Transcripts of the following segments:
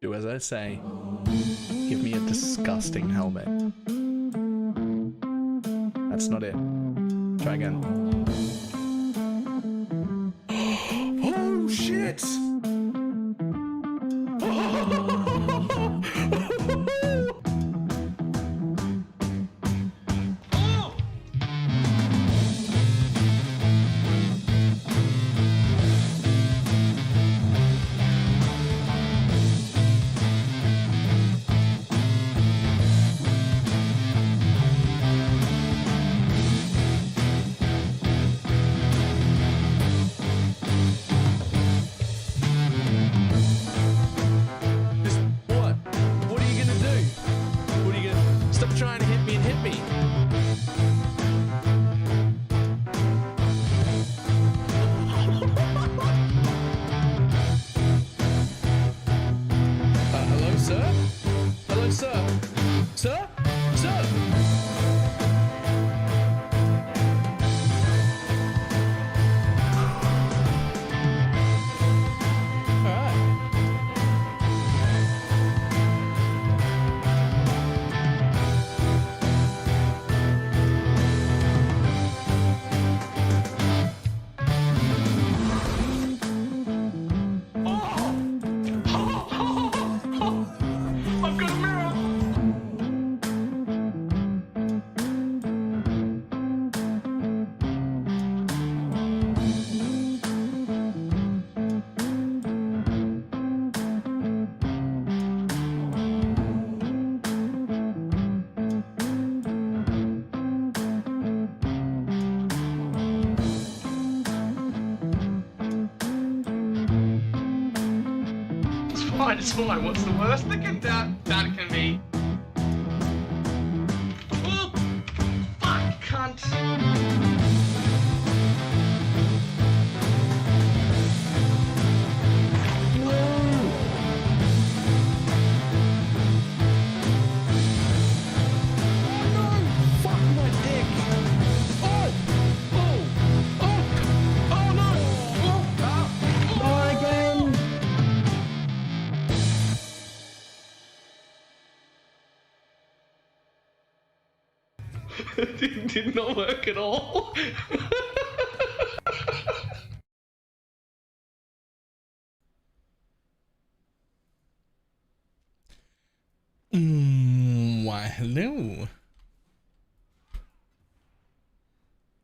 Do as I say. Give me a disgusting helmet. That's not it. Try again. Oh shit! Trying to hit me and hit me. Hello, sir? Hello, sir? Sir? Sir? It's fine. What's the worst that can be? Oh, fuck, cunt. It did not work at all. Why, hello.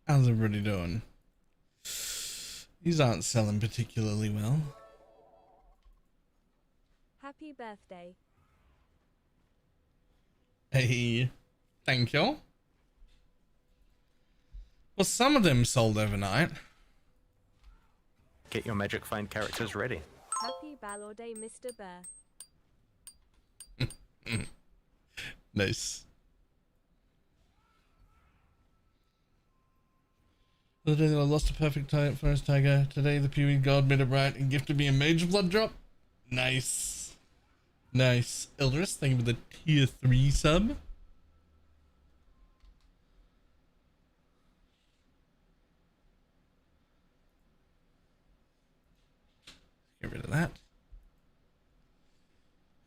How's everybody doing? These aren't selling particularly well. Happy birthday. Hey, thank you. Well, some of them sold overnight. Get your magic find characters ready. Happy Balor Day, Mr. Bear. Nice. The other day that I lost a perfect forest tiger. Today the Pewee god made it right and gifted me a mage blood drop. Nice. Nice. Eldris, thank you for the tier 3 sub. Get rid of that.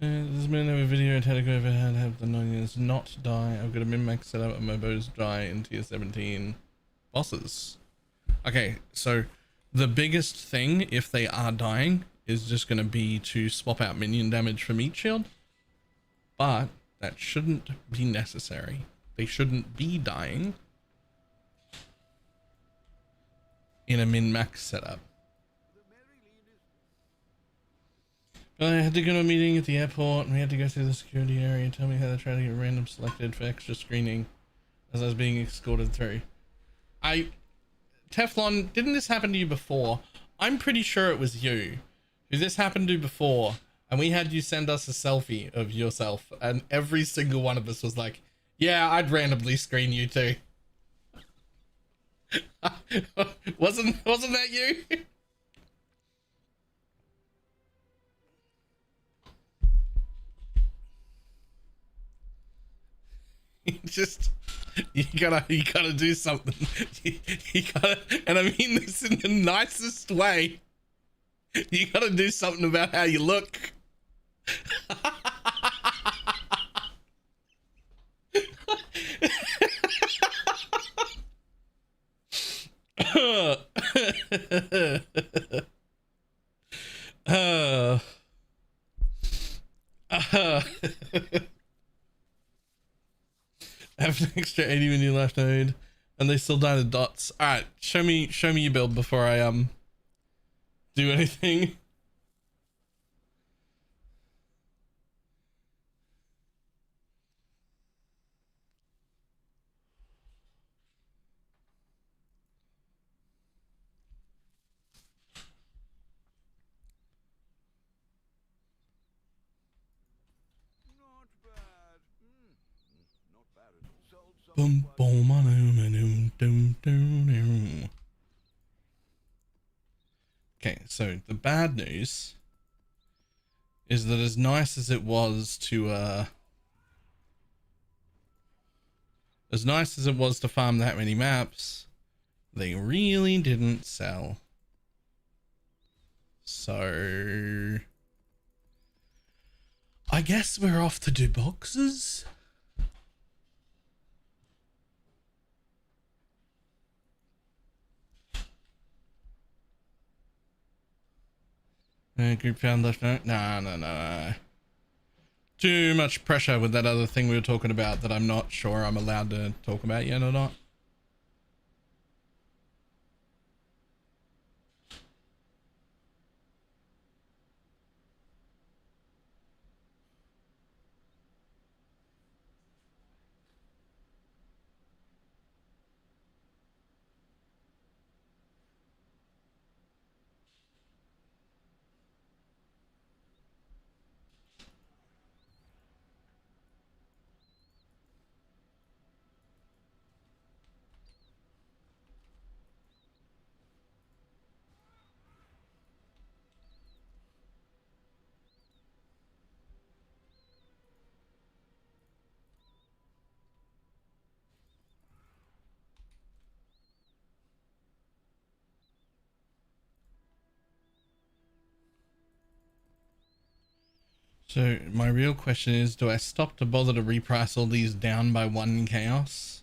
This man have a video at how to go over how to have the 9 years not die. I've got a min-max set up and my bows die in tier 17 bosses. Okay, so the biggest thing if they are dying is just going to be to swap out minion damage for meat shield. But that shouldn't be necessary. They shouldn't be dying in a min-max setup. I had to go to a meeting at the airport and we had to go through the security area and tell me how to try to get random selected for extra screening as I was being escorted through. Teflon, didn't this happen to you before? I'm pretty sure it was you who this happened to before, and we had you send us a selfie of yourself and every single one of us was like, yeah, I'd randomly screen you too. wasn't that you? you gotta do something. You gotta, and I mean this in the nicest way. You gotta do something about how you look. uh, I have an extra 80 when you left node, and they still die to dots. All right, show me your build before I do anything. Boom, boom, doom. Okay, so the bad news is that as nice as it was to farm that many maps, they really didn't sell. So I guess we're off to do boxes. Group found left note. No. Too much pressure with that other thing we were talking about that I'm not sure I'm allowed to talk about yet or not. So my real question is, do I stop to bother to reprice all these down by 1 in chaos?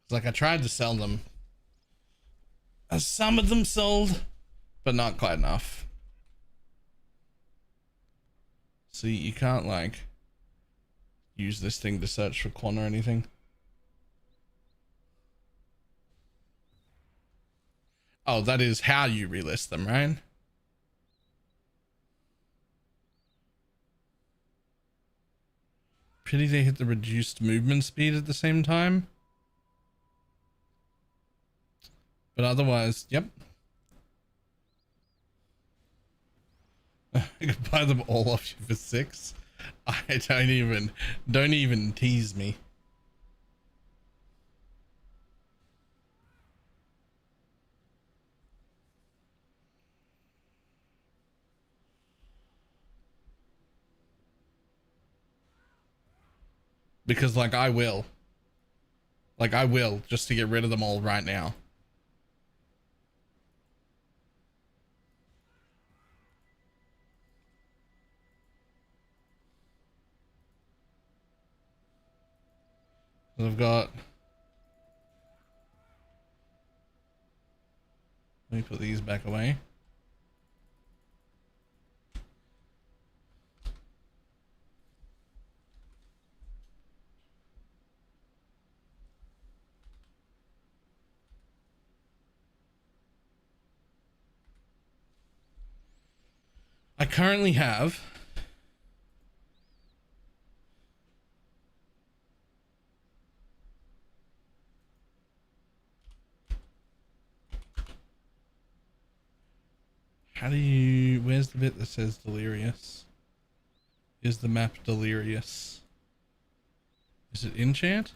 It's like I tried to sell them. Some of them sold, but not quite enough. So you can't like use this thing to search for quant or anything. Oh, that is how you relist them, right? Pity they hit the reduced movement speed at the same time. But otherwise, yep. I could buy them all off you for 6. I don't even tease me. Because like I will just to get rid of them all right now. I've got, let me put these back away. I currently have where's the bit that says delirious? Is the map delirious? Is it enchant?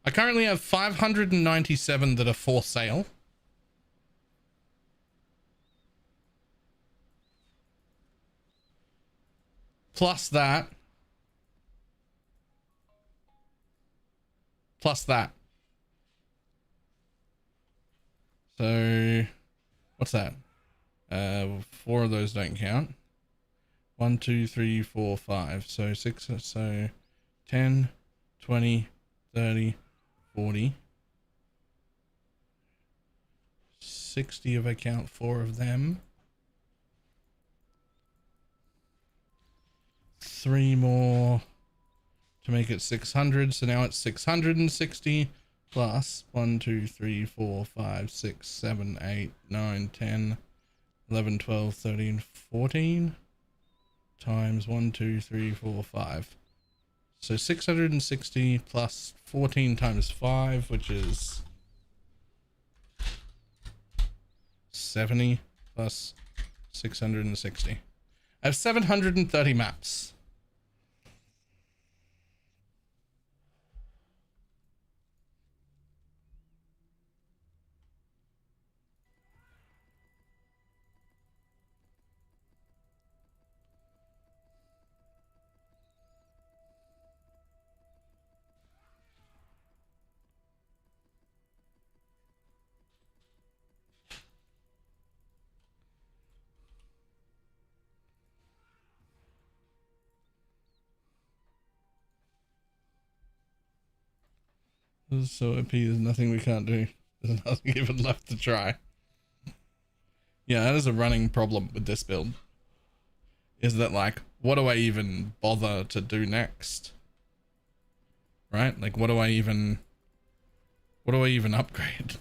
I currently have 597 that are for sale. Plus that. Plus that. So, what's that? 4 of those don't count. 1, 2, 3, 4, 5. So 6, so 10, 20, 30, 40. 60 if I count 4 of them. 3 more to make it 600. So now it's 660 plus 1, 2, 3, 4, 5, 6, 7, 8, 9, 10, 11, 12, 13, 14 times 1, 2, 3, 4, 5. So 660 plus 14 times 5, which is 70 plus 660. I have 730 maps. This is so OP, there's nothing we can't do. There's nothing even left to try. Yeah, that is a running problem with this build. Is that like, what do I even bother to do next? Right? Like, what do I even upgrade?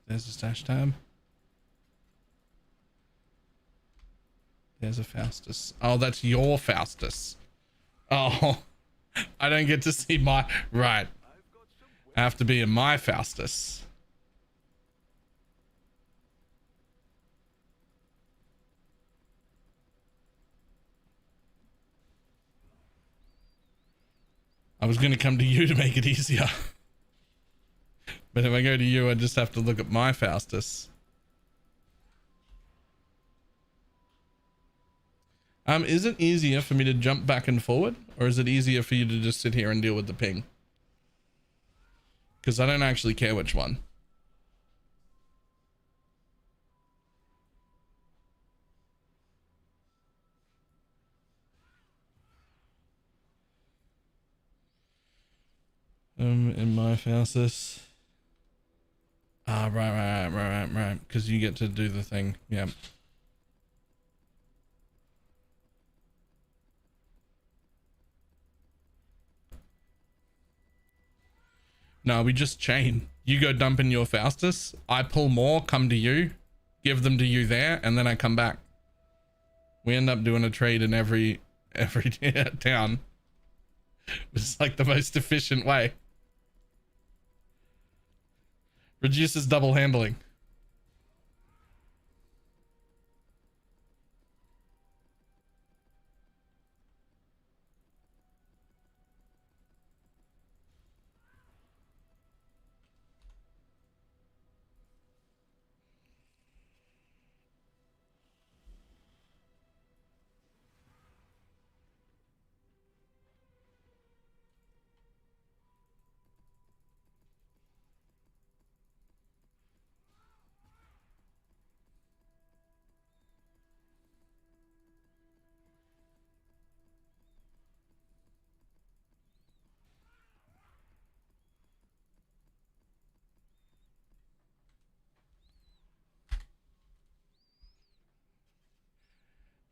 There's a stash tab. There's a Faustus. Oh, that's your Faustus. Oh, I don't get to see my... Right. I have to be in my Faustus. I was going to come to you to make it easier. But if I go to you, I just have to look at my Faustus. Is it easier for me to jump back and forward? Or is it easier for you to just sit here and deal with the ping? Because I don't actually care which one. In my Faustus. Ah, right. Because you get to do the thing. Yeah. No, we just chain. You go dump in your Faustus. I pull more, come to you, give them to you there, and then I come back. We end up doing a trade in every town. It's like the most efficient way. Reduces double handling.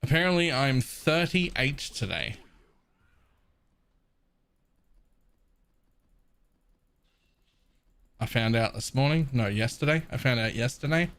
Apparently I'm 38 today. I found out this morning. No, yesterday. I found out yesterday.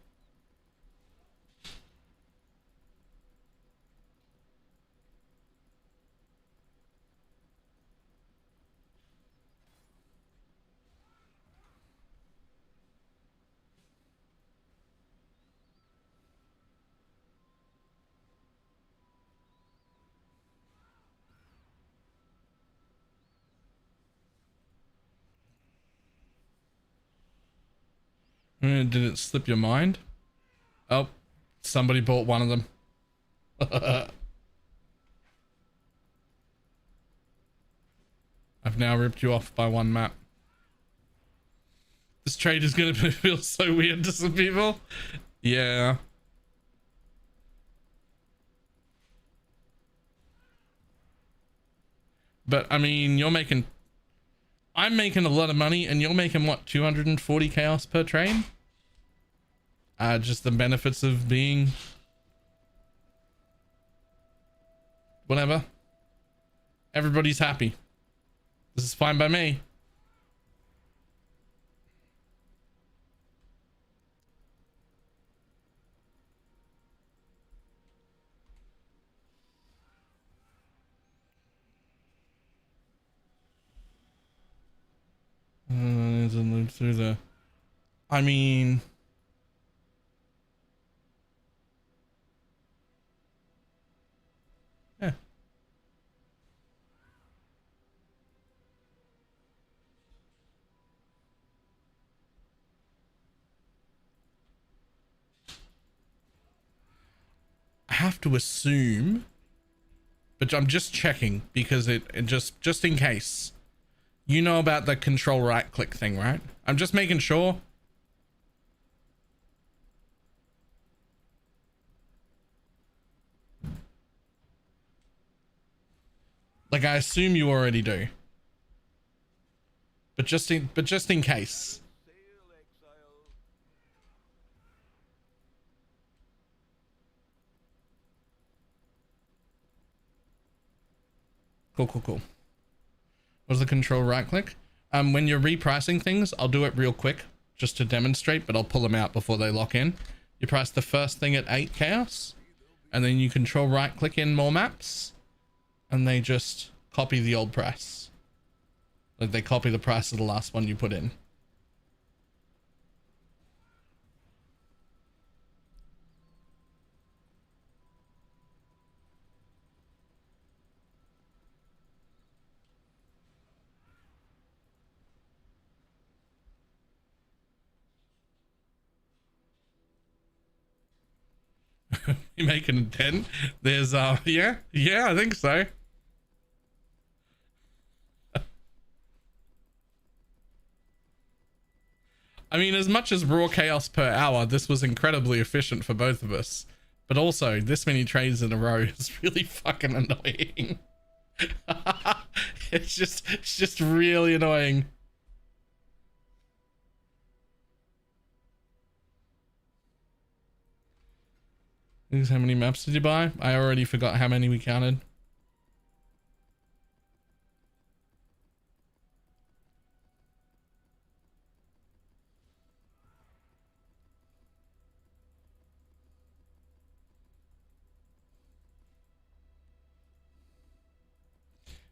Did it slip your mind? Oh, somebody bought one of them. I've now ripped you off by one map. This trade is gonna feel so weird to some people. Yeah. But I mean, I'm making a lot of money and you're making what, 240 chaos per trade? Just the benefits of being whatever. Everybody's happy. This is fine by me. There's a loop through the, I mean, yeah. I have to assume, but I'm just checking because it just in case. You know about the control right click thing, right? I'm just making sure. Like, I assume you already do. But just in case. Cool. What's the control right click? When you're repricing things, I'll do it real quick just to demonstrate, but I'll pull them out before they lock in. You price the first thing at 8 chaos, and then you control right click in more maps, and they just copy the old price. Like, they copy the price of the last one you put in. You making a dent? There's yeah, I think so. I mean, as much as raw chaos per hour, this was incredibly efficient for both of us. But also, this many trades in a row is really fucking annoying. It's just really annoying. How many maps did you buy? I already forgot how many we counted.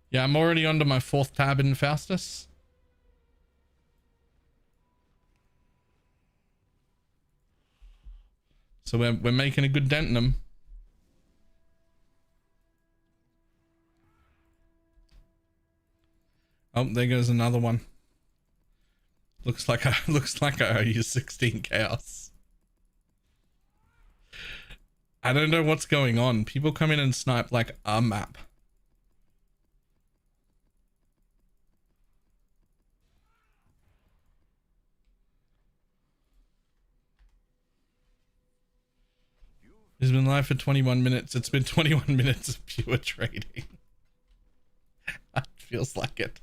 Yeah, I'm already onto my 4th tab in Faustus. So we're making a good dent in them. Oh, there goes another one. Looks like I owe you 16 chaos. I don't know what's going on. People come in and snipe like a map. It's been live for 21 minutes. It's been 21 minutes of pure trading. It feels like it.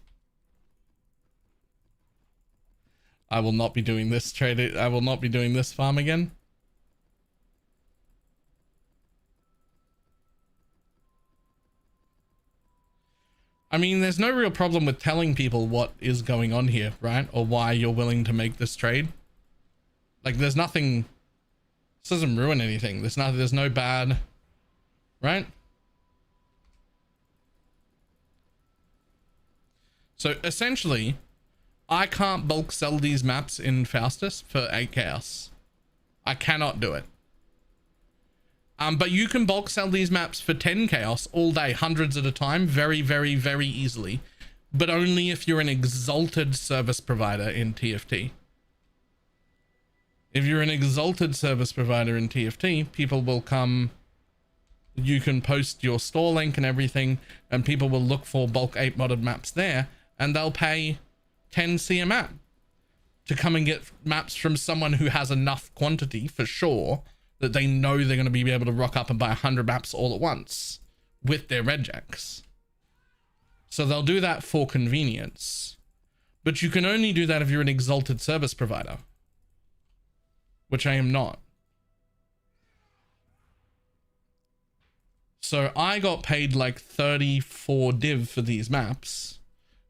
I will not be doing this trade. I will not be doing this farm again. I mean, there's no real problem with telling people what is going on here, right? Or why you're willing to make this trade. Like, there's nothing... This doesn't ruin anything. There's no bad, right? So essentially, I can't bulk sell these maps in Faustus for 8 chaos. I cannot do it. But you can bulk sell these maps for 10 chaos all day, hundreds at a time, very, very, very easily. But only if you're an exalted service provider in TFT. If you're an exalted service provider in TFT, people will come, you can post your store link and everything, and people will look for bulk 8 modded maps there, and they'll pay 10C a map to come and get maps from someone who has enough quantity for sure that they know they're going to be able to rock up and buy 100 maps all at once with their regex. So they'll do that for convenience. But you can only do that if you're an exalted service provider, which I am not. So I got paid like 34 div for these maps,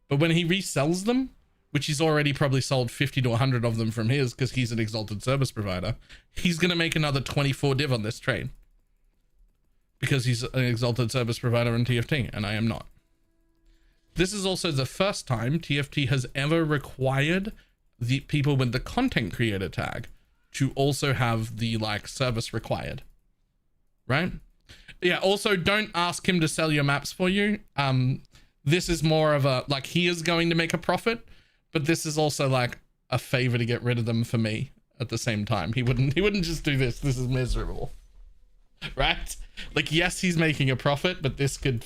but when he resells them, which he's already probably sold 50 to 100 of them from his because he's an exalted service provider, he's going to make another 24 div on this trade because he's an exalted service provider in TFT and I am not. This is also the first time TFT has ever required the people with the content creator tag to also have the like service required, right? Yeah, also don't ask him to sell your maps for you. This is more of a, like, he is going to make a profit, but this is also like a favor to get rid of them for me at the same time. He wouldn't just do this. This is miserable, right? Like, yes, he's making a profit, but this could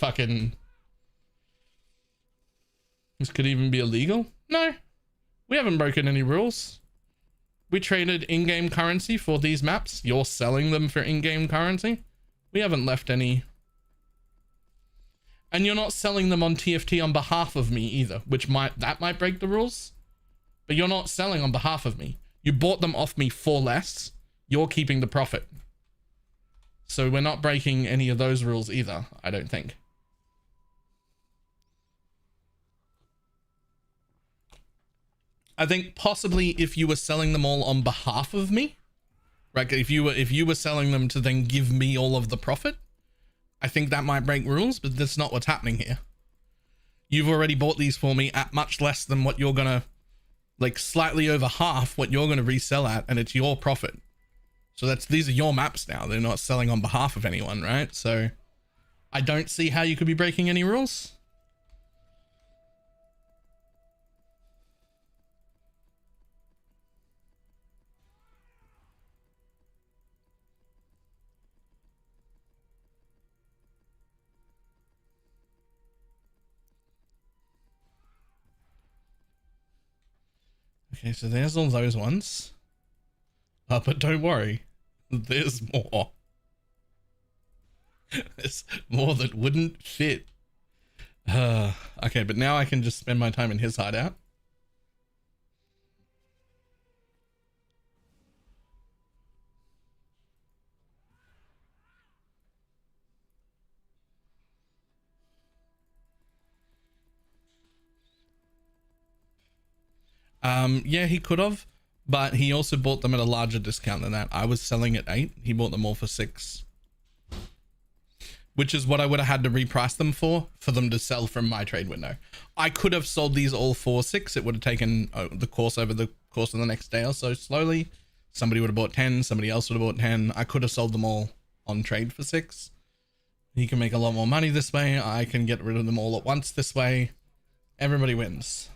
even be illegal. No, we haven't broken any rules. We traded in-game currency for these maps. You're selling them for in-game currency. We haven't left any. And you're not selling them on TFT on behalf of me either, which might break the rules. But you're not selling on behalf of me. You bought them off me for less. You're keeping the profit. So we're not breaking any of those rules either, I don't think. I think possibly if you were selling them all on behalf of me, right? If you were selling them to then give me all of the profit, I think that might break rules, but that's not what's happening here. You've already bought these for me at much less than what you're gonna, like slightly over half what you're gonna resell at, and it's your profit. So these are your maps now. They're not selling on behalf of anyone, right? So I don't see how you could be breaking any rules. Okay, so there's all those ones. But don't worry, there's more. There's more that wouldn't fit. Okay, but now I can just spend my time in his hideout. Yeah, he could have, but he also bought them at a larger discount than that. I was selling at 8. He bought them all for 6, which is what I would have had to reprice them for them to sell from my trade window. I could have sold these all for 6. It would have taken the course over the course of the next day or so slowly. Somebody would have bought 10. Somebody else would have bought 10. I could have sold them all on trade for 6. He can make a lot more money this way. I can get rid of them all at once this way. Everybody wins.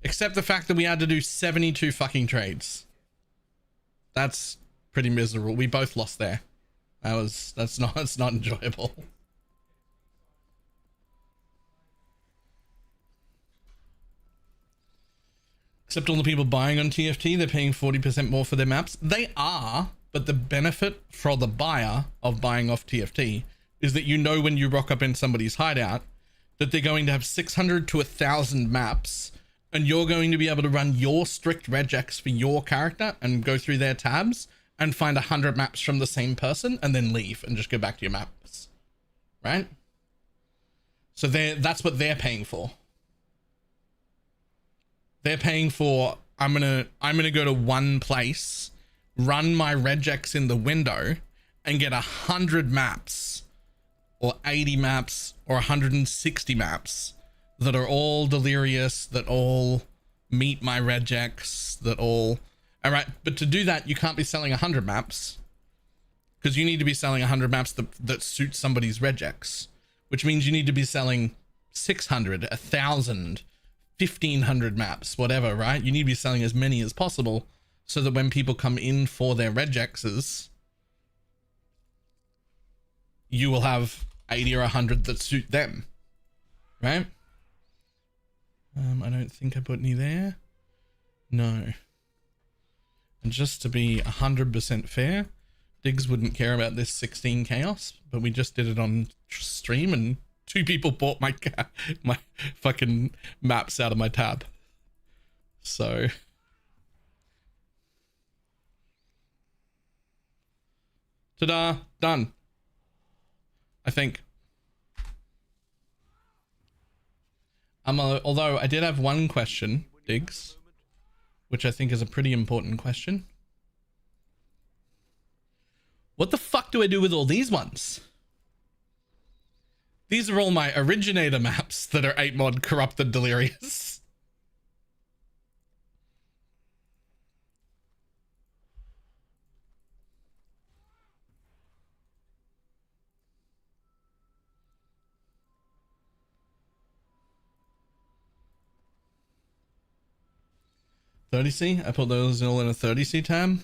Except the fact that we had to do 72 fucking trades. That's pretty miserable. We both lost there. That's not enjoyable. Except all the people buying on TFT, they're paying 40% more for their maps. They are, but the benefit for the buyer of buying off TFT is that you know when you rock up in somebody's hideout that they're going to have 600 to 1,000 maps, and you're going to be able to run your strict regex for your character and go through their tabs and find 100 maps from the same person and then leave and just go back to your maps, right? So that's what they're paying for. They're paying for, I'm gonna go to one place, run my regex in the window, and get 100 maps, or 80 maps, or 160 maps that are all delirious, that all meet my regex, that all... All right, but to do that, you can't be selling 100 maps, because you need to be selling 100 maps that suit somebody's regex, which means you need to be selling 600, 1,000, 1,500 maps, whatever, right? You need to be selling as many as possible so that when people come in for their regexes, you will have 80 or 100 that suit them, right? I don't think I put any there. No. And just to be 100% fair, Diggs wouldn't care about this 16 chaos, but we just did it on stream and 2 people bought my fucking maps out of my tab. So ta-da, done. I think. Although I did have one question, Diggs, which I think is a pretty important question. What the fuck do I do with all these ones? These are all my originator maps that are 8 mod corrupted delirious. $30C? I put those all in a $30C tab.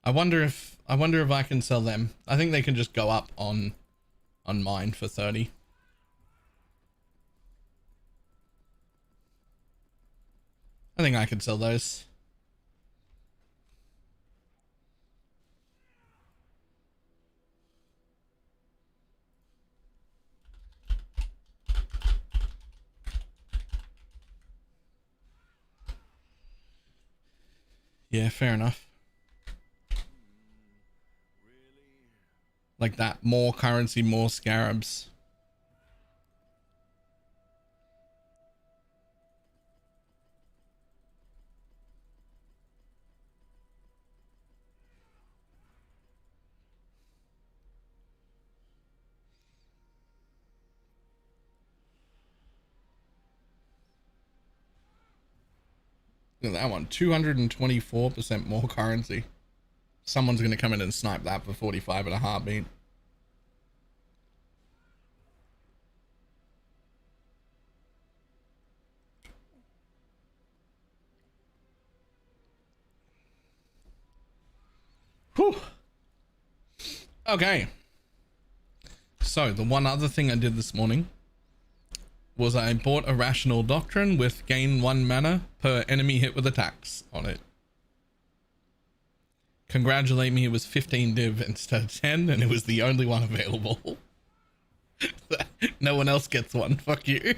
I wonder if I can sell them. I think they can just go up on mine for 30. I think I could sell those. Yeah, fair enough. Like that, more currency, more scarabs. Look at that one, 224% more currency. Someone's going to come in and snipe that for 45 in a heartbeat. Whew. Okay. So the one other thing I did this morning was I bought a rational doctrine with gain 1 mana per enemy hit with attacks on it. Congratulate me, it was 15 div instead of 10, and it was the only one available. No one else gets one, fuck you.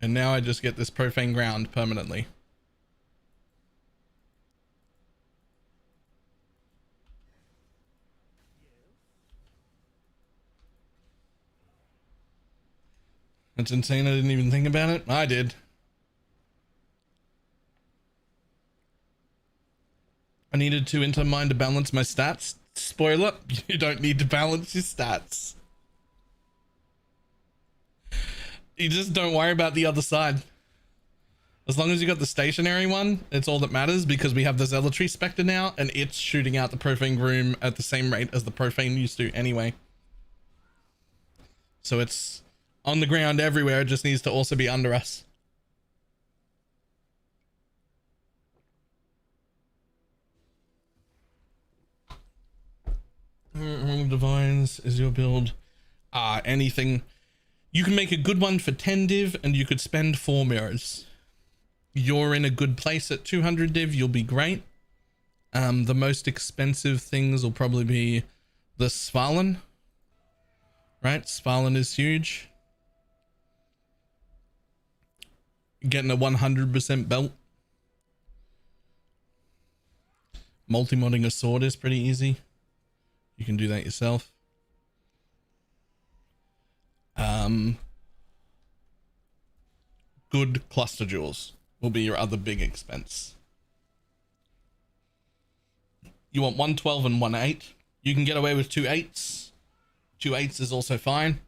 And now I just get this profane ground permanently. That's insane, I didn't even think about it. I did. I needed to enter mine to balance my stats. Spoiler, you don't need to balance your stats. You just don't worry about the other side. As long as you got the stationary one, it's all that matters, because we have the Zealotry Spectre now, and it's shooting out the Profane Groom at the same rate as the Profane used to anyway. So it's on the ground everywhere, it just needs to also be under us. Divines is your build. Anything. You can make a good one for 10 div and you could spend 4 mirrors. You're in a good place at 200 div, you'll be great. The most expensive things will probably be the Svalin. Right? Svalin is huge. Getting a 100% belt. Multi-modding a sword is pretty easy. You can do that yourself. Good cluster jewels will be your other big expense. You want 112 and 18. You can get away with 2 8s. 2 8s is also fine.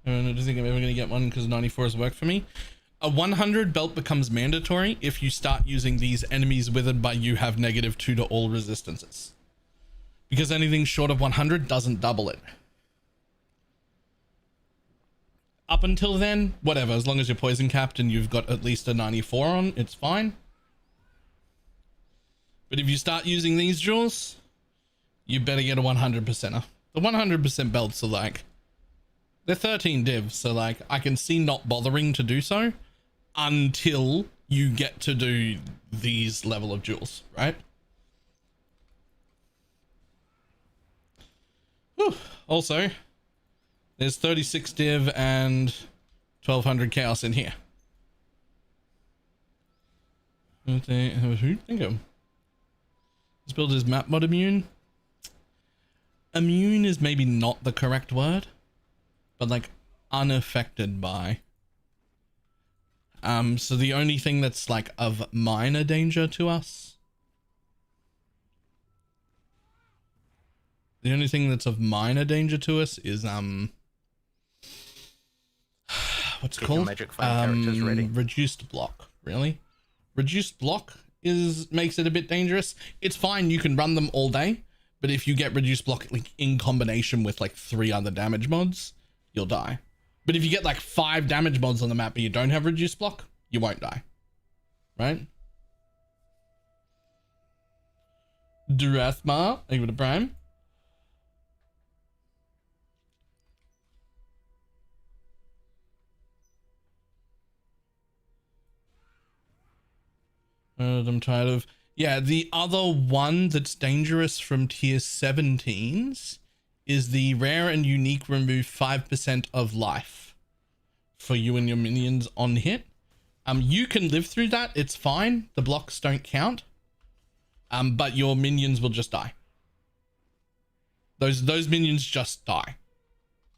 I don't think I'm ever going to get one because 94 has worked for me. A 100 belt becomes mandatory if you start using these enemies withered by you have -2 to all resistances. Because anything short of 100 doesn't double it. Up until then, whatever, as long as you're poison capped and you've got at least a 94 on, it's fine. But if you start using these jewels, you better get a 100%er. The 100% belts are like, they're 13 divs, so like I can see not bothering to do so until you get to do these level of jewels, right? Whew. Also, there's 36 div and 1200 chaos in here. Who think of? This build is map mod immune. Immune is maybe not the correct word, but like unaffected by. So the only thing that's like of minor danger to us. The only thing that's of minor danger to us is what's it called? Magic find characters ready. Reduced block. Really? Reduced block makes it a bit dangerous. It's fine, you can run them all day, but if you get reduced block like in combination with like 3 other damage mods, you'll die. But if you get like 5 damage mods on the map but you don't have reduced block, you won't die. Right? Durathma, thank you for the prime. I'm tired of... Yeah, the other one that's dangerous from tier 17s is the rare and unique remove 5% of life for you and your minions on hit. You can live through that. It's fine. The blocks don't count. But your minions will just die. Those minions just die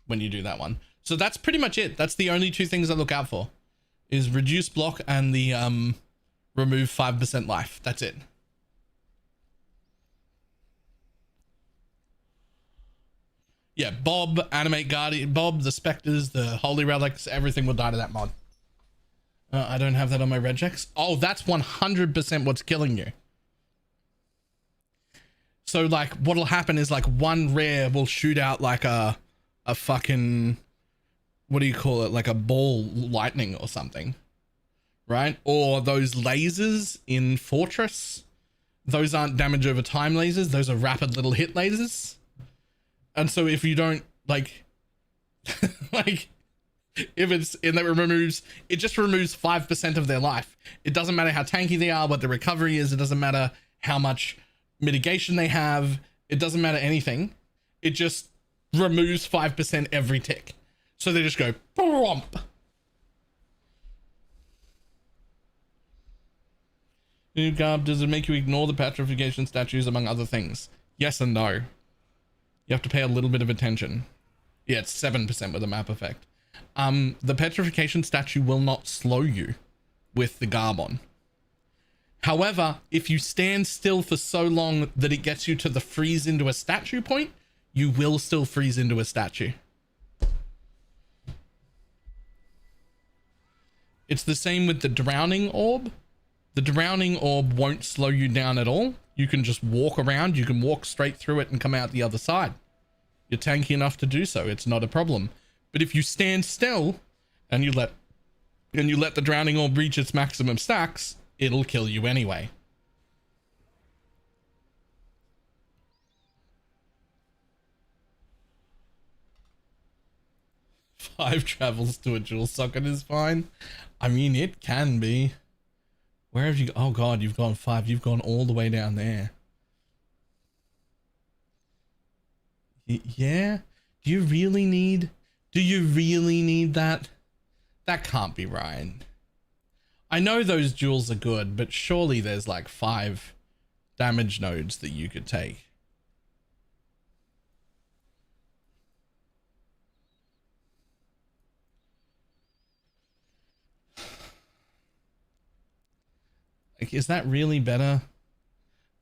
when you do that one. So that's pretty much it. That's the only 2 things I look out for, is reduce block and the remove 5% life. That's it. Yeah, Bob, Animate Guardian, Bob, the Spectres, the Holy Relics, everything will die to that mod. I don't have that on my red checks. Oh, that's 100% what's killing you. So like what'll happen is like one rare will shoot out like a fucking, what do you call it? Like a ball lightning or something, right? Or those lasers in Fortress. Those aren't damage over time lasers. Those are rapid little hit lasers. And so if you don't like, like if it's in that it just removes 5% of their life. It doesn't matter how tanky they are, what the recovery is. It doesn't matter how much mitigation they have. It doesn't matter anything. It just removes 5% every tick. So they just go prompt. Garb, does it make you ignore the petrification statues among other things? Yes and no. You have to pay a little bit of attention. Yeah, it's 7% with a map effect. The petrification statue will not slow you with the garb on. However, if you stand still for so long that it gets you to the freeze into a statue point, you will still freeze into a statue. It's the same with the drowning orb. The drowning orb won't slow you down at all. You can just walk around. You can walk straight through it and come out the other side. You're tanky enough to do so. It's not a problem. But if you stand still and you let the drowning orb reach its maximum stacks, it'll kill you anyway. Five travels to a jewel socket is fine. I mean, it can be. Where have you... Oh god, you've gone 5. You've gone all the way down there. Yeah? Do you really need that? That can't be right. I know those jewels are good, but surely there's like 5 damage nodes that you could take. Like, is that really better?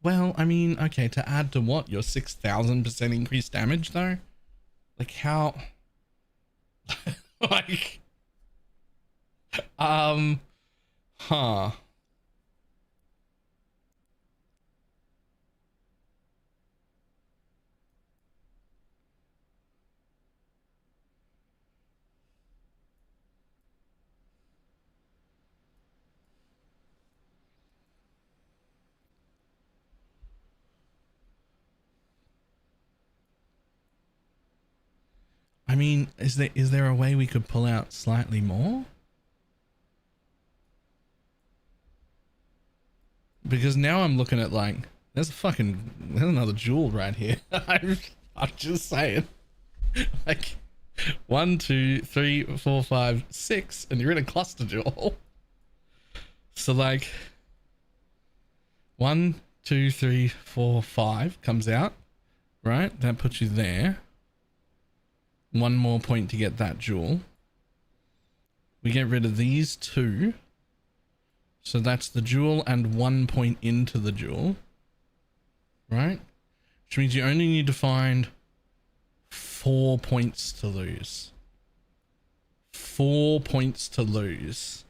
Well, I mean, okay, to add to what? Your 6,000% increased damage though? Like how? Like, Huh. I mean, is there a way we could pull out slightly more? Because now I'm looking at like, there's another jewel right here. I'm just saying. Like 1, 2, 3, 4, 5, 6, and you're in a cluster jewel. So like 1, 2, 3, 4, 5 comes out, right? That puts you there. One more point to get that jewel. We get rid of these 2. So that's the jewel and 1 point into the jewel. Right? Which means you only need to find 4 points to lose. 4 points to lose.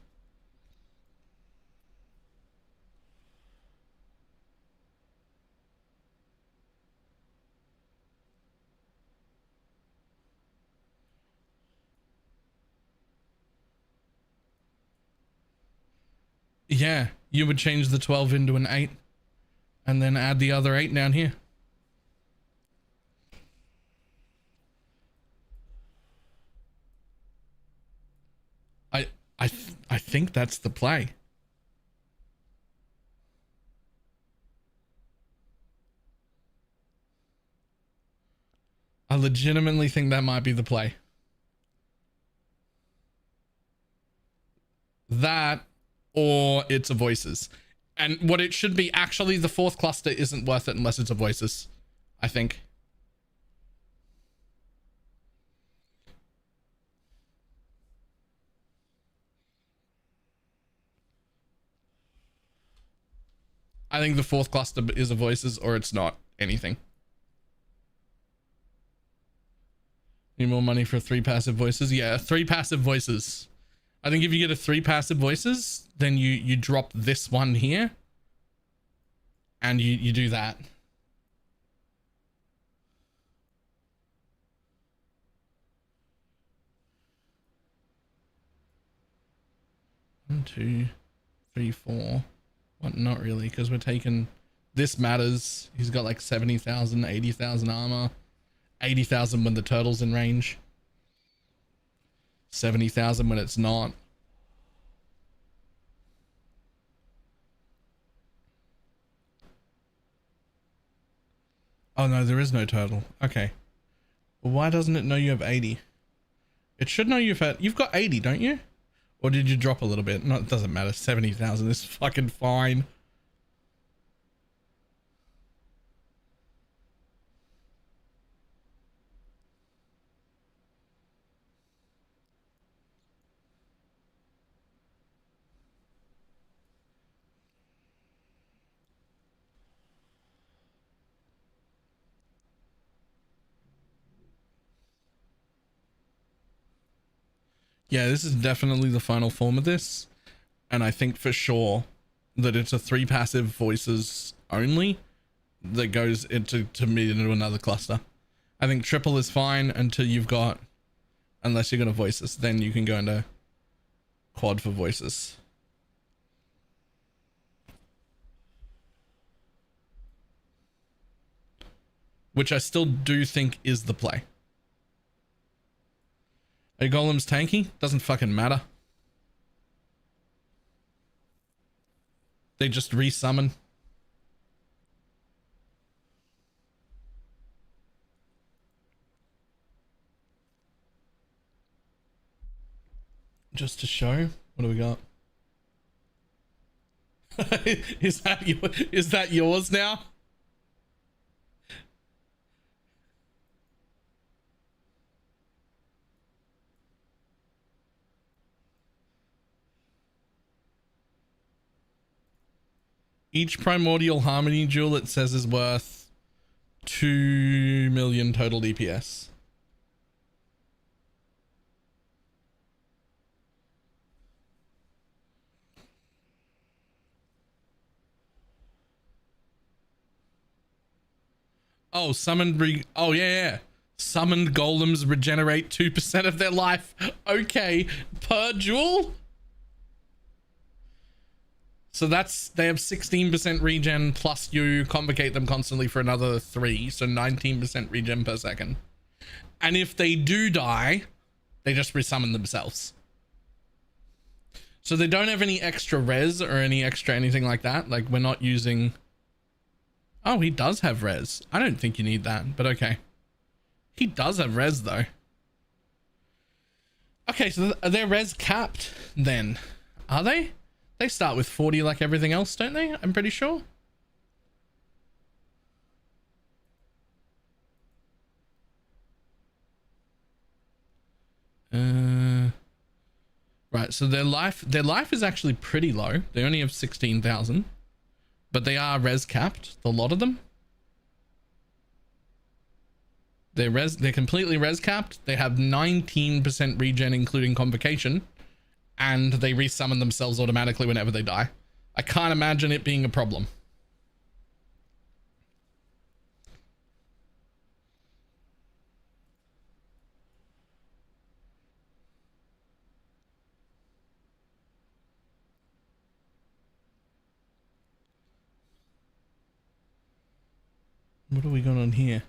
Yeah, you would change the 12 into an 8 and then add the other 8 down here. I think that's the play. I legitimately think that might be the play. That, or it's a voices. And what it should be, actually, the 4th cluster isn't worth it unless it's a voices, I think. I think the 4th cluster is a voices, or it's not anything. Need more money for 3 passive voices? Yeah, 3 passive voices. I think if you get a 3 passive voices, then you drop this one here. And you do that. One, 2, 3, 4. Well, not really, because we're taking... This matters. He's got like 70,000, 80,000 armor. 80,000 when the turtle's in range. 70,000 when it's not. Oh no, there is no turtle. Okay. Well, why doesn't it know you have 80? It should know you've got 80, don't you? Or did you drop a little bit? No, it doesn't matter. 70,000 is fucking fine. Yeah, this is definitely the final form of this. And I think for sure that it's a 3 passive voices only that goes into another cluster. I think triple is fine until you've got, unless you're going to voices, then you can go into quad for voices. Which I still do think is the play. Are golems tanky? Doesn't fucking matter. They just resummon. Just to show. What do we got? Is that yours now? Each primordial harmony jewel, it says, is worth 2 million total DPS. Oh, oh yeah. Summoned golems regenerate 2% of their life. Okay, per jewel. So they have 16% regen plus you convocate them constantly for another 3, so 19% regen per second. And if they do die, they just resummon themselves. So they don't have any extra res or any extra anything like that. Like we're not using... Oh, he does have res. I don't think you need that, but okay. He does have res though. Okay, so they're res capped then. Are they? They start with 40 like everything else, don't they? I'm pretty sure. Right, so their life is actually pretty low. They only have 16,000, but they are res capped, a lot of them. They're completely res capped. They have 19% regen including convocation, and they resummon themselves automatically whenever they die. I can't imagine it being a problem. What are we got on here?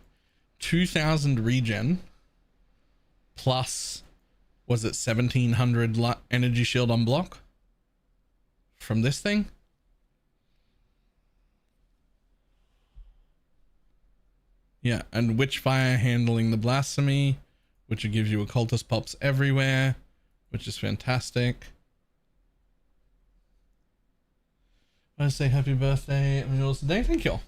2,000 regen plus, was it 1,700 energy shield on block from this thing? Yeah, and Witchfire handling the blasphemy, which gives you occultist pops everywhere, which is fantastic. I want to say happy birthday on yours today. Thank you.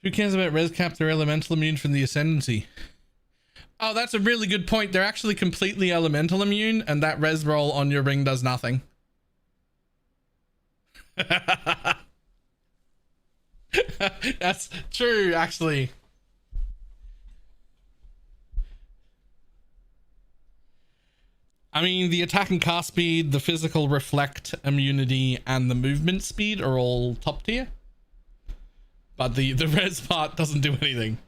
Who cares about res cap? They're elemental immune from the ascendancy. Oh, that's a really good point. They're actually completely elemental immune, and that res roll on your ring does nothing. That's true, actually. I mean, the attack and cast speed, the physical reflect immunity, and the movement speed are all top tier. But the res part doesn't do anything.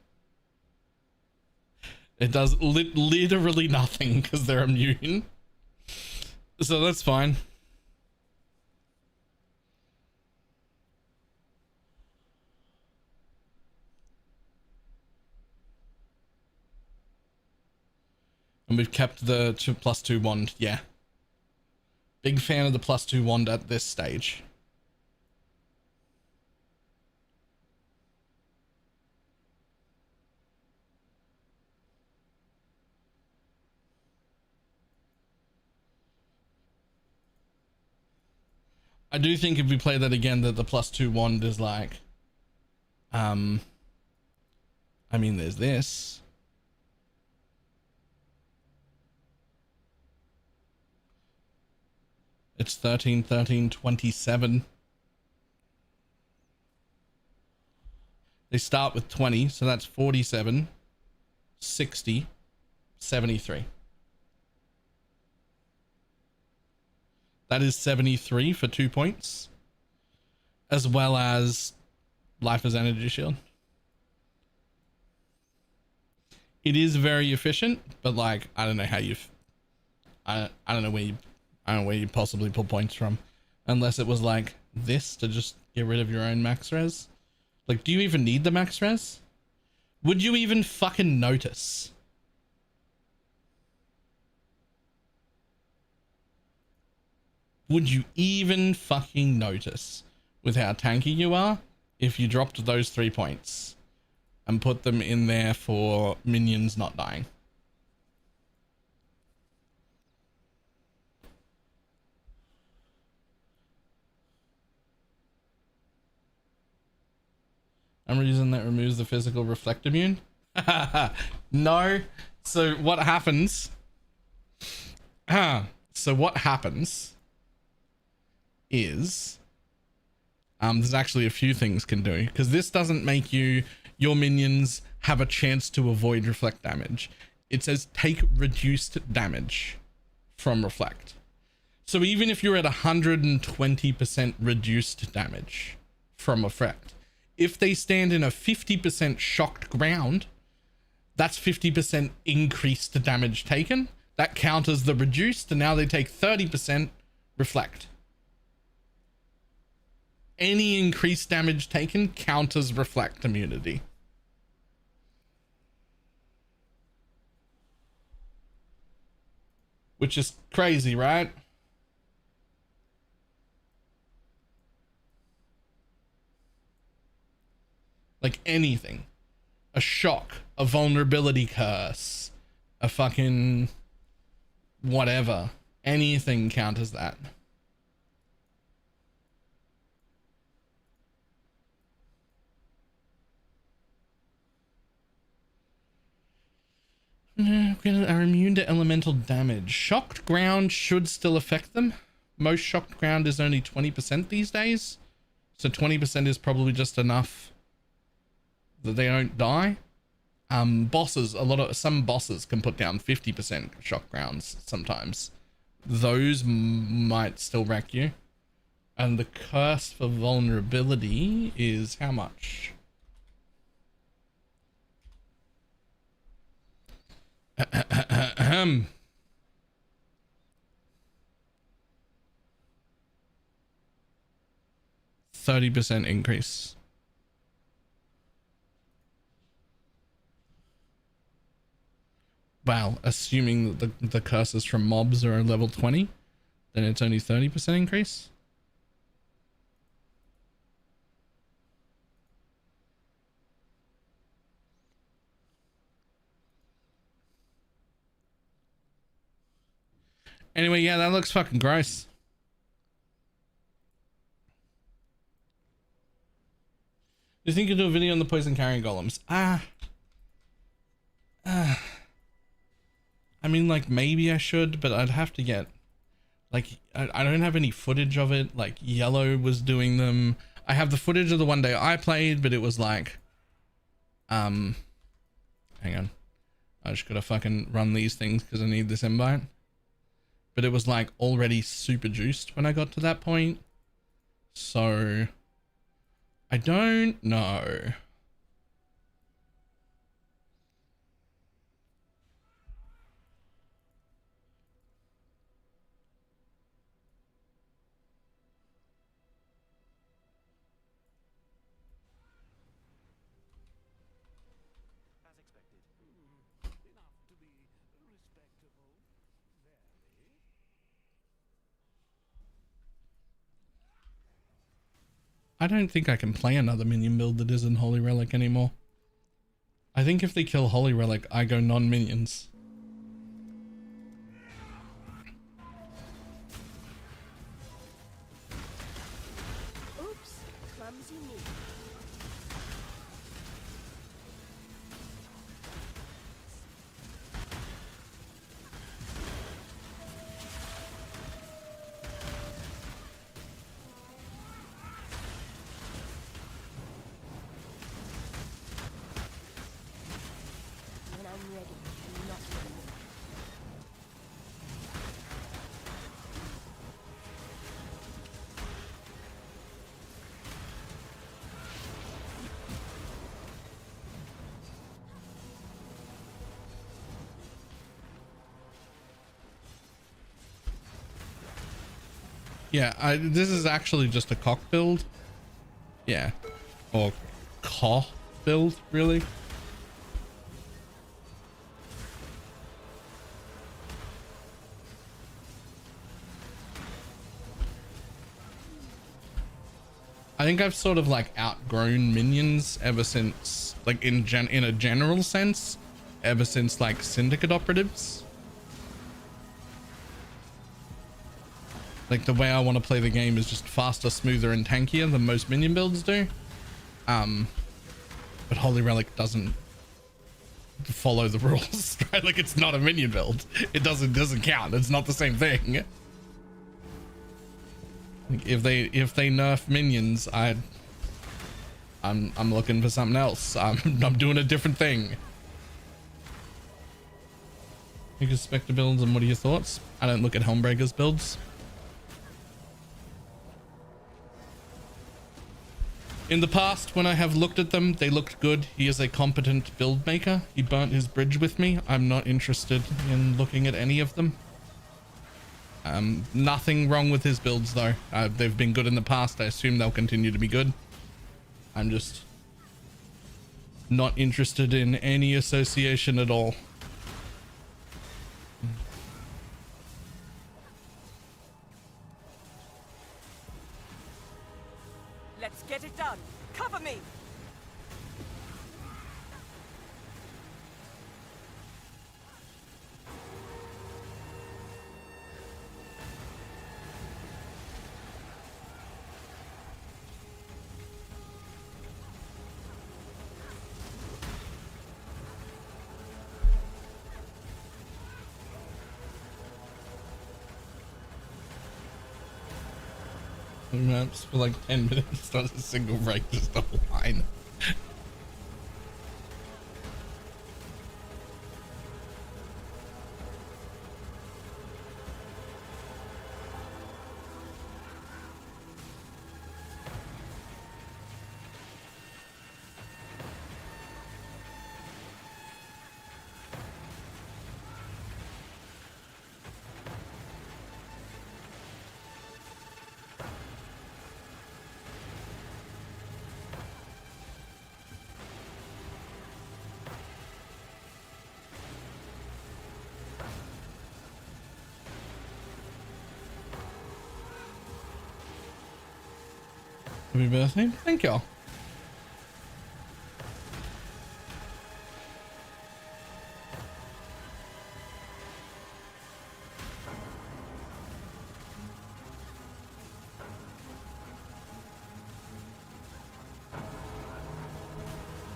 It does literally nothing because they're immune. So that's fine. And we've kept the +2 wand. Yeah. Big fan of the +2 wand at this stage. I do think if we play that again, that the +2 wand is like, I mean, there's this. It's 13, 13, 27. They start with 20, so that's 47, 60, 73. That is 73 for 2 points, as well as life as energy shield. It is very efficient, but like, I don't know how you've, I don't know where you possibly pull points from, unless it was like this to just get rid of your own max res. Like, do you even need the max res? Would you even fucking notice? Would you even fucking notice with how tanky you are if you dropped those 3 points and put them in there for minions not dying? I'm reason that removes the physical reflect immune. No. So what happens? So what happens is there's actually a few things can do, because this doesn't make your minions have a chance to avoid reflect damage. It says take reduced damage from reflect. So even if you're at 120% reduced damage from reflect, if they stand in a 50% shocked ground, that's 50% increased damage taken. That counters the reduced, and now they take 30% reflect. Any increased damage taken counters reflect immunity. Which is crazy, right? Like anything. A shock, a vulnerability curse, a fucking whatever. Anything counters that. Are immune to elemental damage. Shocked ground should still affect them. Most shocked ground is only 20% these days. So 20% is probably just enough that they don't die. Bosses, some bosses can put down 50% shock grounds sometimes. Those might still wreck you. And the curse for vulnerability is how much? 30% increase. Wow, assuming that the curses from mobs are level 20, then it's only 30% increase. Anyway, yeah, that looks fucking gross. Do you think you'll do a video on the poison carrying golems? I mean, like, maybe I should, but I'd have to get, like, I don't have any footage of it. Like, Yellow was doing them. I have the footage of the one day I played, but it was like, hang on. I just gotta fucking run these things because I need this invite. But it was like already super juiced when I got to that point. So I don't know. I don't think I can play another minion build that isn't Holy Relic anymore. I think if they kill Holy Relic, I go non-minions. Oops, clumsy me. When I'm ready, I'm not ready. Yeah, this is actually just a cock build. Yeah. Or caw build, really. I think I've sort of like outgrown minions ever since, like in a general sense, ever since like Syndicate operatives. Like the way I want to play the game is just faster, smoother, and tankier than most minion builds do. But Holy Relic doesn't follow the rules, right? Like it's not a minion build. It doesn't count. It's not the same thing. Like if they nerf minions, I'm looking for something else. I'm doing a different thing. Biggest Spectre builds, and what are your thoughts? I don't look at Helmbreaker's builds. In the past, when I have looked at them, they looked good. He is a competent build maker. He burnt his bridge with me. I'm not interested in looking at any of them. Nothing wrong with his builds though. They've been good in the past. I assume they'll continue to be good. I'm just not interested in any association at all. Let's get it done. Cover me. Maps for like 10 minutes, not a single break, just a line. Happy birthday. Thank y'all.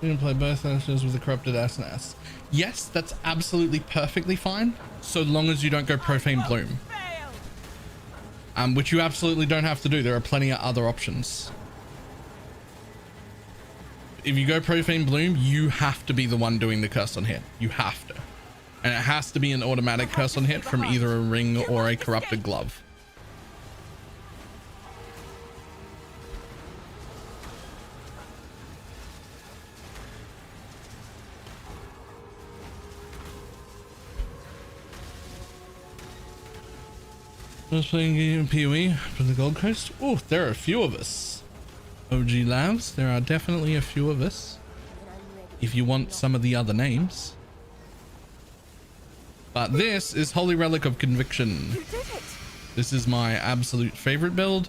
You can play both actions with the corrupted ass and ass. Yes, that's absolutely perfectly fine, so long as you don't go Profane Bloom. Which you absolutely don't have to do. There are plenty of other options. If you go Profane Bloom, you have to be the one doing the curse on hit. You have to. And it has to be an automatic curse on hit from either a ring or a corrupted glove. I was playing game PoE from the Gold Coast. Oh, there are a few of us. OG Labs, there are definitely a few of us. If you want some of the other names. But this is Holy Relic of Conviction. This is my absolute favorite build.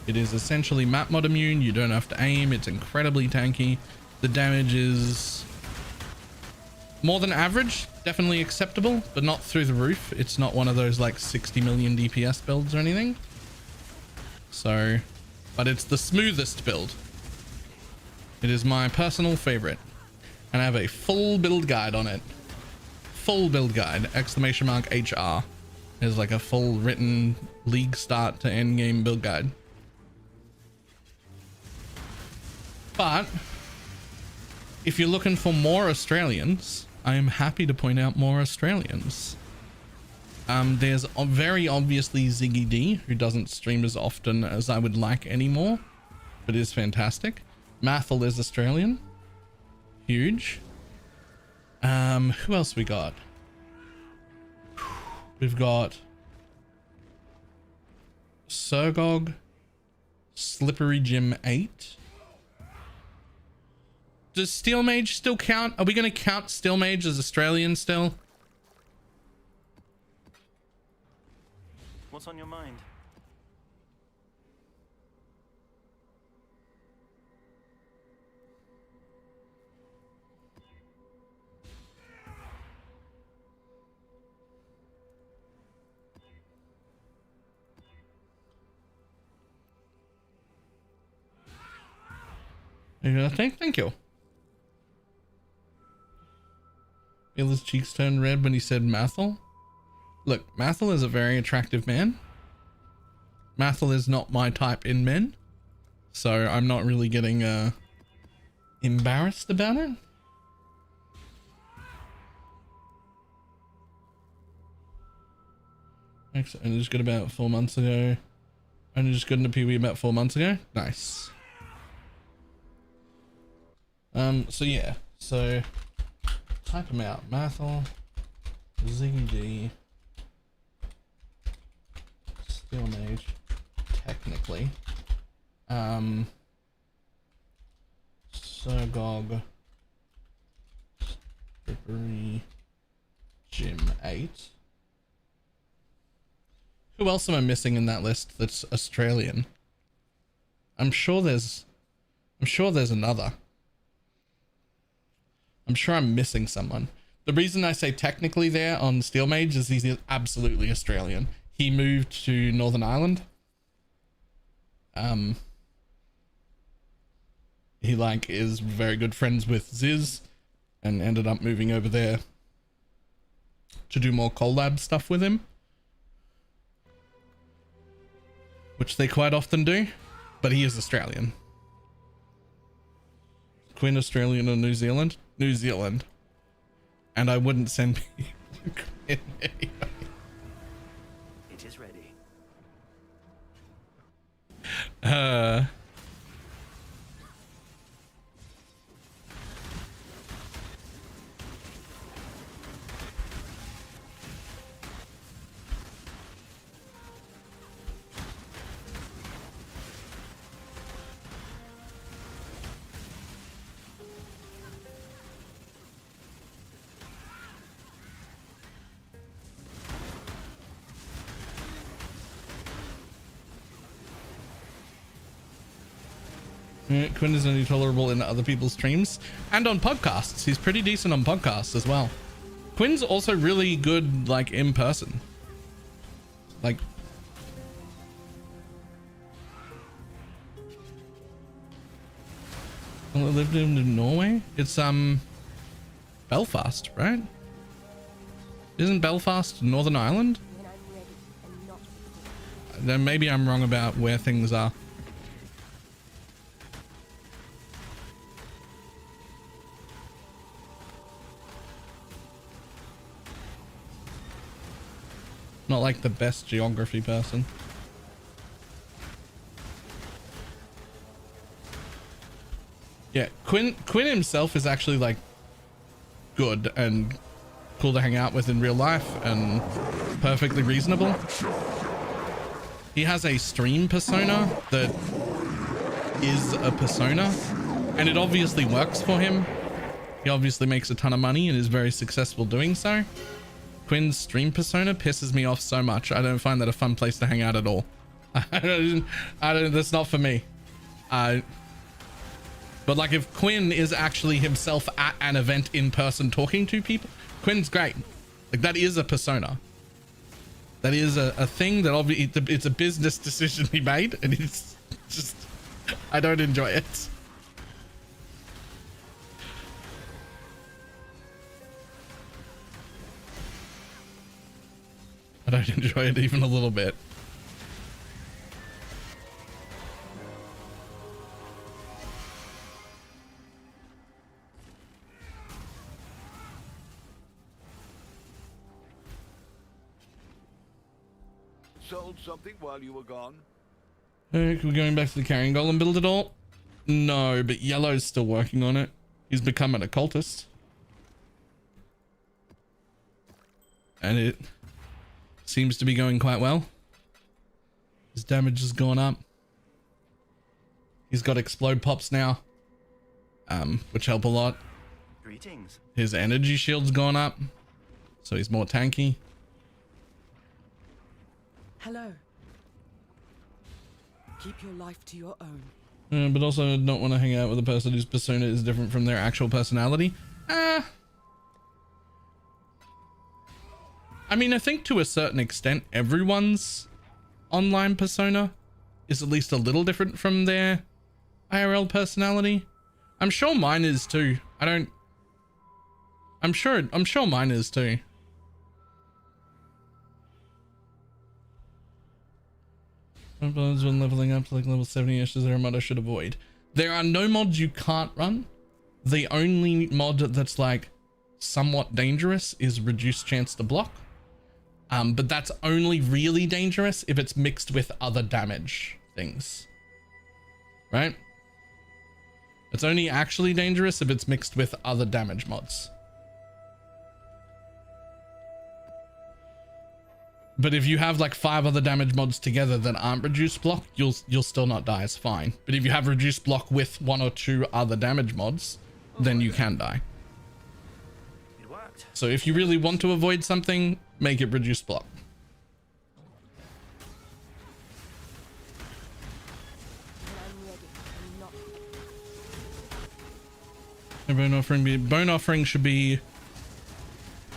It is essentially map mod immune. You don't have to aim. It's incredibly tanky. The damage is more than average, definitely acceptable, but not through the roof. It's not one of those like 60 million DPS builds or anything. So, but it's the smoothest build. It is my personal favorite. And I have a full build guide on it. Full build guide, exclamation mark HR. There's like a full written league start to end game build guide. But if you're looking for more Australians, I am happy to point out more Australians. There's very obviously Ziggy D, who doesn't stream as often as I would like anymore, but is fantastic. Mathel is Australian. Huge. Who else we got? We've got Sergog, Slippery Jim 8. Does Steel Mage still count? Are we going to count Steel Mage as Australian still? What's on your mind? Thank you. Feel his cheeks turn red when he said Mathel. Look, Mathel is a very attractive man. Mathel is not my type in men, so I'm not really getting embarrassed about it. Next, only just got about 4 months ago. Only just got into PvE about 4 months ago. Nice. So yeah, so type them out. Mathel, ZD, SteelMage, technically. Sergog, Strippery, Gym 8. Who else am I missing in that list that's Australian? I'm sure there's another. I'm sure I'm missing someone. The reason I say technically there on SteelMage is he's absolutely Australian. He moved to Northern Ireland. He like is very good friends with Ziz and ended up moving over there to do more collab stuff with him, which they quite often do, but he is Australian. Queen Australian or New Zealand? New Zealand. And I wouldn't send people to Queen anyway. It is ready. Quinn is only tolerable in other people's streams and on podcasts. He's pretty decent on podcasts as well. Quinn's also really good like in person. Like lived in Norway. It's Belfast, right? Isn't Belfast Northern Ireland? When I'm ready and not before. Then maybe I'm wrong about where things are. Not like the best geography person. Yeah, Quinn himself is actually like good and cool to hang out with in real life and perfectly reasonable. He has a stream persona that is a persona, and it obviously works for him. He obviously makes a ton of money and is very successful doing so. Quinn's stream persona pisses me off so much. I don't find that a fun place to hang out at all. I don't, that's not for me. But like if Quinn is actually himself at an event in person talking to people, Quinn's great. Like that is a persona. That is a thing that obviously it's a business decision he made, and it's just, I don't enjoy it. I don't enjoy it even a little bit. Sold something while you were gone? We're going back to the carrying golem build at all? No, but Yellow's still working on it. He's become an occultist. And it seems to be going quite well. His damage has gone up. He's got explode pops now, which help a lot. Greetings. His energy shield's gone up, so he's more tanky. Hello. Keep your life to your own. But also don't want to hang out with a person whose persona is different from their actual personality. I mean, I think to a certain extent, everyone's online persona is at least a little different from their IRL personality. I'm sure mine is too. I'm sure mine is too. When leveling up to like level 70ish, is there a mod I should avoid? There are no mods you can't run. The only mod that's like somewhat dangerous is reduced chance to block. But that's only really dangerous if it's mixed with other damage things, right? It's only actually dangerous if it's mixed with other damage mods. But if you have like 5 other damage mods together that aren't reduced block, you'll still not die. It's fine. But if you have reduced block with 1 or 2 other damage mods, then you can die. It worked. So if you really want to avoid something, make it reduced block. When I'm ready, I'm not. Bone offering should be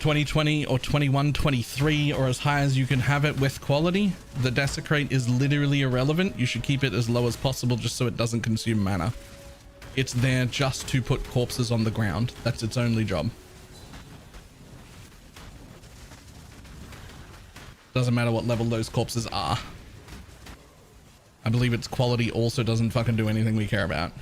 2020 or 2123 or as high as you can have it with quality. The desecrate is literally irrelevant. You should keep it as low as possible just so it doesn't consume mana. It's there just to put corpses on the ground. That's its only job. Doesn't matter what level those corpses are. I believe its quality also doesn't fucking do anything we care about.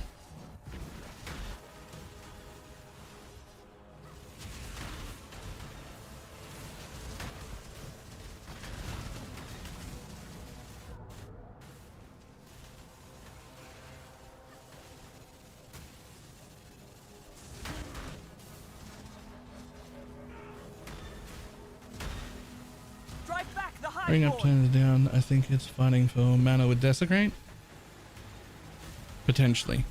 Bring up turns down. I think it's fighting for mana with desecrate. Potentially.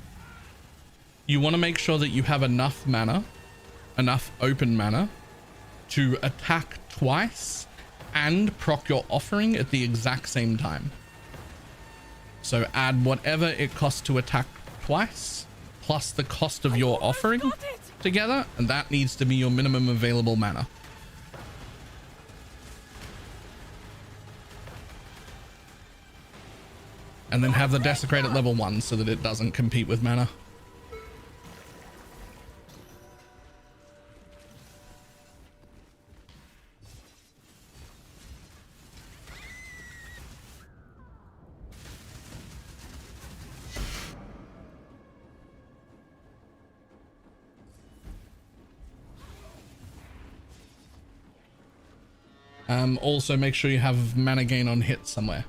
You want to make sure that you have enough mana, enough open mana to attack twice and proc your offering at the exact same time. So add whatever it costs to attack twice plus the cost of your offering together, and that needs to be your minimum available mana. And then have the desecrate at level 1 so that it doesn't compete with mana. Also make sure you have mana gain on hit somewhere.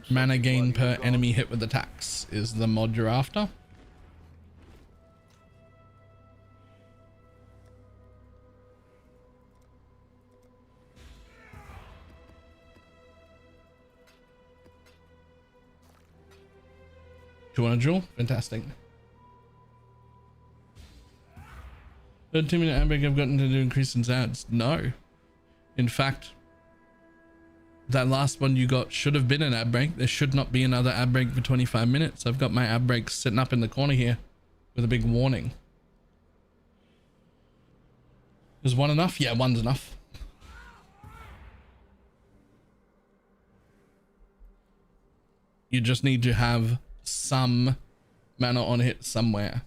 Mana gain per enemy hit with attacks is the mod you're after. Do you want a jewel? Fantastic. 2-minute ad break I've gotten to do increase in ads. No. In fact, that last one you got should have been an ad break. There should not be another ad break for 25 minutes. I've got my ad break sitting up in the corner here with a big warning. Is one enough? Yeah, one's enough. You just need to have some mana on hit somewhere.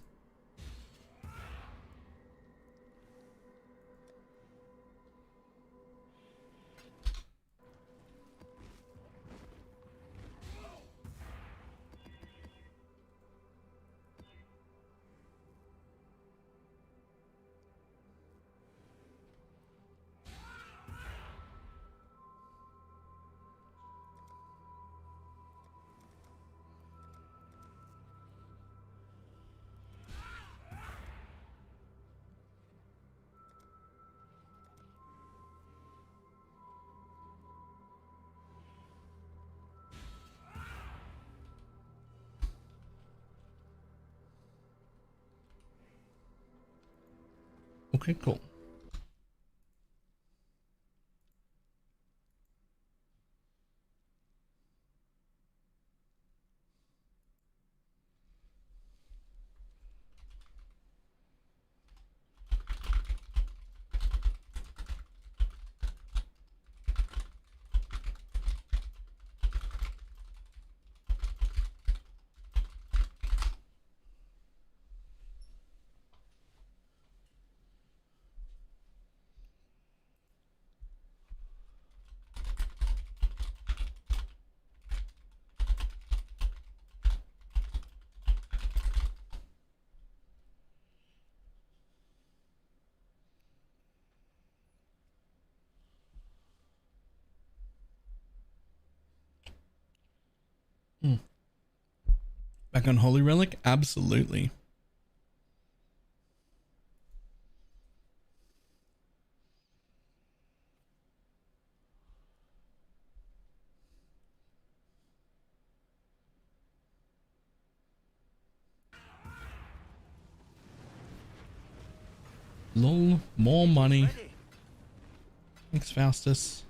Okay, cool. Back on Holy Relic? Absolutely. Lol, more money. Ready. Thanks, Faustus.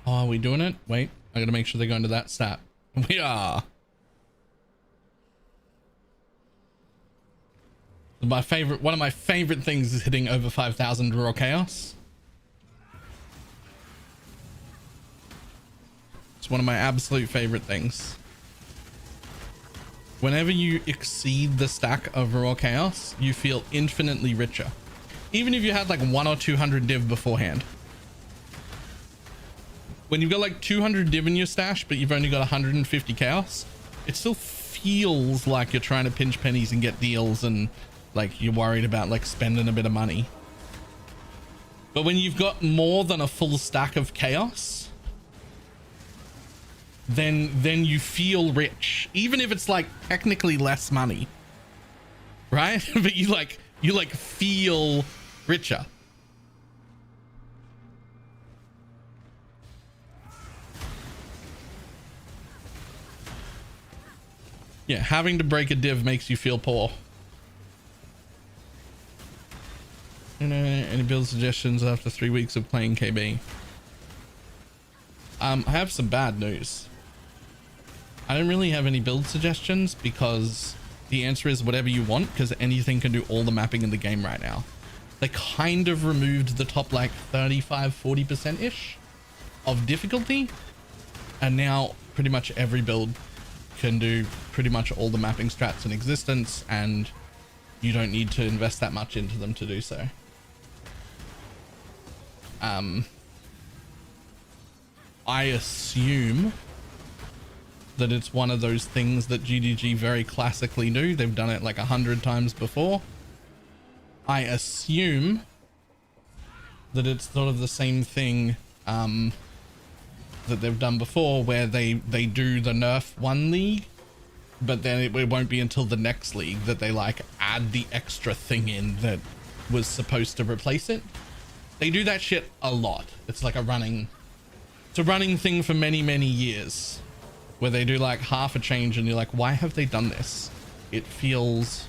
Oh, are we doing it? Wait, I gotta make sure they go into that stat. We are. One of my favorite things is hitting over 5,000 raw chaos. It's one of my absolute favorite things. Whenever you exceed the stack of raw chaos, you feel infinitely richer. Even if you had like 100 or 200 div beforehand. When you've got like 200 div in your stash, but you've only got 150 chaos, it still feels like you're trying to pinch pennies and get deals, and like you're worried about like spending a bit of money. But when you've got more than a full stack of chaos, then you feel rich, even if it's like technically less money, right? But you feel richer. Yeah, having to break a div makes you feel poor. You know, any build suggestions after 3 weeks of playing KB? I have some bad news. I don't really have any build suggestions because the answer is whatever you want, because anything can do all the mapping in the game right now. They kind of removed the top like 35-40% ish of difficulty, and now pretty much every build can do pretty much all the mapping strats in existence, and you don't need to invest that much into them to do so. I assume that it's one of those things that GDG very classically do. They've done it like 100 times before. I assume that it's sort of the same thing that they've done before, where they do the nerf one league, but then it won't be until the next league that they like add the extra thing in that was supposed to replace it. They do that shit a lot. It's like a running thing for many years, where they do like half a change and you're like, why have they done this? It feels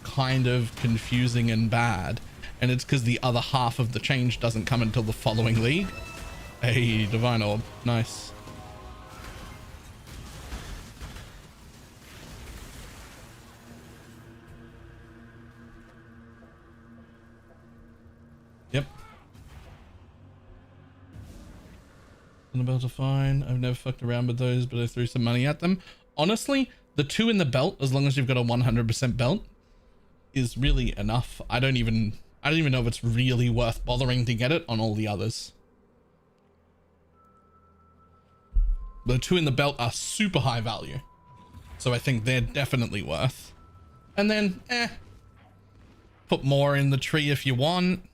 kind of confusing and bad, and it's because the other half of the change doesn't come until the following league. Hey, Divine Orb, nice. Yep. The belts are fine. I've never fucked around with those, but I threw some money at them. Honestly, the 2 in the belt, as long as you've got a 100% belt, is really enough. I don't even know if it's really worth bothering to get it on all the others. The 2 in the belt are super high value, so I think they're definitely worth. And then, put more in the tree if you want.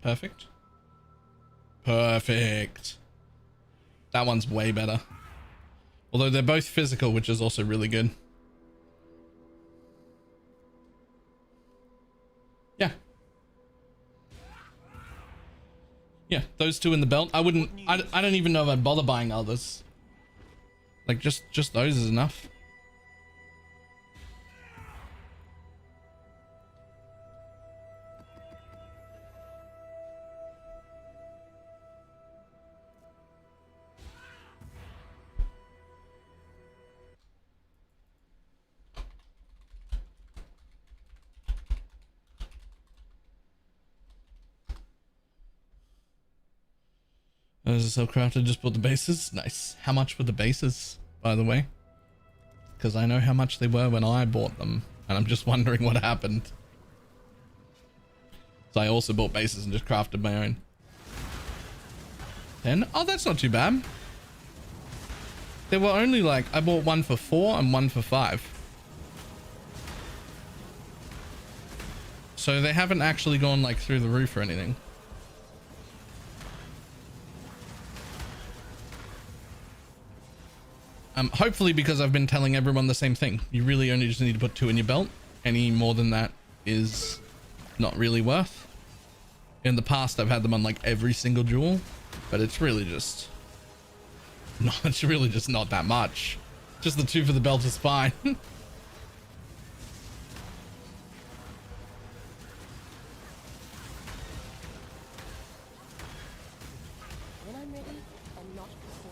Perfect. Perfect. That one's way better. Although they're both physical, which is also really good. Yeah. Yeah, those 2 in the belt. I don't even know if I'd bother buying others. Like just those is enough. As a self-crafted, just bought the bases. Nice. How much were the bases, by the way? Because I know how much they were when I bought them, and I'm just wondering what happened. So I also bought bases and just crafted my own. 10? Oh, that's not too bad. There were only like, I bought 1 for 4 and 1 for 5. So they haven't actually gone like through the roof or anything. Hopefully, because I've been telling everyone the same thing. You really only just need to put 2 in your belt. Any more than that is not really worth. In the past, I've had them on like every single jewel, but it's really just not that much. Just the 2 for the belt is fine. When I'm ready and not before.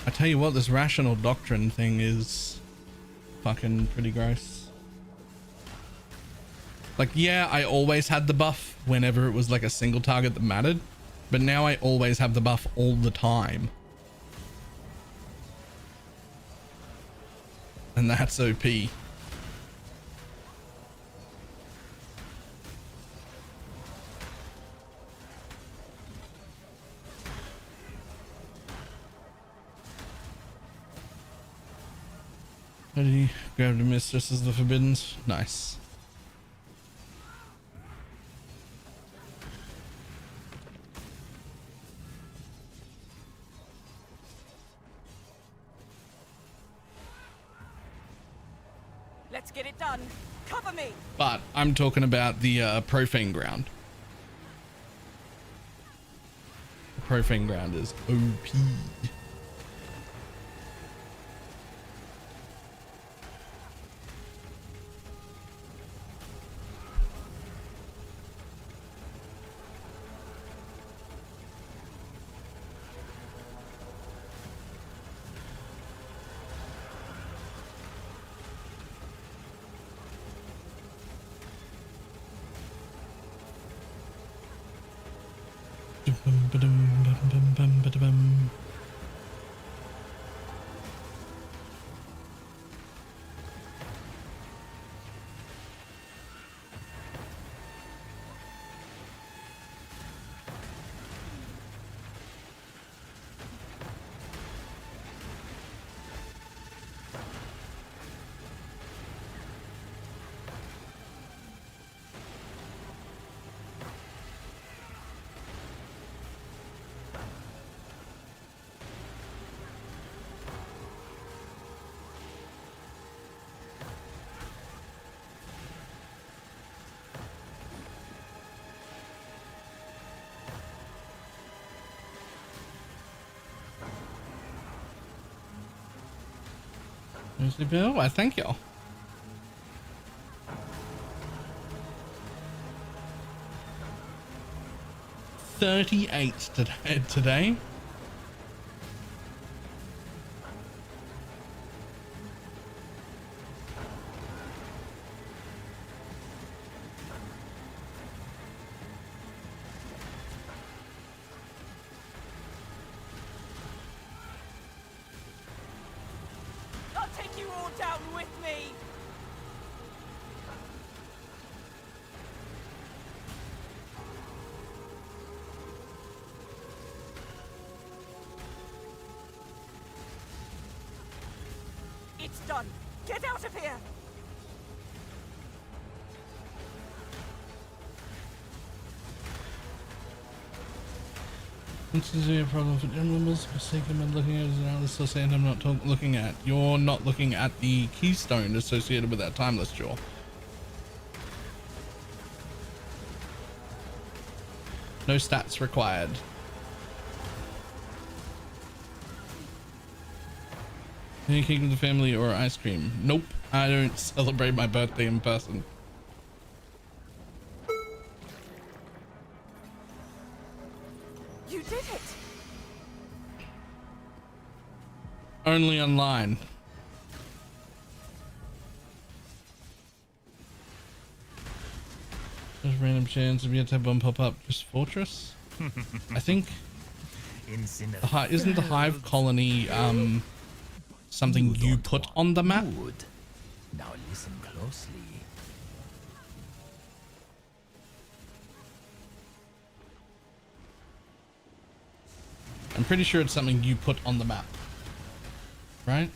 I tell you what, this rational doctrine thing is fucking pretty gross. Like, yeah, I always had the buff whenever it was like a single target that mattered, but now I always have the buff all the time. And that's OP. Ready? Grab the mistresses of the forbiddens. Nice. Let's get it done. Cover me. But I'm talking about the profane ground. The profane ground is OP. Mr. Bill, why thank you. $38 today. I'll take you all down with me. It's done. Get out of here. This is a problem for general members. Mistake I'm looking at is an analyst still saying I'm not looking at. You're not looking at the keystone associated with that timeless jewel. No stats required. Any cake with the family or ice cream? Nope. I don't celebrate my birthday in person. You did it. Only online. There's random chance of yet to have one pop up. Just Fortress? I think isn't the Hive colony something you put on the map? Now listen closely. I'm pretty sure it's something you put on the map, right?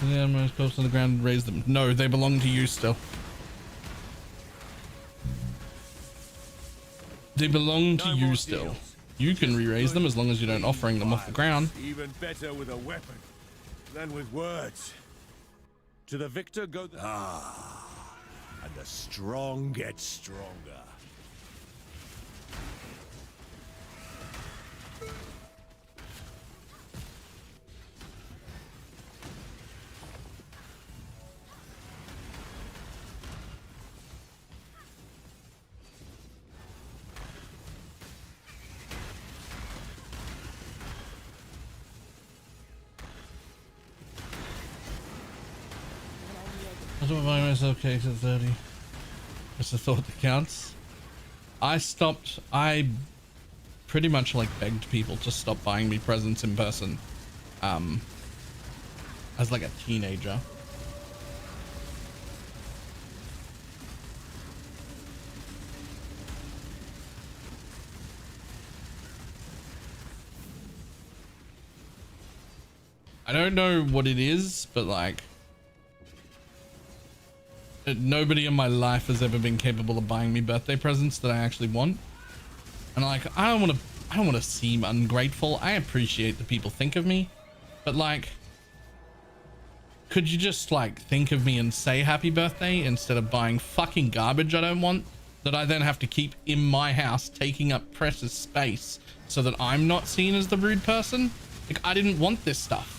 Yeah, I'm most close to the ground and raise them. No, they belong to you still. They belong to you still. You can re-raise them as long as you don't offering them off the ground. Even better with a weapon than with words. To the victor go the... and the strong get stronger. I don't buy myself cakes at 30. It's the thought that counts. I pretty much like begged people to stop buying me presents in person. As like a teenager. I don't know what it is, but like nobody in my life has ever been capable of buying me birthday presents that I actually want. And like, I don't want to seem ungrateful. I appreciate that people think of me, but like, could you just like think of me and say happy birthday instead of buying fucking garbage I don't want that I then have to keep in my house taking up precious space so that I'm not seen as the rude person? Like, I didn't want this stuff.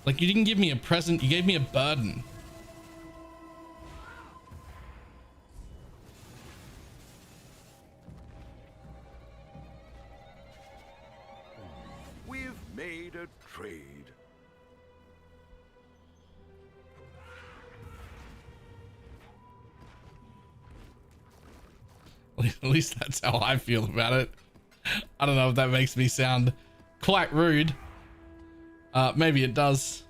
Like, you didn't give me a present, you gave me a burden. We've made a trade. At least that's how I feel about it. I don't know if that makes me sound quite rude. Maybe it does.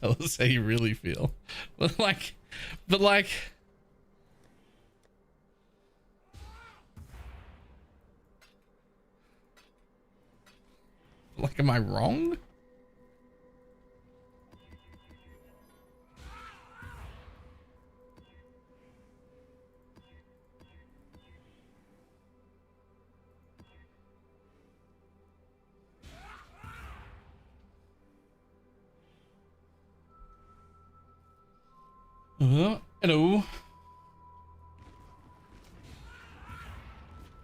Tell us how you really feel. But like, am I wrong? Hello.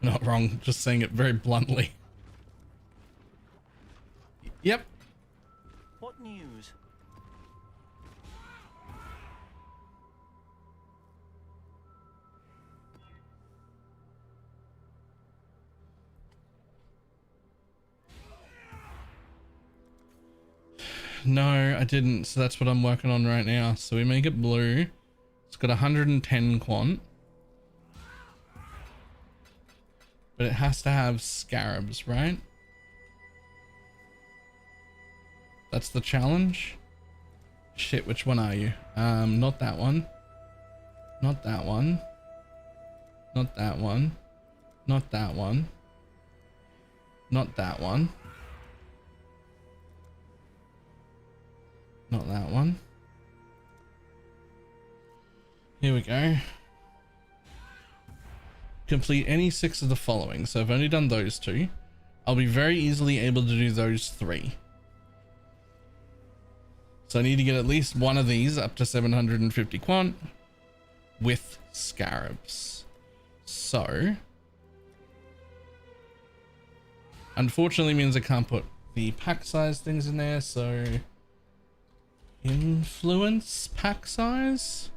Not wrong, just saying it very bluntly. Yep. What news? No, I didn't. So that's what I'm working on right now. So we make it blue. It's got 110 quant. But it has to have scarabs, right? That's the challenge. Shit, which one are you? Not that one. Not that one. Not that one. Not that one. Not that one. Not that one. Here we go. Complete any 6 of the following. So I've only done those 2. I'll be very easily able to do those 3. So I need to get at least one of these up to 750 quant with scarabs. So unfortunately means I can't put the pack size things in there. So influence pack size.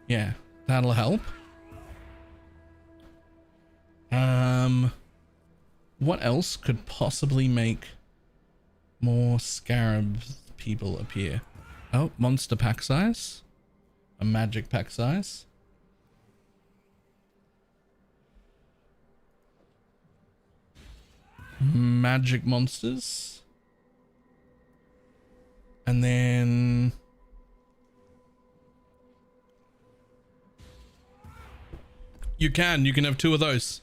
Yeah, that'll help. What else could possibly make more scarab people appear? Oh, monster pack size. A magic pack size. Magic monsters. And then you can have 2 of those.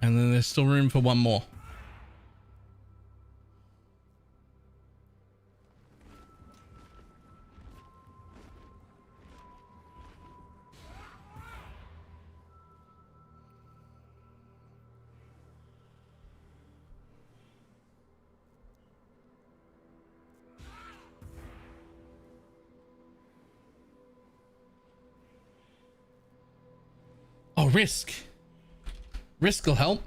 And then there's still room for 1 more. Oh, risk. Risk will help.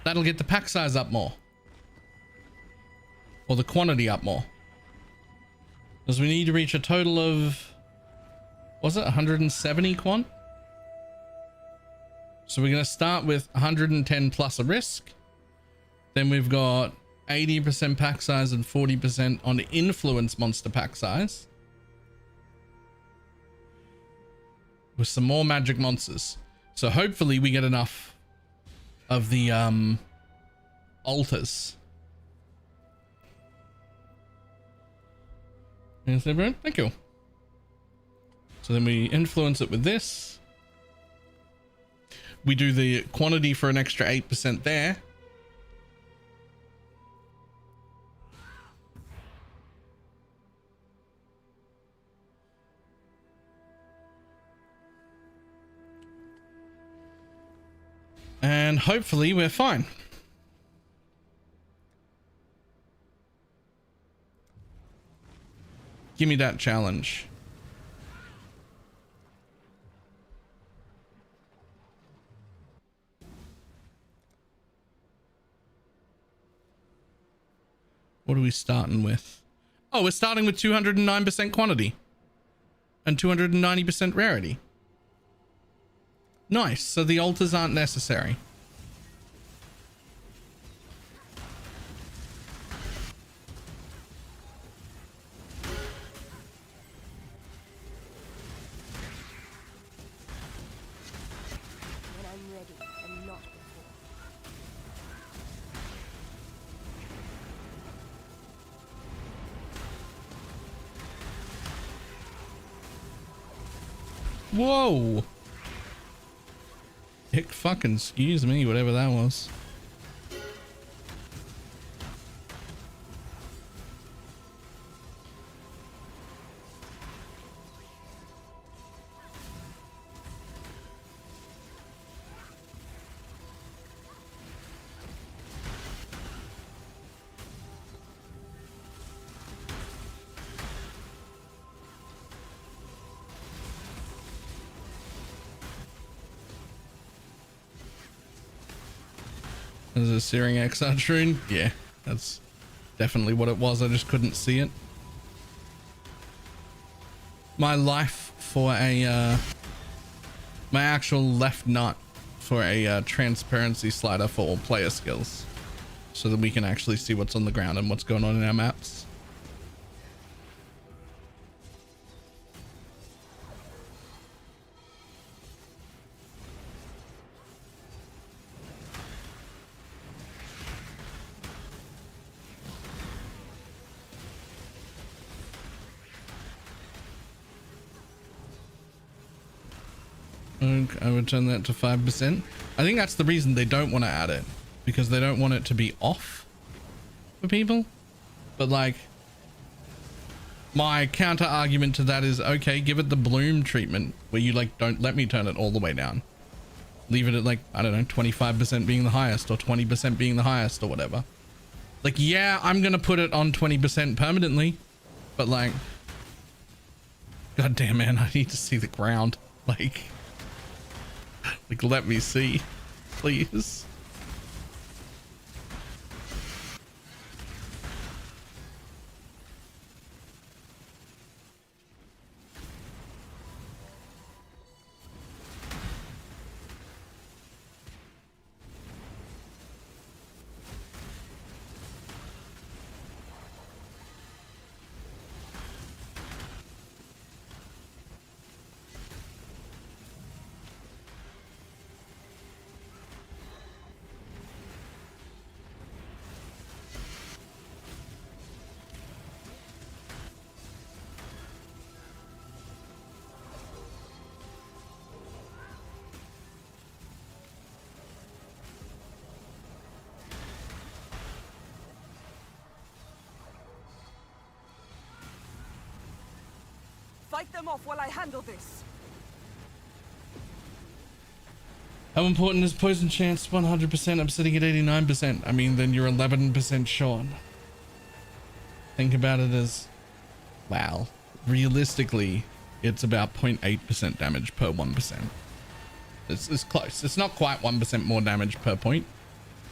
That'll get the pack size up more. Or the quantity up more. Because we need to reach a total of... was it 170 quant? So we're going to start with 110 plus a risk. Then we've got 80% pack size and 40% on the influence monster pack size. With some more magic monsters. So hopefully we get enough of the altars. Yes, everyone. Thank you. So then we influence it with this. We do the quantity for an extra 8% there. And hopefully we're fine. Give me that challenge. What are we starting with? Oh, we're starting with 209% quantity and 290% rarity. Nice. So the altars aren't necessary. When I'm ready and not before. Whoa. Hick fucking excuse me, whatever that was. Is it a Searing Exarch rune? Yeah, that's definitely what it was. I just couldn't see it. My life for a, my actual left nut for a transparency slider for all player skills. So that we can actually see what's on the ground and what's going on in our maps. I would turn that to 5%. I think that's the reason they don't want to add it, because they don't want it to be off for people. But like, my counter argument to that is, okay, give it the bloom treatment where you like don't let me turn it all the way down. Leave it at like, I don't know, 25% being the highest or 20% being the highest or whatever. Like, yeah, I'm gonna put it on 20% permanently, but like, god damn, man, I need to see the ground. Like let me see. Please. Fight them off while I handle this. How important is poison chance? 100%. I'm sitting at 89%. I mean, then you're 11% short. Think about it as, wow. Realistically, it's about 0.8% damage per 1%. It's close. It's not quite 1% more damage per point,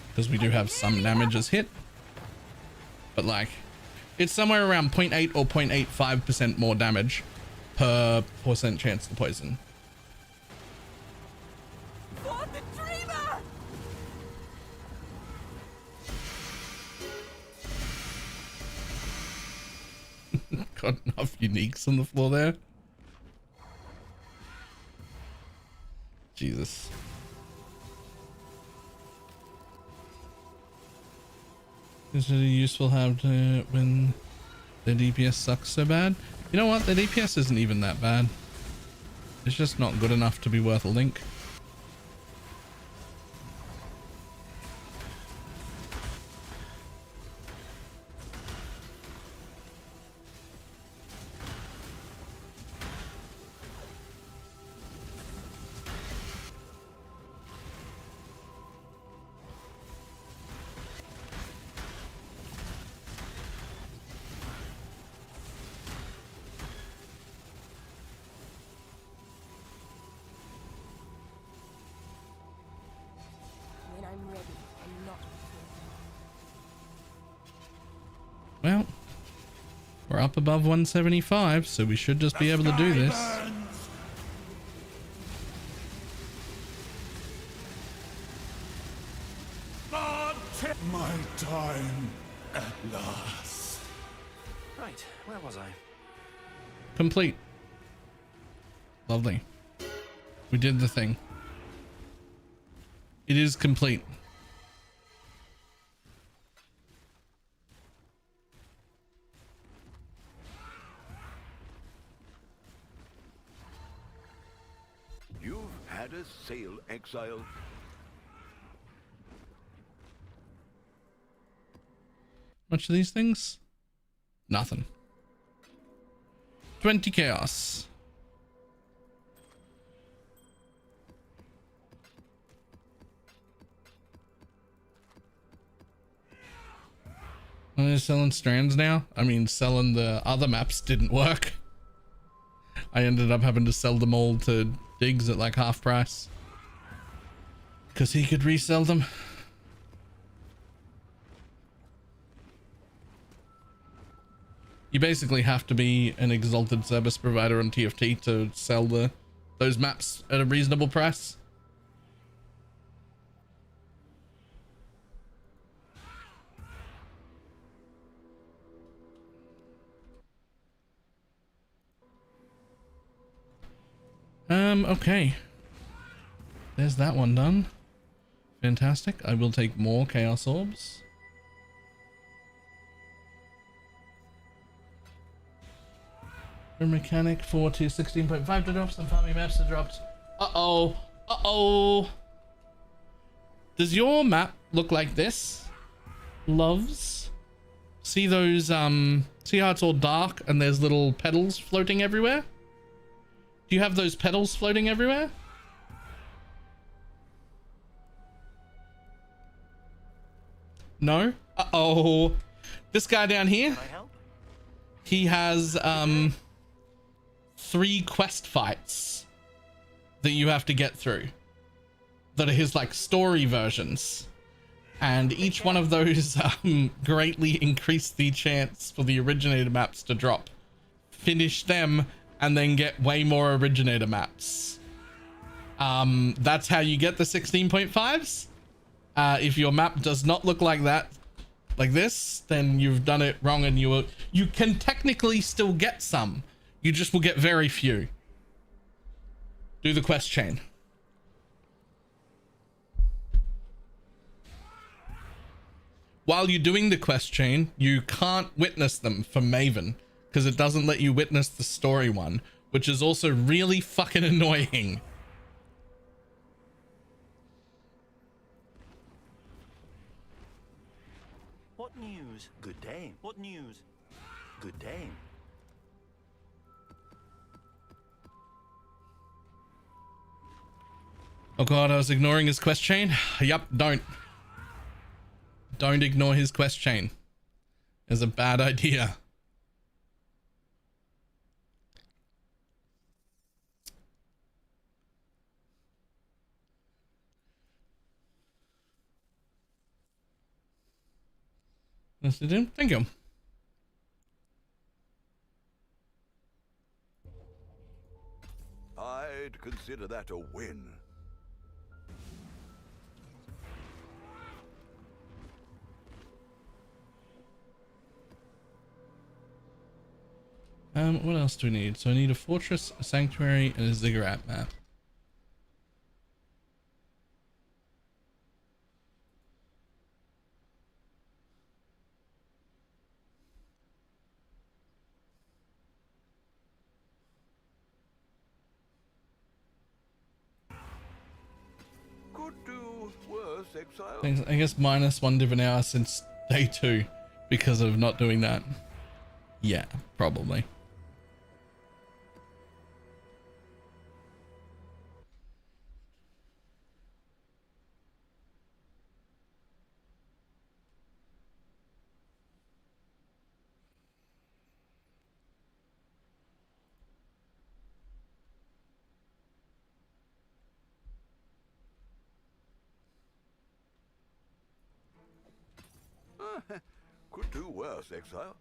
because we do have some damage as hit. But like, it's somewhere around 0.8 or 0.85% more damage per % chance to poison. For the dreamer! Got enough uniques on the floor there. Jesus. Is it a useful have to when the DPS sucks so bad? You know what? The DPS isn't even that bad. It's just not good enough to be worth a link. When I'm ready and not before. Well, we're up above 175, so we should just be able to do this. My time at last. Right, where was I? Complete. Lovely. We did the thing. It is complete. You've had a sail, exile. Much of these things? Nothing. 20 chaos. I'm selling strands now. I mean, selling the other maps didn't work. I ended up having to sell them all to Diggs at like half price, because he could resell them. You basically have to be an exalted service provider on TFT to sell those maps at a reasonable price. Okay. There's that one done. Fantastic. I will take more Chaos Orbs. A mechanic 4 to 16.5 to drops and farming maps to drops. Uh-oh. Uh-oh. Does your map look like this? Loves? See those, see how it's all dark and there's little petals floating everywhere? Do you have those petals floating everywhere? No? Uh-oh. This guy down here, Can I help? he has 3 quest fights that you have to get through. that are his like story versions, and each one of those greatly increased the chance for the originator maps to drop. Finish them and then get way more originator maps. That's how you get the 16.5s. If your map does not look like that, like this, then you've done it wrong, and you can technically still get some. You just will get very few. Do the quest chain. While you're doing the quest chain, you can't witness them for Maven because it doesn't let you witness the story one, which is also really fucking annoying. What news? Good day. What news? Good day. Oh god, I was ignoring his quest chain. Yup, don't ignore his quest chain. It's a bad idea. Yes, it did. Thank you. I'd consider that a win. What else do we need? So I need a fortress, a sanctuary, and a ziggurat map. Could do worse, exile. I guess minus 1 different hour since day 2 because of not doing that. Yeah, probably. Could do worse, exile.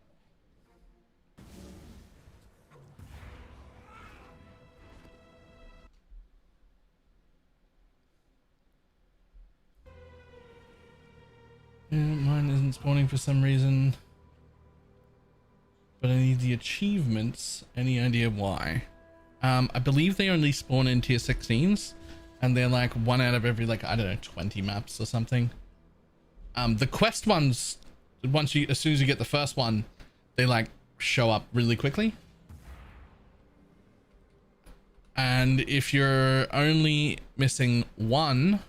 Yeah, mine isn't spawning for some reason. But I need the achievements. Any idea why? I believe they only spawn in tier 16s. And they're like 1 out of every, like, I don't know, 20 maps or something. The quest ones, as soon as you get the first one, they like show up really quickly. And if you're only missing one,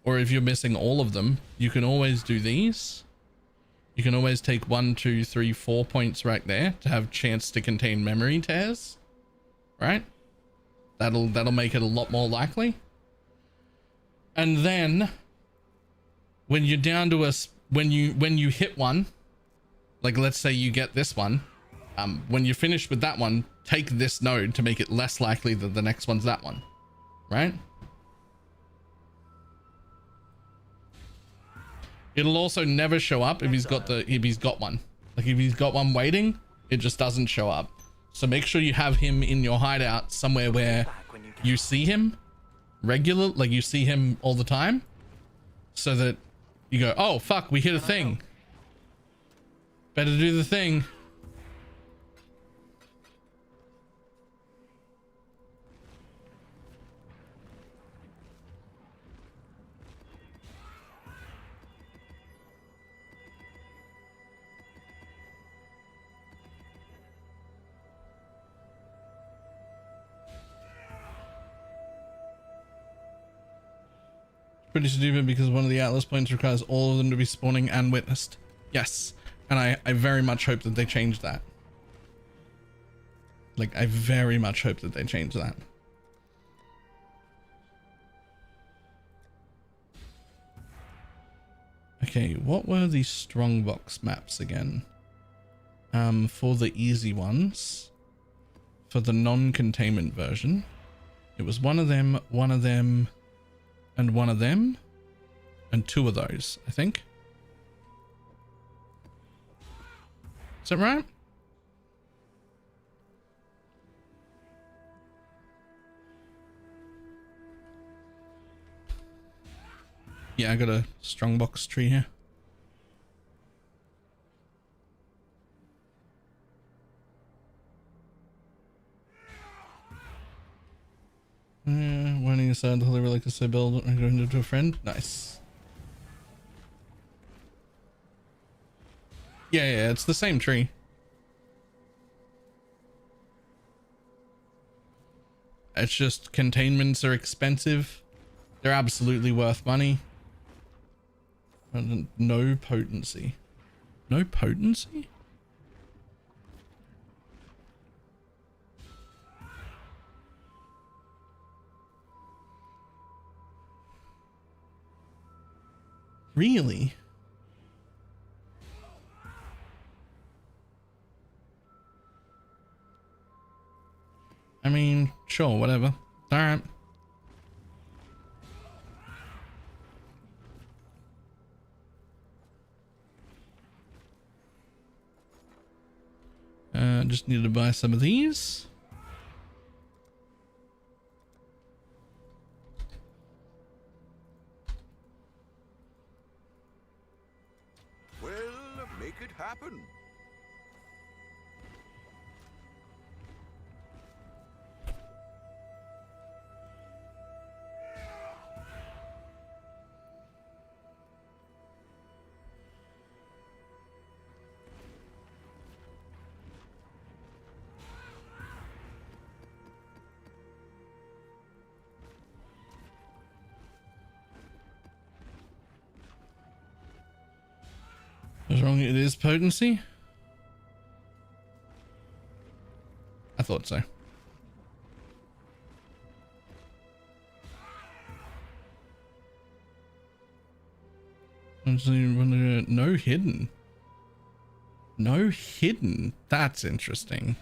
or if you're missing all of them, you can always do these. You can always take 1, 2, 3, 4 points right there to have chance to contain memory tears, right? That'll make it a lot more likely. And then when you're down to when you hit one, like let's say you get this one, when you're finished with that one, take this node to make it less likely that the next one's that one, right? It'll also never show up if he's got one. Like if he's got one waiting, it just doesn't show up. So make sure you have him in your hideout somewhere where you see him regular, like you see him all the time, so that you go, oh fuck, we hit a thing. Better do the thing. Pretty stupid because one of the Atlas points requires all of them to be spawning and witnessed. Yes, and I very much hope that they change that. Like, I very much hope that they change that. Okay, what were the strongbox maps again? For the easy ones, for the non-containment version, it was one of them, and one of them and two of those, I think. Is that right? Yeah, I got a strong box tree here. Winding aside the holy relic to say build and going to a friend. Nice. Yeah, it's the same tree. It's just containments are expensive. They're absolutely worth money. And no potency. No potency? Really? I mean, sure, whatever. All right. Just need to buy some of these. Well, make it happen. What's wrong? It is potency? I thought so. No hidden. No hidden. That's interesting.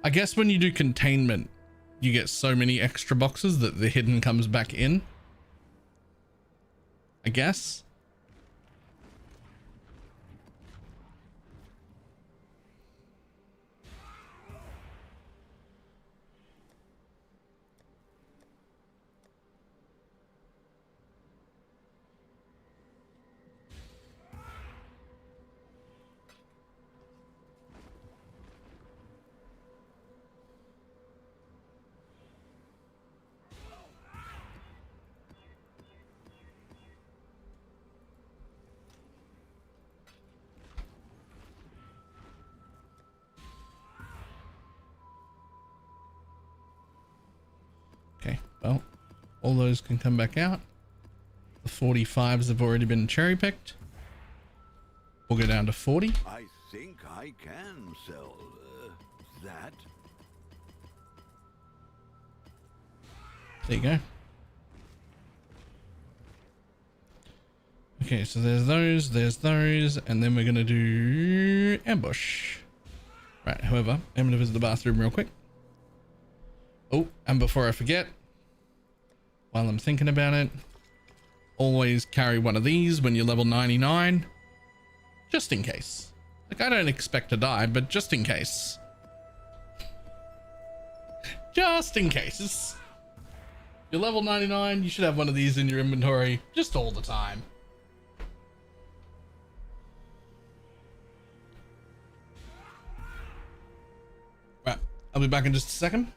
I guess when you do containment, you get so many extra boxes that the hidden comes back in. I guess. Okay, well, all those can come back out. The 45s have already been cherry picked. We'll go down to 40. I think I can sell that. There you go. Okay, so there's those, and then we're gonna do ambush. Right, however, I'm gonna visit the bathroom real quick. Oh, and before I forget, while I'm thinking about it, always carry one of these when you're level 99, just in case. Like, I don't expect to die, but just in case. Just in case. You're level 99, you should have one of these in your inventory just all the time. Right, I'll be back in just a second.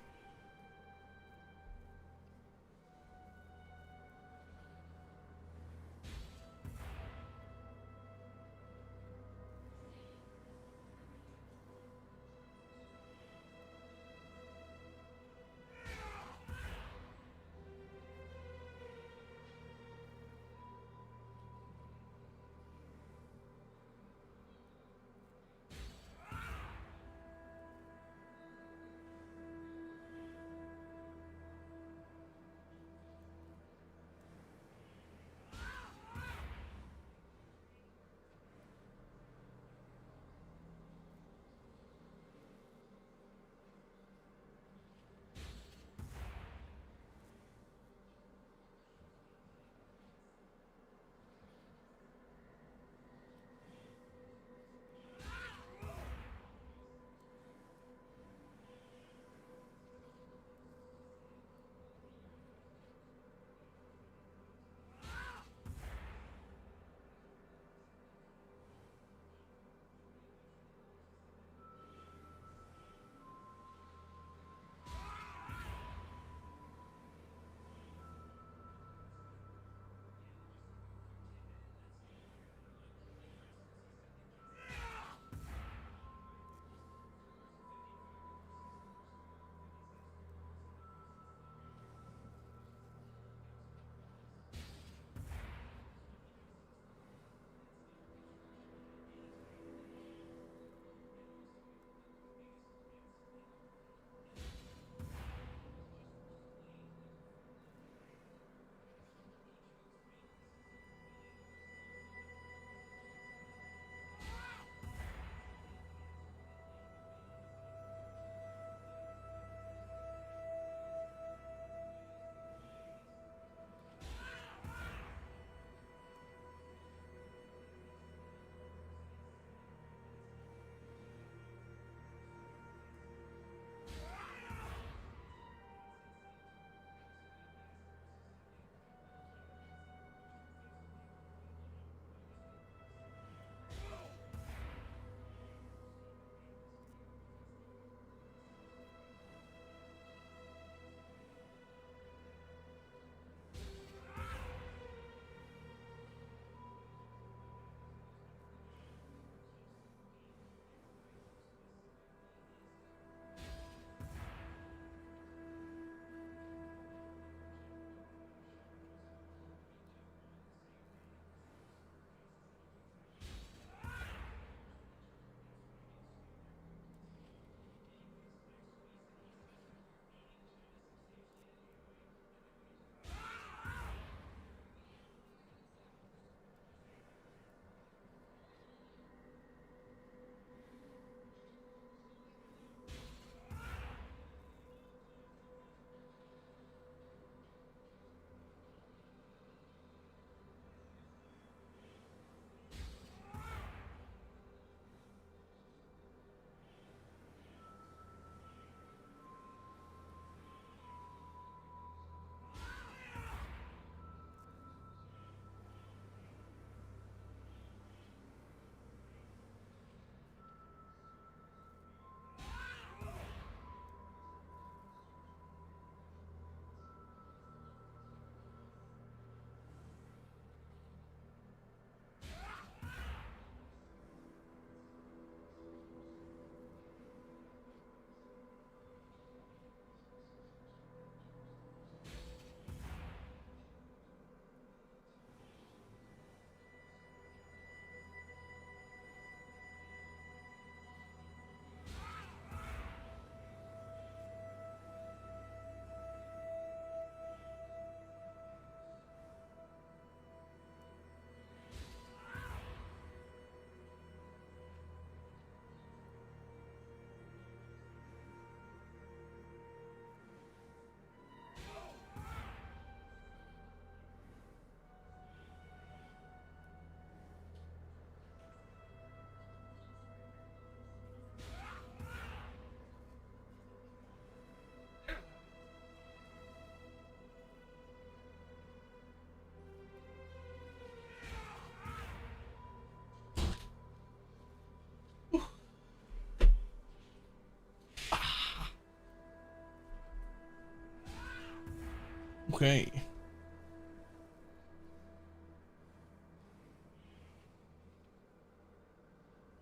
Okay.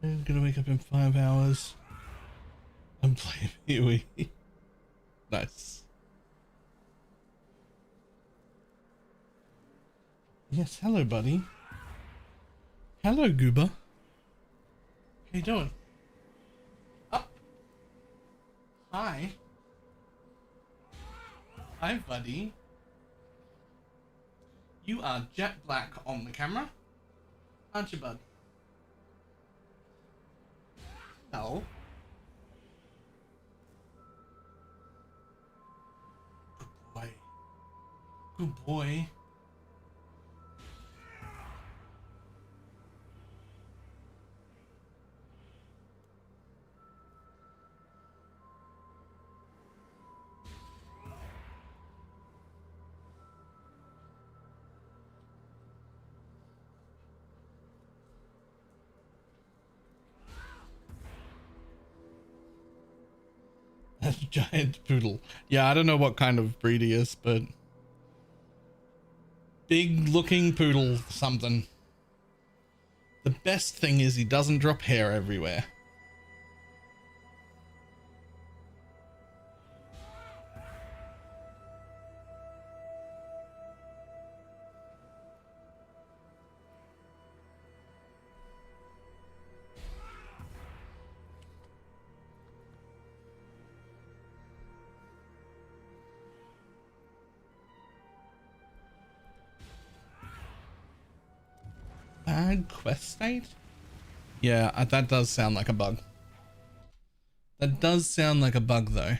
I'm gonna wake up in 5 hours and play PoE. Nice. Yes, hello, buddy. Hello, Goober. How you doing? Up. Hi. Hi, buddy. You are jet black on the camera, aren't you, bud? No. Good boy. Good boy. A giant poodle. Yeah, I don't know what kind of breed he is, but big looking poodle something. The best thing is he doesn't drop hair everywhere. Bad quest state? Yeah, that does sound like a bug. That does sound like a bug though.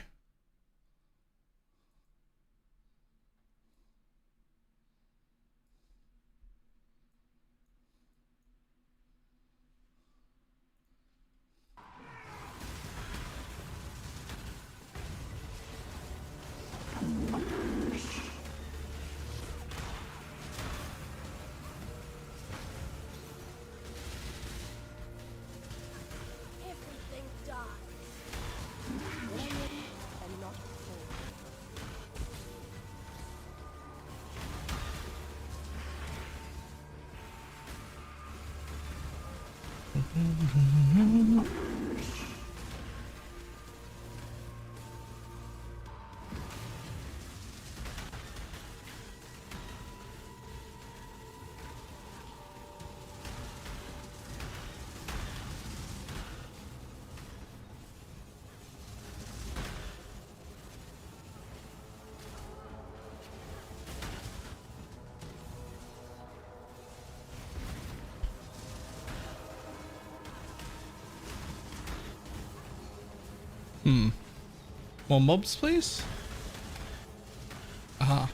Everything dies. When I'm ready, and not before. More mobs, please? Aha.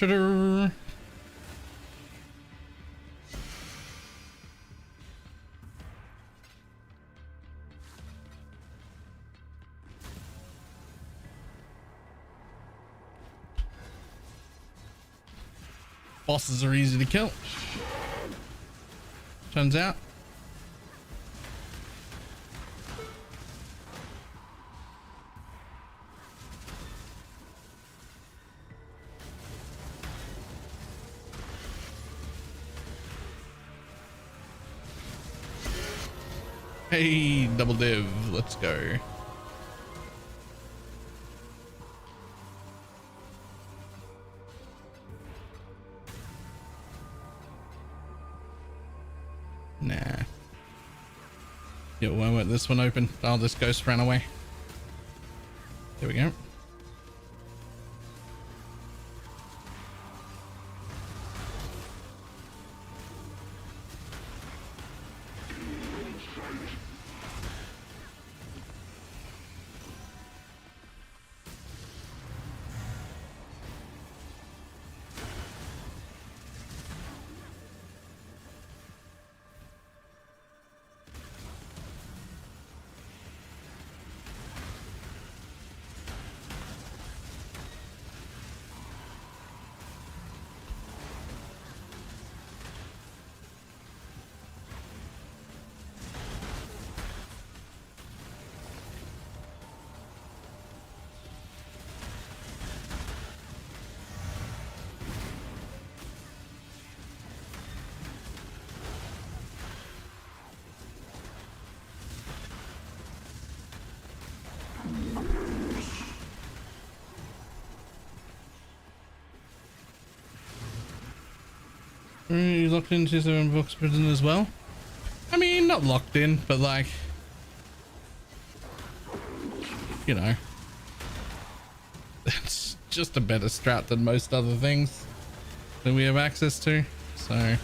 Ta-da. bosses are easy to kill. Turns out. Hey, double div, let's go. Nah. Yeah, why won't this one open? Oh, this ghost ran away. There we go. You locked into 7 books prison as well? I mean, not locked in, but like, you know, it's just a better strat than most other things that we have access to, so.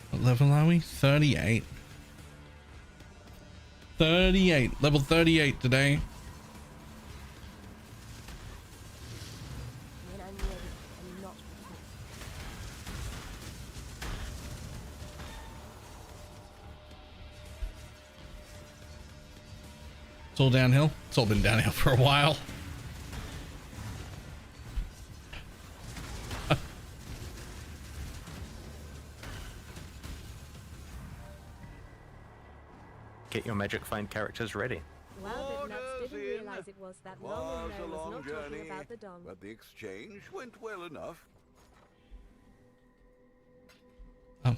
What level are we? 38. 38. Level 38 today. When I'm ready and not before. It's all downhill. It's all been downhill for a while. Get your magic find characters ready. Well, but Nuts didn't Orders in. realize it was that long Was and a no was long not journey, talking about the Don. but the exchange went well enough. Oh.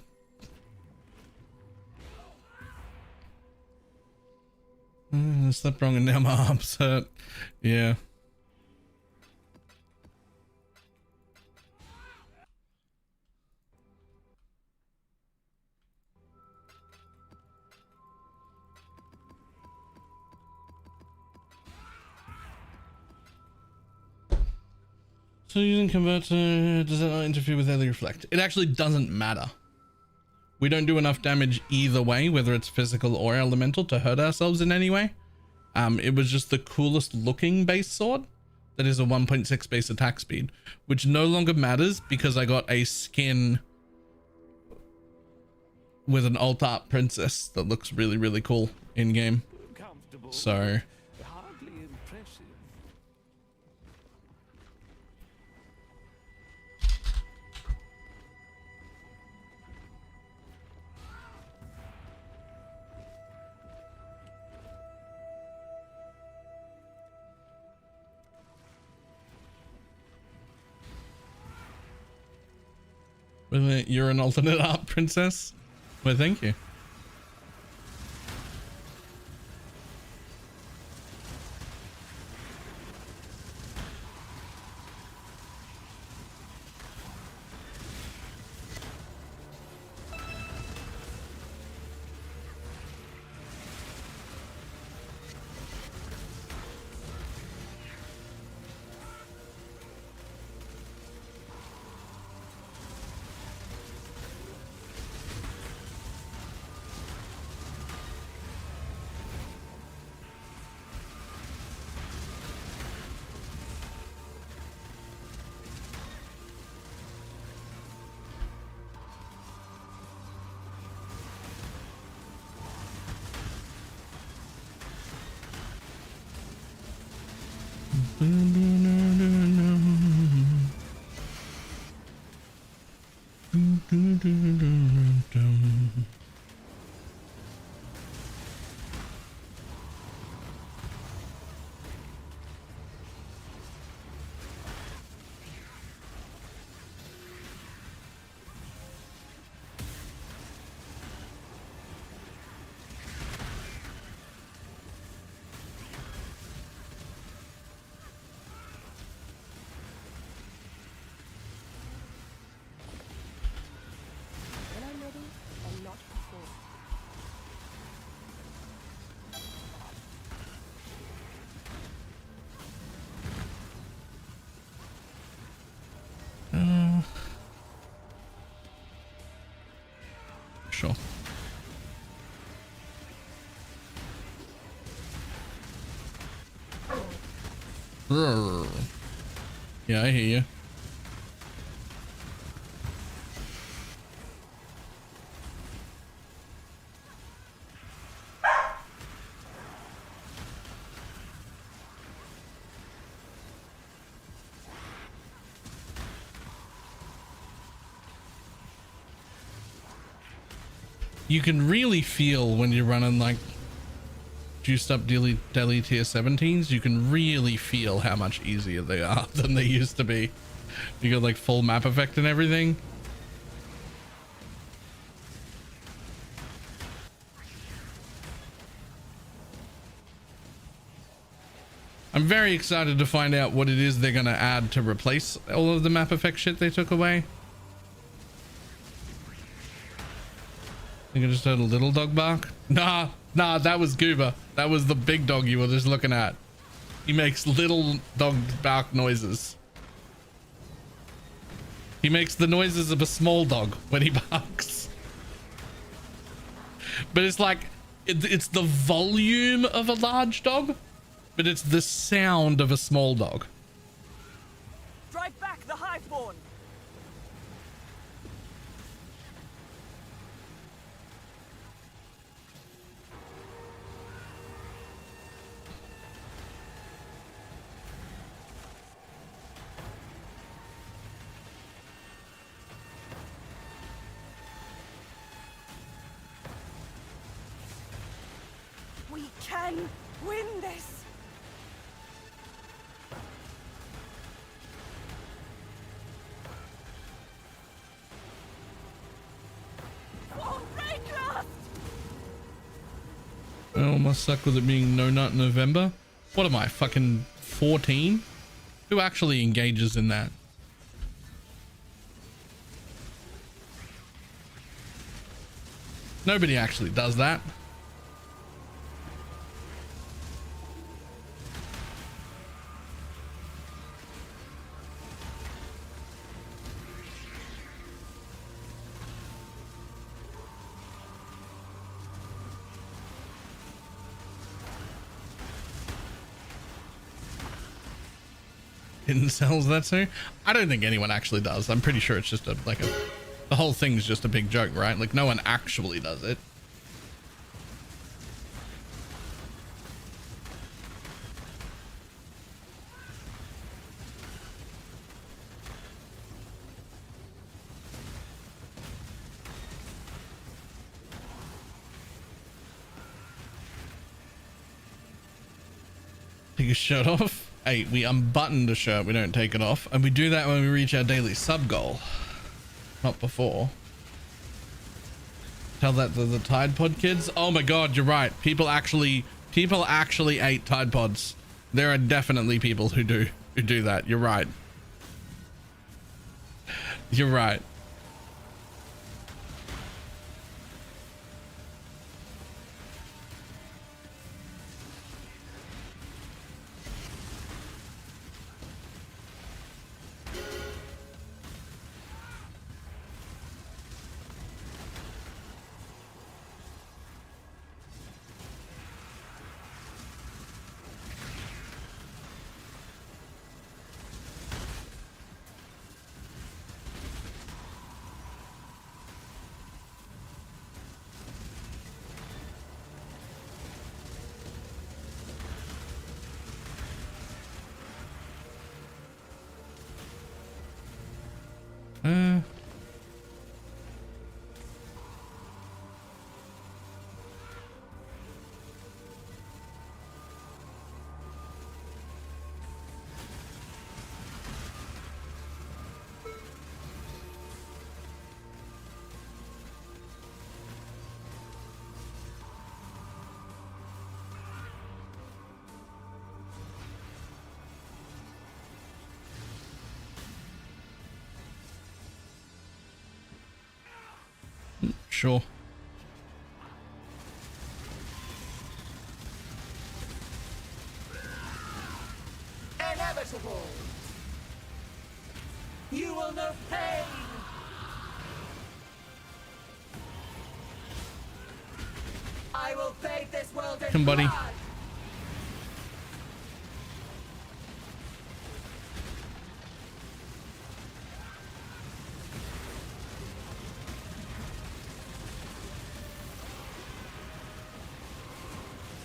I slept wrong and now my arms hurt. Yeah. So using converter, does that not interfere with early reflect? It actually doesn't matter. We don't do enough damage either way, whether it's physical or elemental, to hurt ourselves in any way. It was just the coolest looking base sword that is a 1.6 base attack speed, which no longer matters because I got a skin with an alt art princess that looks really, really cool in game. So Hardly impressive. you're an alternate art princess. Well, thank you. When I'm ready and not before. Sure. Brr. Yeah, I hear you. You can really feel when you're running like juiced up daily tier 17s, you can really feel how much easier they are than they used to be. You got like full map effect and everything. I'm very excited to find out what it is they're going to add to replace all of the map effect shit they took away. I think I just heard a little dog bark. Nah, that was Goober. That was the big dog you were just looking at. He makes little dog bark noises. He makes the noises of a small dog when he barks. But it's like, it's the volume of a large dog, but it's the sound of a small dog. Drive back the Hiveborn! We can win this! Oh, Raycraft! Oh, must suck with it being No Nut November. What am I, fucking 14? Who actually engages in that? Nobody actually does that. Incels that too? I don't think anyone actually does. I'm pretty sure it's just the whole thing's just a big joke, right? Like no one actually does it. Take your shirt off. Hey, we unbutton the shirt, we don't take it off, and we do that when we reach our daily sub goal, not before. Tell that to the Tide Pod kids. Oh my god, you're right. People actually ate Tide Pods. There are definitely people who do that. You're right. You're right. Sure. Inevitable. You will know pain. I will bathe this world in Come, buddy. blood.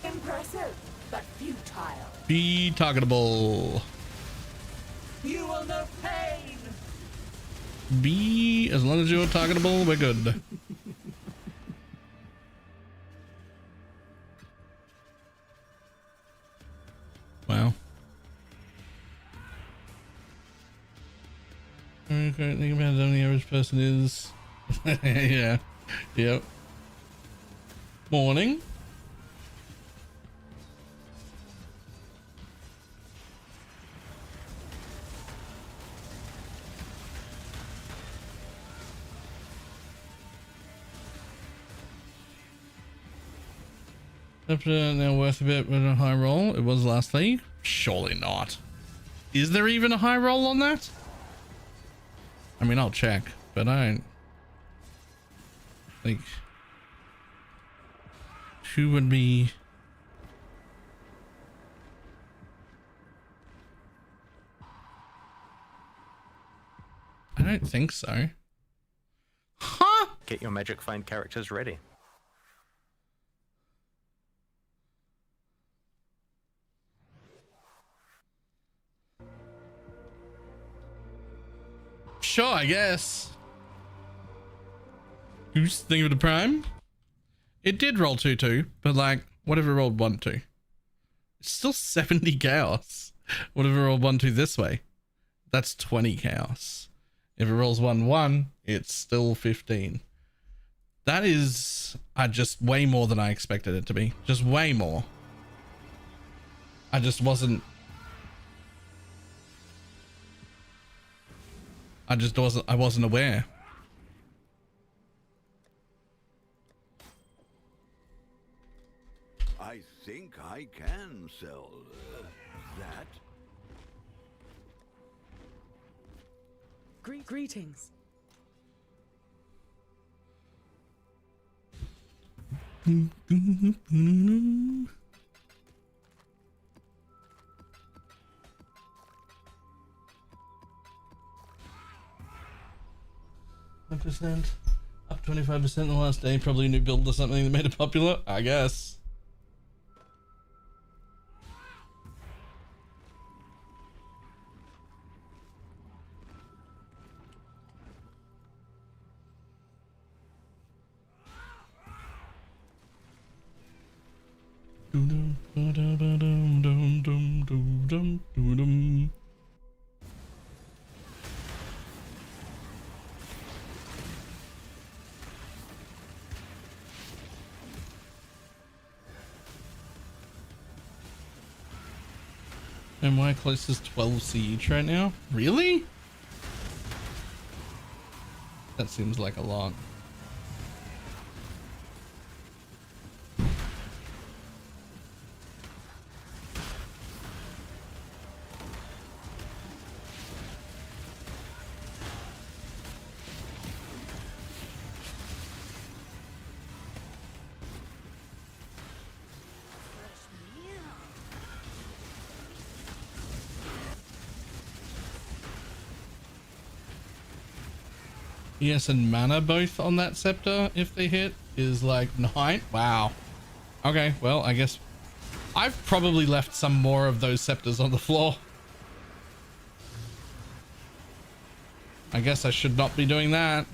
Impressive, but futile. Be targetable. You will know pain. Be, as long as you're targetable, we're good. Wow. Okay, think about how the average person is. Yeah. Yep. Morning. Now worth a bit with a high roll. It was last league. Surely not. Is there even a high roll on that? I mean, I'll check, but I don't think who would be. I don't think so. Huh? Get your magic find characters ready. Sure, I guess. Who's thinking of the prime? It did roll 2-2, but like, whatever rolled 1-2. It's still 70 chaos. Whatever rolled 1-2 this way, that's 20 chaos. If it rolls 1-1, it's still 15. That is just way more than I expected it to be. Just way more. I just wasn't. I wasn't aware. I think I can sell that. Greetings. %, up 25% in the last day. Probably a new build or something that made it popular, I guess. And my closest 12 each right now? Really? That seems like a lot. Yes, and mana both on that scepter if they hit is like 9. Wow. Okay, well, I guess I've probably left some more of those scepters on the floor. I guess I should not be doing that.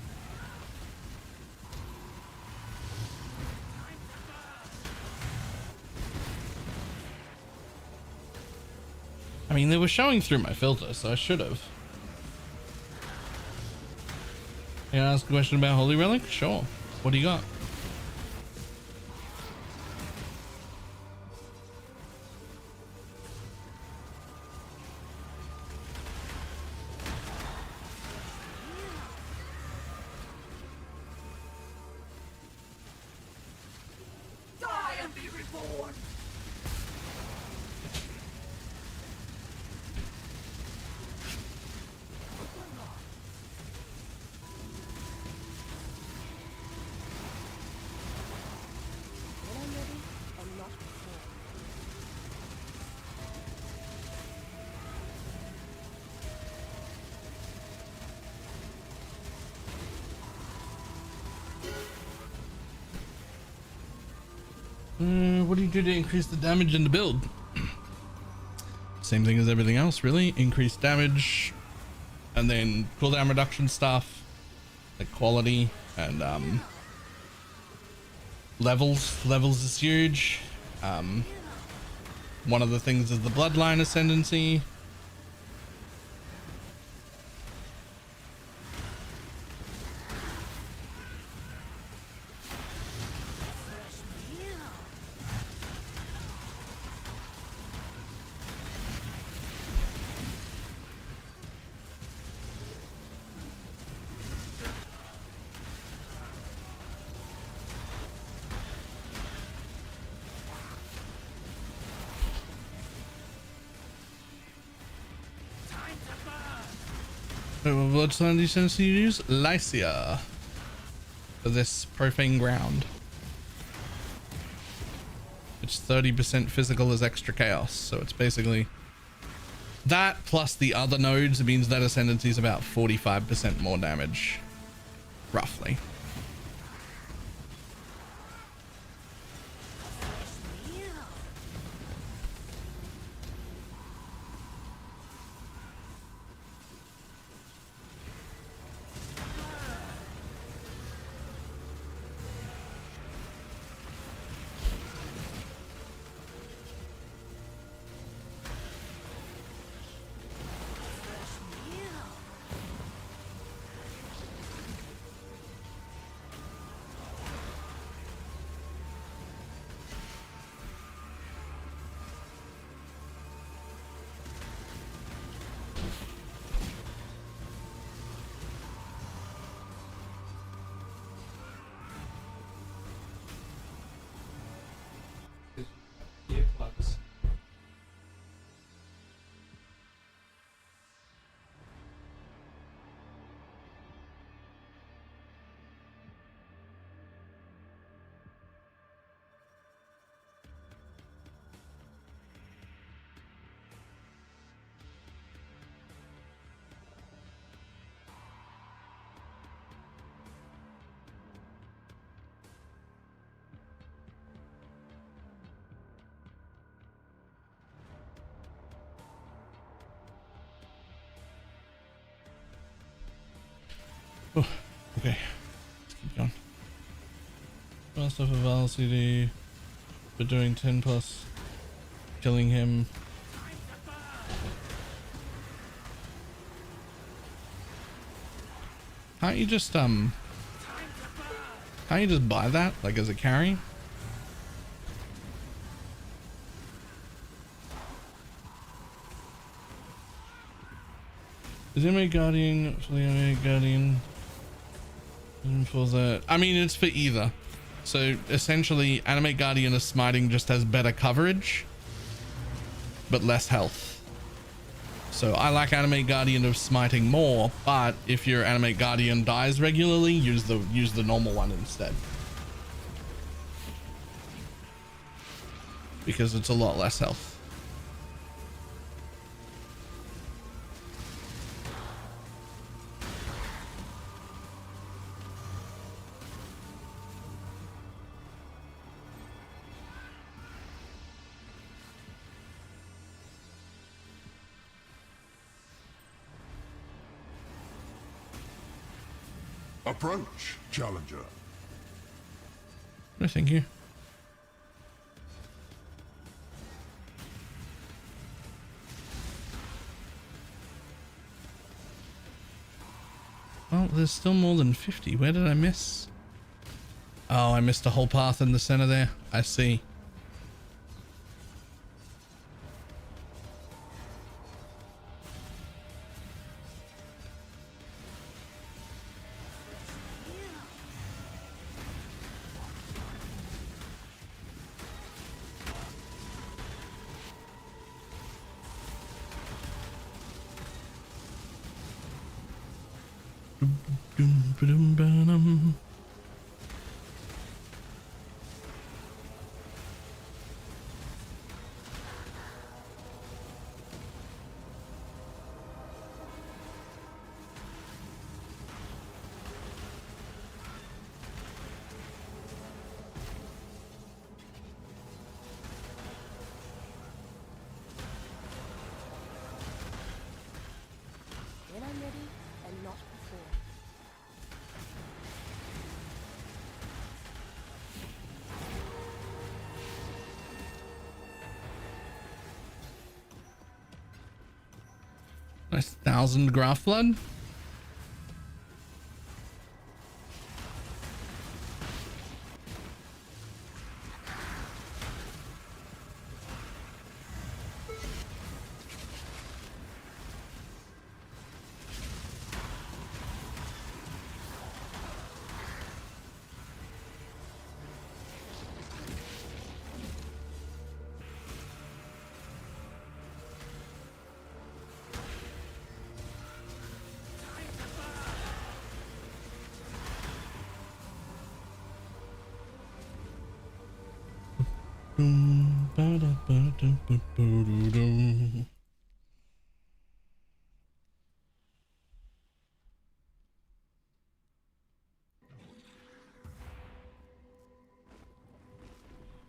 I mean, they were showing through my filter, so I should have. Can I ask a question about Holy Relic? Sure. What do you got? Die and be reborn! When I'm ready, and not before. What do you do to increase the damage in the build? Same thing as everything else, really. Increase damage, and then cooldown reduction stuff, like quality and levels. Levels is huge. One of the things is the bloodline ascendancy. What sign do you tend to use? Lycia for this profane ground. It's 30% physical as extra chaos, so it's basically that plus the other nodes. It means that ascendancy is about 45% more damage, roughly. Oh, okay, let's keep going. First off of LCD for doing 10 plus, killing him. Can't you just can't you just buy that like as a carry? Is Animate Guardian for the Animate Guardian? And for the, I mean, it's for either. So essentially, Animate Guardian of Smiting just has better coverage, but less health. So I like Animate Guardian of Smiting more, but if your Animate Guardian dies regularly, use the normal one instead, because it's a lot less health. Approach, challenger. No, thank you. Well, there's still more than 50. Where did I miss? Oh, I missed a whole path in the center there. I see. When I'm ready and not before. Nice 1,000 graph flood.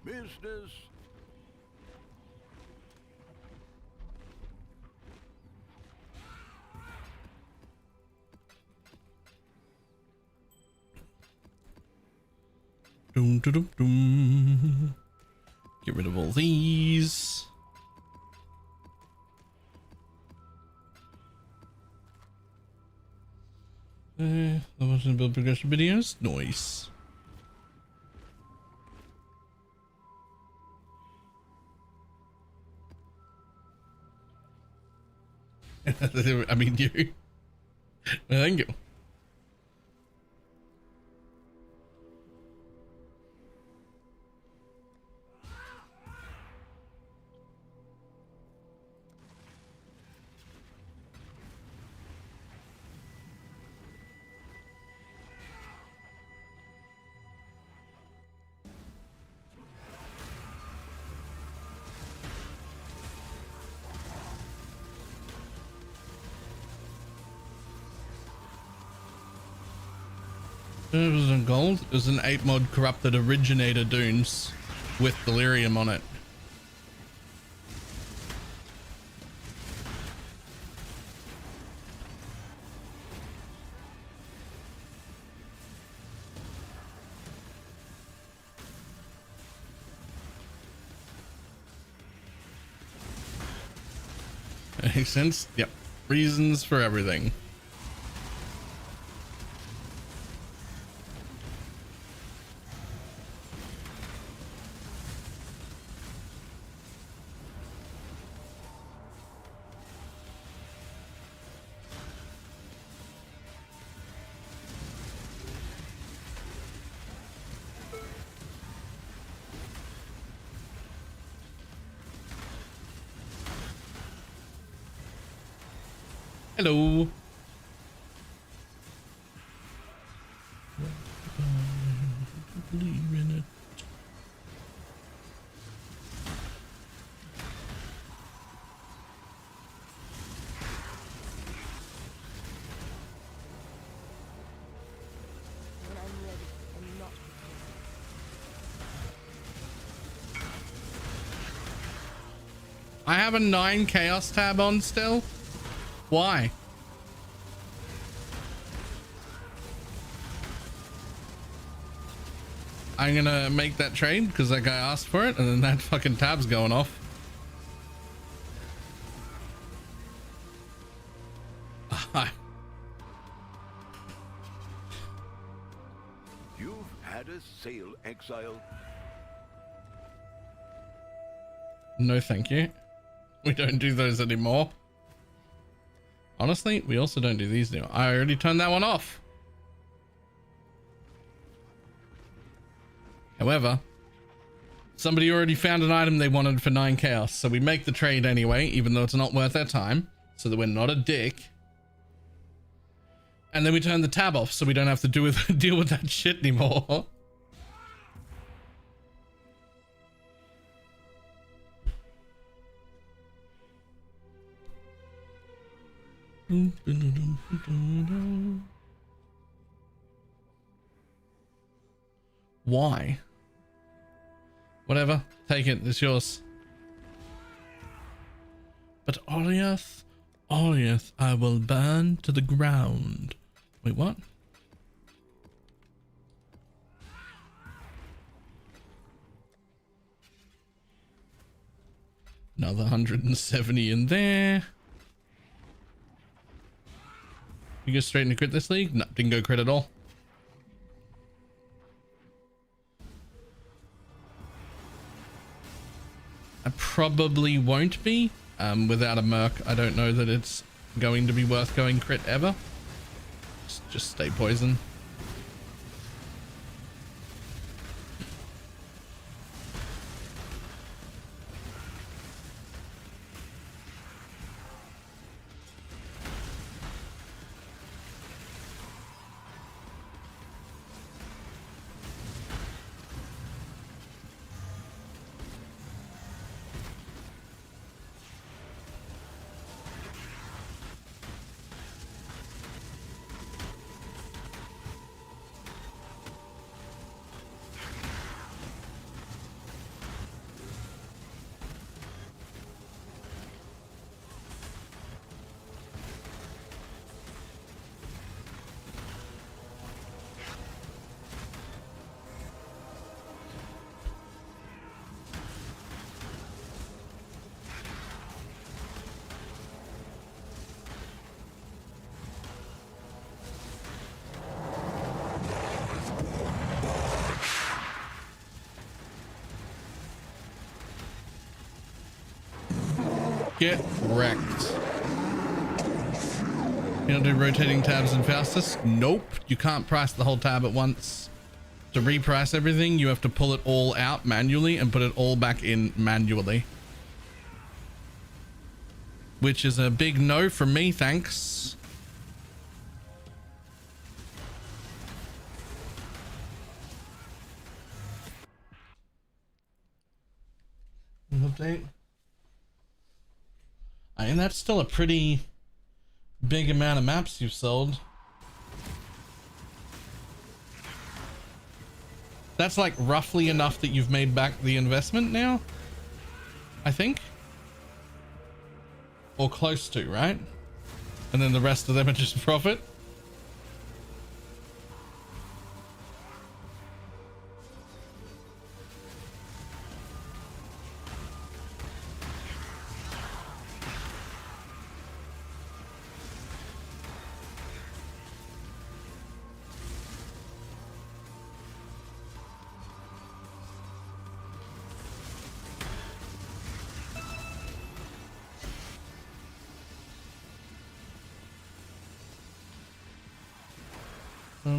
Business. Dum, dum, dum, dum. Get rid of all these. That wasn't build progression videos. Nice. I mean, you. Well, thank you. It wasn't gold. It was an 8 mod corrupted originator dunes with delirium on it. Makes sense? Yep. Reasons for everything. Hello. Believe in it. When I'm ready and not before. I have a 9 chaos tab on still. Why? I'm gonna make that trade because that guy asked for it, and then that fucking tab's going off. You've had a sail, exile. No, thank you. We don't do those anymore. Honestly, we also don't do these now. I already turned that one off. However, somebody already found an item they wanted for 9 chaos, so we make the trade anyway, even though it's not worth their time, so that we're not a dick. And then we turn the tab off so we don't have to deal with that shit anymore. Why? Whatever, take it, it's yours. But Oriath, I will burn to the ground. Wait, what? Another 170 in there. You go straight into crit this league? No, didn't go crit at all. I probably won't be. Without a merc, I don't know that it's going to be worth going crit ever. Just stay poison. Get wrecked. You don't do rotating tabs in Faustus? Nope. You can't price the whole tab at once. To reprice everything, you have to pull it all out manually and put it all back in manually. Which is a big no from me, thanks. Update. And that's still a pretty big amount of maps you've sold. That's like roughly enough that you've made back the investment now, I think. Or close to, right? And then the rest of them are just profit.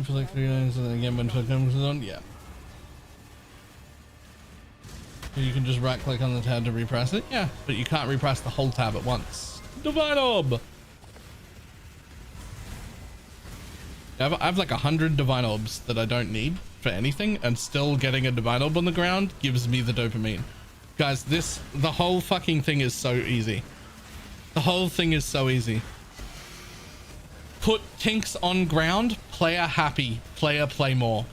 For like 3 days and then again when it comes on, yeah. You can just right click on the tab to repress it, yeah, but you can't repress the whole tab at once. Divine Orb! I have like 100 Divine Orbs that I don't need for anything, and still getting a Divine Orb on the ground gives me the dopamine. Guys, the whole fucking thing is so easy. The whole thing is so easy. Put tinks on ground, player happy, player play more.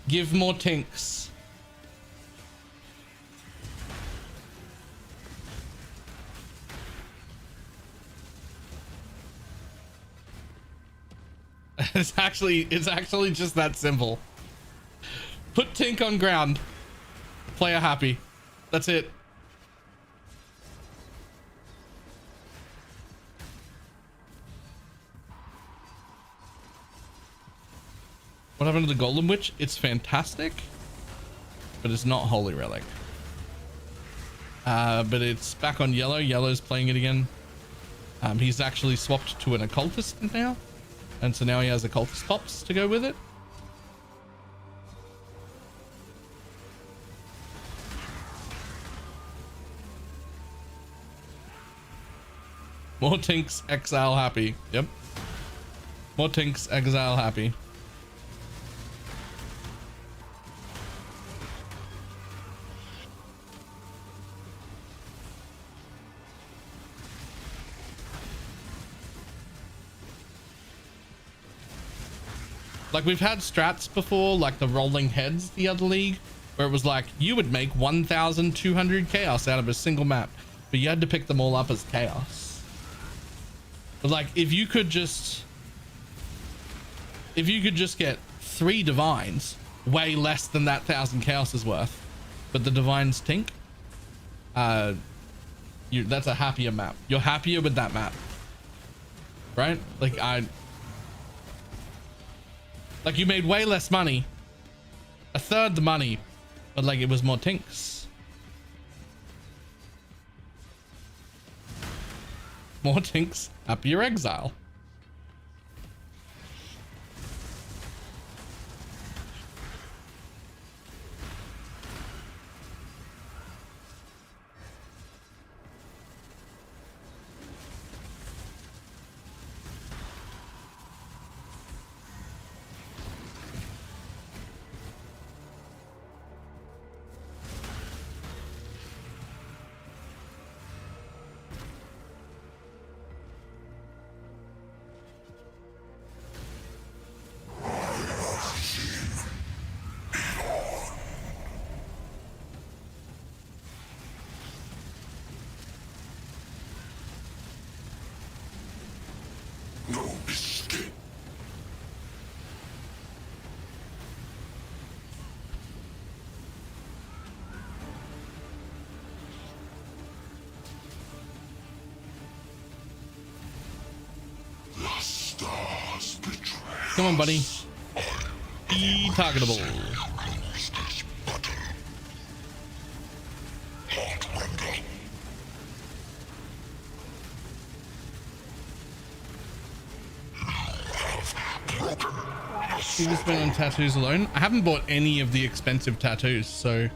Give more tinks. It's actually just that simple. Put Tink on ground. Player happy. That's it. What happened to the Golden Witch? It's fantastic, but it's not Holy Relic. But it's back on yellow. Yellow's playing it again. He's actually swapped to an occultist now, and so now he has occultist pops to go with it. More Tinks, exile happy. Yep. More Tinks, exile happy. Like, we've had strats before, like the rolling heads the other league, where it was like you would make 1,200 chaos out of a single map, but you had to pick them all up as chaos. But like, if you could just get 3 divines, way less than that 1,000 chaos is worth, but the divines Tink, that's a happier map. You're happier with that map, right? Like you made way less money, a third the money, but like it was more Tinks. More Tinks, happier exile. Come on, buddy. Be targetable. You just spent on tattoos alone? I haven't bought any of the expensive tattoos, so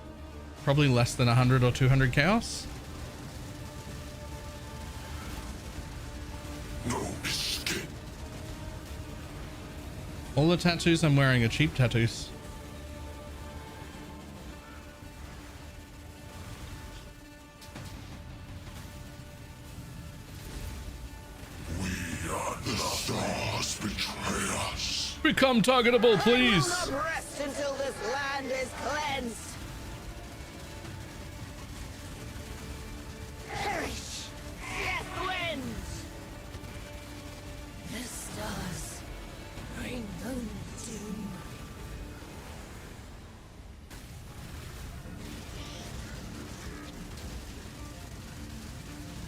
probably less than 100 or 200 chaos. All the tattoos I'm wearing are cheap tattoos. We are the stars betray us. Become targetable, please. I will not rest until this land is cleansed. Perish, death wins. The stars bring only doom.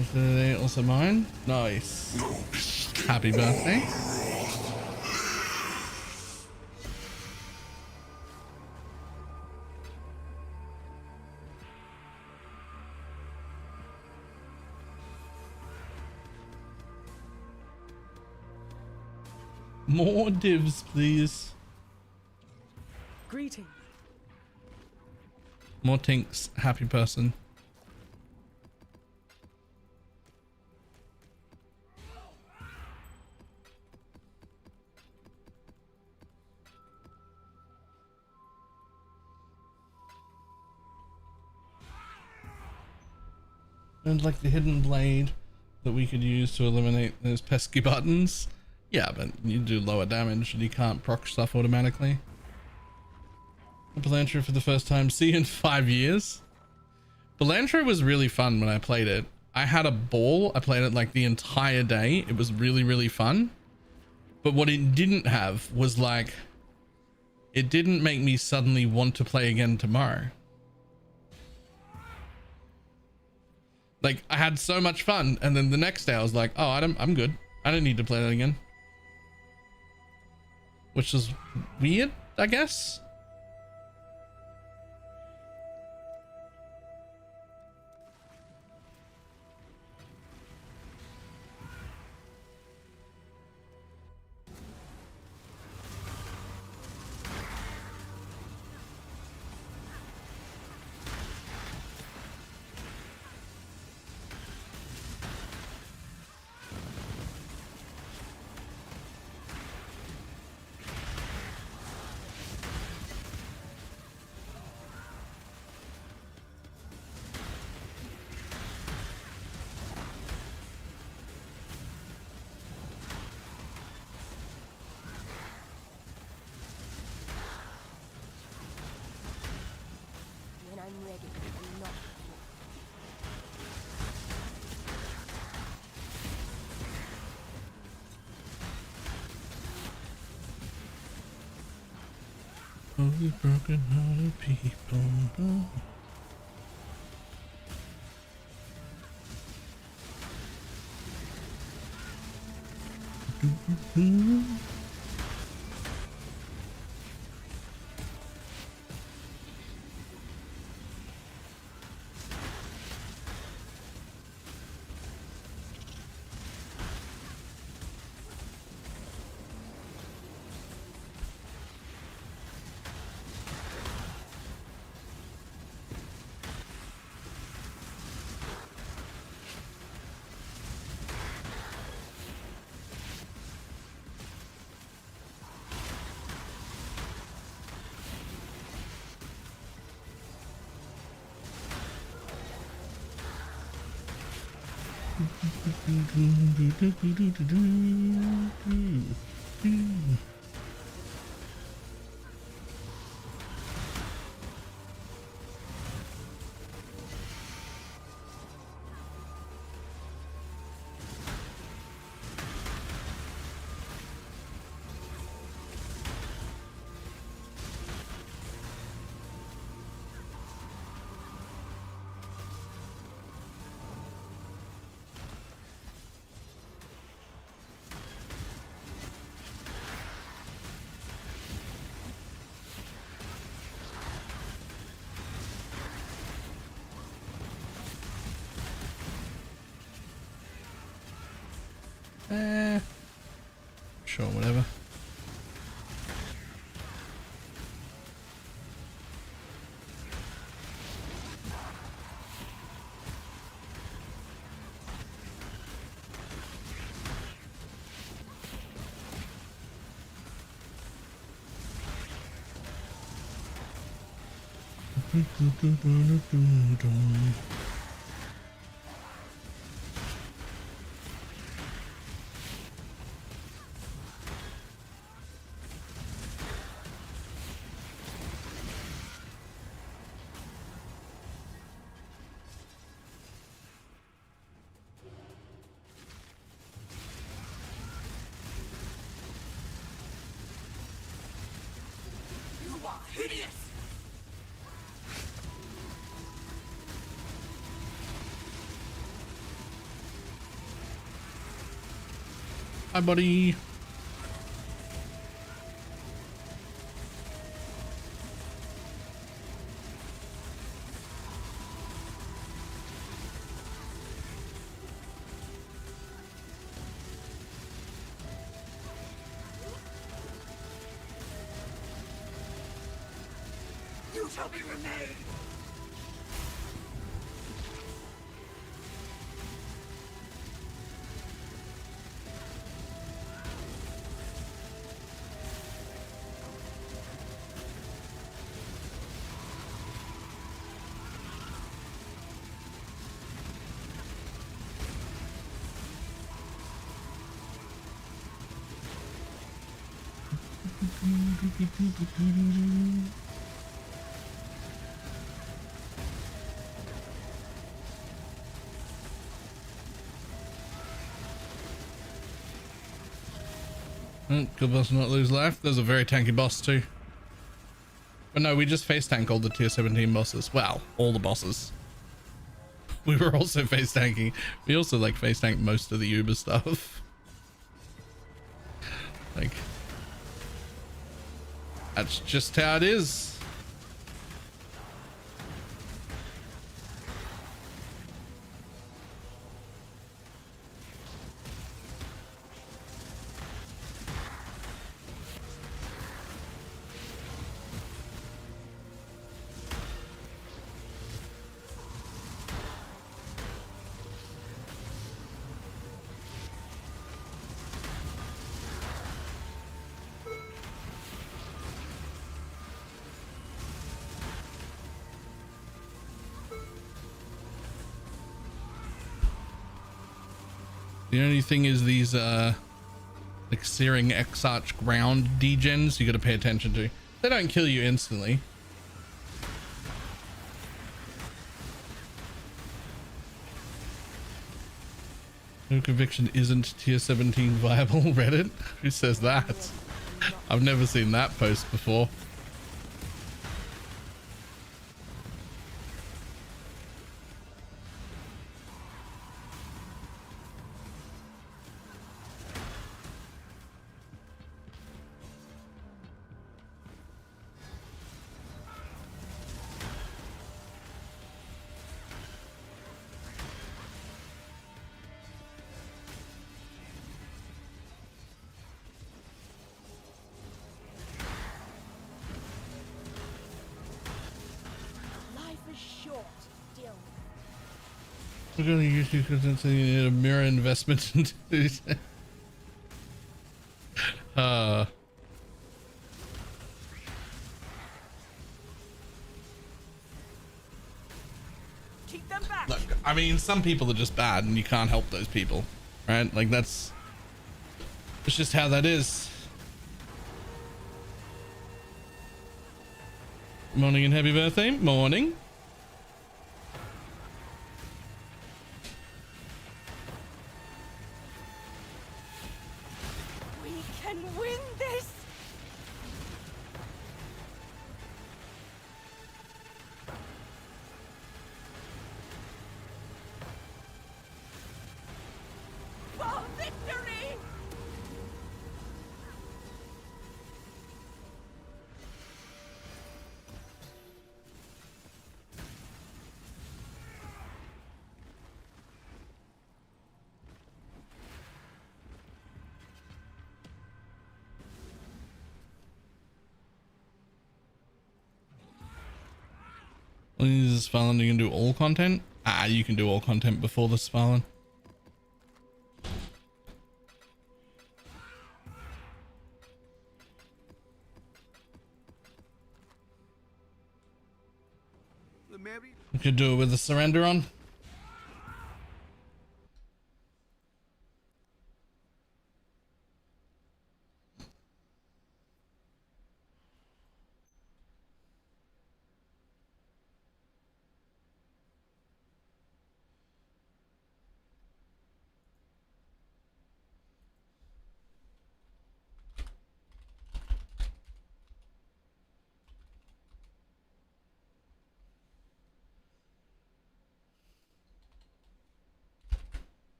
Is today also mine? Nice. Happy birthday. More divs, please. Greeting. More Tinks, happy person. And like the hidden blade that we could use to eliminate those pesky buttons. Yeah, but you do lower damage and you can't proc stuff automatically. Belantro for the first time. See you in 5 years. Belantro was really fun when I played it. I had a ball. I played it like the entire day. It was really, really fun. But what it didn't have was like it didn't make me suddenly want to play again tomorrow. Like, I had so much fun, and then the next day I was like, oh, I'm good. I don't need to play that again. Which is weird, I guess. When I'm ready and not before. Oh, the broken hearted people. Sure, whatever. You are hideous! Hi, buddy. You shall be remade! Good boss not lose life. There's a very tanky boss too. But no, we just face tank all the tier 17 bosses. Well, all the bosses. We were also face tanking. We also like face tank most of the Uber stuff. Like, that's just how it is. The only thing is these like searing Exarch ground degens you gotta pay attention to. They don't kill you instantly. No conviction isn't tier 17 viable. Reddit? Who says that? I've never seen that post before. Life is short, Dylan. We're gonna use you because it's a mirror investment into Keep them back. look, I mean, some people are just bad and you can't help those people, right? Like it's just how that is. Morning and happy birthday. Morning. We can win this. For victory. When is this Spalin? You can do all content? Ah, you can do all content before the Spalin. You could do it with the surrender on.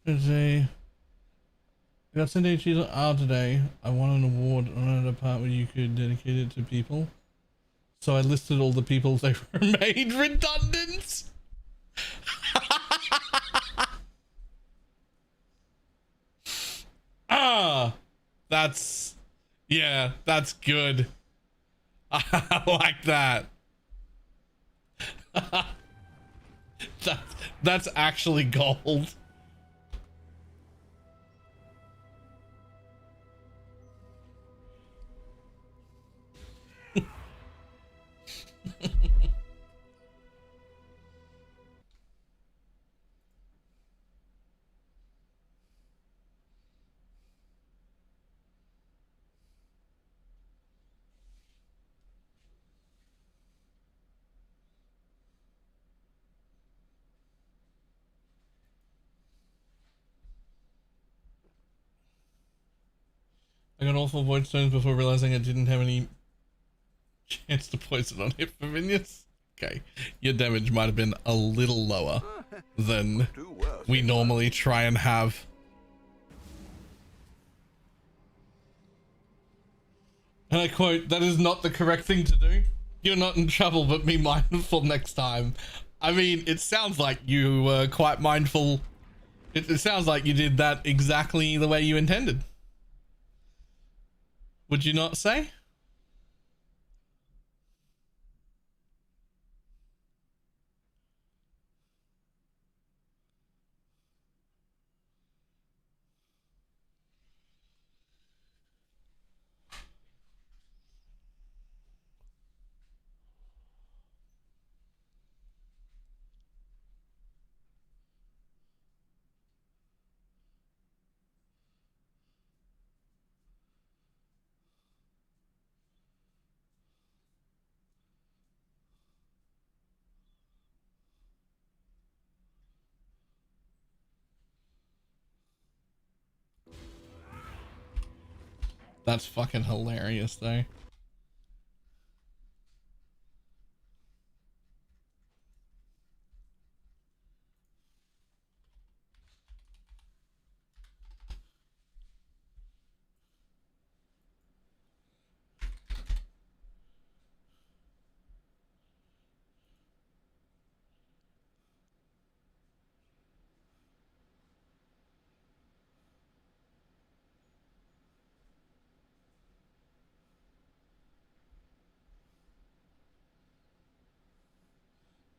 There's a I got sent HGs out today. I won an award on another part where you could dedicate it to people. So I listed all the people they were made redundant. Ah, yeah, that's good. I like that. That's actually gold. I got all 4 void stones before realizing I didn't have any chance to poison on hit for minions. Okay, your damage might have been a little lower than we normally try and have. And I quote, "That is not the correct thing to do. You're not in trouble, but be mindful next time." I mean, it sounds like you were quite mindful. It sounds like you did that exactly the way you intended. Would you not say? That's fucking hilarious, though.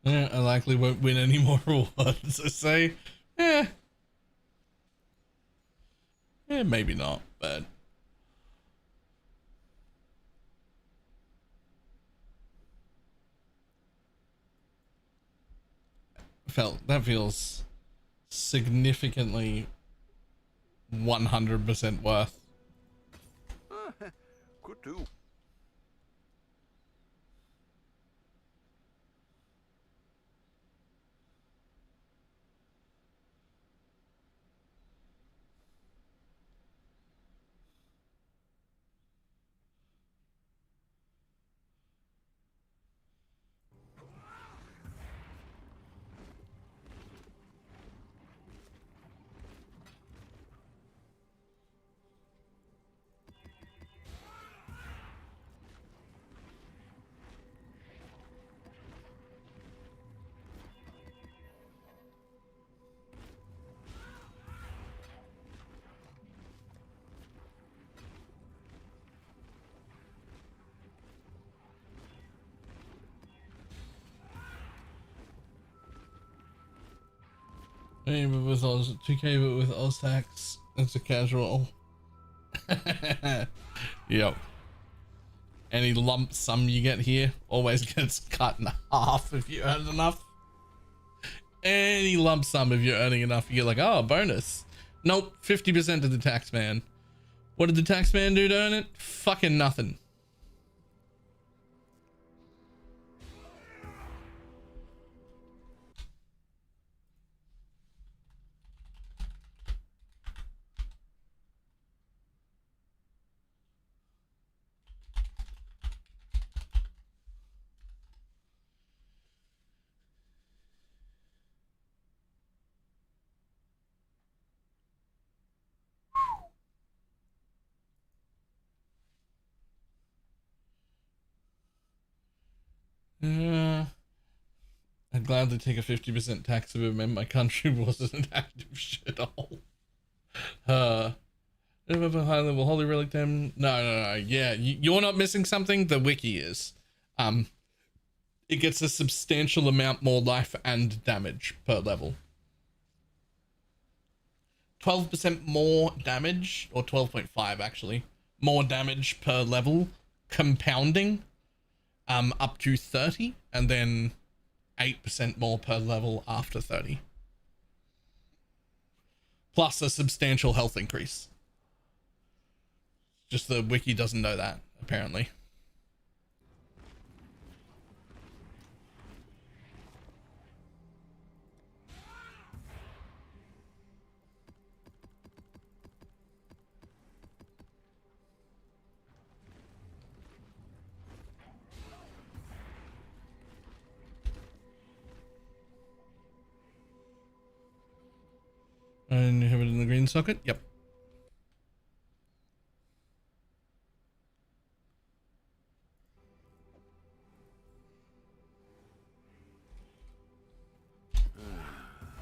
Yeah, I likely won't win any more rewards. I say, eh, maybe not, but that feels significantly 100% worth. Could do. Hey, but with Oz 2K, but with Oz tax, it's a casual. Yep. Any lump sum you get here always gets cut in half if you earn enough. Any lump sum, if you're earning enough, you get like, oh, bonus. Nope, 50% of the tax man. What did the tax man do to earn it? Fucking nothing. I'd gladly take a 50% tax if it meant my country wasn't an active shithole. If a high level holy relic them. No. Yeah, you're not missing something. The wiki is. It gets a substantial amount more life and damage per level. 12% more damage, or 12.5 actually, more damage per level, compounding, up to 30, and then 8% more per level after 30. Plus a substantial health increase. Just the wiki doesn't know that, apparently. And you have it in the green socket? Yep.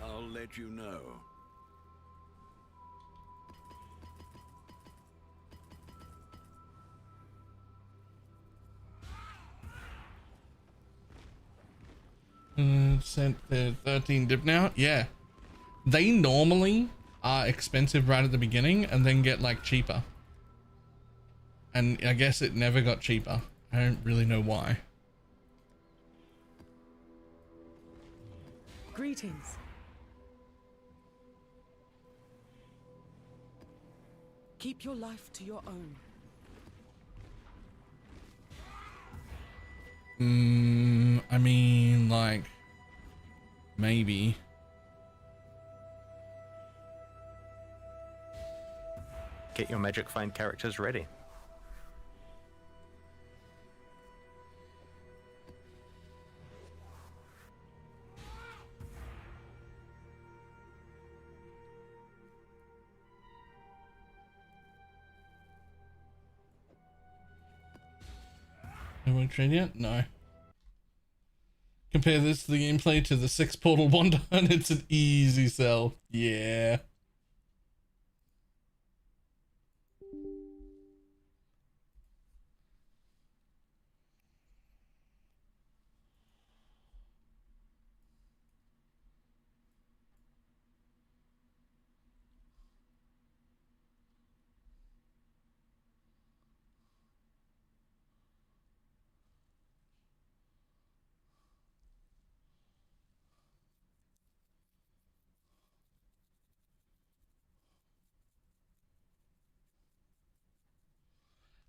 I'll let you know. Sent the 13 dip now. Yeah. They normally are expensive right at the beginning and then get like cheaper. And I guess it never got cheaper. I don't really know why. Greetings. Keep your life to your own. I mean, like, maybe. Get your magic find characters ready. No one train yet? No. Compare this to the gameplay to the 6 Portal 1 and it's an easy sell. Yeah.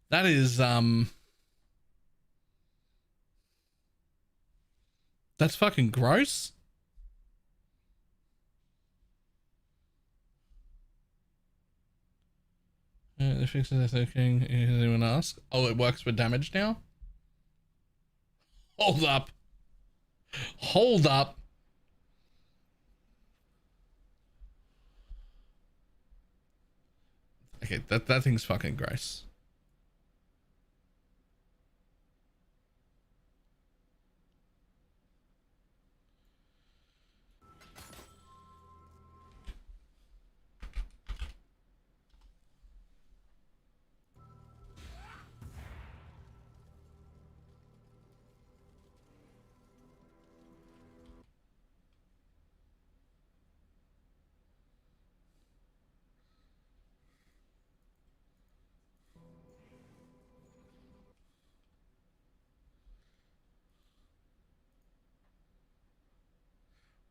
That is, that's fucking gross. The fix is okay. Does anyone ask? Oh, it works with damage now? Hold up. Hold up. Okay, that thing's fucking gross.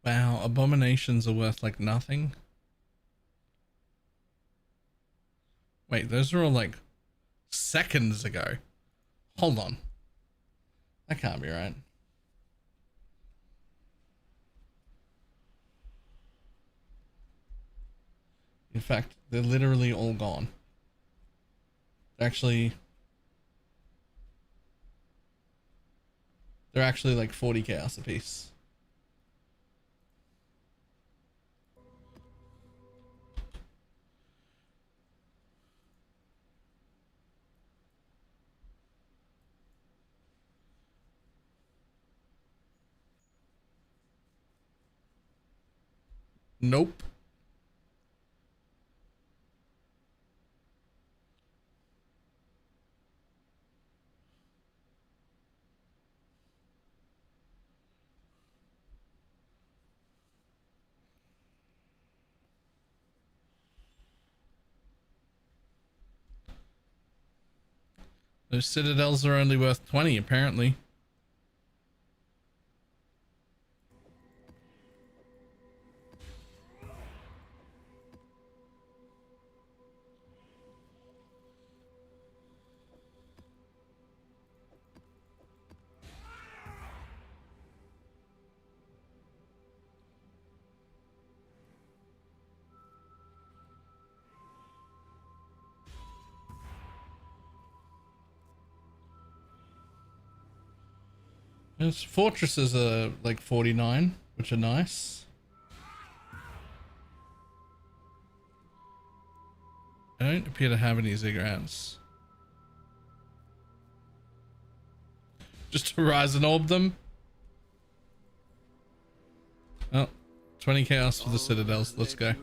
Wow, abominations are worth like nothing. Wait, those are all like seconds ago. Hold on. That can't be right. In fact, they're literally all gone. They're actually like 40 chaos a piece. Nope. Those citadels are only worth 20 apparently. Those fortresses are like 49, which are nice. I don't appear to have any ziggurats. Just Horizon Orb them. Oh, 20 chaos for the Citadels. Let's go.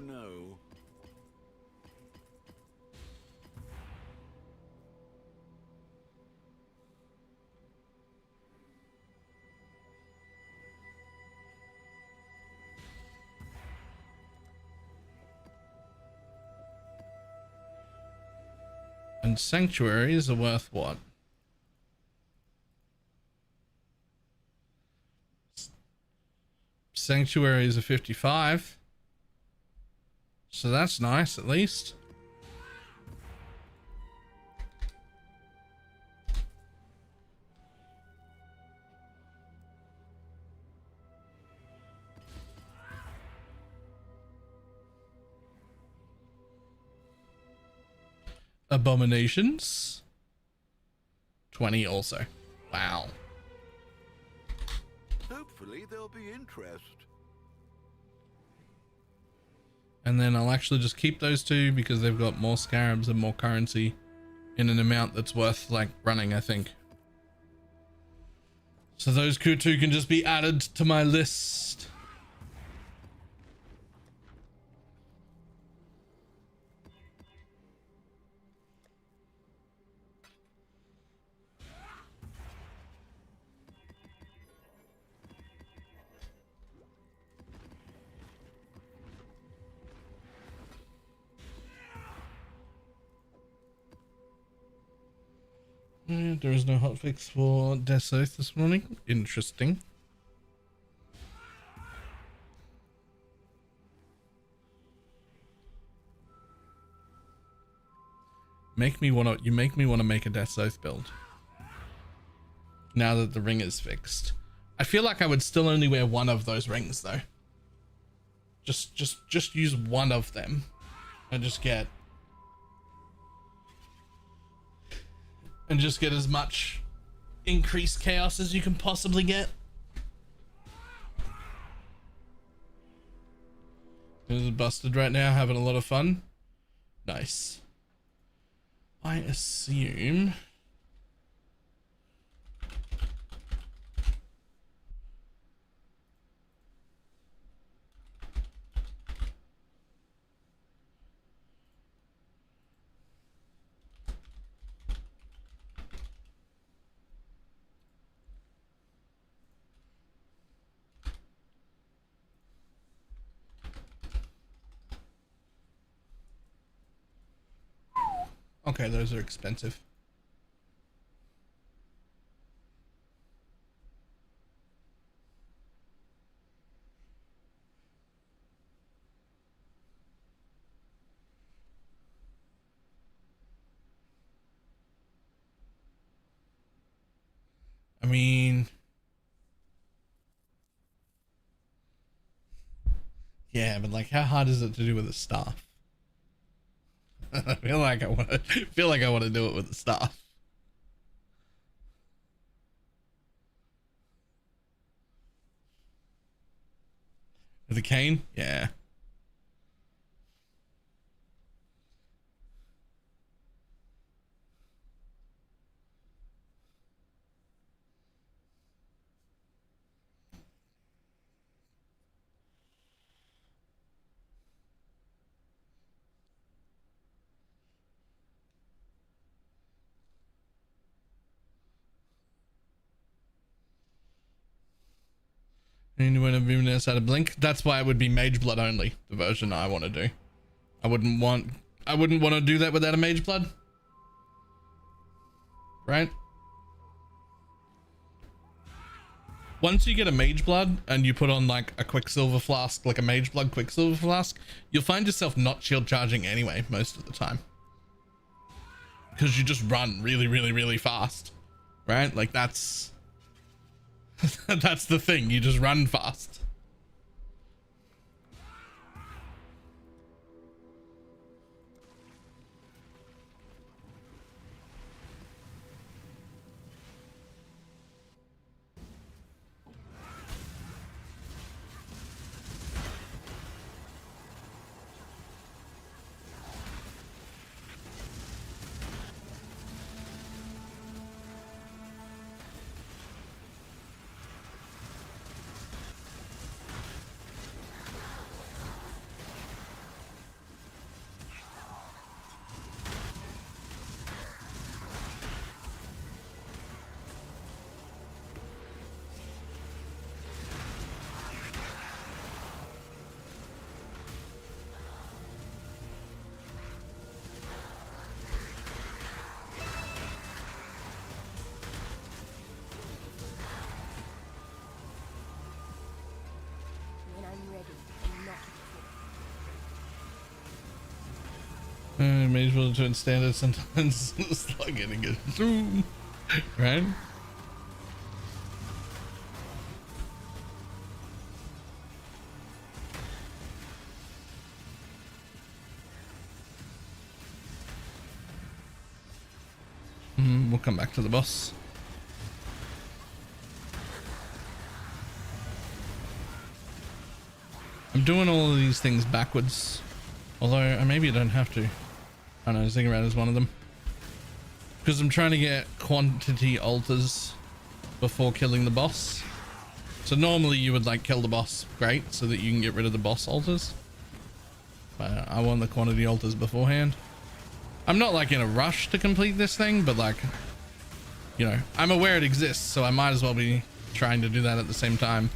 And sanctuaries are worth what? Sanctuaries are 55. So that's nice, at least. Abominations 20 also. Wow. Hopefully there'll be interest. And then I'll actually just keep those two because they've got more scarabs and more currency in an amount that's worth like running, I think. So those two can just be added to my list. There is no hotfix for Death Oath this morning. Interesting. You make me want to make a Death Oath build. Now that the ring is fixed. I feel like I would still only wear one of those rings though. Just use one of them and just get as much increased chaos as you can possibly get. Is busted right now, having a lot of fun. Nice. I assume okay, those are expensive. I mean, yeah, but like, how hard is it to do with a staff? I feel like I want to do it with the staff. With the cane? Yeah. Anyone have been outside of Blink? That's why it would be Mage Blood only, the version I want to do. I wouldn't want to do that without a Mage Blood. Right? Once you get a Mage Blood and you put on like a Quicksilver Flask, like a Mage Blood Quicksilver Flask, you'll find yourself not shield charging anyway most of the time. Because you just run really, really, really fast. Right? Like that's that's the thing, you just run fast. May as well turn standard sometimes. It's like getting it through, right? We'll come back to the boss. I'm doing all of these things backwards, although maybe I don't have to. I don't know, Ziggurat is one of them. Because I'm trying to get quantity alters before killing the boss. So normally you would like kill the boss, great, so that you can get rid of the boss alters. But I want the quantity alters beforehand. I'm not like in a rush to complete this thing, but like, you know, I'm aware it exists, so I might as well be trying to do that at the same time.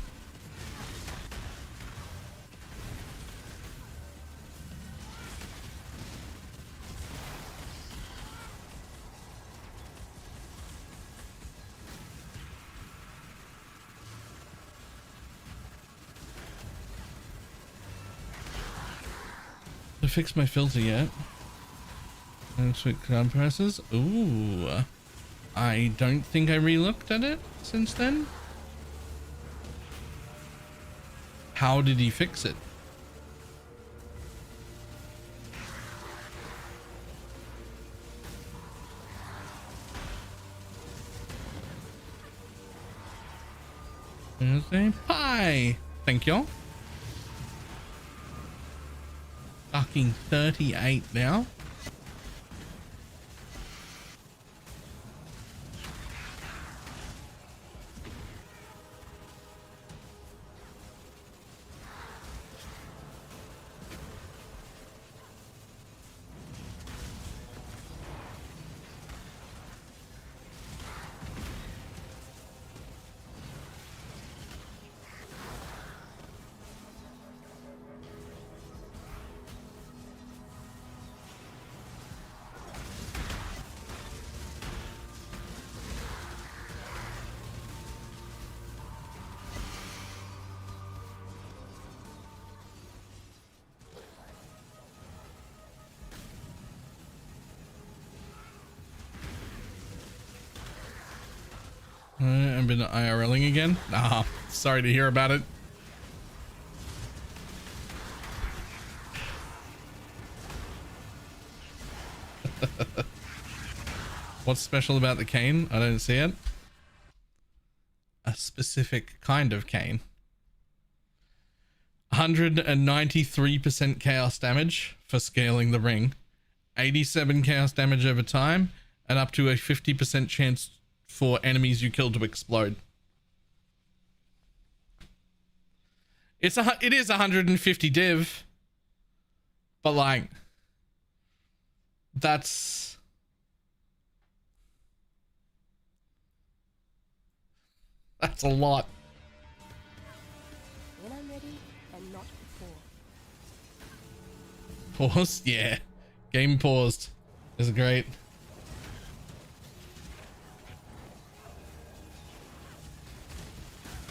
To fix my filter yet? And switch compressors. Ooh, I don't think I re-looked at it since then. How did he fix it? Pie. Thank you. Fucking 38 now. I've been IRLing again. Ah, sorry to hear about it. What's special about the cane? I don't see it. A specific kind of cane. 193% chaos damage for scaling the ring. 87 chaos damage over time, and up to a 50% chance for enemies you kill to explode. It is 150 div, but like that's a lot. When I'm ready and not before. Paused? Yeah. Game paused. Is great.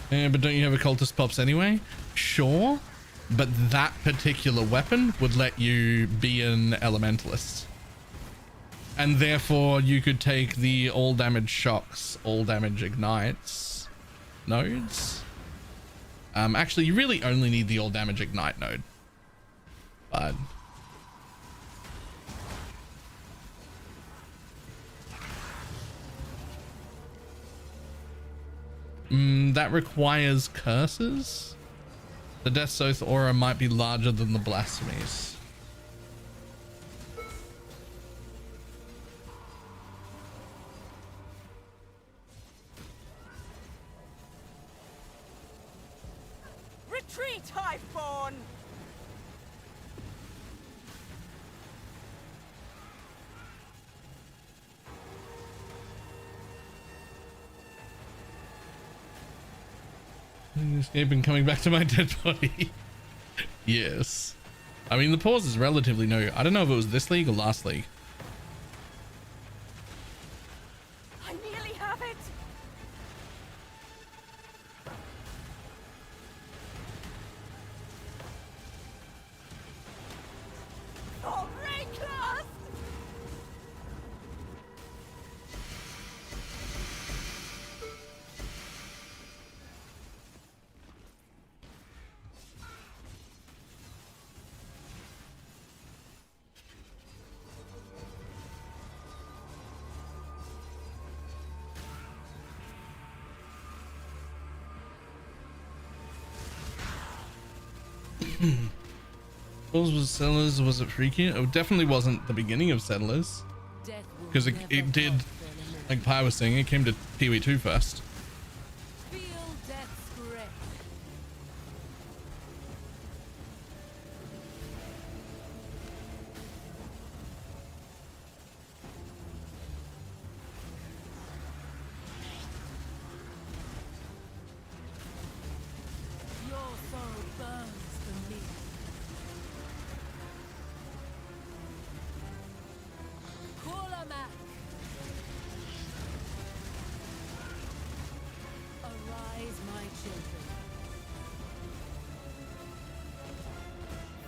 Yeah, but don't you have occultist pops anyway? Sure, but that particular weapon would let you be an elementalist. And therefore you could take the all damage shocks, all damage ignites nodes. Actually, you really only need the all damage ignite node. But that requires curses. The Death's Oath aura might be larger than the blasphemies. Retreat, Hiveborn! Escaping, coming back to my dead body. Yes. I mean, the pause is relatively new. I don't know if it was this league or last league. I nearly have it! Oh, Reckless! What was Settlers? Was it freaky? It definitely wasn't the beginning of Settlers. Because it did, like Pi was saying, it came to Pee-wee 2 first. Feel death's grip. Your sorrow burns for me. Kurlamak. Arise, my children.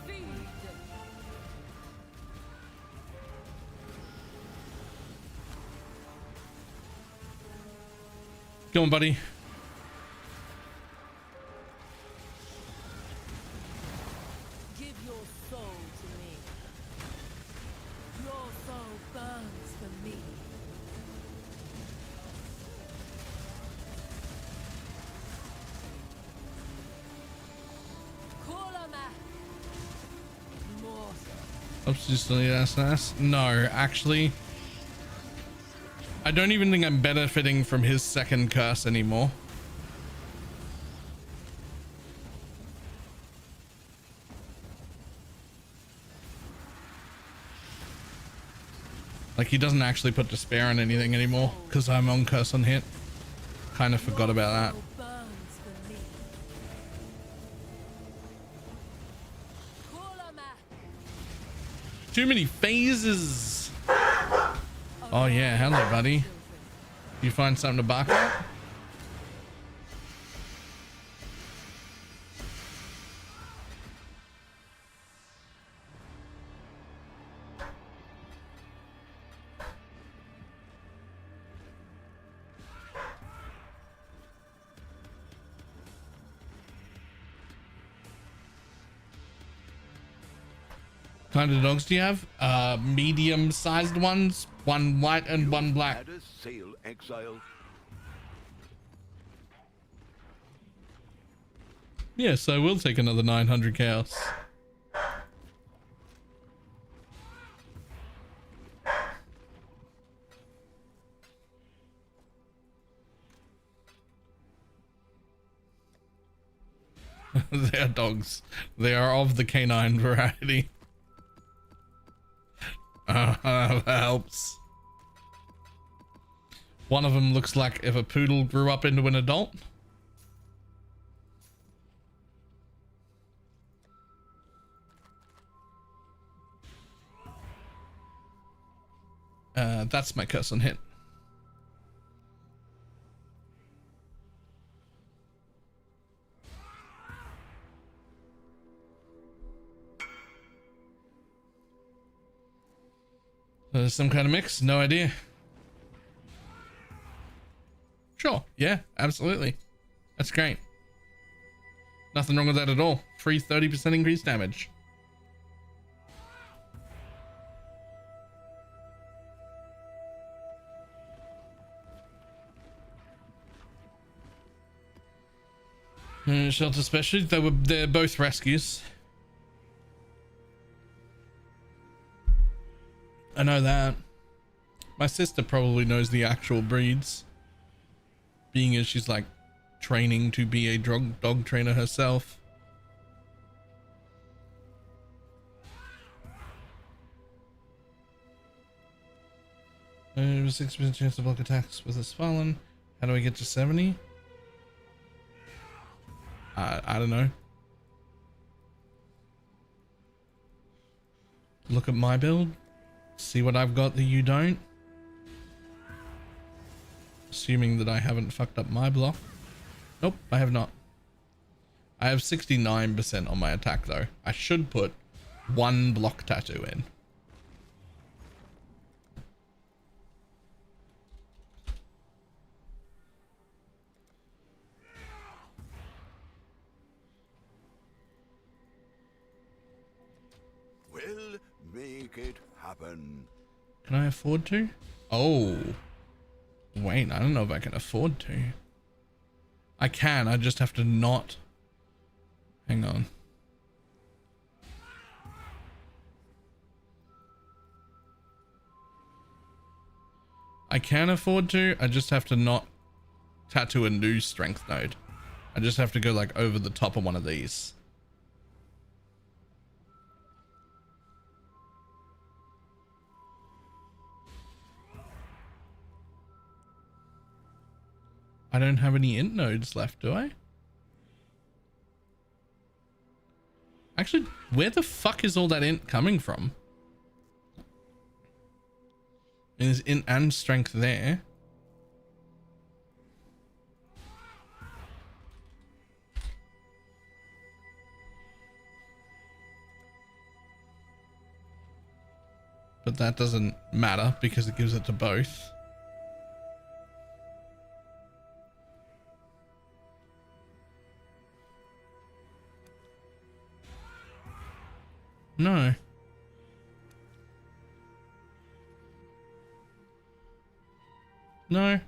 Feed. Go on, buddy. Give your soul to me. Your soul burns for me. Kurlamak. Mortal. Oops, just ass. No, actually, I don't even think I'm benefiting from his second curse anymore. Like, he doesn't actually put despair on anything anymore because I'm on curse on hit. Kind of forgot about that. Soul burns for me. Kurlamak. Too many phases. Oh yeah, hello buddy. You find something to bark at? Kind of dogs do you have? Medium-sized ones, one white and one black. Had a sail, exile. Yes, I will take another 900 chaos. They are dogs. They are of the canine variety. That helps. One of them looks like if a poodle grew up into an adult. That's my curse on hit. Some kind of mix? No idea. Sure. Yeah, absolutely. That's great. Nothing wrong with that at all. Free 30% increased damage. Shelter specialist. They're both rescues. I know that. My sister probably knows the actual breeds, being as she's like training to be a dog trainer herself. There's a 6% chance to block attacks with this fallen. How do I get to 70? I don't know. Look at my build. See what I've got that you don't. Assuming that I haven't fucked up my block. Nope, I have not. I have 69% on my attack though. I should put one block tattoo in. We'll make it happen. Can I afford to? Oh. Wait, I don't know if I can afford to. I can, I just have to not. Hang on. I can afford to. I just have to not tattoo a new strength node. I just have to go like over the top of one of these. I don't have any int nodes left, do I? Actually, where the fuck is all that int coming from? There's int and strength there. But that doesn't matter because it gives it to both. No. No.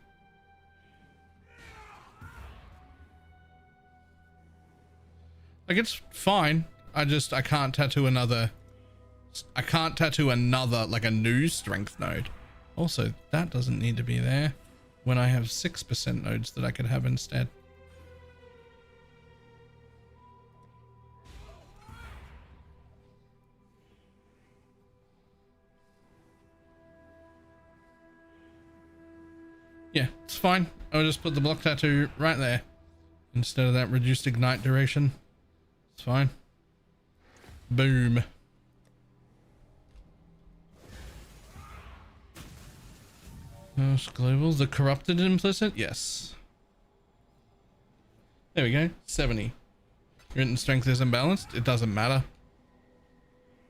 Like, it's fine. I can't tattoo another. I can't tattoo another, like a new strength node. Also, that doesn't need to be there when I have 6% nodes that I could have instead. Yeah, it's fine. I'll just put the block tattoo right there instead of that reduced ignite duration. It's fine. Boom. Global, the corrupted implicit? Yes. There we go. 70. Your int and strength is imbalanced. It doesn't matter.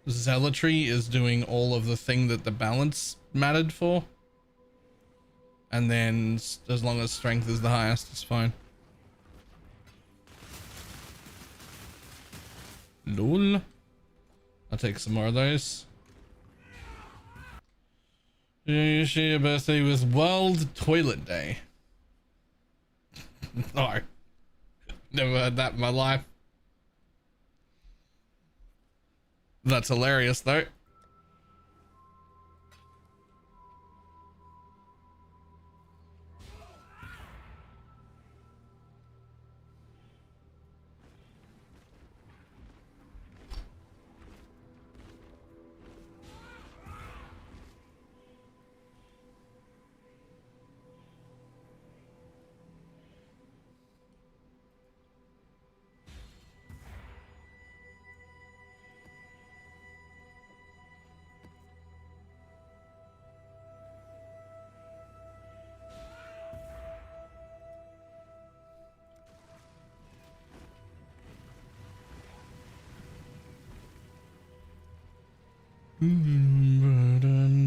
Zealotry is doing all of the thing that the balance mattered for. And then as long as strength is the highest, it's fine. Lol. I'll take some more of those. You share your birthday with World Toilet Day. No. Never heard that in my life. That's hilarious though.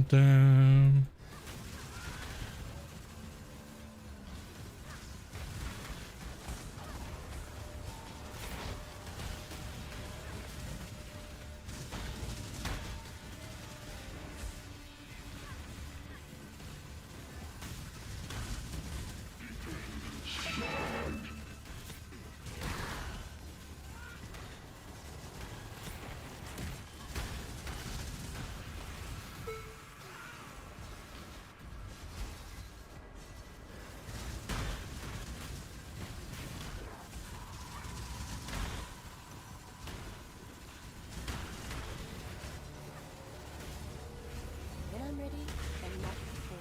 Down. When I'm ready, and not before.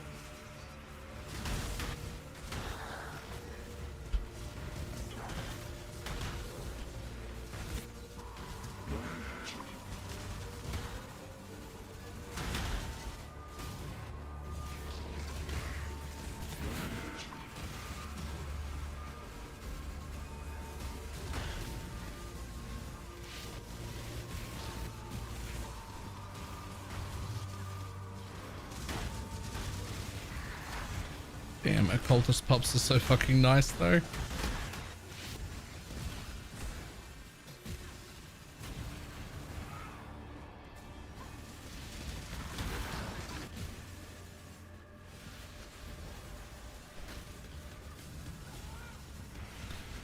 Damn, occultist pops are so fucking nice though.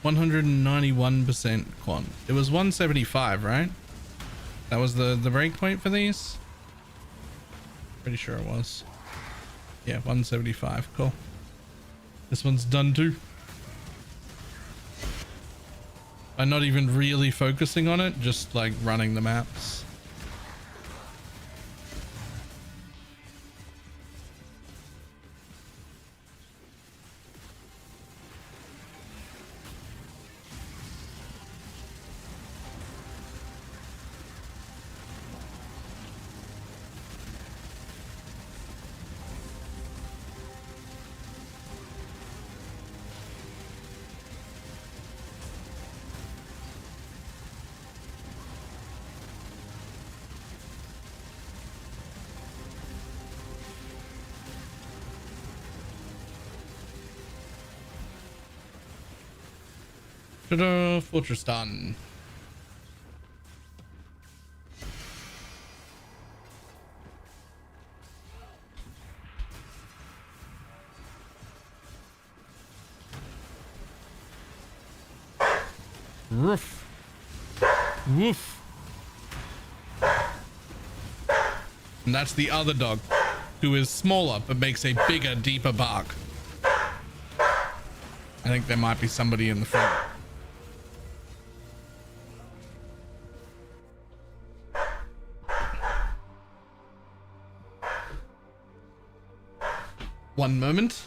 %191% quant. It was 175, right? That was the break point for these? Pretty sure it was. Yeah, 175. Cool. This one's done too. I'm not even really focusing on it, just like running the maps. Ta-da, fortress done. Roof. Woof. And that's the other dog, who is smaller but makes a bigger, deeper bark. I think there might be somebody in the front. One moment.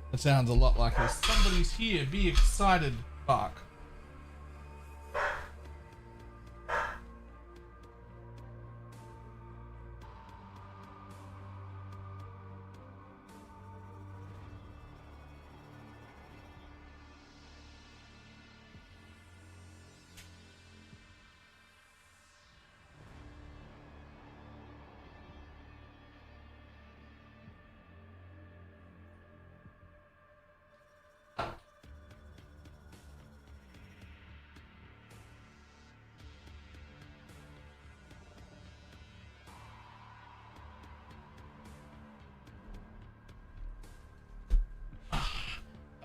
That sounds a lot like a somebody's here, be excited bark.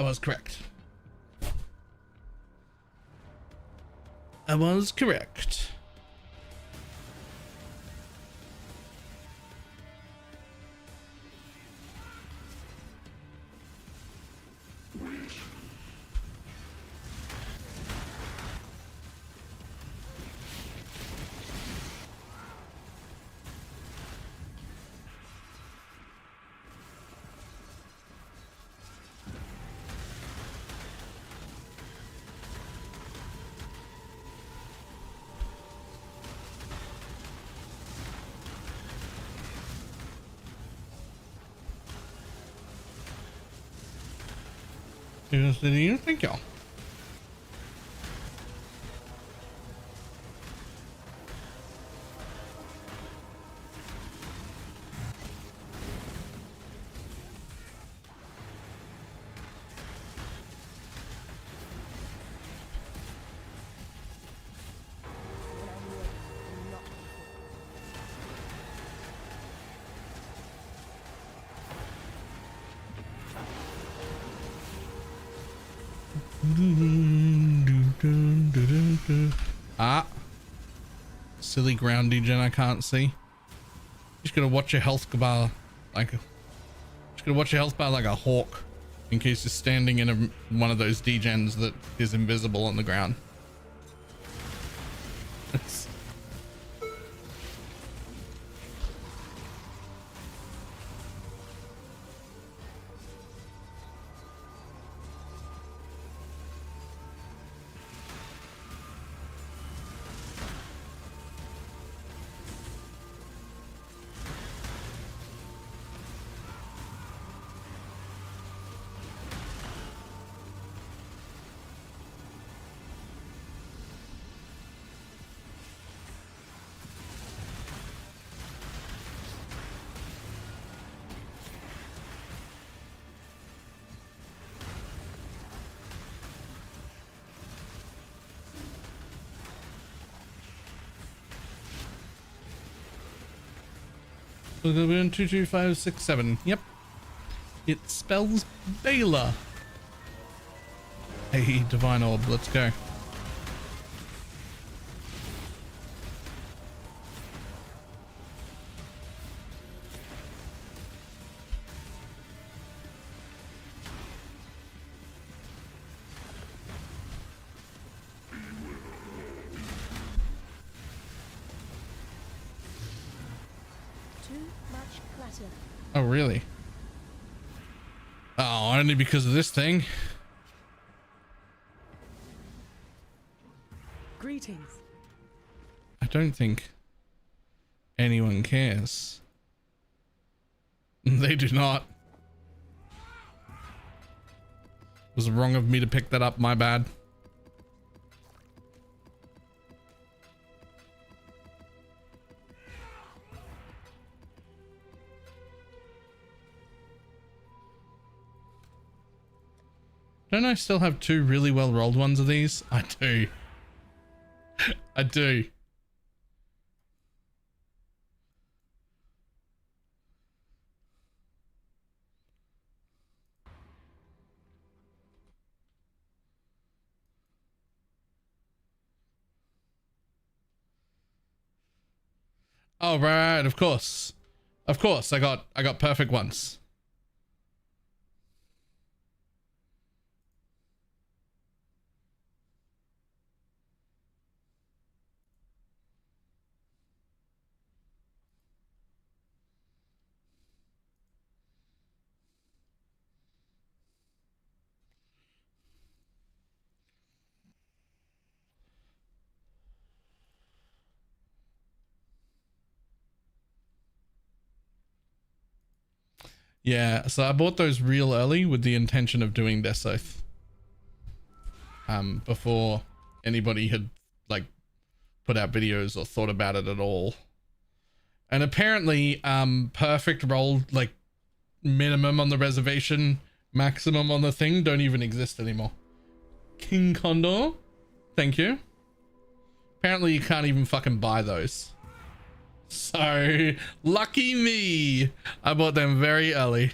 I was correct. I was correct. Thank you. Ah, silly ground degen I can't see. Just gotta watch your health bar like a hawk in case you're standing in one of those degens that is invisible on the ground. We're gonna be in 22567. Yep. It spells Balor. Hey, Divine Orb, let's go. Too much clutter. Oh, really? Oh, only because of this thing. Greetings. I don't think anyone cares. They do not. Was it wrong of me to pick that up? My bad. Don't I still have 2 really well rolled ones of these? I do. I do. Oh, right, of course. Of course, I got perfect ones. Yeah, so I bought those real early with the intention of doing Death Oath. Before anybody had like put out videos or thought about it at all. And apparently, perfect roll, like minimum on the reservation, maximum on the thing, don't even exist anymore. King Condor, thank you. Apparently you can't even fucking buy those. So, lucky me. I bought them very early.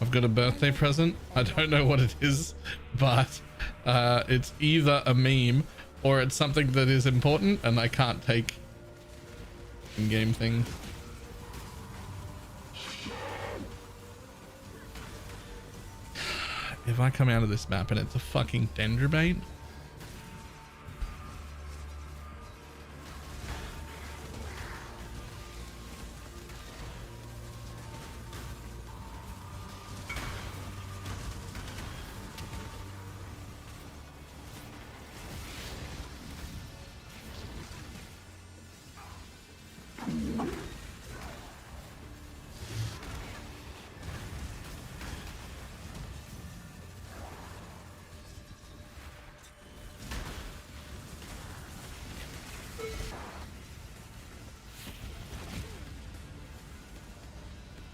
I've got a birthday present. I don't know what it is, but it's either a meme or it's something that is important and I can't take in-game thing. If I come out of this map and it's a fucking Dendrobate.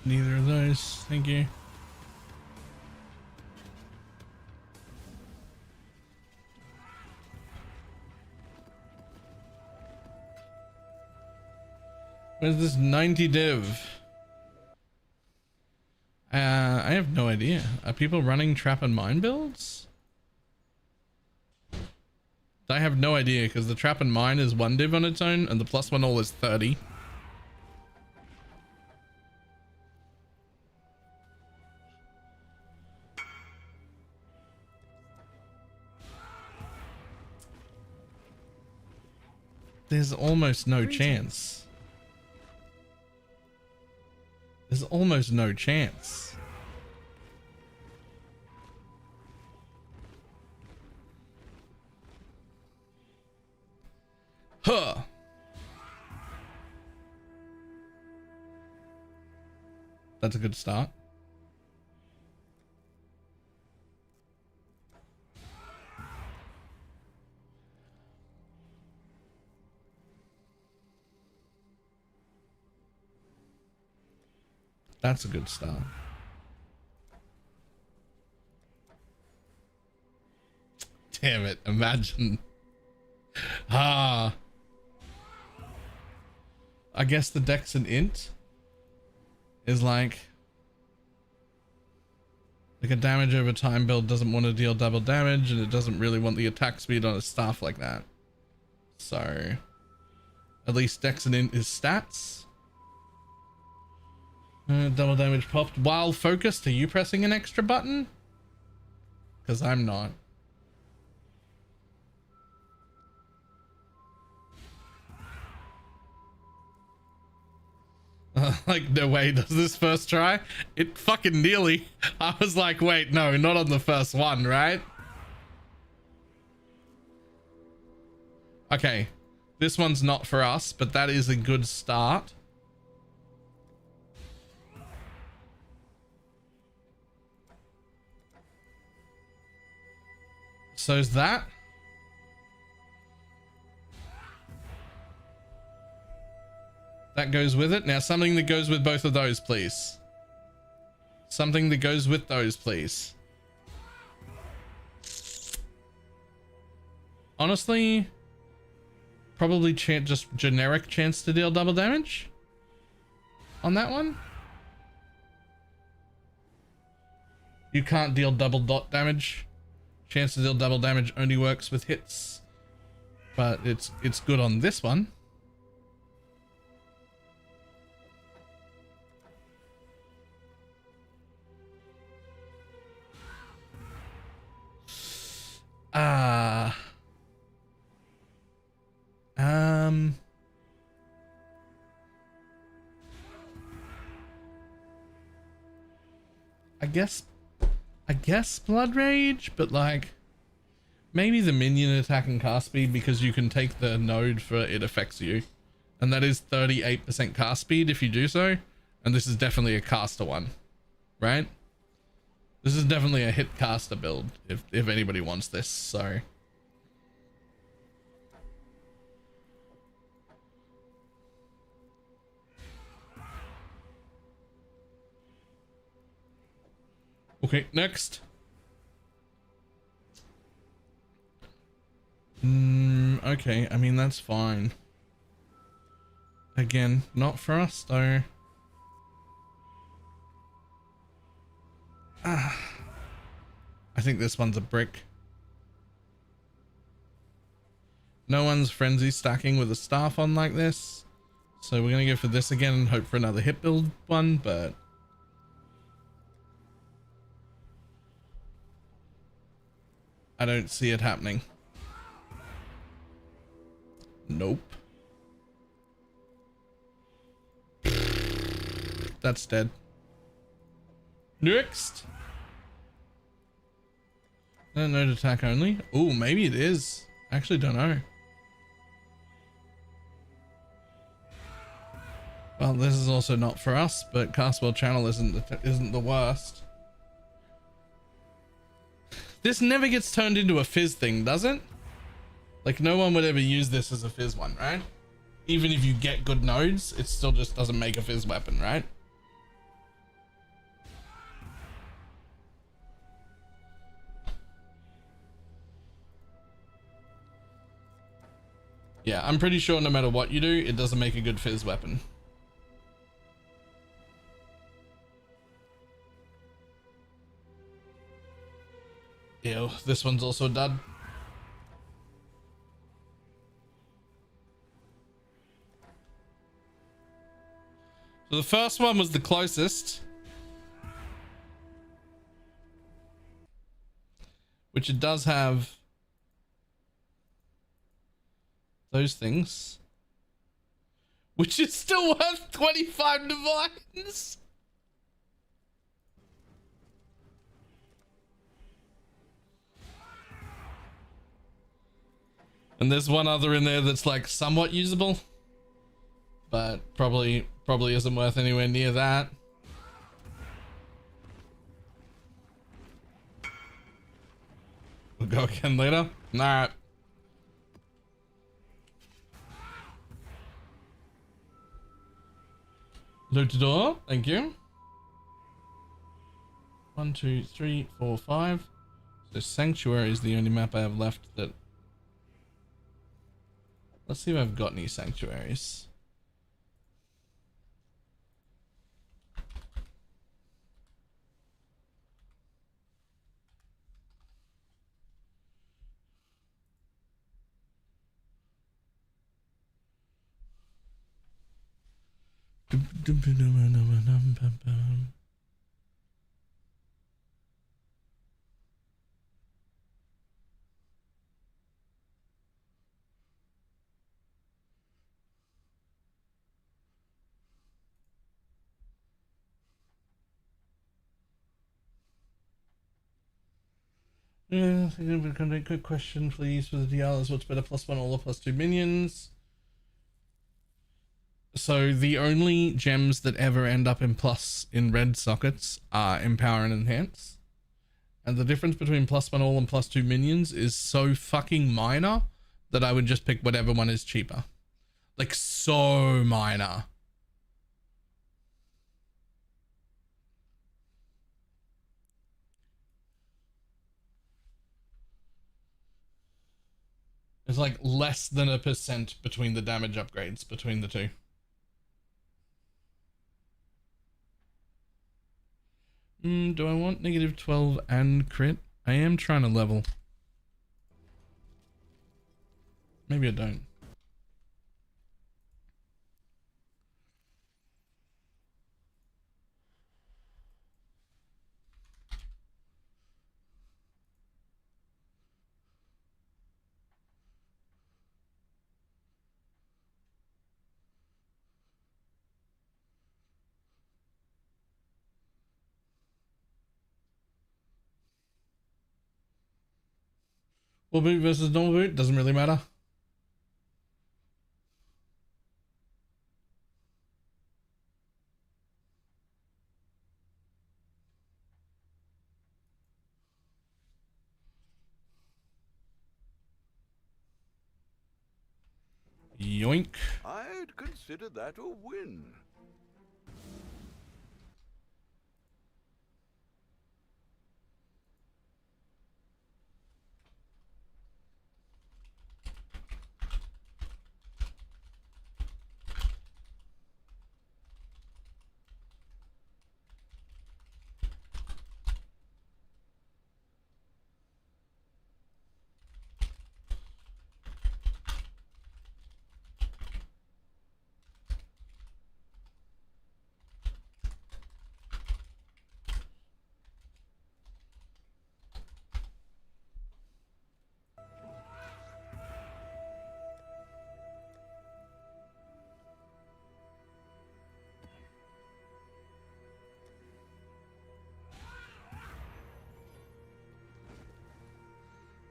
Neither of those, thank you. Where's this 90 div? I have no idea. Are people running trap and mine builds? I have no idea because the trap and mine is 1 div on its own and the +1 all is 30. There's almost no chance. There's almost no chance. Huh. That's a good start. That's a good start. Damn it, imagine. I guess the dex and int is like a damage over time build doesn't want to deal double damage and it doesn't really want the attack speed on a staff like that. So at least dex and int is stats. Double damage popped while focused. Are you pressing an extra button? Because I'm not. Like, no way, does this first try? It fucking nearly. I was like, wait, no, not on the first one, right? Okay, this one's not for us, but that is a good start. So's that. That goes with it. Now something that goes with both of those, please. Something that goes with those, please. Honestly, probably just generic chance to deal double damage on that one. You can't deal double dot damage. Chance to deal double damage only works with hits, but it's good on this one. I guess Blood Rage, but like maybe the minion attack and cast speed, because you can take the node for it affects you, and that is 38% cast speed if you do so, and this is definitely a caster one, right? This is definitely a hit caster build if anybody wants this. So okay, next. Okay, I mean that's fine. Again, not for us though. I think this one's a brick. No one's frenzy stacking with a staff on like this, so we're gonna go for this again and hope for another hit build one, but I don't see it happening. Nope. That's dead. Next. Node attack only. Oh, maybe it is. I actually don't know. Well, this is also not for us, but Castwell Channel isn't the worst. This never gets turned into a fizz thing, does it? Like, no one would ever use this as a fizz one, right? Even if you get good nodes, it still just doesn't make a fizz weapon, right? Yeah, I'm pretty sure no matter what you do, it doesn't make a good fizz weapon. Ew, this one's also a dud. So the first one was the closest, which it does have those things, which is still worth 25 divines. And there's one other in there that's like somewhat usable, but probably isn't worth anywhere near that. We'll go again later. Alright. Loot door, thank you. 1, 2, 3, 4, 5. So Sanctuary is the only map I have left that... Let's see if I've got any sanctuaries. Yeah, quick question, please, for the Dialas. What's better, +1 or +2 minions? So the only gems that ever end up in plus in red sockets are Empower and Enhance. And the difference between +1 all and +2 minions is so fucking minor that I would just pick whatever one is cheaper. Like, so minor. It's like less than 1% between the damage upgrades between the two. Do I want -12 and crit? I am trying to level. Maybe I don't. Full boot versus normal boot doesn't really matter. Yoink. I'd consider that a win.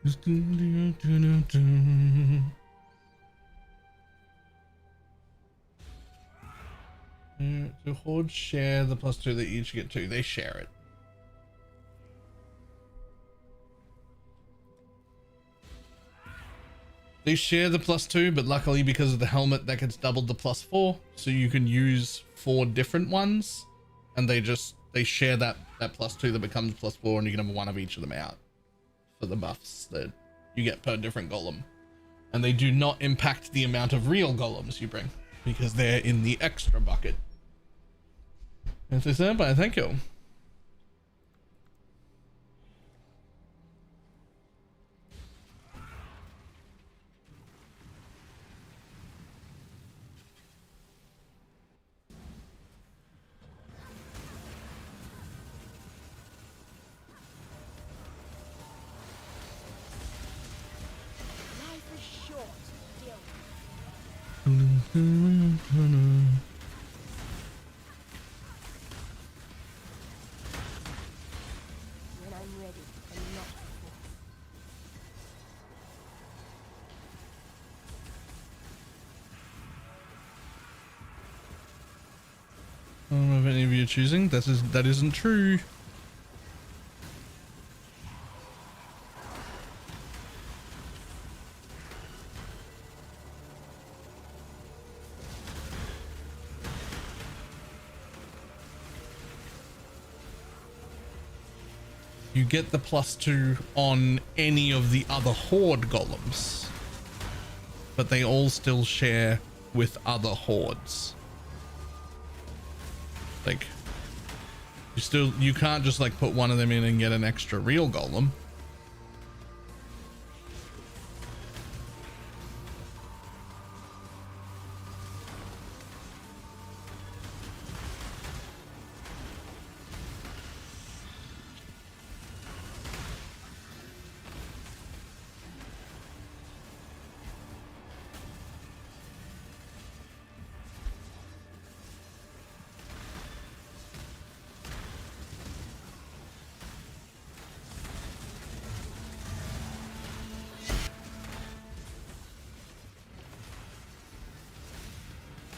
Do hordes share the +2 they each get 2? They share it. They share the +2, but luckily because of the helmet that gets doubled the +4, so you can use 4 different ones, and they share that +2 that becomes +4, and you can have one of each of them out for the buffs that you get per different golem. And they do not impact the amount of real golems you bring, because they're in the extra bucket. As I said, but thank you. Life is short, dear. When I'm ready and not before. I don't know if any of you are choosing. That isn't true. You get the +2 on any of the other horde golems, but they all still share with other hordes. Like, you can't just like put one of them in and get an extra real golem.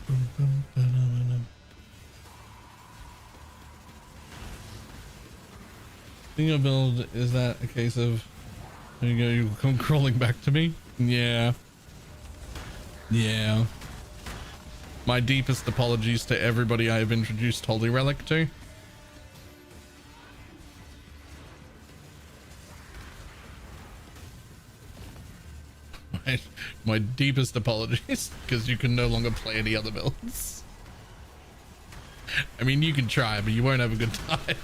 In your build, is that a case of there you go, you come crawling back to me? Yeah. Yeah. My deepest apologies to everybody I have introduced Holy Relic to. My deepest apologies, because you can no longer play any other builds. I mean, you can try, but you won't have a good time.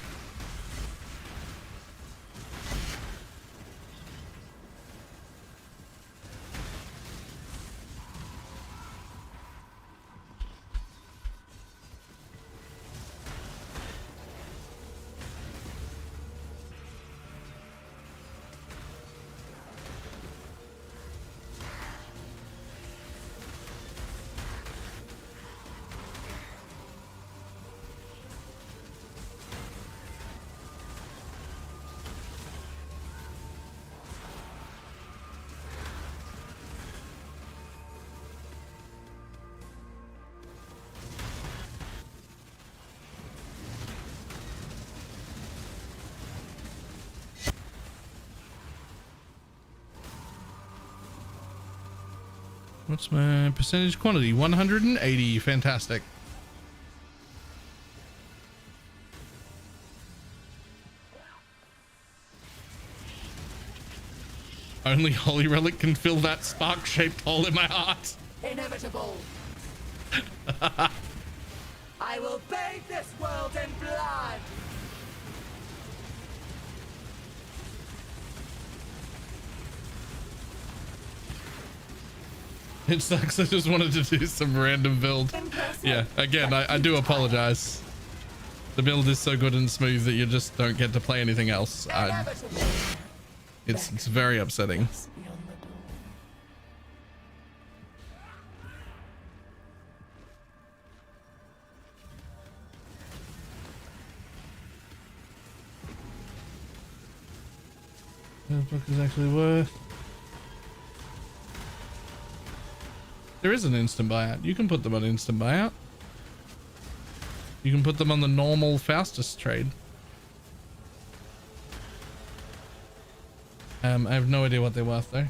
What's my percentage quantity? 180. Fantastic. Only Holy Relic can fill that spark-shaped hole in my heart. Inevitable. I will bathe this world in blood. It sucks. I just wanted to do some random build. Yeah, again, I do apologize. The build is so good and smooth that you just don't get to play anything else. It's very upsetting. The book is actually worth. There is an instant buyout. You can put them on instant buyout. You can put them on the normal fastest trade. I have no idea what they're worth though.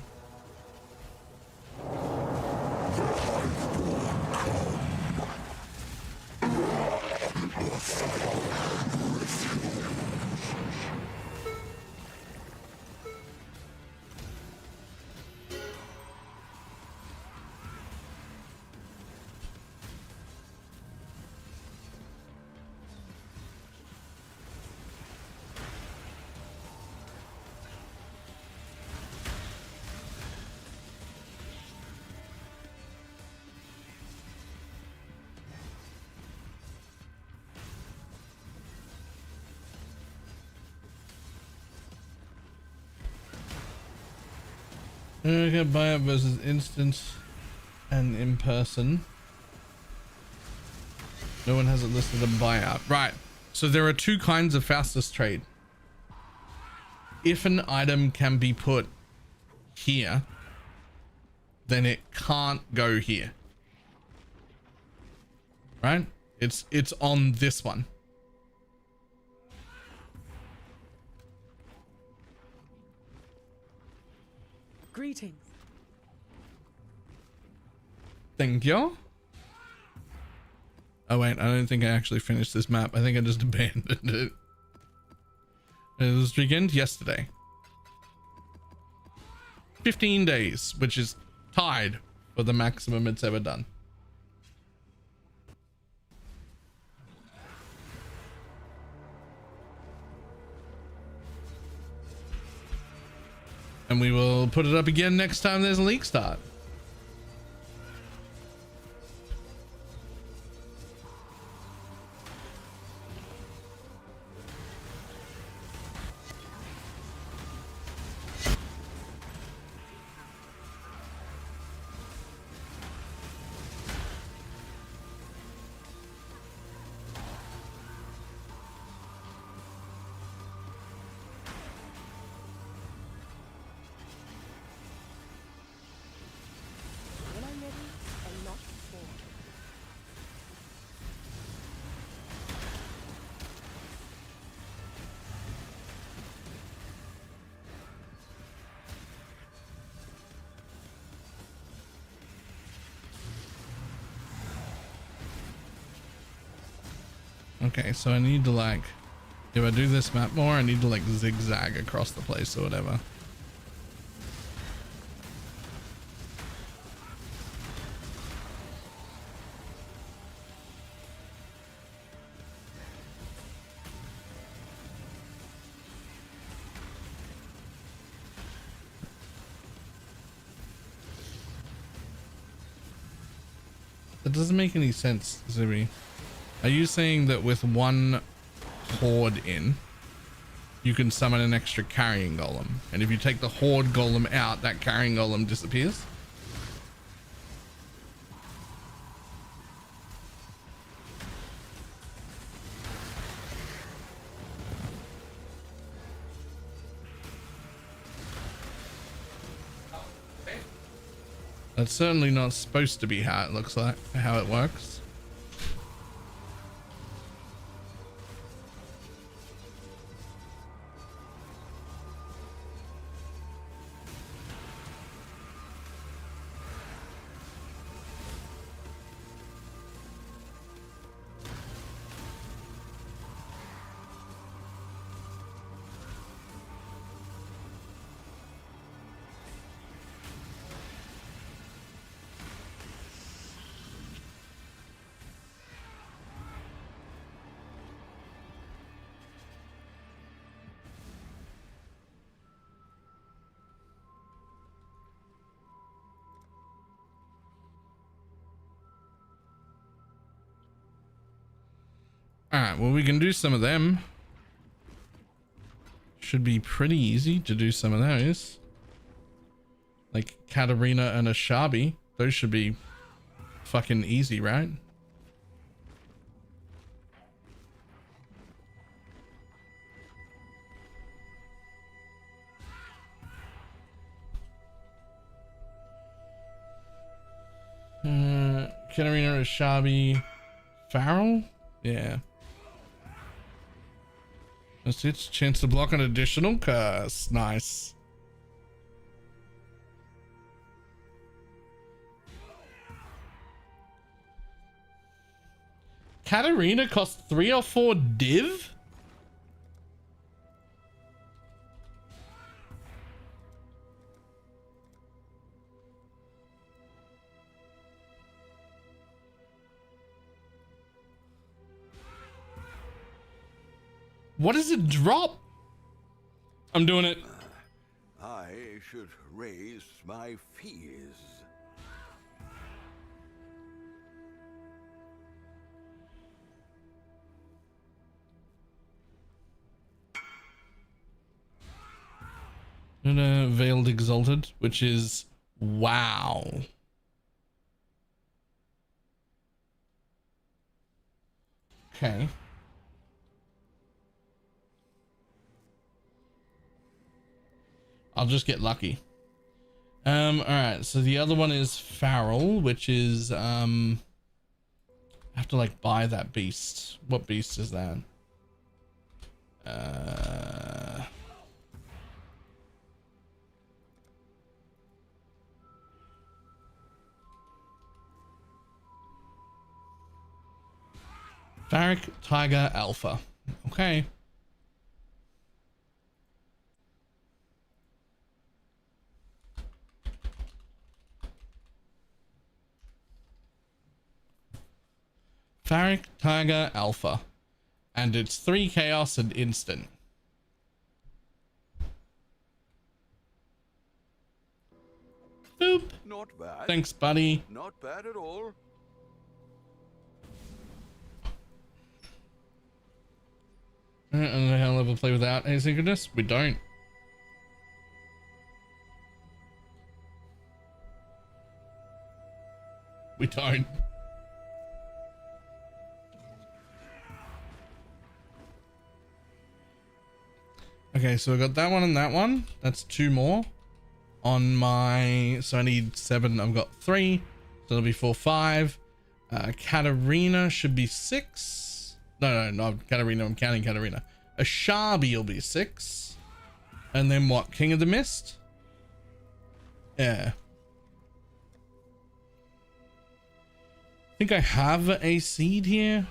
Okay, buyout versus instant and in person. No one has it listed on buyout. Right. So there are two kinds of fastest trade. If an item can be put here, then it can't go here. Right? It's on this one. Greetings. Thank you. Oh wait, I don't think I actually finished this map. I think I just abandoned it. It was weekend yesterday. 15 days, which is tied for the maximum it's ever done. And we will put it up again next time there's a league start. Okay, so I need to like, if I do this map more, I need to like zigzag across the place or whatever. That doesn't make any sense, Zibi. Are you saying that with one horde in, you can summon an extra carrying golem, and if you take the horde golem out, that carrying golem disappears? That's certainly not supposed to be how it looks like, how it works. Alright, well, we can do some of them. Should be pretty easy to do some of those. Like Katarina and Ashabi. Those should be fucking easy, right? Katarina, Ashabi, Farrell? Yeah. That's its chance to block an additional curse. Nice. Katarina cost 3 or 4 div? What does it drop? I'm doing it. I should raise my fees. Veiled Exalted, which is wow. Okay. I'll just get lucky. All right, so the other one is Farrell, which is I have to like buy that beast. What beast is that? Varric Tiger Alpha. Okay. Varric Tiger Alpha. And it's 3 chaos and instant. Boop. Not bad. Thanks, buddy. Not bad at all. And I'll ever play without asynchronous? We don't. We don't. Okay, so I got that one and that one. That's 2 more on my, so I need 7. I've got 3, so that'll be 4, 5. Katarina should be 6. No, Katarina, I'm counting Katarina. Ashabi will be 6. And then what? King of the Mist? Yeah. I think I have a seed here.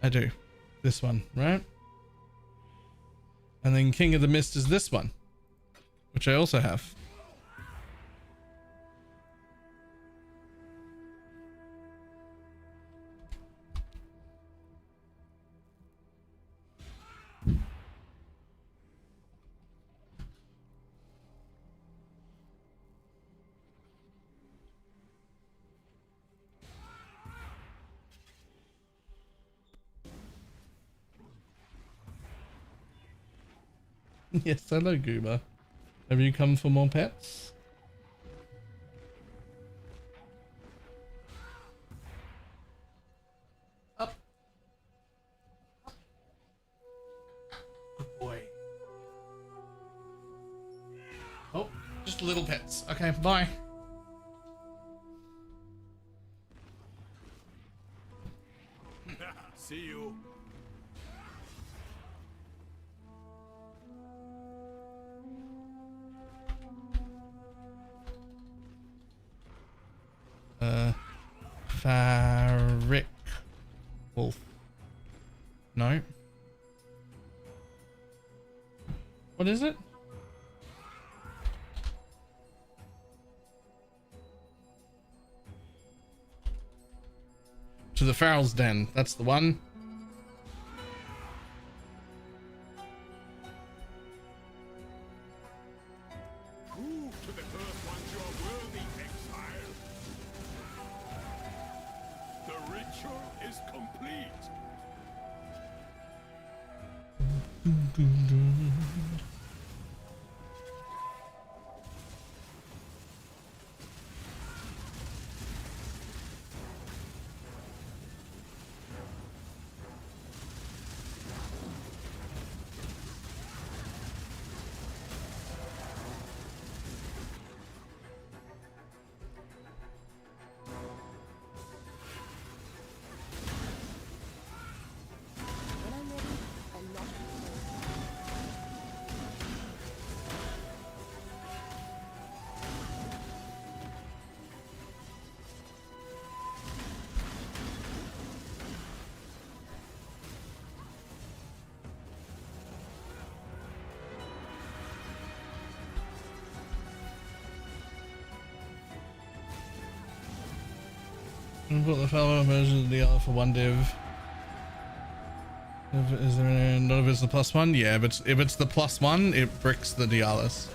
I do. This one, right? And then King of the Mist is this one, which I also have. Yes, hello Goober. Have you come for more pets? Up. Good boy. Oh, just little pets. Okay, bye. See you. Farik Wolf. No. What is it? To the Farrell's Den. That's the one. Prove to the Earth Ones your worthy exile. The ritual is complete. When I'm ready and not before. I'm gonna put the fellow version of the other for one div. Is there any, not if it's the +1? Yeah, if it's the +1, it bricks the Dialis.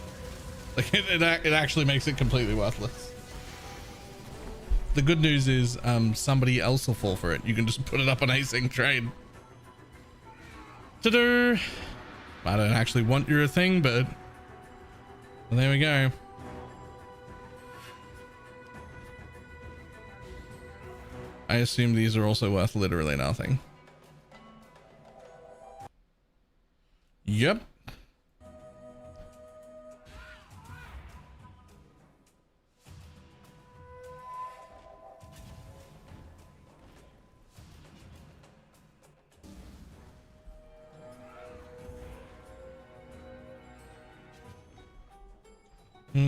Like it actually makes it completely worthless. The good news is somebody else will fall for it. You can just put it up on async trade. Ta-da! I don't actually want your thing, but well, there we go. I assume these are also worth literally nothing. Yep.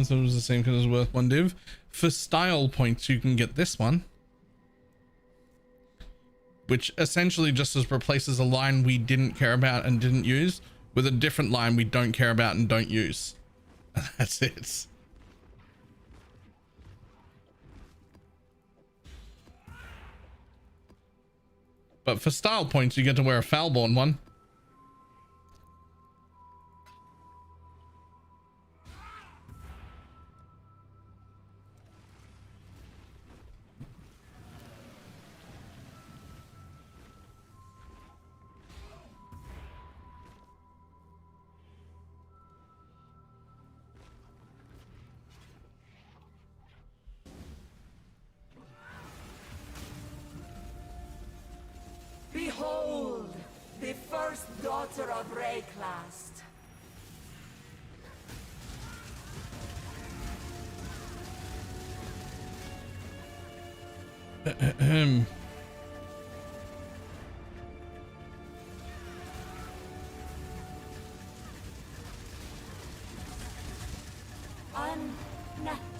So it was the same because it's worth one div. For style points, you can get this one, which essentially just replaces a line we didn't care about and didn't use with a different line we don't care about and don't use. That's it. But for style points, you get to wear a Foulborn one. Behold, the first daughter of Rayclast.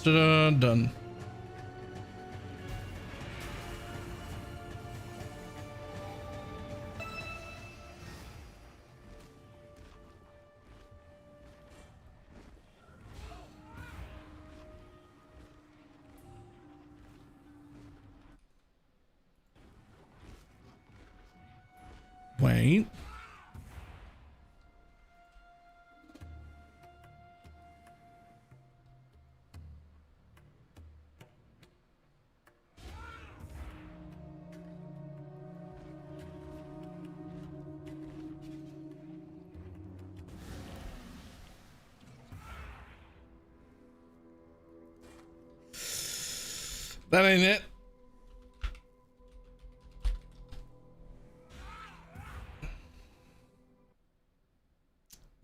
Done. wait. That ain't it.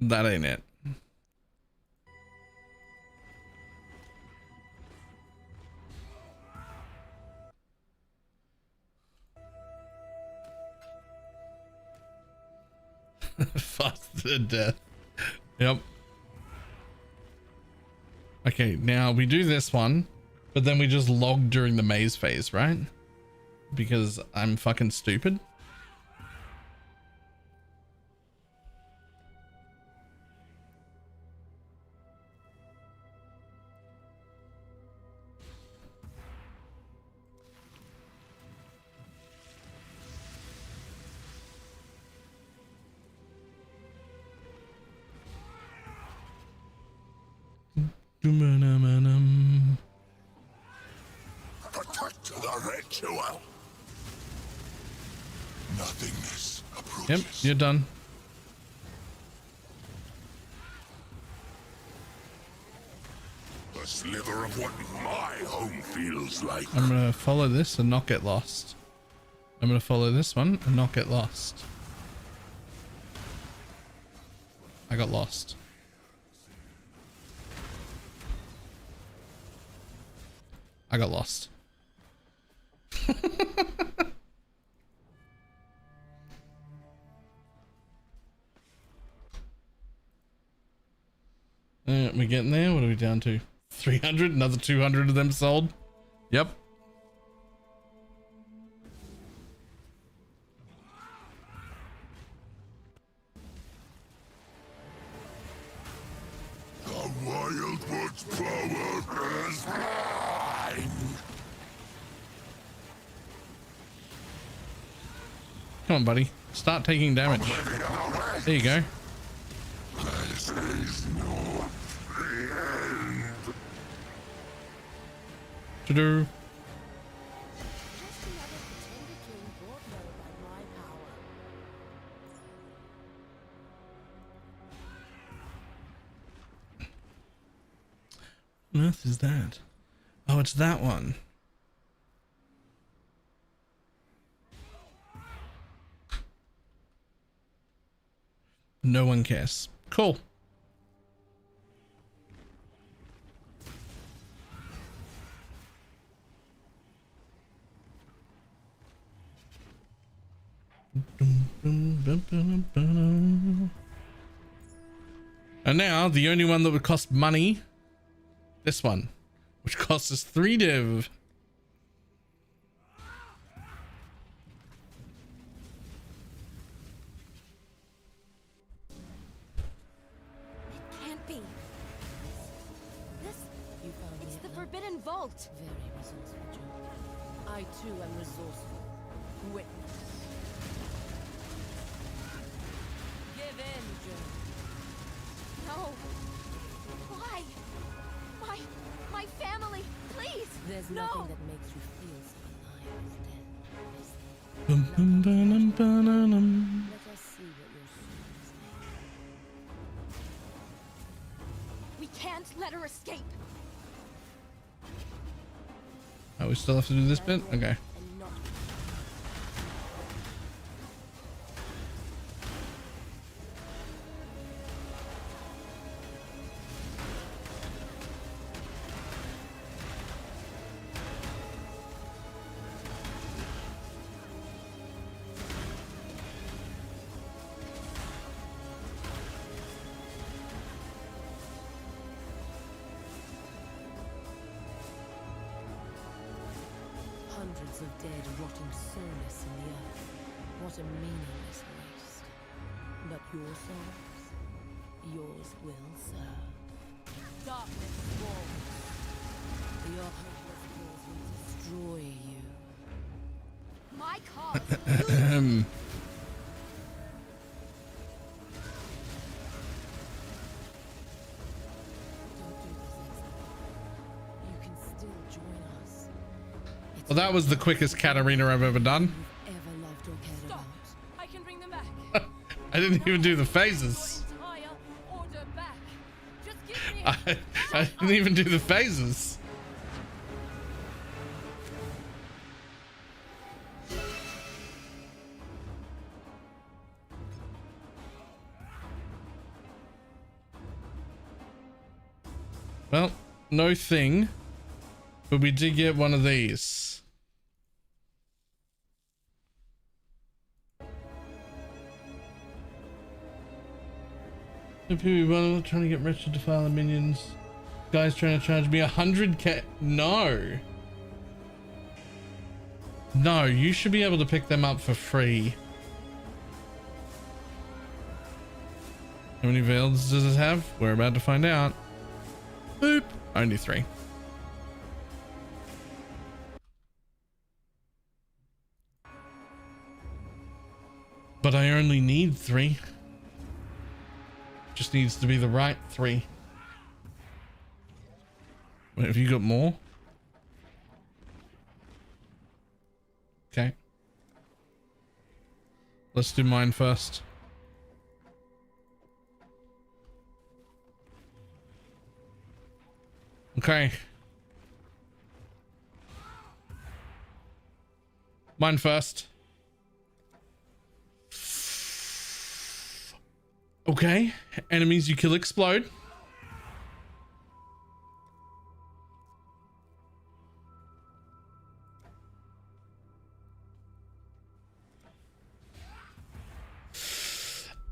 That ain't it. Faster to death. Yep. Okay, now we do this one, but then we just log during the maze phase, right? Because I'm fucking stupid. Protect the ritual. Nothingness approaches. Yep, you're done. A sliver of what my home feels like. I'm gonna follow this and not get lost. I'm gonna follow this one and not get lost. I got lost. I got lost. We getting there? What are we down to? 300? Another 200 of them sold? Yep. The Wildwood's power is mine. Come on, buddy. Start taking damage. There you go. This is not the end. To-do. Just another pretender king brought low by my power. What on earth is that? Oh, it's that one. No one cares. Cool. And now the only one that would cost money, this one, which costs us 3 div. It can't be. This, it's the Forbidden Vault. Very resourceful, Joe. I too am resourceful. Witness. Give in, Joe. No. Why? My family, please. There's no. nothing that makes you feel so alive as death, is there? Bum, bum, ba-dum, ba-dum. Let us see what your soul is made. We can't let her escape. Oh, we still have to do this bit? Okay. And not Hundreds of dead rotting soulless in the earth. What a meaningless waste. But your souls, yours will serve. Darkness falls. Your hopeless cause will destroy you. my cause. Well, that was the quickest Katarina I've ever done. You've ever loved or cared Stop. about. I can bring them back. I didn't even do the phases. Entire order back. Just give me I didn't even do the phases. Well, no thing, but we did get one of these. The people trying to get rich to defile the minions. Guy's trying to charge me 100k. No. No, you should be able to pick them up for free. How many veils does it have? We're about to find out. Boop. Only 3. But I only need 3. Just needs to be the right 3. Wait, have you got more? Okay. Let's do mine first. Okay. Mine first. Okay. Enemies you kill explode.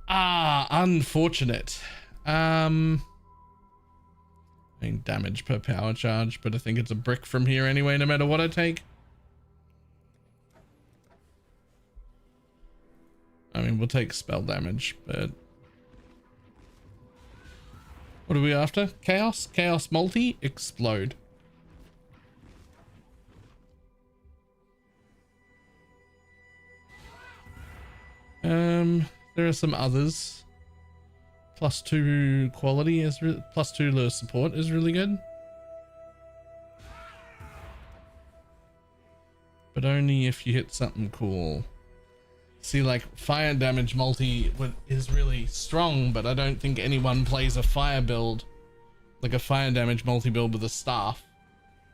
Ah, unfortunate. I mean, damage per power charge, but I think it's a brick from here anyway, no matter what I take. I mean, we'll take spell damage, but... What are we after? Chaos? Chaos multi? Explode. There are some others. +2 quality is +2 low support is really good. But only if you hit something cool. See, like fire damage multi is really strong, but I don't think anyone plays a fire build, like a fire damage multi build with a staff,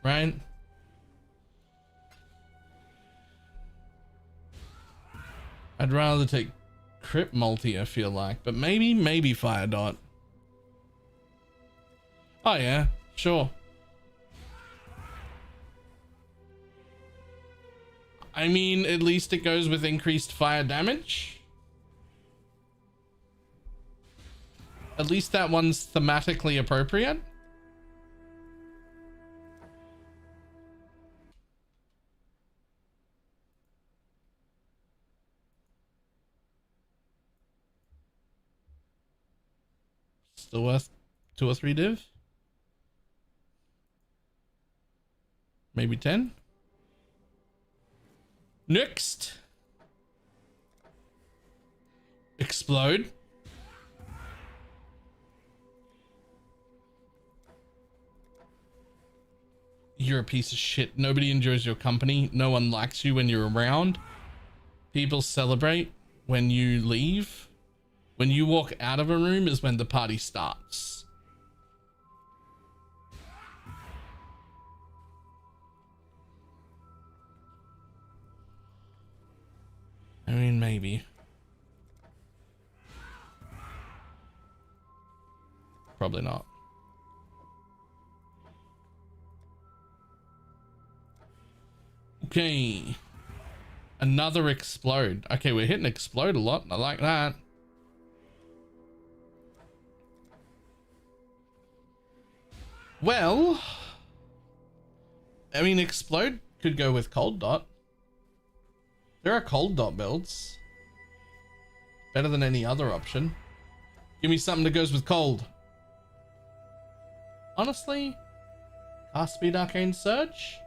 right? I'd rather take crit multi, I feel like, but maybe fire dot. Oh yeah, sure. I mean, at least it goes with increased fire damage. At least that one's thematically appropriate. Still worth 2 or 3 div? Maybe 10? Next. Explode. You're a piece of shit. Nobody enjoys your company. No one likes you when you're around. People celebrate when you leave. When you walk out of a room is when the party starts. I mean, maybe. Probably not. Okay. Another explode. Okay, we're hitting explode a lot. I like that. Well, I mean, explode could go with cold dot. There are cold dot builds. Better than any other option. Give me something that goes with cold. Honestly, cast speed arcane surge.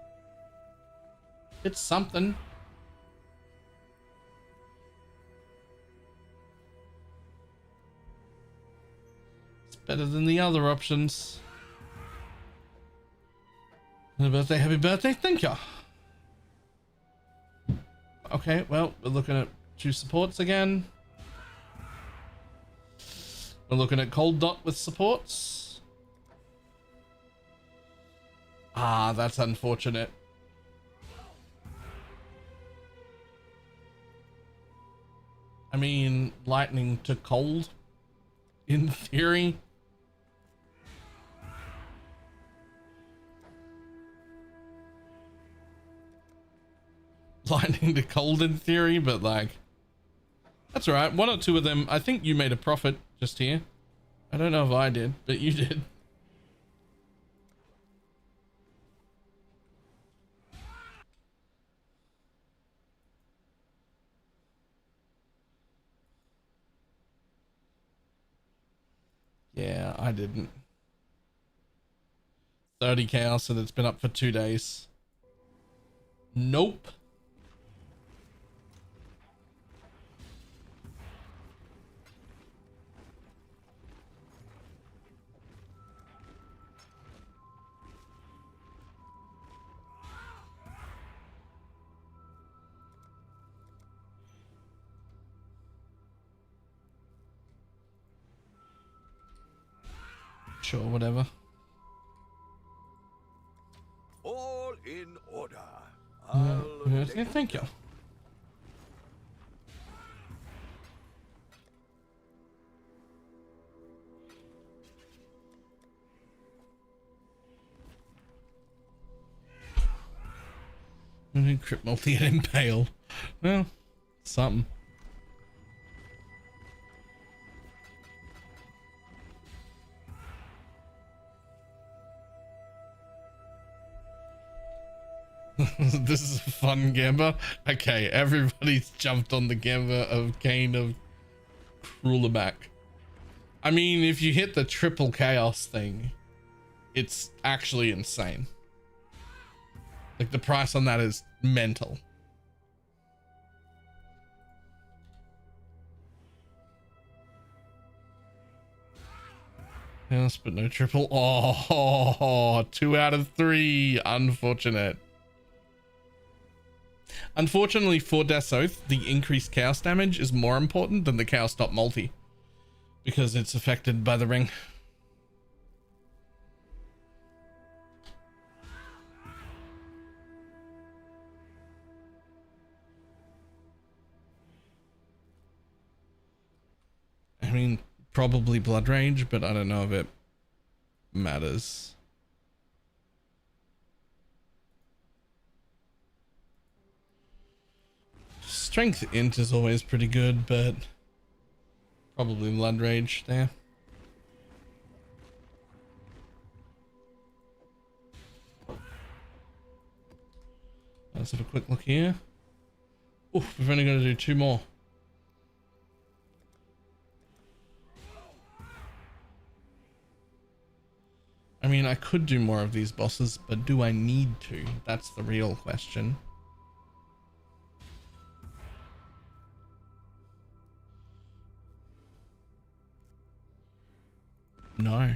It's something. It's better than the other options. Happy birthday, thank you. Okay, well, we're looking at 2 supports again. We're looking at Cold Dot with supports. Ah, that's unfortunate. I mean, lightning to cold, in theory. Lightning to cold in theory, but like, that's all right. 1 or 2 of them, I think you made a profit just here. I don't know if I did, but you did. Yeah, I didn't. 30 chaos and it's been up for 2 days. Nope. Sure, whatever. All in order. Yeah, thank you. Crypt multi and impale. Well, something. This is a fun Gamba. Okay, everybody's jumped on the Gamba of Kane of Cruelback. I mean, if you hit the triple chaos thing, it's actually insane. Like, the price on that is mental. Yes, but no triple. Oh, 2 out of 3. Unfortunate. Unfortunately for Death's Oath, the increased chaos damage is more important than the chaos dot multi, because it's affected by the ring. I mean, probably Blood Rage, but I don't know if it matters. Strength int is always pretty good, but probably Blood Rage there. Let's have a quick look here. Oof, we've only got to do 2 more. I mean, I could do more of these bosses, but do I need to? That's the real question. No.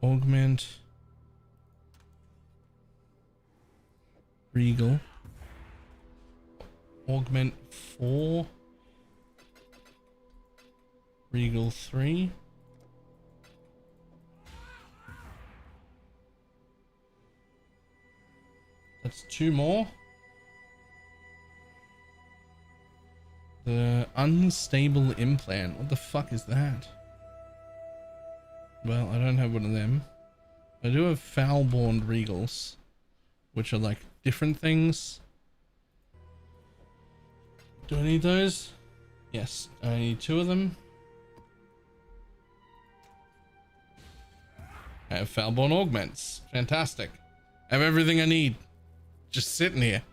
Augment. Regal. Augment 4. Regal 3. That's 2 more. The unstable implant. What the fuck is that? Well, I don't have one of them. I do have foul-born regals, which are like different things. Do I need those? Yes, I need 2 of them. I have foul-born augments. Fantastic. I have everything I need. Just sitting here.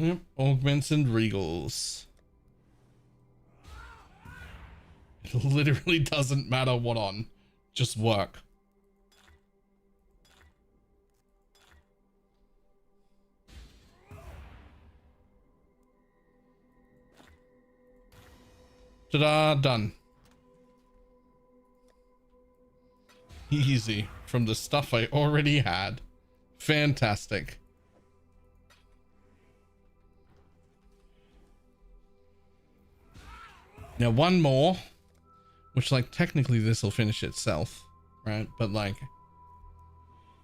Yep, augments and regals. It literally doesn't matter what on, just work. Ta-da, done. Easy from the stuff I already had. Fantastic. Now one more, which like technically this will finish itself, right? But like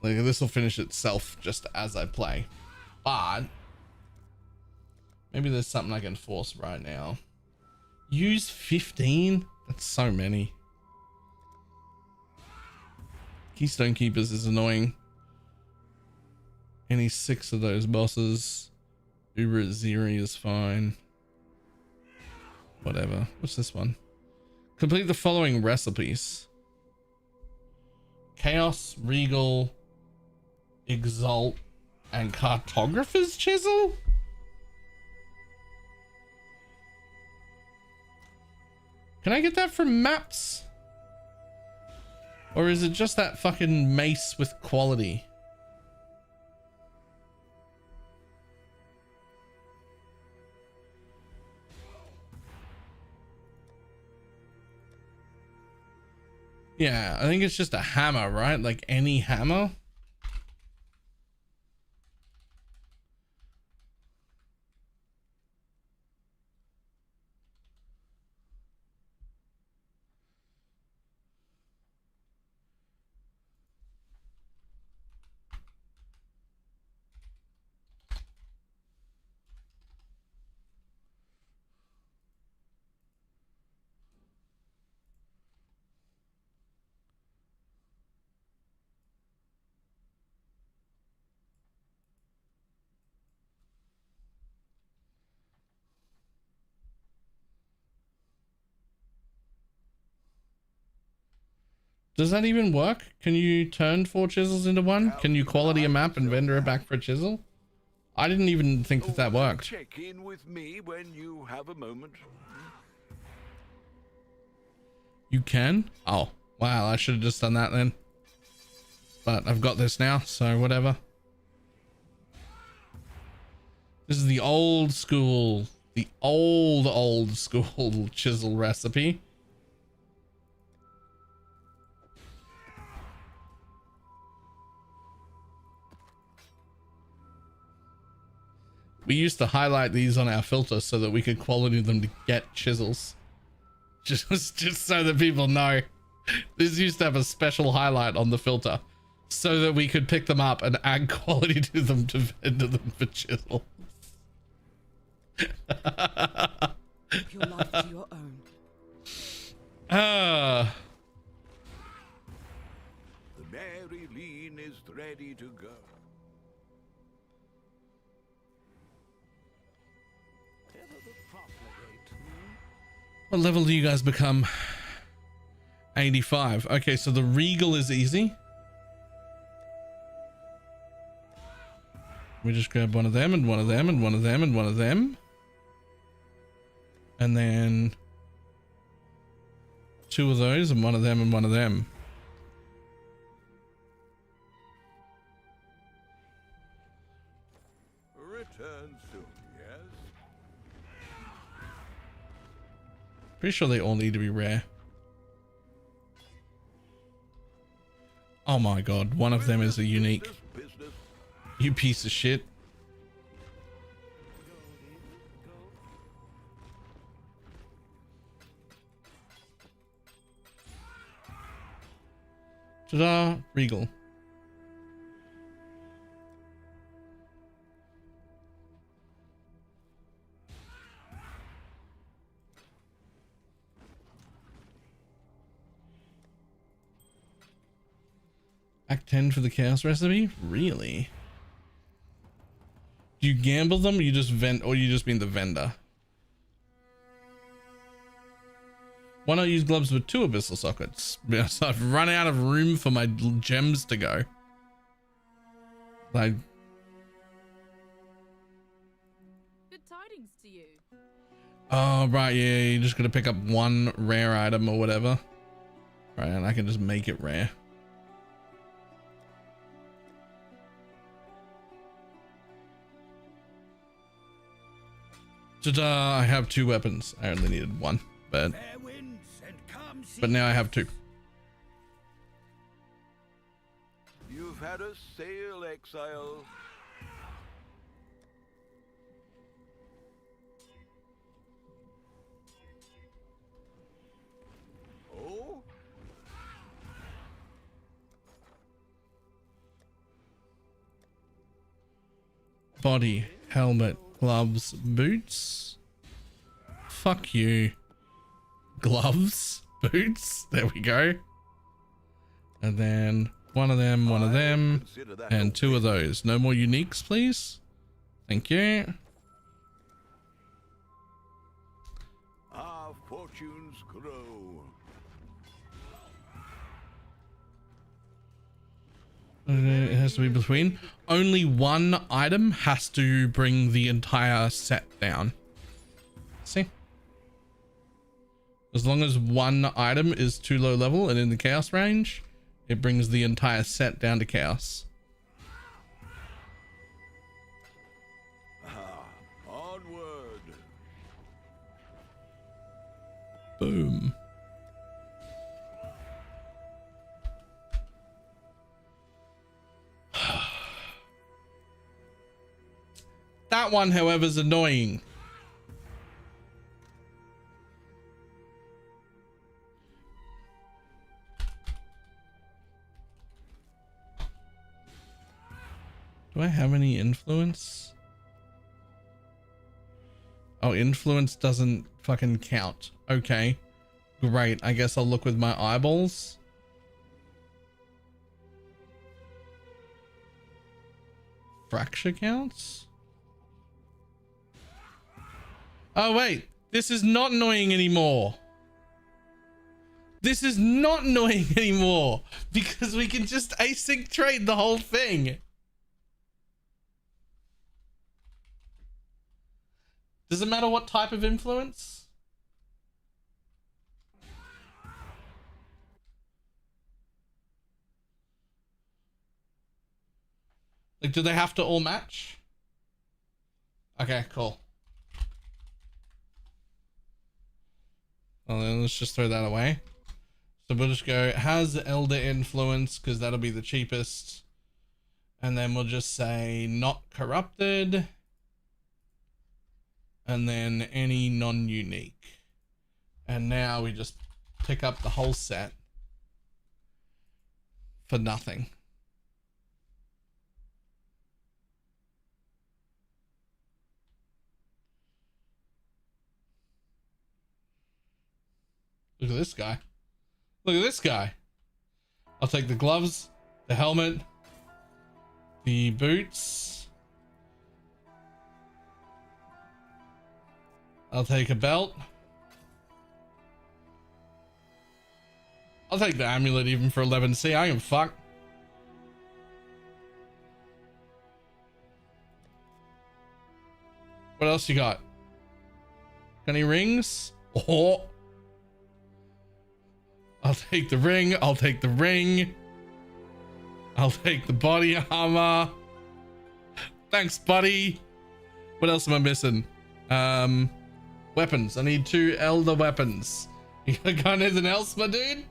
this will finish itself just as I play. But maybe there's something I can force right now. Use 15? That's so many. Keystone Keepers is annoying. Any 6 of those bosses. Uber at Zeri is fine. Whatever. What's this one? Complete the following recipes. Chaos, Regal, Exalt, and Cartographer's Chisel? Can I get that from maps? Or is it just that fucking mace with quality? Yeah, I think it's just a hammer, right? Like any hammer. Does that even work? Can you turn 4 chisels into one? Can you quality a map and render it back for a chisel? I didn't even think that that worked. Check in with me when you have a moment. You can? Oh, wow. I should have just done that then. But I've got this now, so whatever. This is the old school, old school chisel recipe. We used to highlight these on our filter so that we could quality them to get chisels. Just so that people know. This used to have a special highlight on the filter so that we could pick them up and add quality to them to vendor them for chisels. Your life to your own. The Mary Lean is ready to go. What level do you guys become? 85. Okay, so the Regal is easy. We just grab one of them and one of them and one of them and one of them. And then 2 of those and one of them and one of them. Return soon, yes? Pretty sure they all need to be rare. Oh my god, one of them is a unique. You piece of shit. Ta-da, Regal. Act 10 for the chaos recipe? Really? Do you gamble them or you just vend, or you just mean the vendor? Why not use gloves with 2 abyssal sockets? Because I've run out of room for my gems to go. Like, Oh, right, yeah, you're just gonna pick up one rare item or whatever. Right, and I can just make it rare. Ta-da! I have 2 weapons. I only needed 1, but now I have 2. You've had a sail, exile. Oh? Body, helmet, gloves, boots. Fuck you. Gloves, boots. There we go. And then one of them, and 2 of those. No more uniques, please. Thank you. Our fortunes grow. It has to be between. Only one item has to bring the entire set down. See? As long as one item is too low level and in the chaos range, it brings the entire set down to chaos. Onward. Boom. That one, however, is annoying. Do I have any influence? Oh, influence doesn't fucking count. Okay. Great. I guess I'll look with my eyeballs. Fracture counts? Oh, wait. This is not annoying anymore. This is not annoying anymore because we can just async trade the whole thing. Does it matter what type of influence? Like, do they have to all match? Okay, cool. Well, then let's just throw that away. So we'll just go, has Elder Influence, because that'll be the cheapest. And then we'll just say not corrupted. And then any non-unique. And now we just pick up the whole set for nothing. Look at this guy. Look at this guy. I'll take the gloves, the helmet, the boots. I'll take a belt. I'll take the amulet even for 11C. I can fuck. What else you got? Got any rings? Oh. I'll take the ring. I'll take the ring. I'll take the body armor. Thanks, buddy. What else am I missing? Weapons. I need 2 elder weapons. You got anything else, my dude?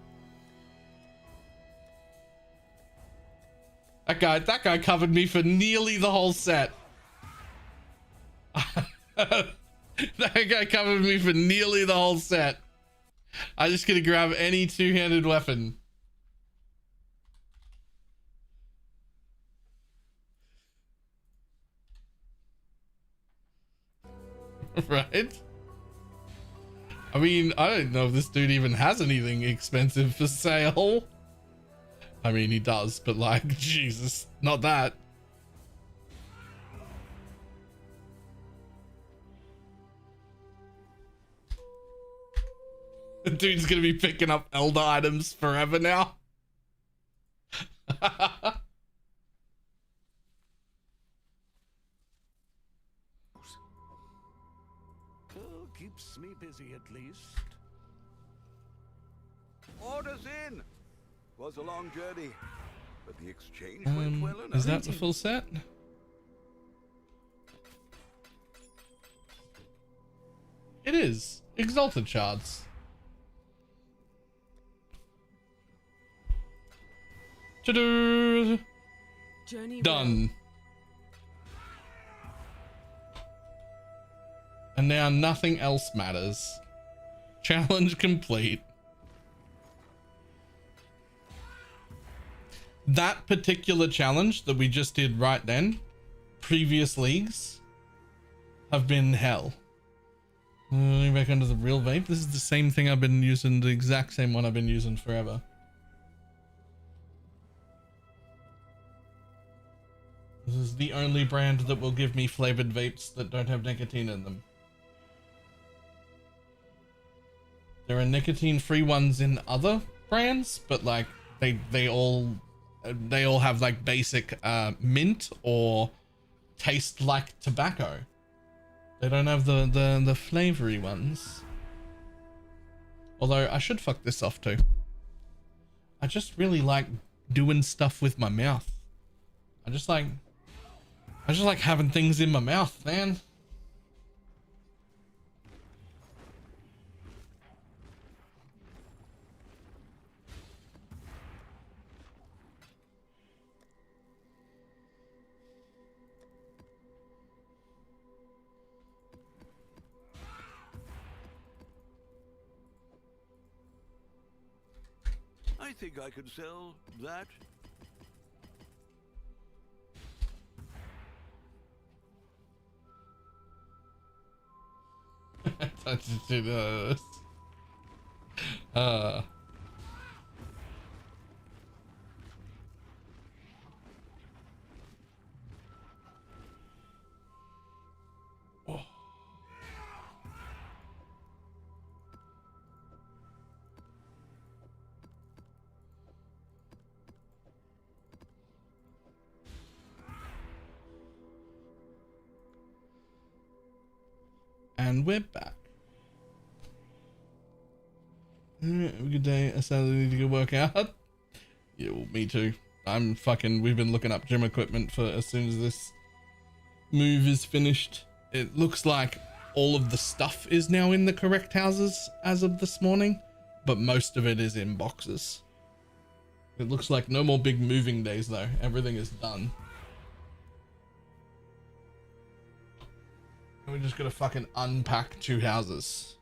That guy covered me for nearly the whole set. That guy covered me for nearly the whole set. I'm just gonna grab any 2-handed weapon. Right? I mean, I don't know if this dude even has anything expensive for sale. I mean, he does, but like, Jesus, not that. The dude's gonna be picking up elder items forever now. Keep keeps me busy at least. Orders in! Was a long journey, but the exchange went well enough. Is that the full set? It is. Exalted shards. Ta-da! Journey Done. And now nothing else matters. Challenge complete. That particular challenge that we just did right then, previous leagues have been hell. Back under the real vape. This is the same thing I've been using, the exact same one I've been using forever. This is the only brand that will give me flavored vapes that don't have nicotine in them. There are nicotine-free ones in other brands, but like they all have like basic mint or taste like tobacco. They don't have the flavory ones. Although I should fuck this off too. I just really like doing stuff with my mouth. I just like having things in my mouth, man. I think I could sell that. That's ridiculous. And we're back. Have a good day. I sadly need to go work out. Yeah, well, me too. We've been looking up gym equipment for as soon as this move is finished. It looks like all of the stuff is now in the correct houses as of this morning, but most of it is in boxes. It looks like no more big moving days though. Everything is done. We're just gonna fucking unpack 2 houses.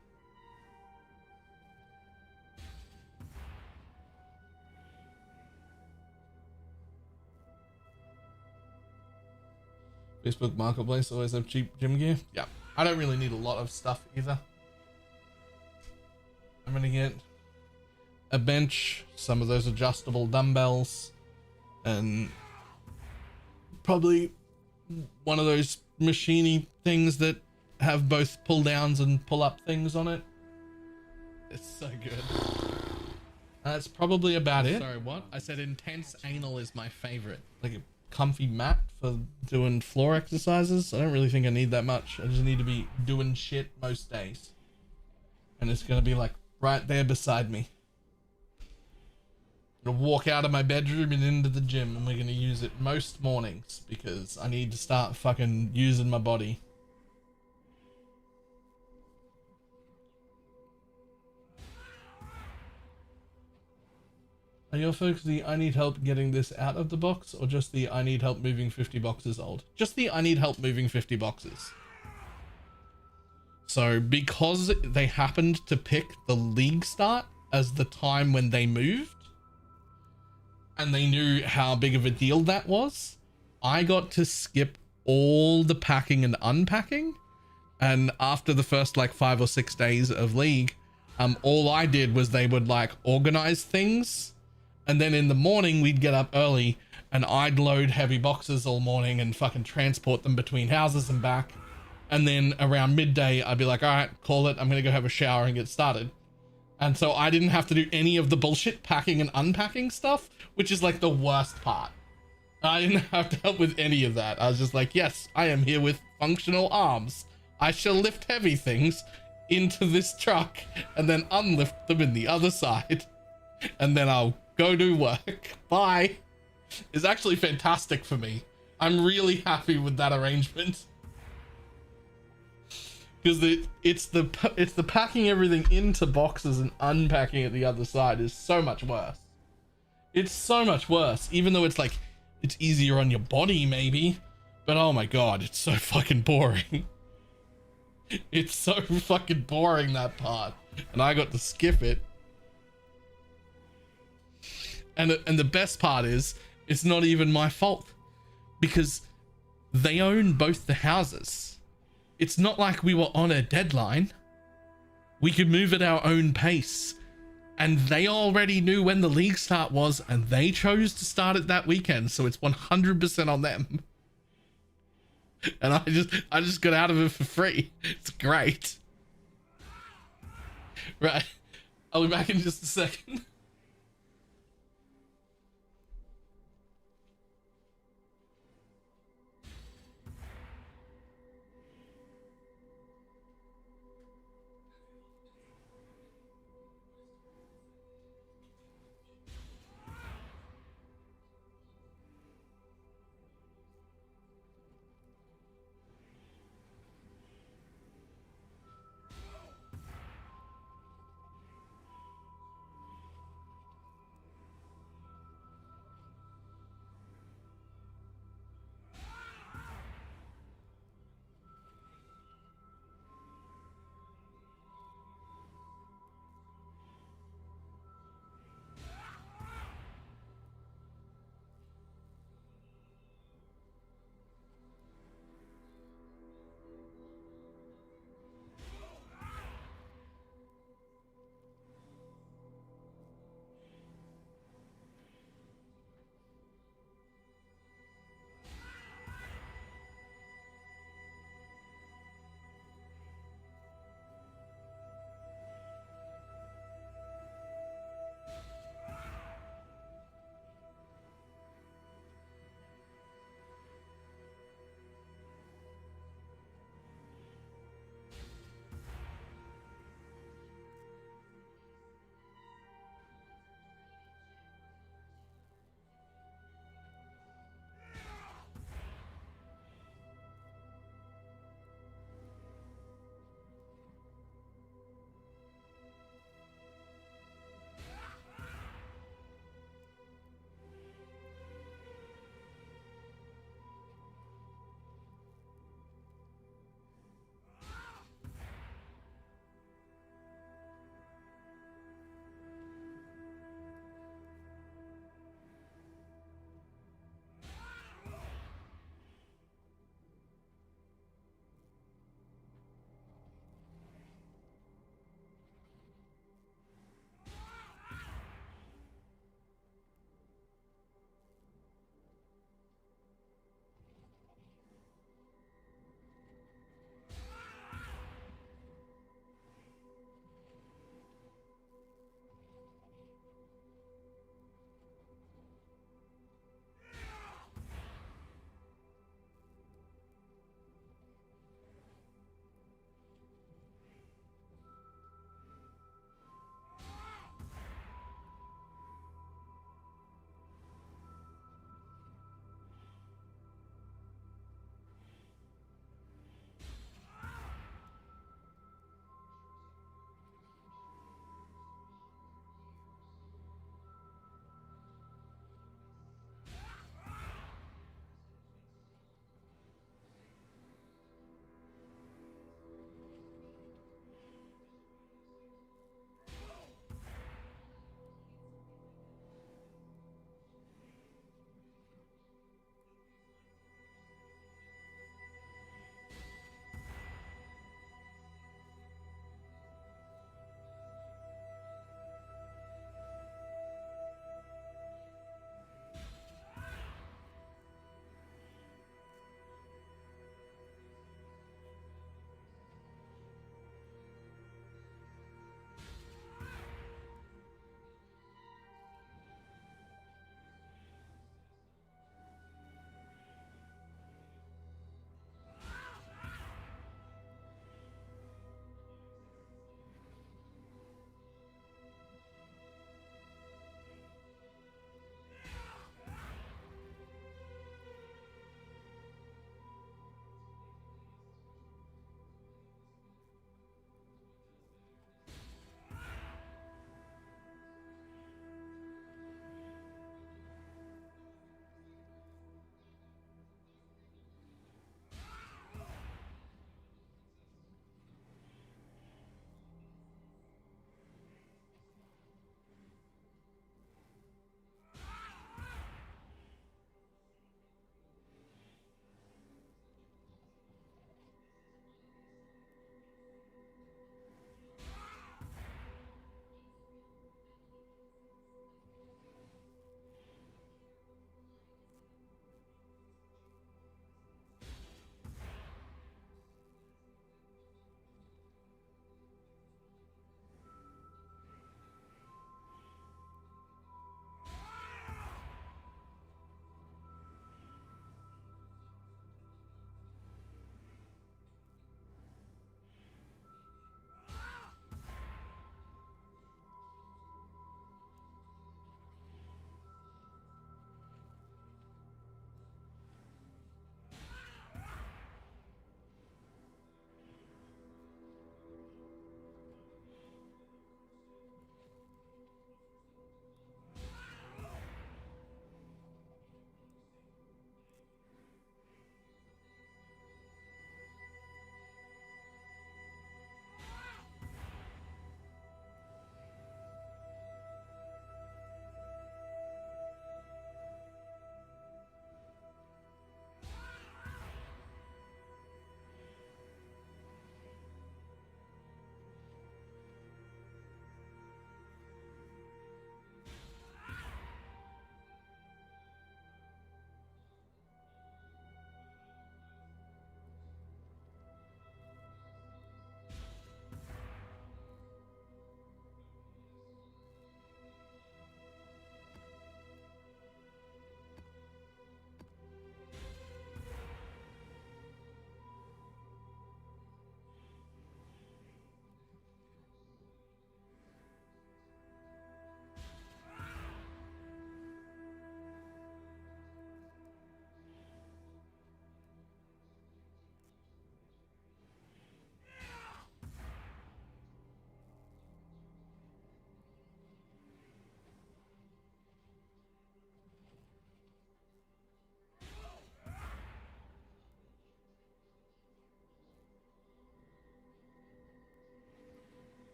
Facebook Marketplace always have cheap gym gear. Yeah, I don't really need a lot of stuff either. I'm gonna get a bench, some of those adjustable dumbbells, and probably one of those machiny things that have both pull downs and pull up things on it. It's so good. That's probably about it. Sorry, what? I said intense anal is my favorite. Like a comfy mat for doing floor exercises. I don't really think I need that much. I just need to be doing shit most days. And it's gonna be like right there beside me. I'm gonna walk out of my bedroom and into the gym, and we're gonna use it most mornings because I need to start fucking using my body. Are your folks the I need help getting this out of the box, or just the I need help moving 50 boxes old? Just the I need help moving 50 boxes. So because they happened to pick the league start as the time when they moved, and they knew how big of a deal that was, I got to skip all the packing and unpacking. And after the first like 5 or 6 days of league, all I did was they would like organize things. And then in the morning we'd get up early and I'd load heavy boxes all morning and fucking transport them between houses and back. And then around midday, I'd be like, all right, call it. I'm going to go have a shower and get started. And so I didn't have to do any of the bullshit packing and unpacking stuff, which is like the worst part. I didn't have to help with any of that. I was just like, yes, I am here with functional arms. I shall lift heavy things into this truck and then unlift them in the other side. And then I'll go do work. Bye. It's actually fantastic for me. I'm really happy with that arrangement. Because it's the packing everything into boxes and unpacking it the other side is so much worse. It's so much worse, even though it's like, it's easier on your body maybe, but oh my god, it's so fucking boring. It's so fucking boring, that part, and I got to skip it. And the best part is, it's not even my fault, because they own both the houses. It's not like we were on a deadline. We could move at our own pace. And they already knew when the league start was, and they chose to start it that weekend, so it's 100% on them. And I just got out of it for free. It's great. Right. I'll be back in just a second.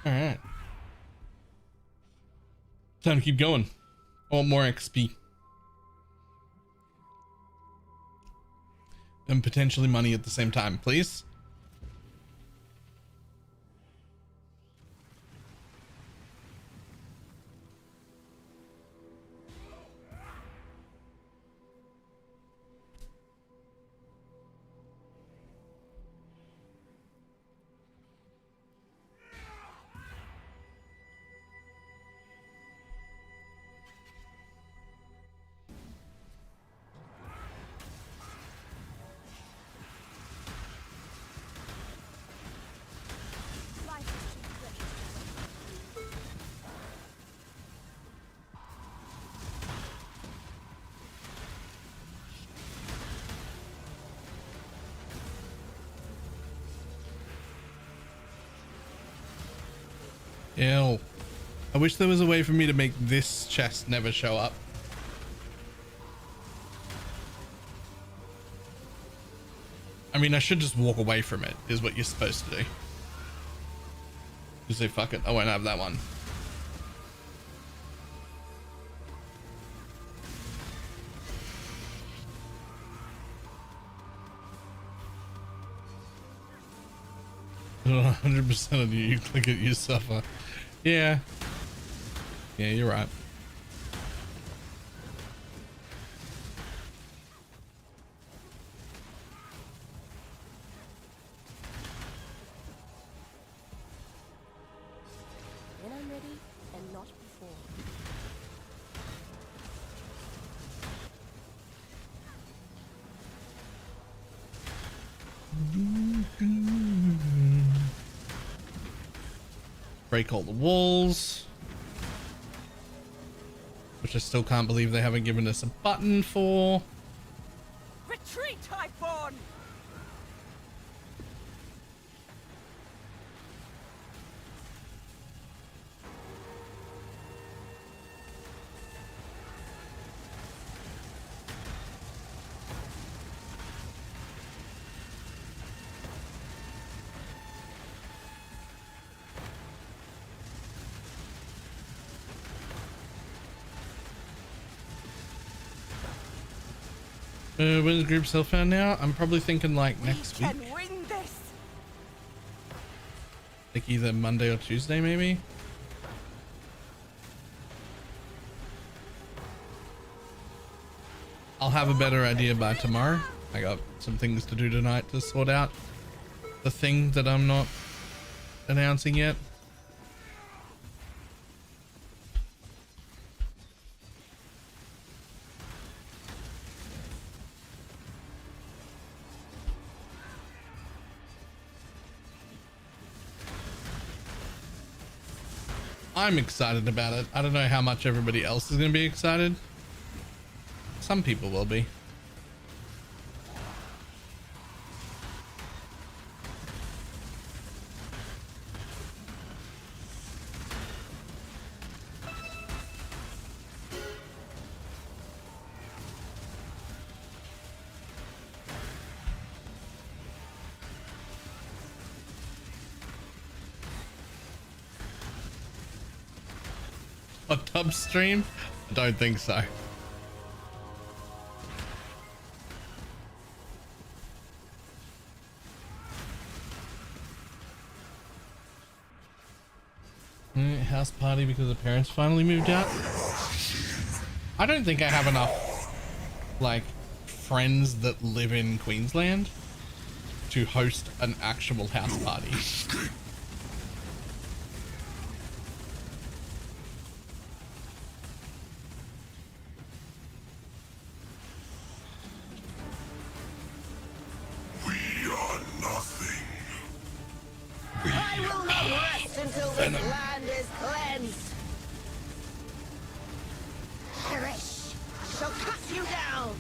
All right. Time to keep going. I want more XP. And potentially money at the same time, please. Life is too precious. Ew. I wish there was a way for me to make this chest never show up. I mean, I should just walk away from it, is what you're supposed to do. You say, fuck it, I won't have that one. Not 100% of you click it, you suffer. Yeah. Yeah, you're right. When I'm ready and not before. Break all the walls. Which I still can't believe they haven't given us a button for. Retreat, Highborn! When's group self found now? I'm probably thinking like next week. We can win this! Like either Monday or Tuesday, maybe. I'll have a better idea by tomorrow. I got some things to do tonight to sort out the thing that I'm not announcing yet. I'm excited about it. I don't know how much everybody else is going to be excited. Some people will be. A tub stream? I don't think so. House party because the parents finally moved out. I don't think I have enough like friends that live in Queensland to host an actual house party. I will not rest until this land is cleansed. Perish! I shall cut you down.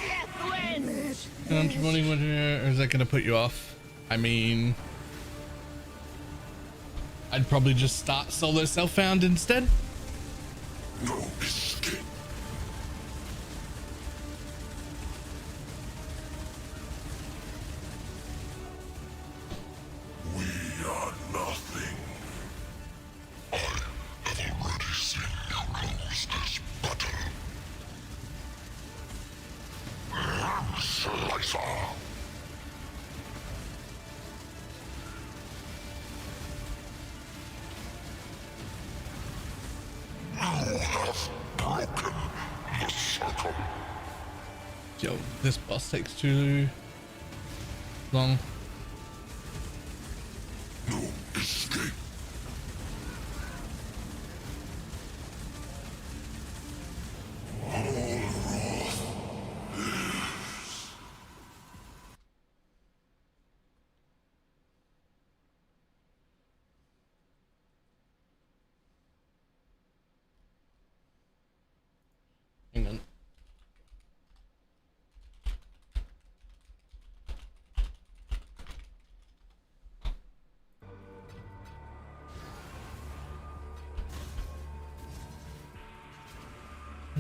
Death wins. Or is that going to put you off? I mean, I'd probably just start solo self-found instead. No escape. closer. You have broken the circle. Yo, this boss takes too long. No escape. Hang on.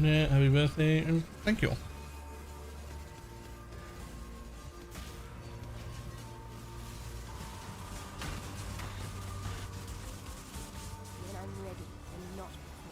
Yeah, happy birthday and thank you. When I'm ready and not before.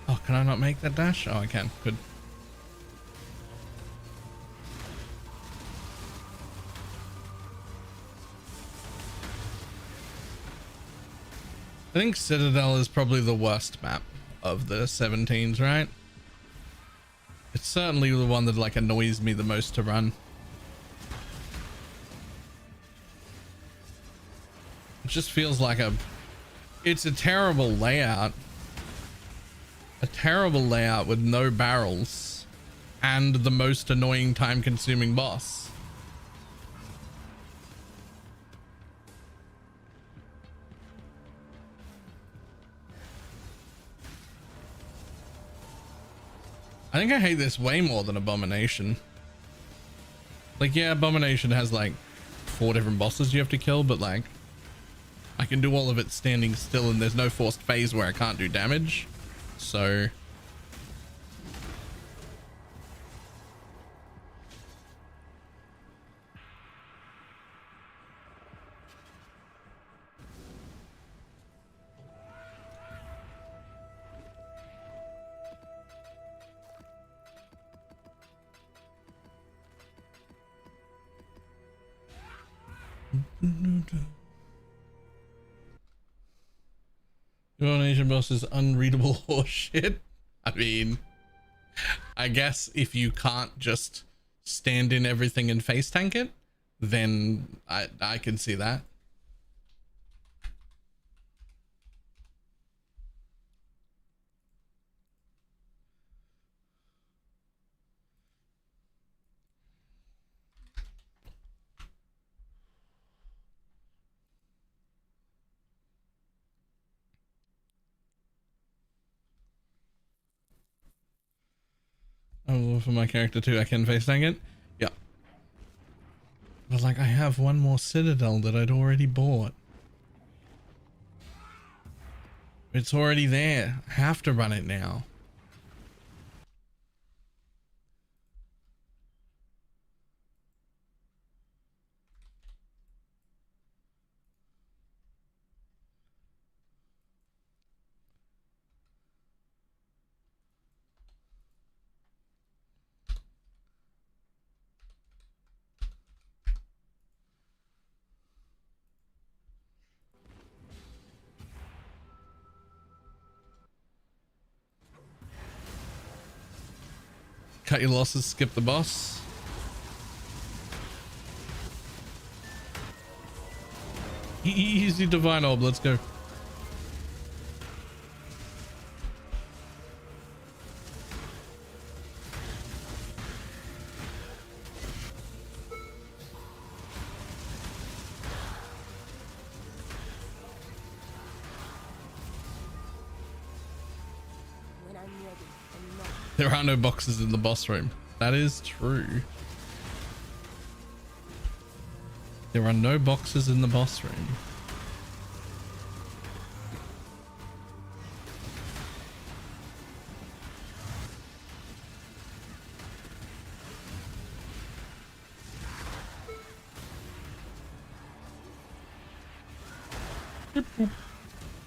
Oh, can I not make that dash? Oh, I can. Good. I think Citadel is probably the worst map of the 17s, right? It's certainly the one that like annoys me the most to run. It just feels like it's a terrible layout. A terrible layout with no barrels and the most annoying time consuming boss. I think I hate this way more than Abomination. Like, yeah, Abomination has like 4 different bosses you have to kill, but like I can do all of it standing still and there's no forced phase where I can't do damage. So your Asian boss is unreadable horseshit. I mean, I guess if you can't just stand in everything and face tank it, then I can see that. Oh, for my character too, I can face tank it. Yeah. But like, I have one more Citadel that I'd already bought. It's already there. I have to run it now. Cut your losses, skip the boss. Easy divine orb, let's go. When I'm ready and not There are no boxes in the boss room. That is true. There are no boxes in the boss room.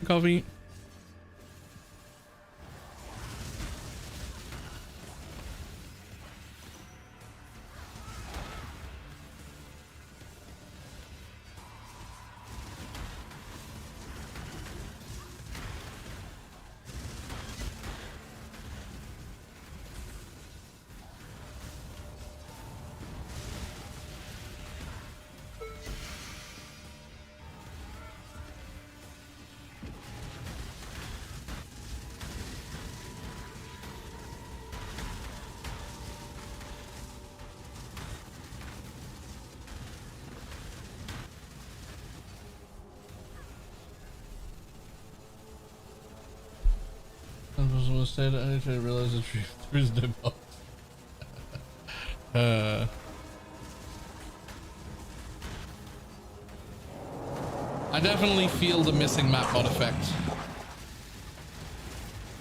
Coffee. I said I need to realize the truth. There is no box. I definitely feel the missing map mod effect.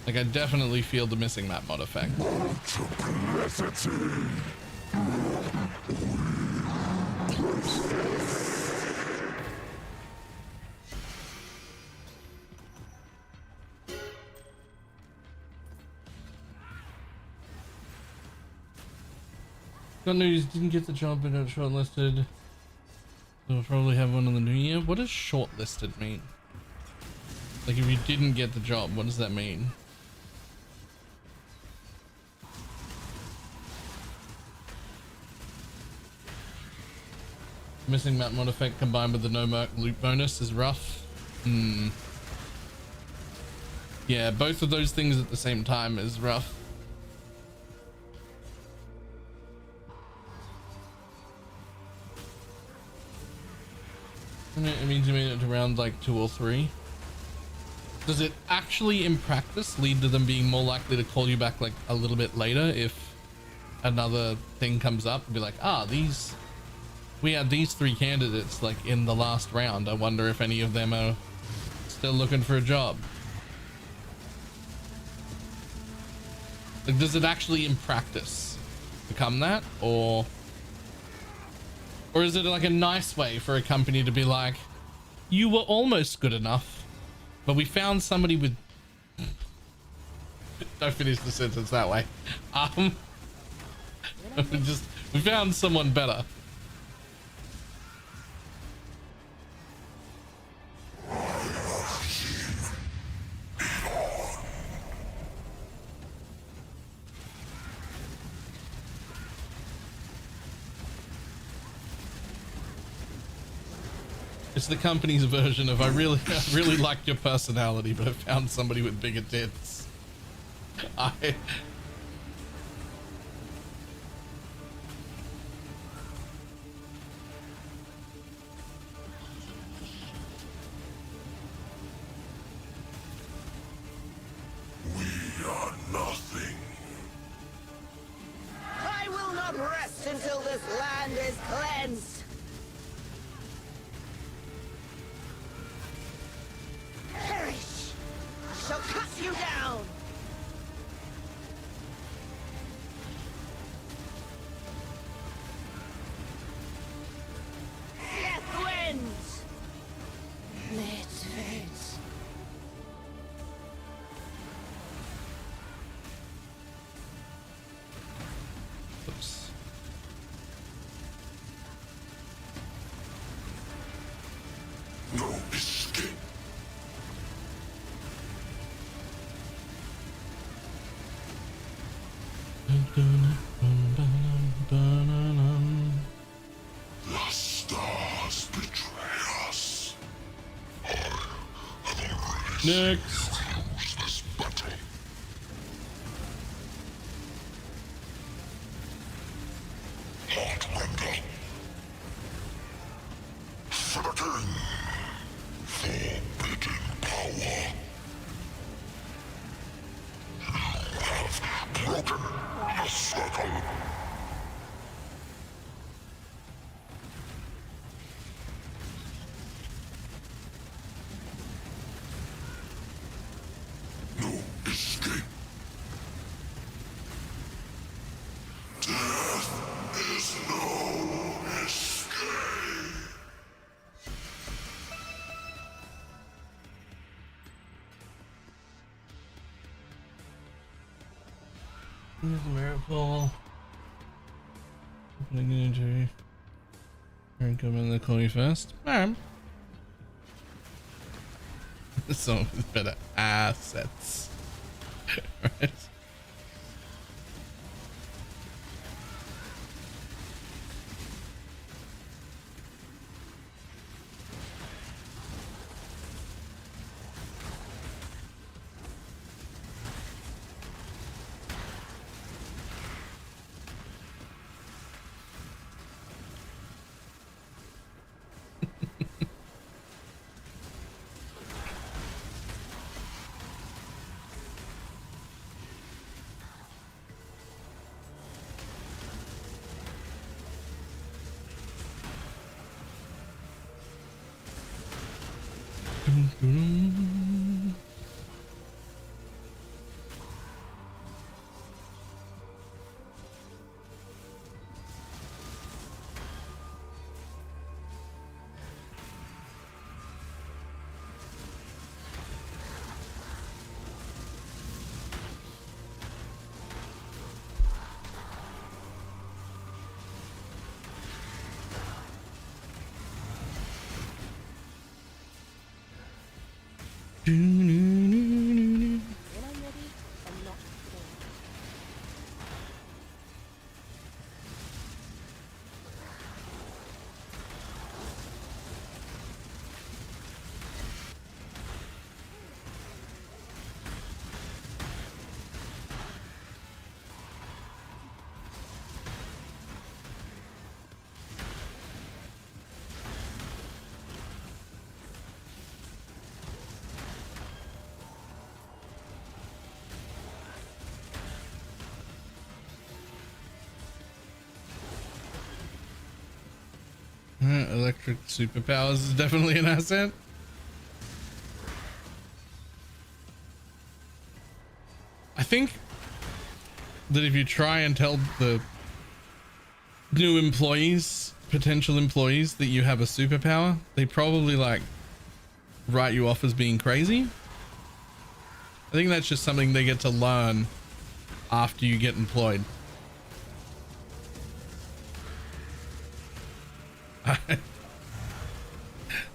Like I definitely feel the missing map mod effect. Got news, didn't get the job but got shortlisted. We'll probably have one in the new year. What does shortlisted mean? Like if you didn't get the job, what does that mean? Missing map mod effect combined with the no mark loot bonus is rough. Yeah, both of those things at the same time is rough. It means you made it to round like 2 or 3. Does it actually in practice lead to them being more likely to call you back like a little bit later if another thing comes up and be like, we had these 3 candidates like in the last round. I wonder if any of them are still looking for a job. Like, does it actually in practice become that, or is it like a nice way for a company to be like, you were almost good enough, but we found somebody with don't finish the sentence that way. We found someone better. It's the company's version of I really liked your personality, but I found somebody with bigger tits. We are nothing. I will not rest until this land is cleansed. Perish! I shall cut you down! Death wins! May it fade. Oops. No escape. Dun, dun, Next. Useless battle. Heartrender. For the king. Forbidden power. You have broken the circle. No escape. Death is no escape. Here's a miracle. Opening an injury. Alright, come in, they call you first. Alright. This song is better assets. Right? When I'm ready, and not before. Electric superpowers is definitely an asset. I think that if you try and tell the new employees, potential employees, that you have a superpower, they probably like write you off as being crazy. I think that's just something they get to learn after you get employed.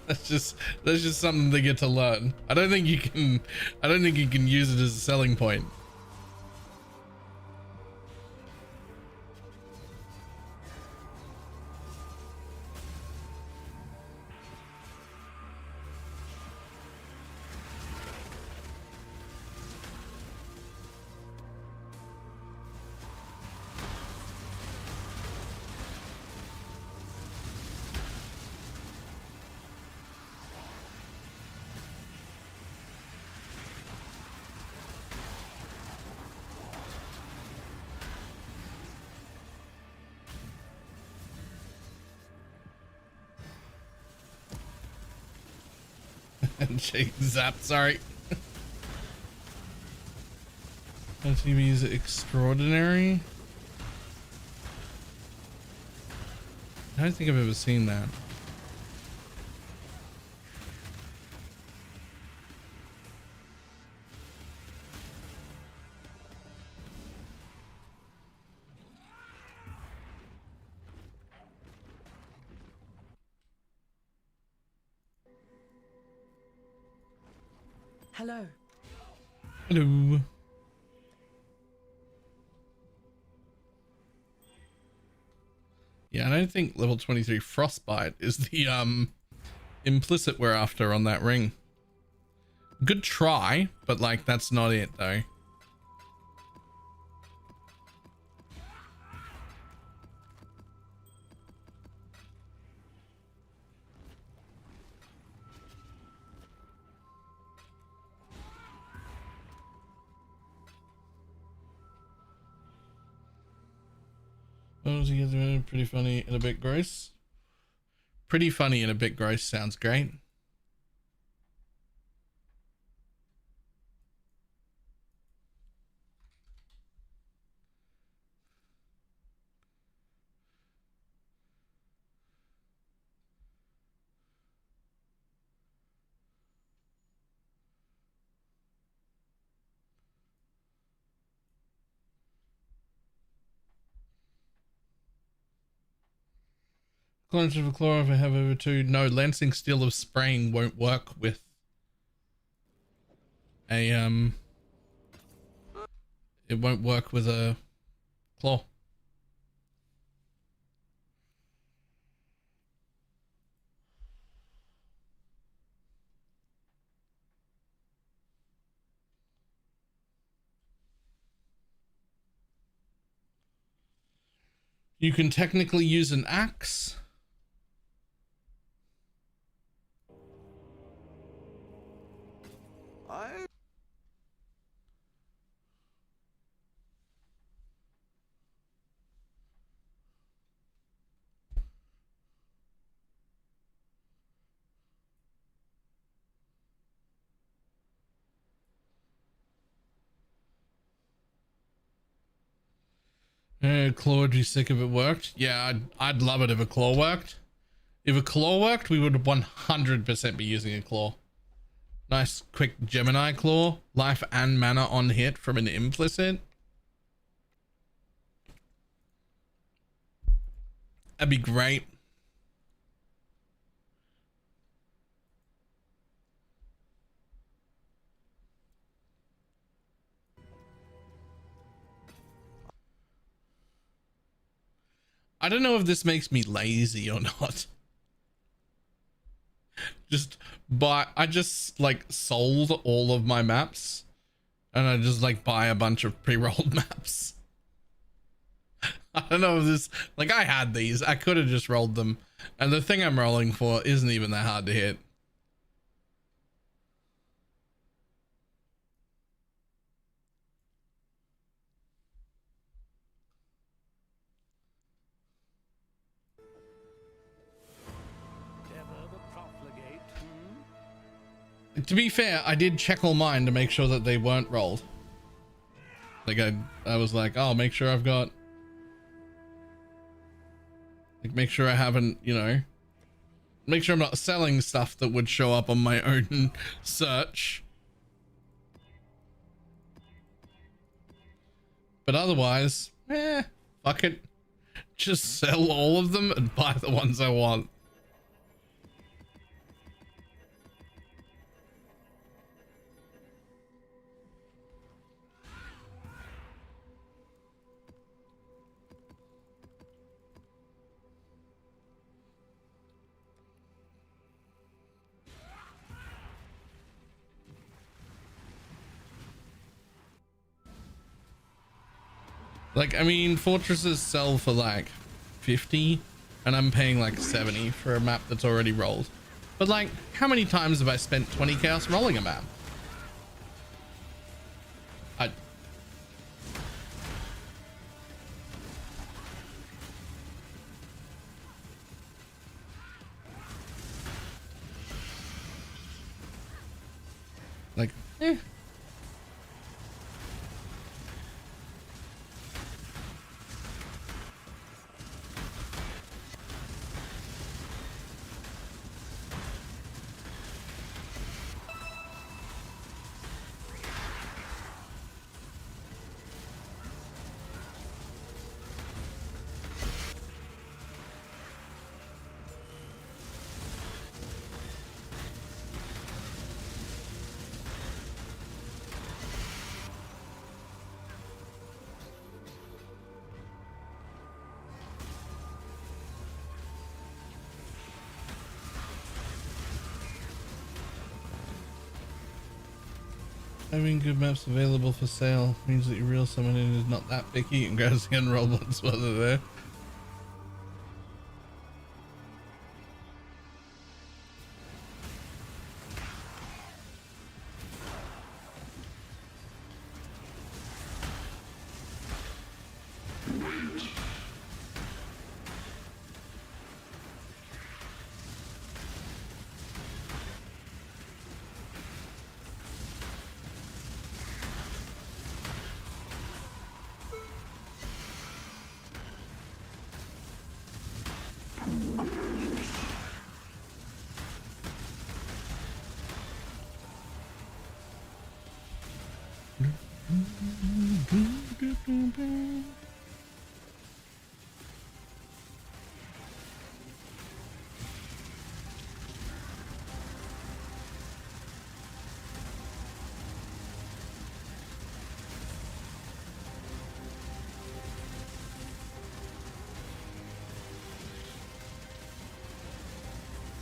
That's just something they get to learn. I don't think you can use it as a selling point. And Jake Zap, sorry. TV is extraordinary. I don't think I've ever seen that. Hello. Hello. Yeah, I don't think level 23 Frostbite is the implicit we're after on that ring. Good try, but like that's not it though. What was he getting? Pretty funny and a bit gross. Pretty funny and a bit gross sounds great. Cleanse of a claw if I have over 2. No, Lancing Steel of Spraying won't work with a it won't work with a claw. You can technically use an axe. Claw would be sick if it worked. Yeah, I'd love it if a claw worked. If a claw worked, we would 100% be using a claw. Nice quick Gemini claw. Life and mana on hit from an implicit. That'd be great. I don't know if this makes me lazy or not. I just like sold all of my maps and I just like buy a bunch of pre-rolled maps. I don't know if this, like I had these, I could have just rolled them. And the thing I'm rolling for isn't even that hard to hit. To be fair, I did check all mine to make sure that they weren't rolled. Like I was like, oh, make sure I've got, like, make sure I haven't, you know, make sure I'm not selling stuff that would show up on my own search. But otherwise, fuck it. Just sell all of them and buy the ones I want. Like, I mean, fortresses sell for like 50 and I'm paying like 70 for a map that's already rolled. But like, how many times have I spent 20 chaos rolling a map? Like, Having good maps available for sale means that your real summoning is not that picky and grabs the end robots while they're there.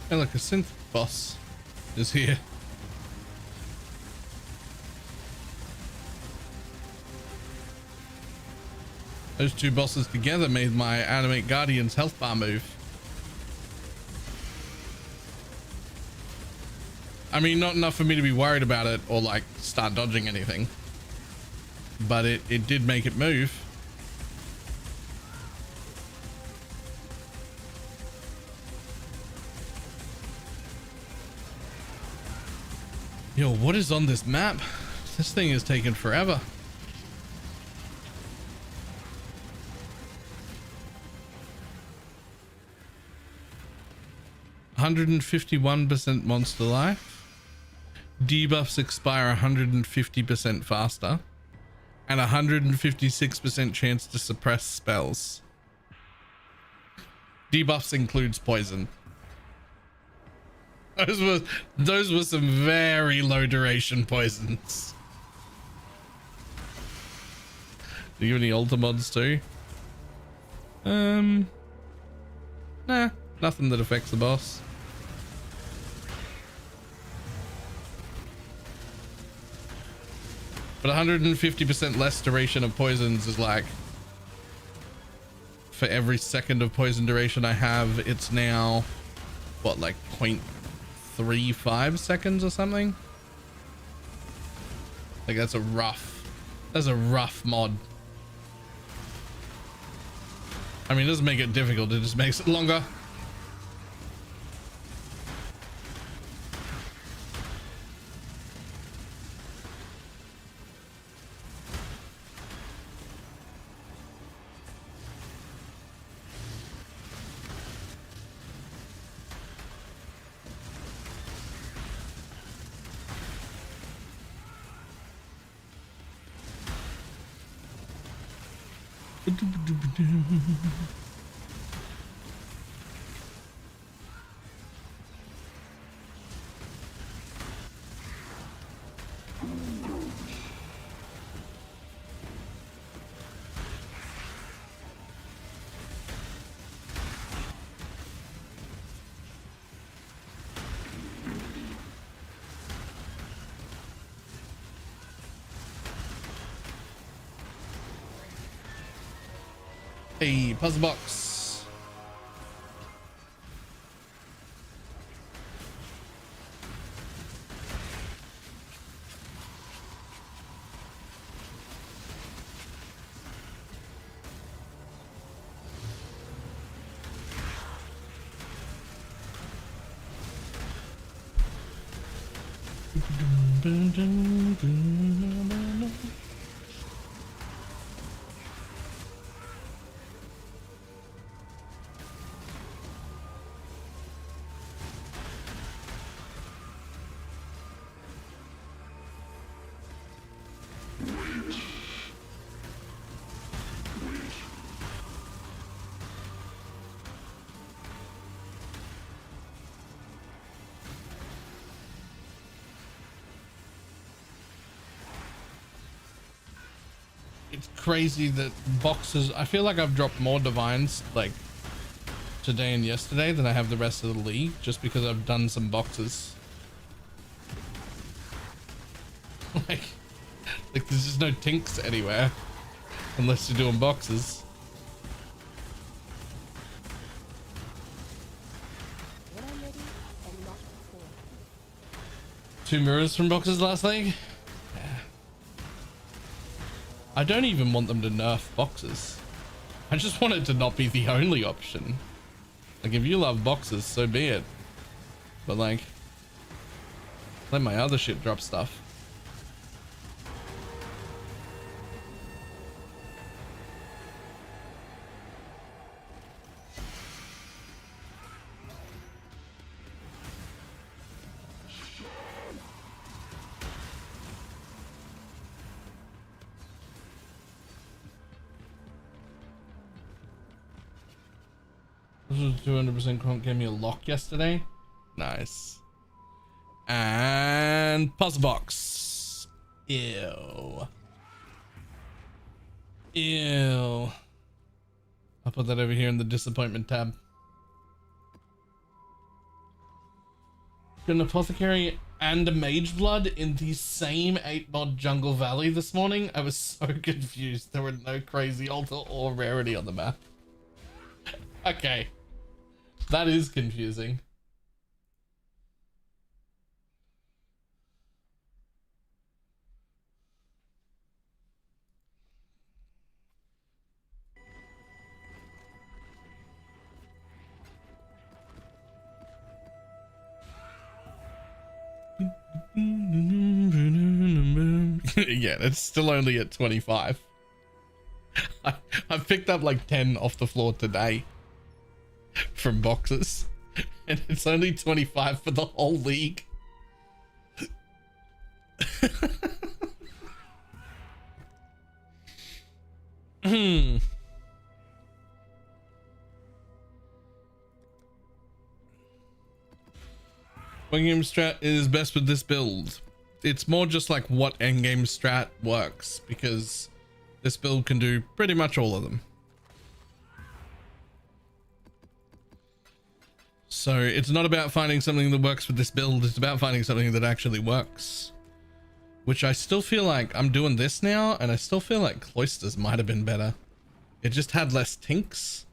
Hey, look, a synth boss is here. Those two bosses together made my Animate Guardian's health bar move. I mean, not enough for me to be worried about it or like start dodging anything, but it did make it move. Yo, what is on this map? This thing is taking forever. %151% monster life. Debuffs expire 150% faster. And 156% chance to suppress spells. Debuffs includes poison. Those were some very low duration poisons. Do you have any alter mods too? Nah, nothing that affects the boss. But 150% less duration of poisons is like, for every second of poison duration I have, it's now what, like 0.35 seconds or something? Like that's a rough mod. I mean, it doesn't make it difficult, it just makes it longer. Hey, puzzle box. It's crazy that boxes, I feel like I've dropped more divines like today and yesterday than I have the rest of the league, just because I've done some boxes. like there's just no tinks anywhere unless you're doing boxes. When I'm ready and not before. 2 mirrors from boxes last league. Yeah. I don't even want them to nerf boxes. I just want it to not be the only option. Like, if you love boxes, so be it. But like, let my other shit drop stuff. This was 200% Kronk gave me a lock yesterday. Nice. And puzzle box. Ew. Ew. I'll put that over here in the disappointment tab. Got an apothecary and a mage blood in the same 8-mod jungle valley this morning. I was so confused. There were no crazy altar or rarity on the map. Okay. That is confusing. Yeah, it's still only at 25. I've picked up like 10 off the floor today from boxes, and it's only 25 for the whole league. What game strat is best with this build? It's more just like what endgame strat works, because this build can do pretty much all of them. So it's not about finding something that works with this build, it's about finding something that actually works. Which I still feel like I'm doing this now, and I still feel like Cloisters might have been better. It just had less tinks.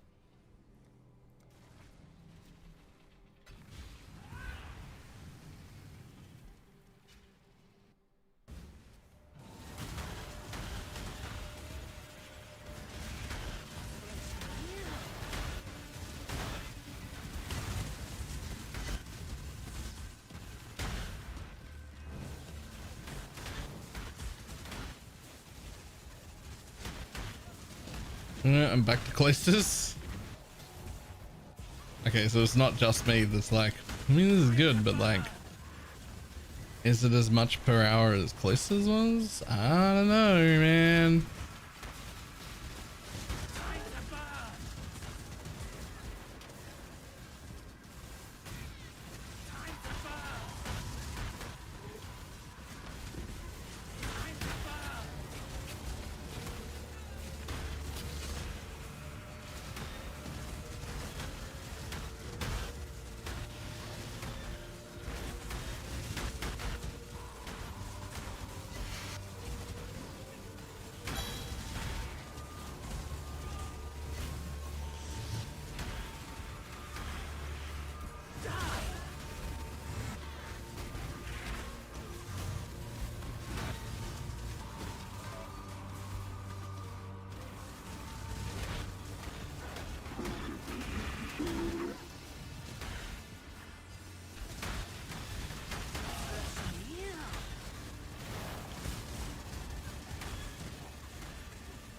I'm back to Cloisters. Okay, so it's not just me that's like, I mean, this is good, but like, is it as much per hour as Cloisters was? I don't know, man.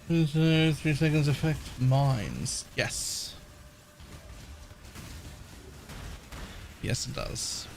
Does 3 seconds affect mines? Yes. Yes, it does.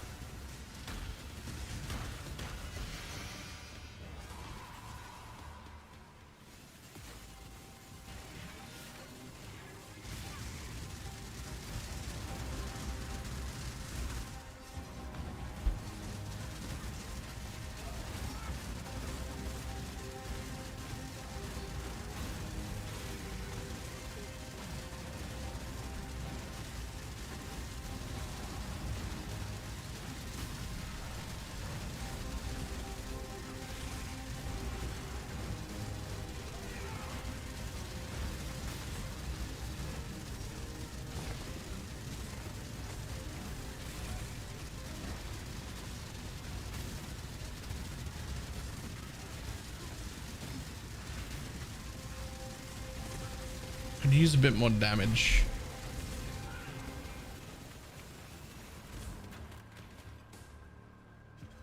could use a bit more damage.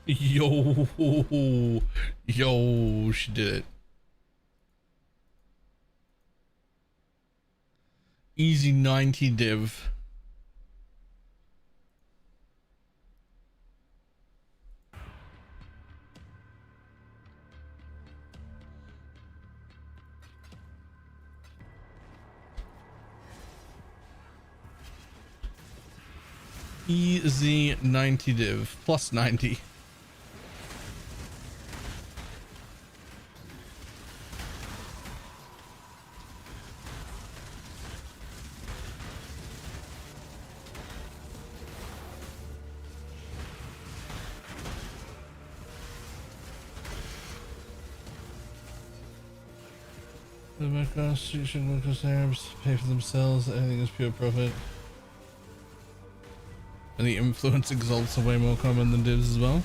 Yo, yo, she did it. Easy 90 div. Easy 90 div plus 90. The workers pay for themselves, everything is pure profit. And the influence exalts are way more common than divs as well.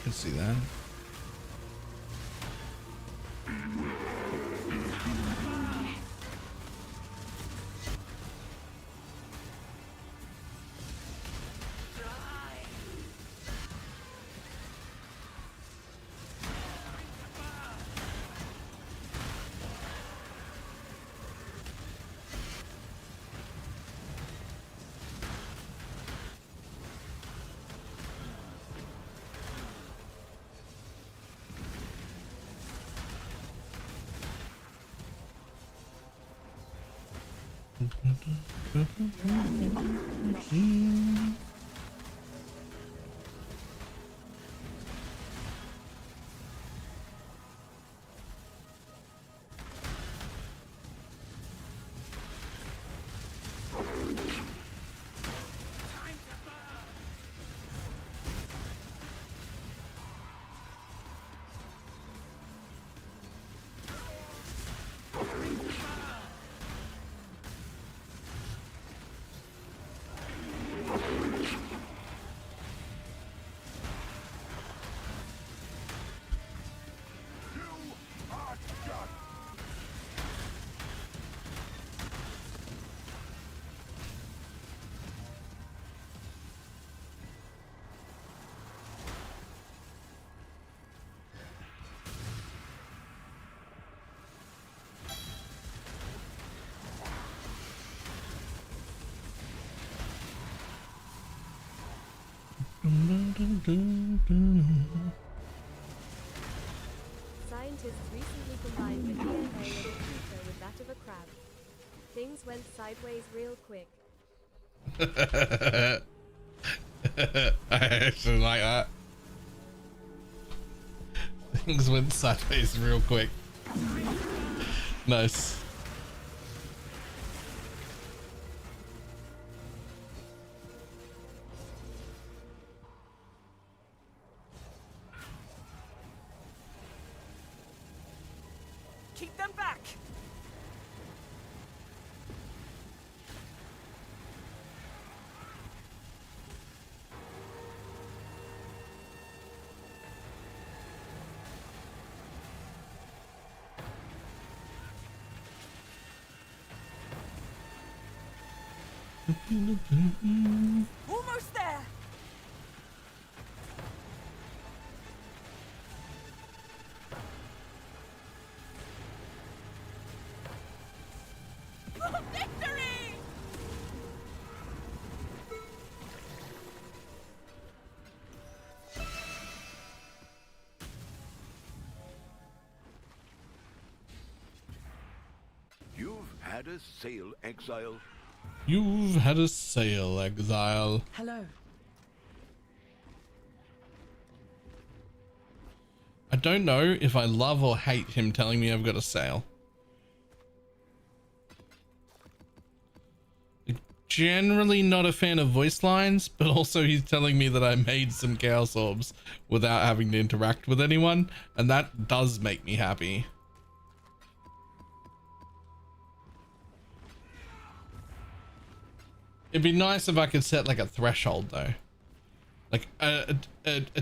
Can see that. Scientists recently combined the DNA of a creature with that of a crab. Things went sideways real quick. I actually like that. Things went sideways real quick. Nice. Keep them back! Almost there! Victory! You've had a sail, exile. You've had a sail, exile. Hello. I don't know if I love or hate him telling me I've got a sail. Generally not a fan of voice lines, but also he's telling me that I made some chaos orbs without having to interact with anyone, and that does make me happy. It'd be nice if I could set like a threshold though. Like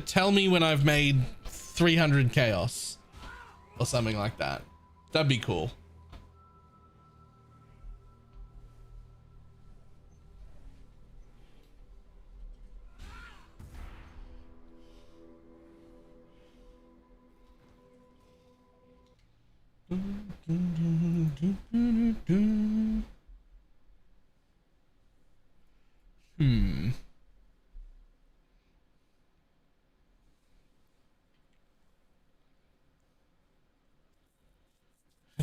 tell me when I've made 300 chaos or something like that. That'd be cool.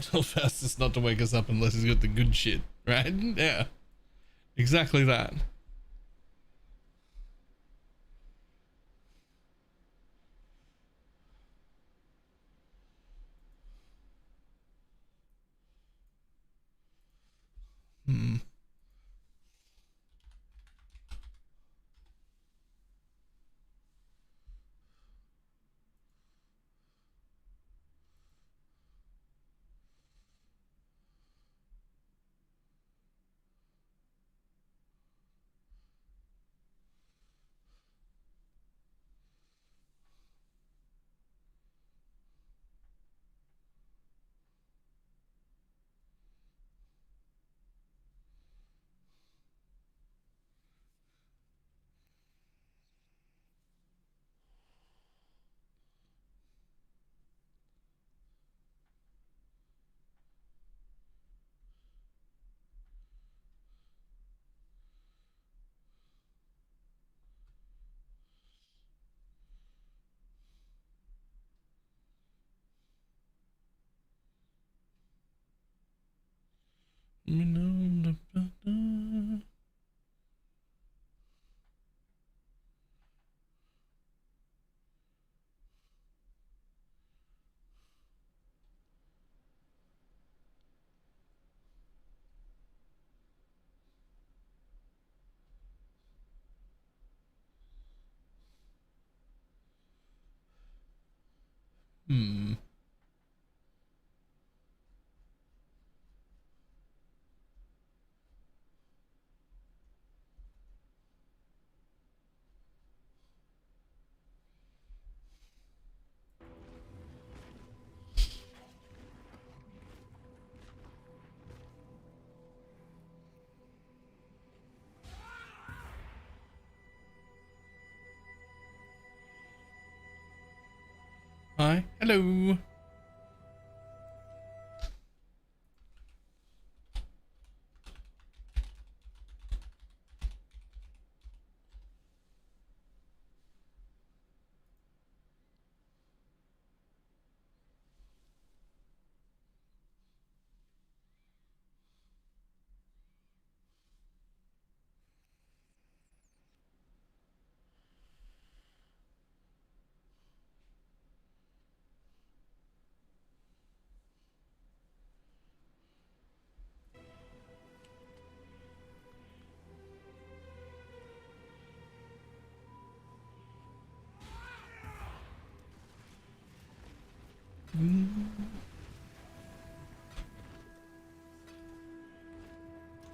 Tell Fastest not to wake us up unless he's got the good shit, right? Yeah, exactly that. Hi, hello.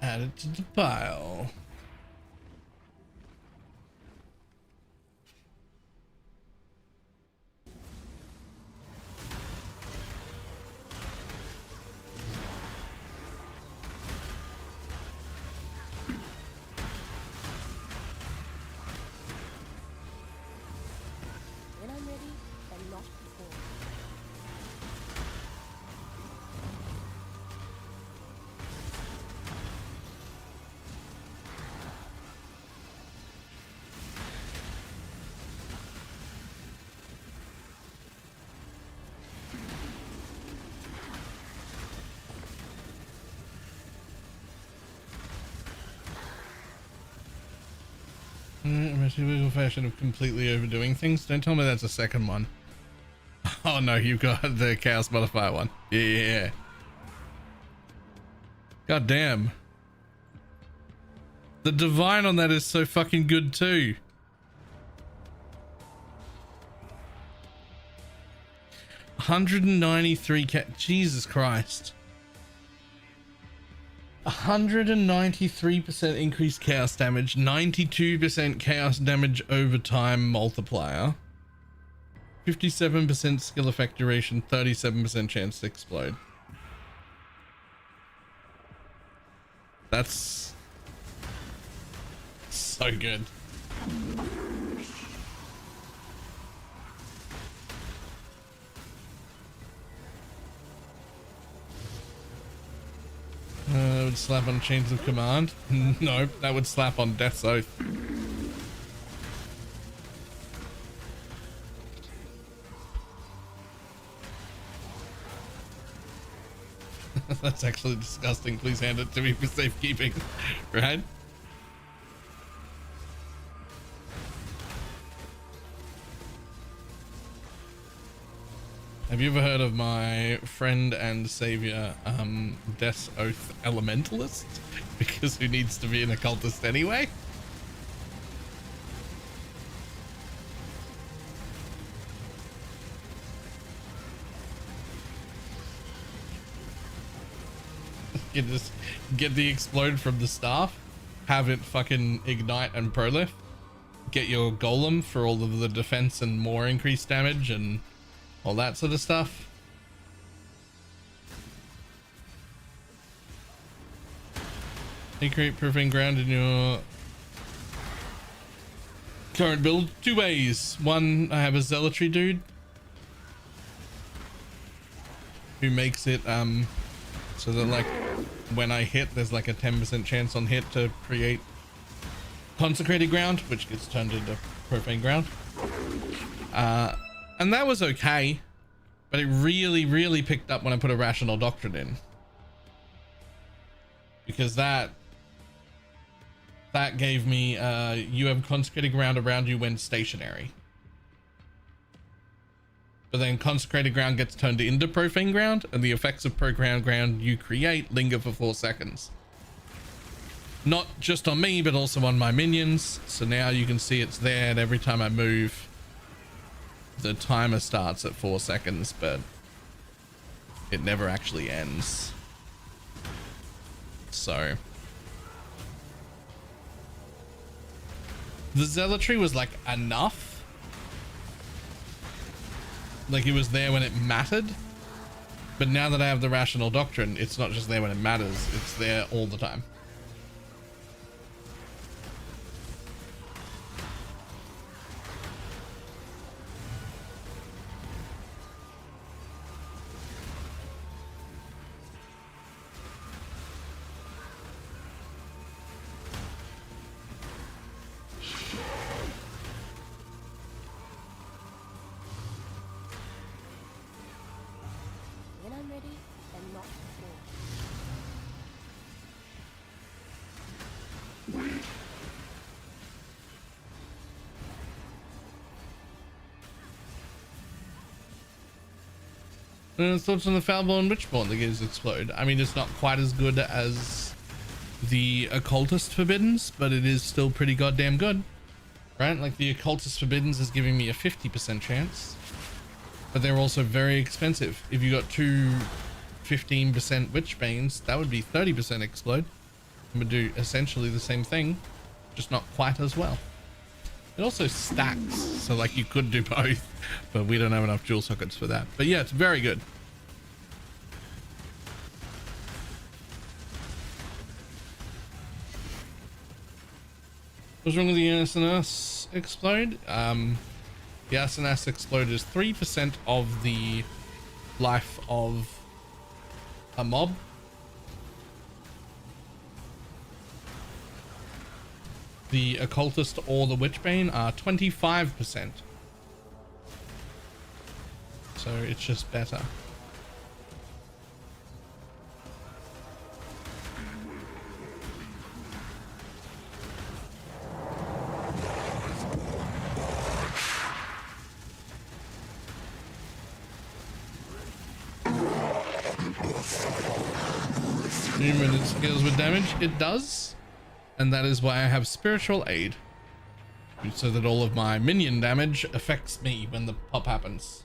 Add it to the pile. When I'm ready, and not before. My typical fashion of completely overdoing things. Don't tell me that's a second one. Oh no, you got the chaos modifier one. Yeah. God damn. The divine on that is so fucking good too. $193 Jesus Christ. 193% increased chaos damage, 92% chaos damage over time multiplier, 57% skill effect duration, 37% chance to explode. That's so good. Would slap on Chains of Command? Nope, that would slap on Death's Oath. That's actually disgusting. Please hand it to me for safekeeping. Right? Have you ever heard of my friend and savior, Death's Oath Elementalist? Because who needs to be an occultist anyway? You just get the explode from the staff, have it fucking ignite and prolif, get your golem for all of the defense and more increased damage and all that sort of stuff. You create proofing ground in your current build 2 ways. One, I have a zealotry dude who makes it so that like when I hit, there's like a 10% chance on hit to create consecrated ground, which gets turned into profane ground. And that was okay, but it really picked up when I put a rational doctrine in, because that gave me you have consecrated ground around you when stationary, but then consecrated ground gets turned into profane ground, and the effects of profane ground you create linger for 4 seconds, not just on me but also on my minions. So now you can see it's there, and every time I move the timer starts at 4 seconds, but it never actually ends. So the zealotry was like enough, like it was there when it mattered, but now that I have the rational doctrine, it's not just there when it matters, it's there all the time. When I'm ready, and not before. Thoughts on the Foulborn Witchborn that gives explode? I mean, it's not quite as good as the Occultist Forbiddens, but it is still pretty goddamn good, right? Like the Occultist Forbiddens is giving me a 50% chance, but they're also very expensive. If you got two 15% Witchbanes, that would be 30% explode. It would do essentially the same thing, just not quite as well. It also stacks, so like you could do both, but we don't have enough dual sockets for that. But yeah, it's very good. What's wrong with the SNS explode? The SNS explode is 3% of the life of a mob. The Occultist or the Witchbane are 25%. So it's just better. Movement it scales with damage. It does. And that is why I have Spiritual Aid, so that all of my minion damage affects me when the pop happens.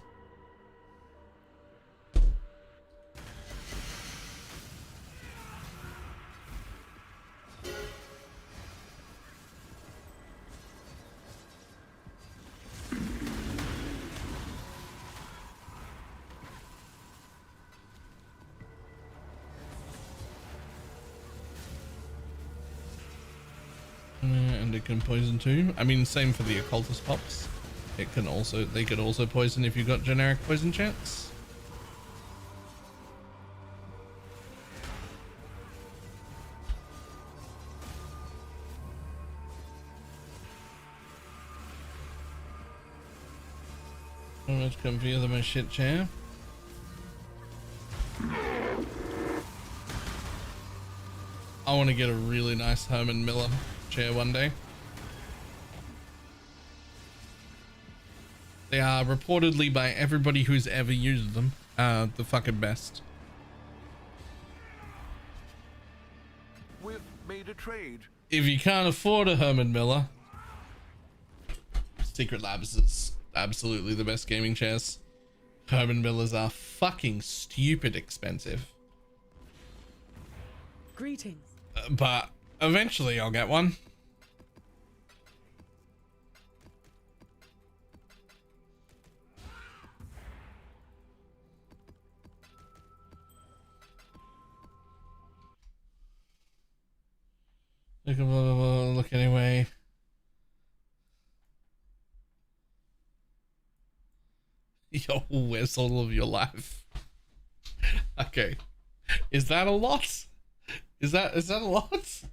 and it can poison too. I mean, same for the occultist pops. It can also, they could also poison if you got generic poison chance. How much comfier than my shit chair? I want to get a really nice Herman Miller chair one day. They are reportedly by everybody who's ever used them, the fucking best. We've made a trade. If you can't afford a Herman Miller, Secret Labs is absolutely the best gaming chairs. Herman Millers are fucking stupid expensive. Greetings. But eventually I'll get one. Look anyway. Yo, where's all of your life? Okay. Is that a lot? Is that a lot?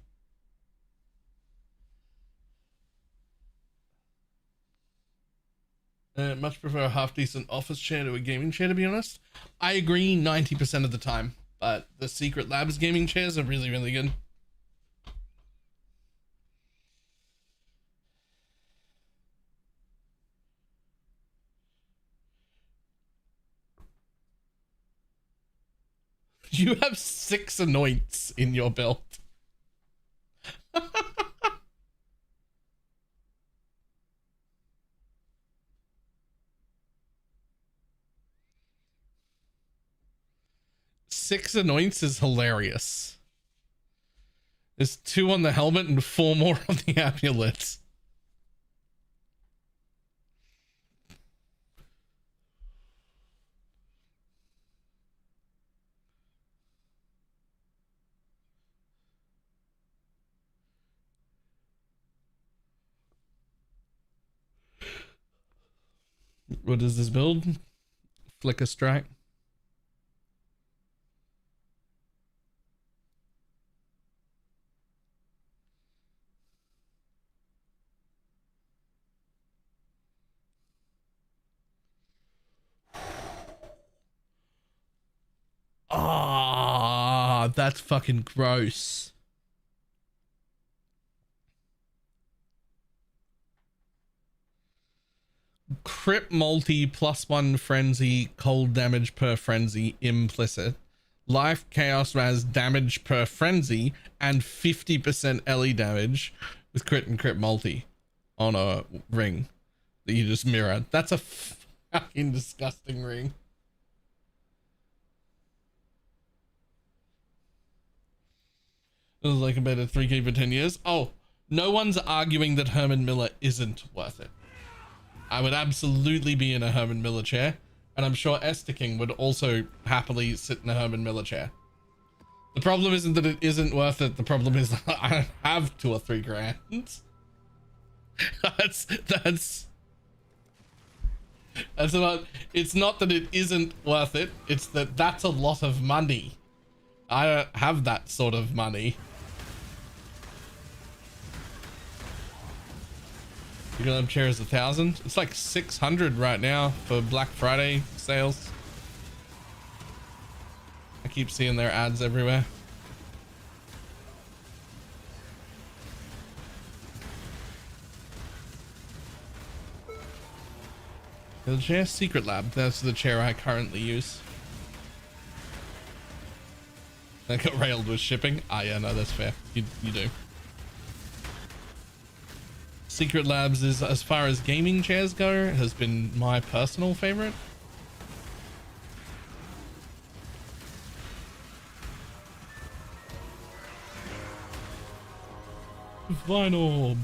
Much prefer a half decent office chair to a gaming chair, to be honest. I agree 90% of the time, but the Secret Labs gaming chairs are really, really good. You have 6 anoints in your belt. Six anoints is hilarious. There's 2 on the helmet and 4 more on the amulet. What is this build? Flicker strike. Ah, that's fucking gross. Crit multi +1 frenzy, cold damage per frenzy implicit. Life chaos raz damage per frenzy and 50% LE damage with crit and crit multi on a ring that you just mirror. That's a fucking disgusting ring. This is like a better 3K for 10 years. Oh, no one's arguing that Herman Miller isn't worth it. I would absolutely be in a Herman Miller chair, and I'm sure Esther King would also happily sit in a Herman Miller chair. The problem isn't that it isn't worth it. The problem is that I don't have 2 or 3 grand. That's about, it's not that it isn't worth it. It's that that's a lot of money. I don't have that sort of money. You got up chairs 1,000. It's like 600 right now for Black Friday sales. I keep seeing their ads everywhere. The chair Secret Lab. That's the chair I currently use. I got railed with shipping. Ah, yeah, no, that's fair. You do. Secret Labs is, as far as gaming chairs go, has been my personal favorite. Vine Orb.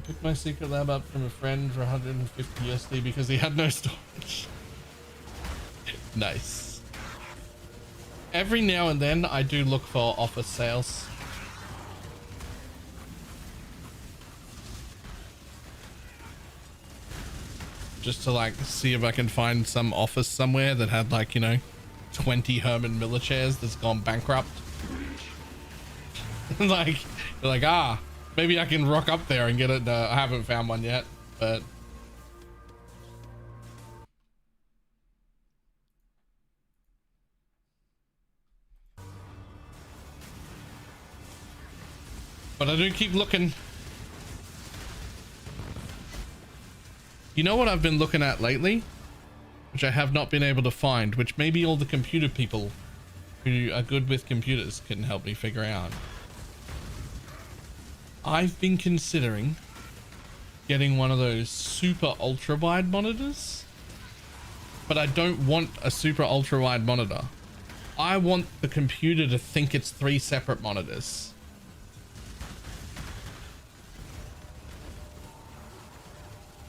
Picked my Secret Lab up from a friend for 150 USD because he had no storage. Nice. Every now and then I do look for office sales. Just to like see if I can find some office somewhere that had like, you know, 20 Herman Miller chairs that's gone bankrupt. like maybe I can rock up there and get it. I haven't found one yet, but I do keep looking. You know what I've been looking at lately, which I have not been able to find, which maybe all the computer people who are good with computers can help me figure out. I've been considering getting one of those super ultra wide monitors, but I don't want a super ultra wide monitor. I want the computer to think it's 3 separate monitors.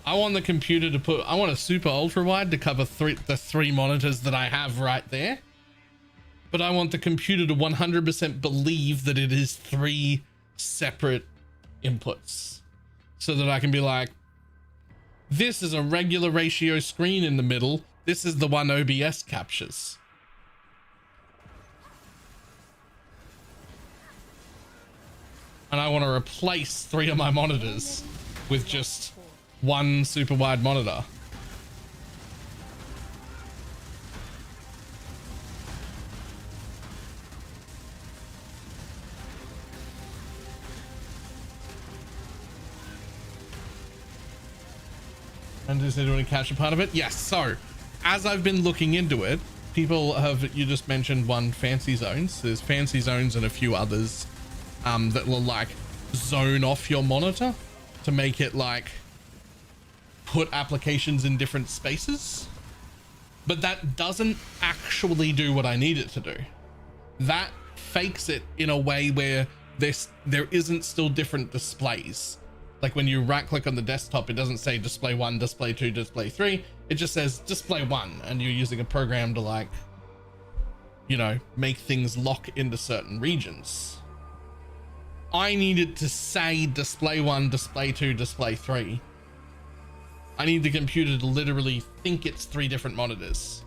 I want the computer to I want a super ultra wide to cover the 3 monitors that I have right there. But I want the computer to 100% believe that it is 3 separate inputs. So that I can be like, this is a regular ratio screen in the middle. This is the one OBS captures. And I want to replace 3 of my monitors with just 1 super wide monitor. And does anyone catch a part of it? Yes. So as I've been looking into it, people have, you just mentioned one, Fancy Zones. There's Fancy Zones and a few others that will like zone off your monitor to make it like put applications in different spaces, but that doesn't actually do what I need it to do. That fakes it in a way where there isn't still different displays. Like when you right click on the desktop, it doesn't say display 1, display 2, display 3. It just says display 1, and you're using a program to like, you know, make things lock into certain regions. I needed to say display 1, display 2, display 3. I need the computer to literally think it's 3 different monitors.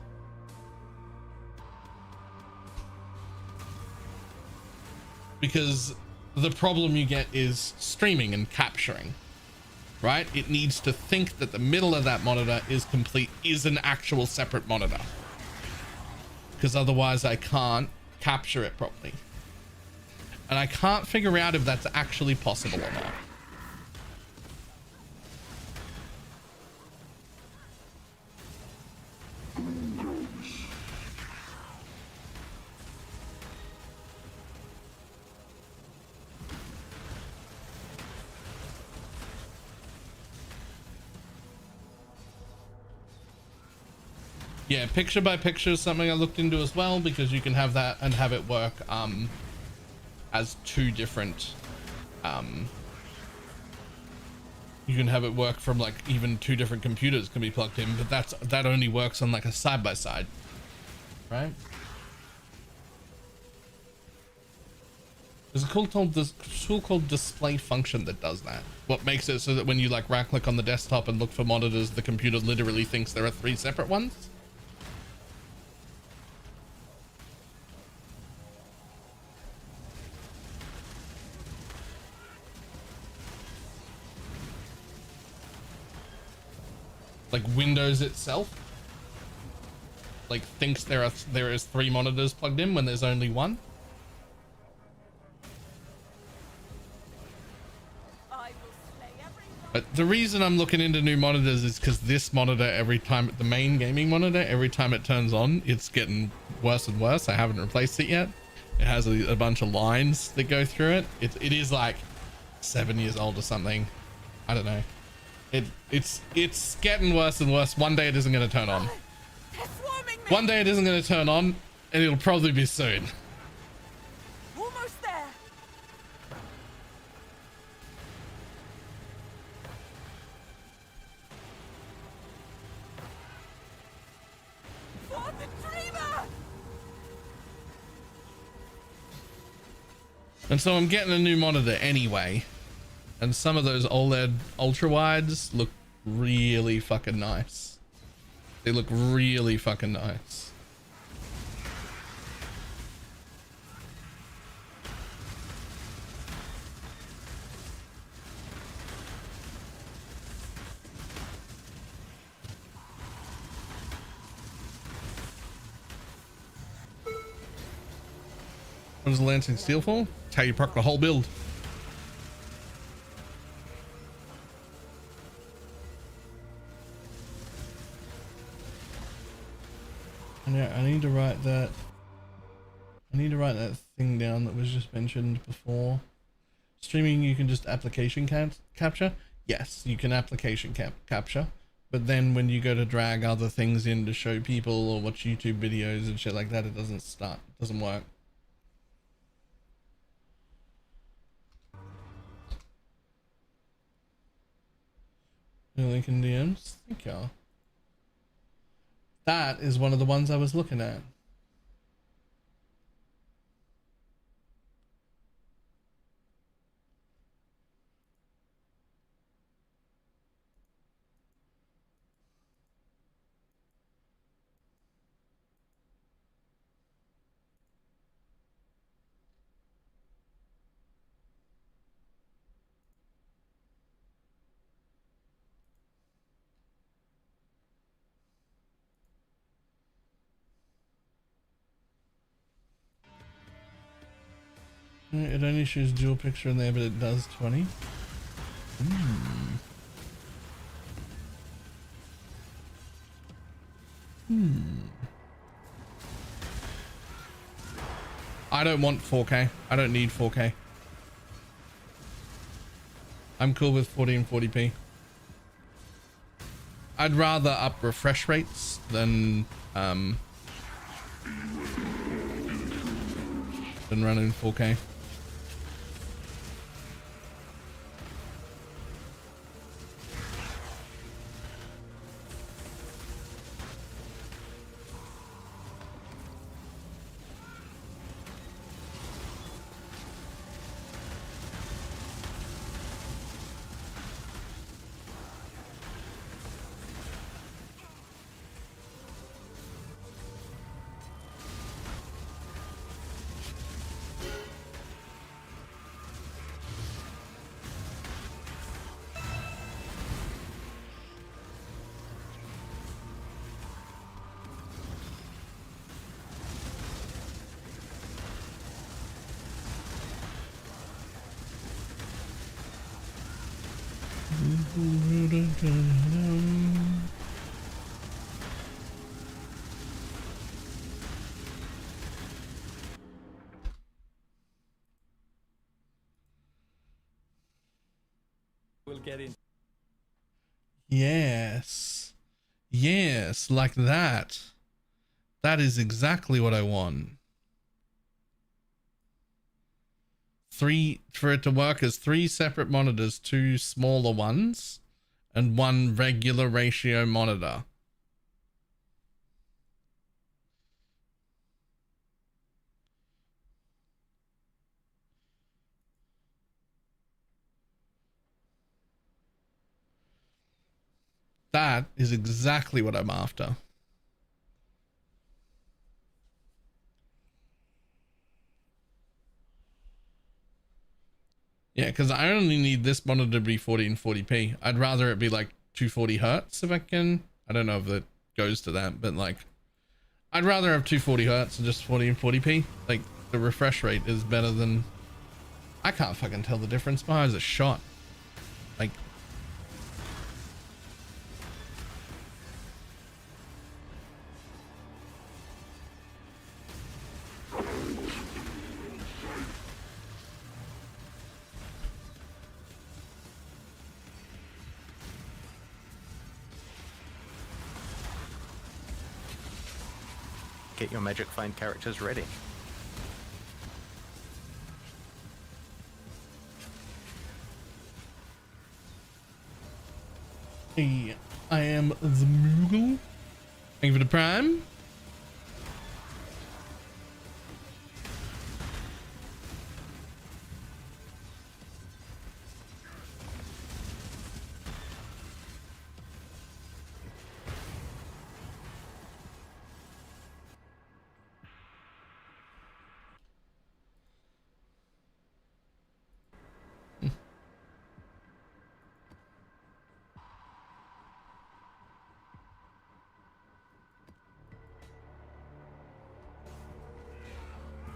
Because the problem you get is streaming and capturing, right? It needs to think that the middle of that monitor is an actual separate monitor. Because otherwise I can't capture it properly. And I can't figure out if that's actually possible or not. Yeah, picture by picture is something I looked into as well, because you can have that and have it work as 2 different you can have it work from like even 2 different computers can be plugged in, but that only works on like a side-by-side, right? There's a tool called display function that does that. What makes it so that when you like right click on the desktop and look for monitors, the computer literally thinks there are 3 separate ones. Like Windows itself like thinks there is 3 monitors plugged in when there's only 1. But the reason I'm looking into new monitors is because this monitor, every time, the main gaming monitor, every time it turns on, it's getting worse and worse. I haven't replaced it yet. It has a bunch of lines that go through it. It is like 7 years old or something. I don't know. It's getting worse and worse. One day it isn't going to turn on. One day it isn't going to turn on, and it'll probably be soon. Almost there. For the dream. And so I'm getting a new monitor anyway. And some of those OLED ultra wides look really fucking nice. They look really fucking nice. What does the Lancing Steel for? It's how you proc the whole build. And yeah, I need to write that. I need to write that thing down that was just mentioned before. Streaming, you can just application capture. Yes, you can application capture. But then when you go to drag other things in to show people or watch YouTube videos and shit like that, it doesn't start. It doesn't work. Link in DMs. Thank y'all. That is one of the ones I was looking at. It only shows dual picture in there, but it does 20. I don't want 4K. I don't need 4K. I'm cool with 1440p. I'd rather up refresh rates than running 4K. We'll get in. Yes. Yes, like that. That is exactly what I want. For it to work as 3 separate monitors, 2 smaller ones, and 1 regular ratio monitor. That is exactly what I'm after. Yeah, because I only need this monitor to be 1440p. I'd rather it be like 240 hertz if I can. I don't know if it goes to that, but like, I'd rather have 240 hertz and just 1440p. Like, the refresh rate is better than... I can't fucking tell the difference. My eyes are shot. Like... Get your magic find characters ready. Hey, I am the Moogle. Thank you for the prime.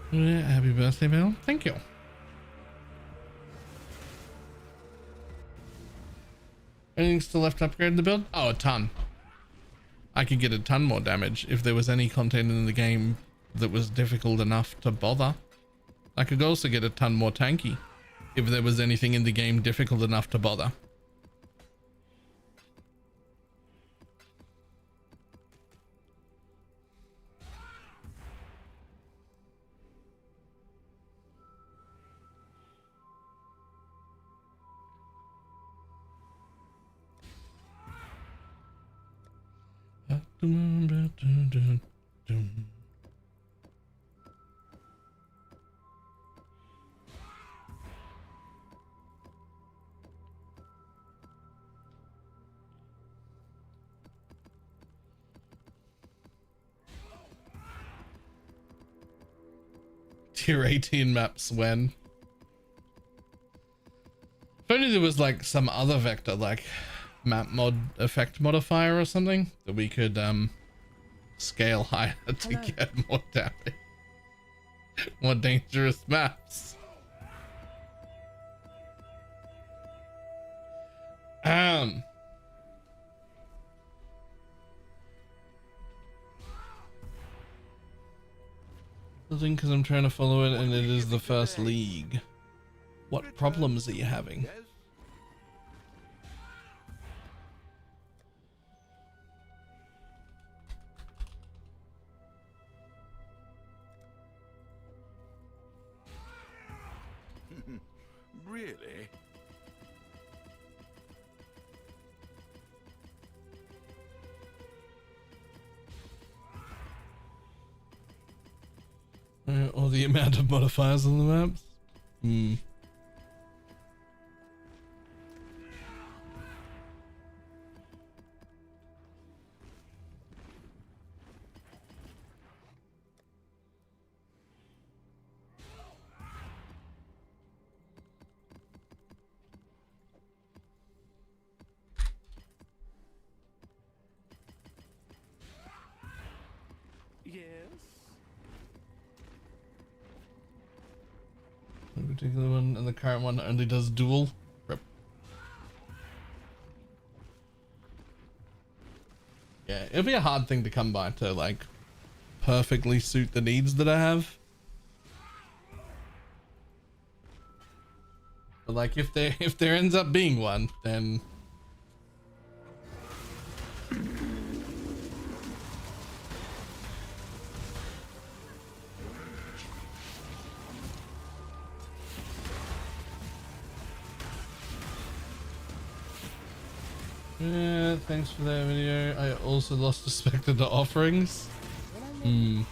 Yeah, happy birthday, Bill. Thank you. Anything still left to upgrade the build? Oh, a ton. I could get a ton more damage if there was any content in the game that was difficult enough to bother. I could also get a ton more tanky if there was anything in the game difficult enough to bother. Tier 18 maps when? If only there was like some other vector like map mod effect modifier or something that we could scale higher to get more damage. More dangerous maps. Because I'm trying to follow it and it is the first league. What problems are you having? Really? Or the amount of modifiers on the maps? Hmm. The particular one and the current one only does dual. Rip. Yeah, it'll be a hard thing to come by to like perfectly suit the needs that I have. But like if there ends up being one, then yeah, thanks for that video. I also lost a spectre to offerings. Hmm.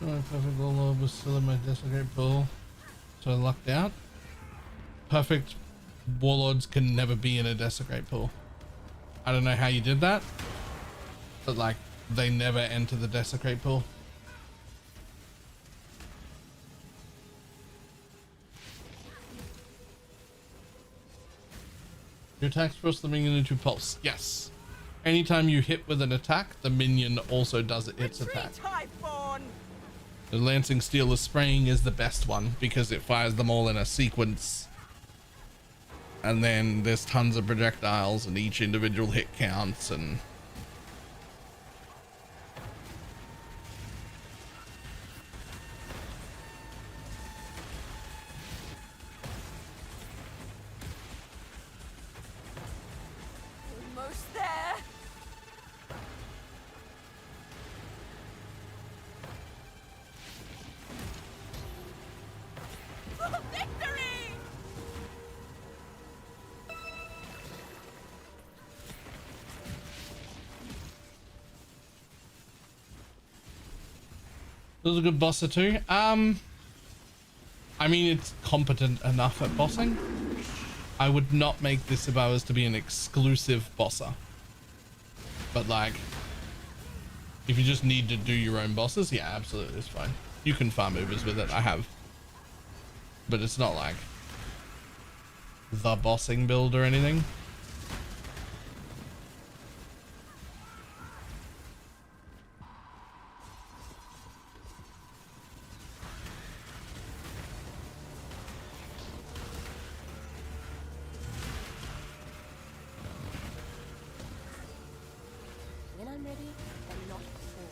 My perfect warlord was still in my desecrate pool, so I lucked out. Perfect warlords can never be in a desecrate pool. I don't know how you did that, but like they never enter the desecrate pool. Your attacks force the minion into pulse. Yes. Anytime you hit with an attack, the minion also does its attack. The Lancing Steel of Spraying is the best one because it fires them all in a sequence. And then there's tons of projectiles and each individual hit counts and This is a good bosser too. I mean, it's competent enough at bossing. I would not make this if I was to be an exclusive bosser. But like, if you just need to do your own bosses, yeah, absolutely, it's fine. You can farm Ubers with it. I have. But it's not like the bossing build or anything. When I'm ready, and not before.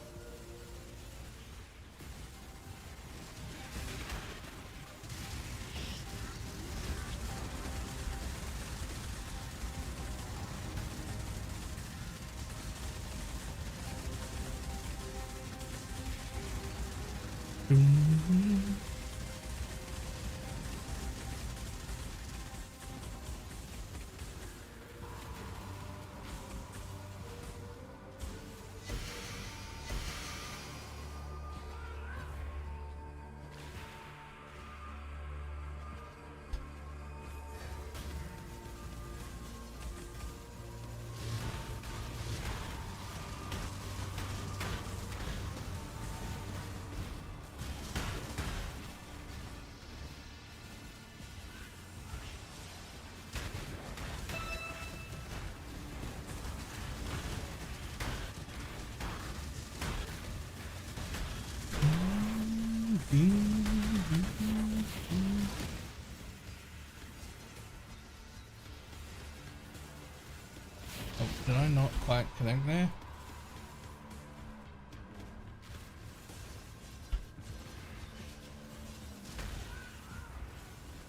Oh, did I not quite connect there?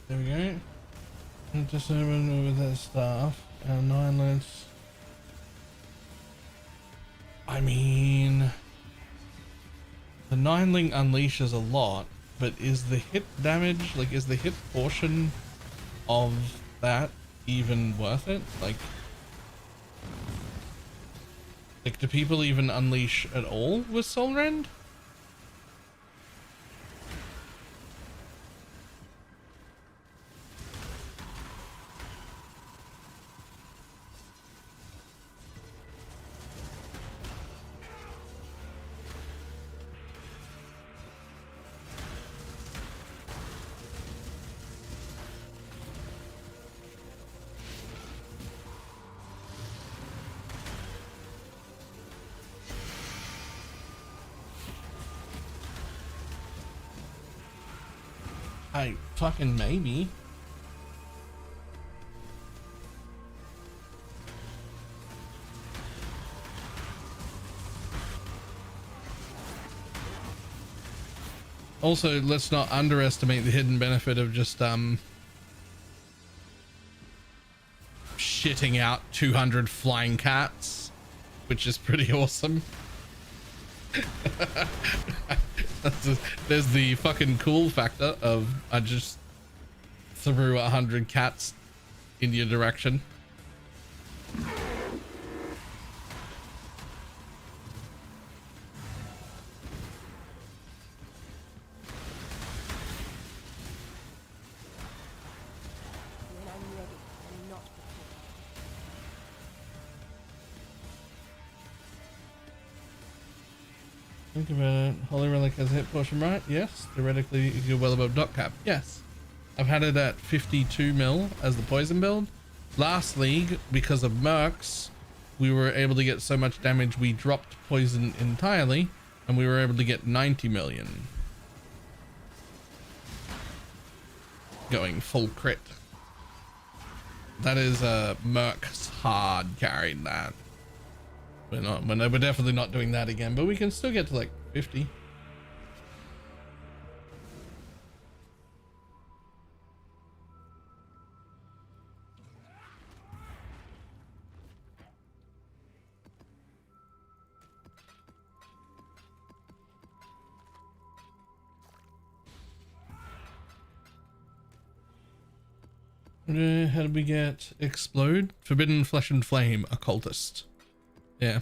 There we go. And just over that stuff. And 9 lets. I mean, the 9 link unleashes a lot, but is the hit damage, like, is the hit portion of that even worth it? Like, do people even unleash at all with Soul Rend? I fucking maybe. Also, let's not underestimate the hidden benefit of just shitting out 200 flying cats, which is pretty awesome. There's the fucking cool factor of I just threw 100 cats in your direction. When I'm ready, and not before. Think about it. Holy Relic has a hit portion, right? Yes. Theoretically, if you're well above dot cap. Yes. I've had it at 52 mil as the poison build. Last league, because of Mercs, we were able to get so much damage we dropped poison entirely, and we were able to get 90 million. Going full crit. That is Mercs hard carried that. We're definitely not doing that again, but we can still get to like 50. How did we get explode? Forbidden flesh and flame, occultist. Yeah.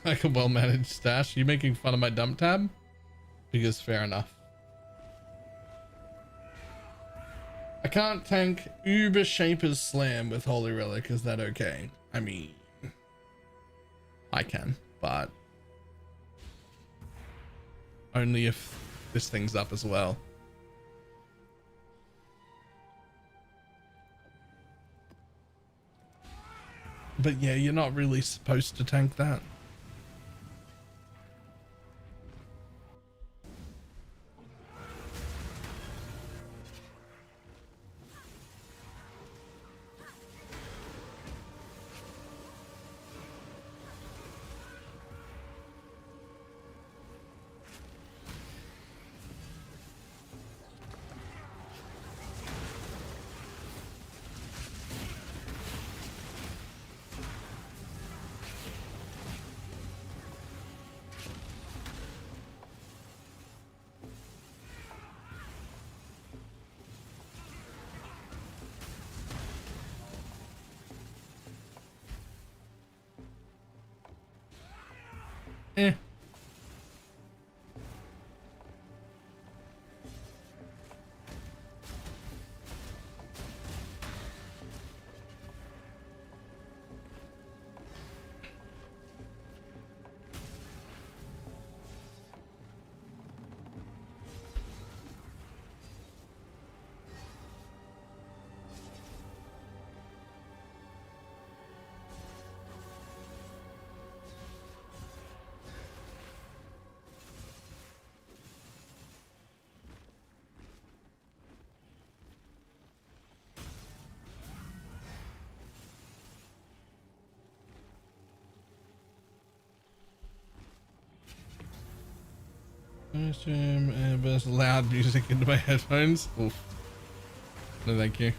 like a well-managed stash. You making fun of my dump tab? Because fair enough. I can't tank Uber Shaper's Slam with Holy Relic. Is that okay? I mean, I can, but only if this thing's up as well. But yeah, you're not really supposed to tank that. Eh. Burst loud music into my headphones. Oof. No, thank you.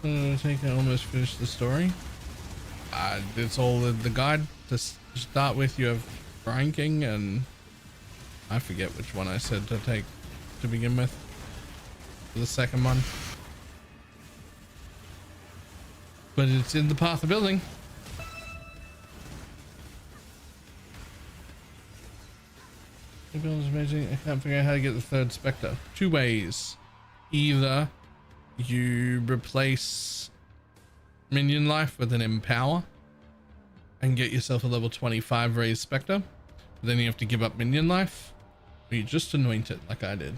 I think I almost finished the story. It's all in the guide to start with. You have ranking, and I forget which one I said to take to begin with. For the second one, but it's in the path of building. The build is amazing. I can't figure out how to get the third Spectre. Two ways. Either you replace minion life with an empower and get yourself a level 25 raised Spectre, but then you have to give up minion life, or you just anoint it like I did.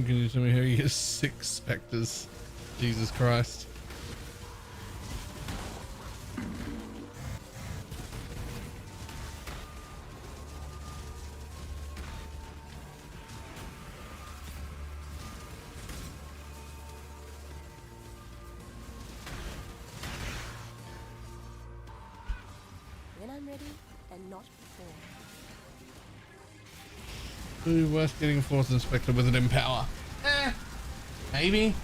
Can you tell me how you get 6 Spectres? Jesus Christ. When I'm ready, and not before. Worth getting a 4th Inspector with an Empower. Maybe.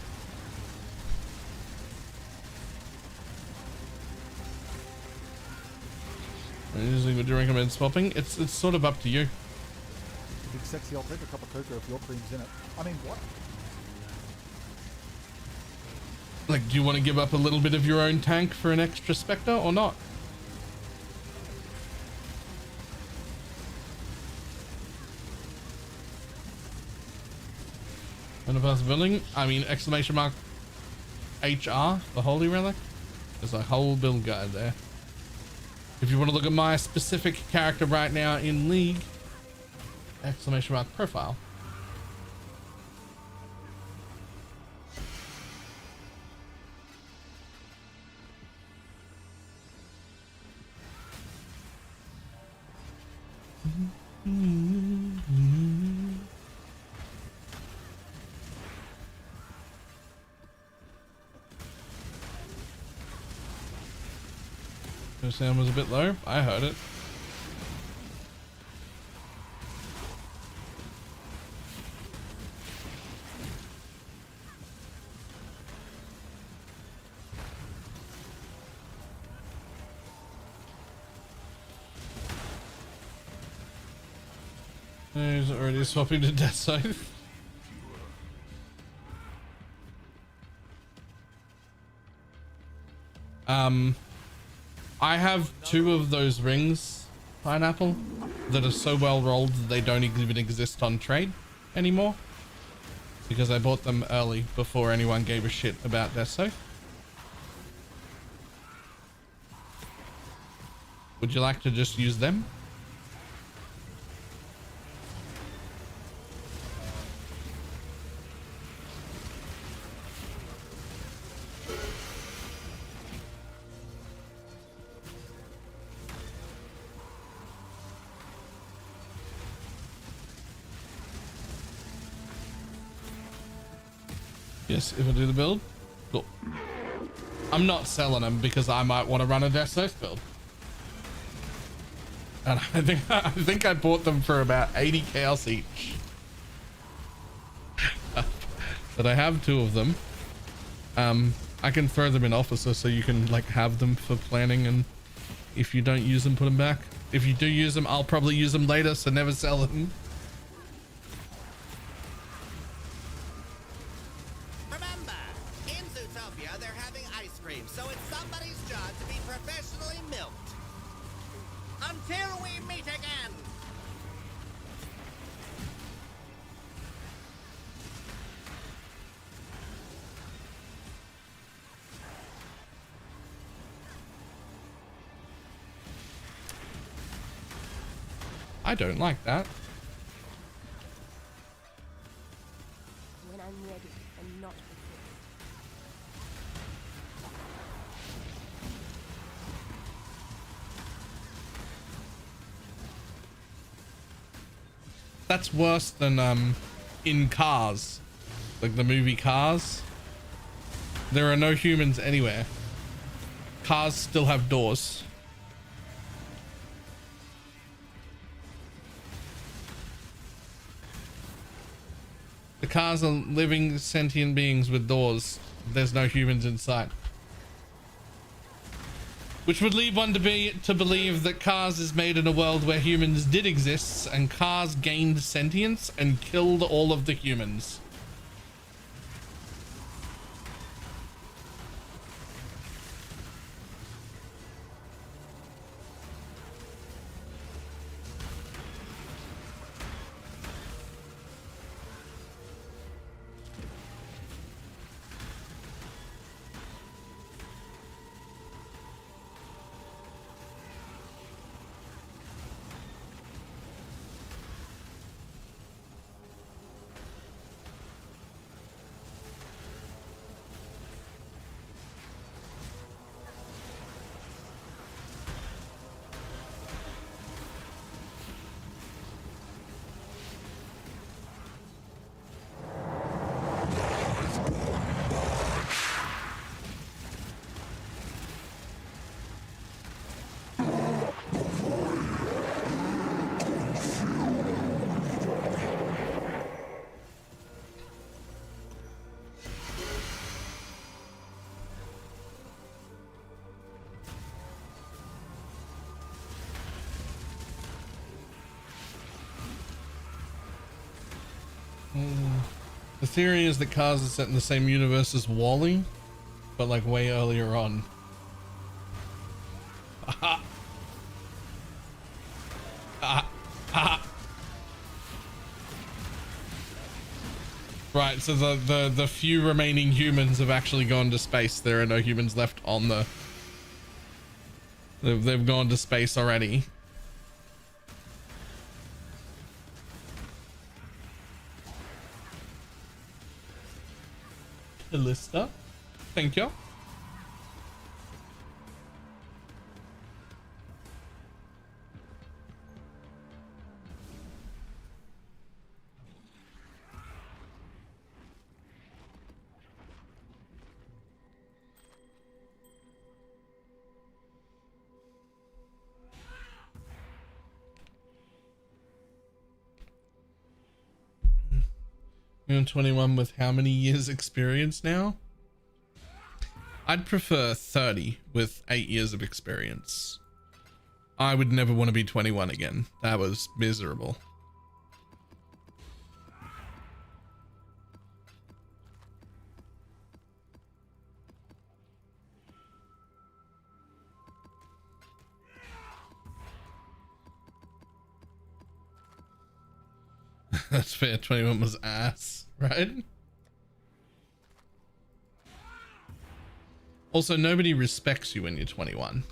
Would you recommend swapping? It's sort of up to you. Big sexy, I'll take a cup of cocoa if your cream's in it. I mean, what? Like, do you want to give up a little bit of your own tank for an extra Spectre or not? And a building, I mean, exclamation mark HR, the Holy Relic. There's a whole build guide there. If you want to look at my specific character right now in League, exclamation mark profile. The sound was a bit low. I heard it. He's already swapping to Death Scythe. I have 2 of those rings, Pineapple, that are so well rolled that they don't even exist on trade anymore. Because I bought them early before anyone gave a shit about Death Scythe. Would you like to just use them? Yes, if I do the build. Cool. I'm not selling them because I might want to run a Death Scythe build. And I think I bought them for about 80 chaos each. But I have 2 of them. I can throw them in officer so you can like have them for planning, and if you don't use them, put them back. If you do use them, I'll probably use them later, so never sell them. I don't like that. When I'm ready and not before. That's worse than in Cars, like the movie Cars. There are no humans anywhere. Cars still have doors. The cars are living sentient beings with doors. There's no humans in sight. Which would lead one to believe that Cars is made in a world where humans did exist and Cars gained sentience and killed all of the humans. The theory is that Cars is set in the same universe as Wall-E, but like way earlier on. Right, so the few remaining humans have actually gone to space. There are no humans left on the... They've gone to space already. Callista, thank you. I'm 21 with how many years experience now? I'd prefer 30 with 8 years of experience. I would never want to be 21 again. That was miserable. That's fair. 21 was ass, right? Also, nobody respects you when you're 21.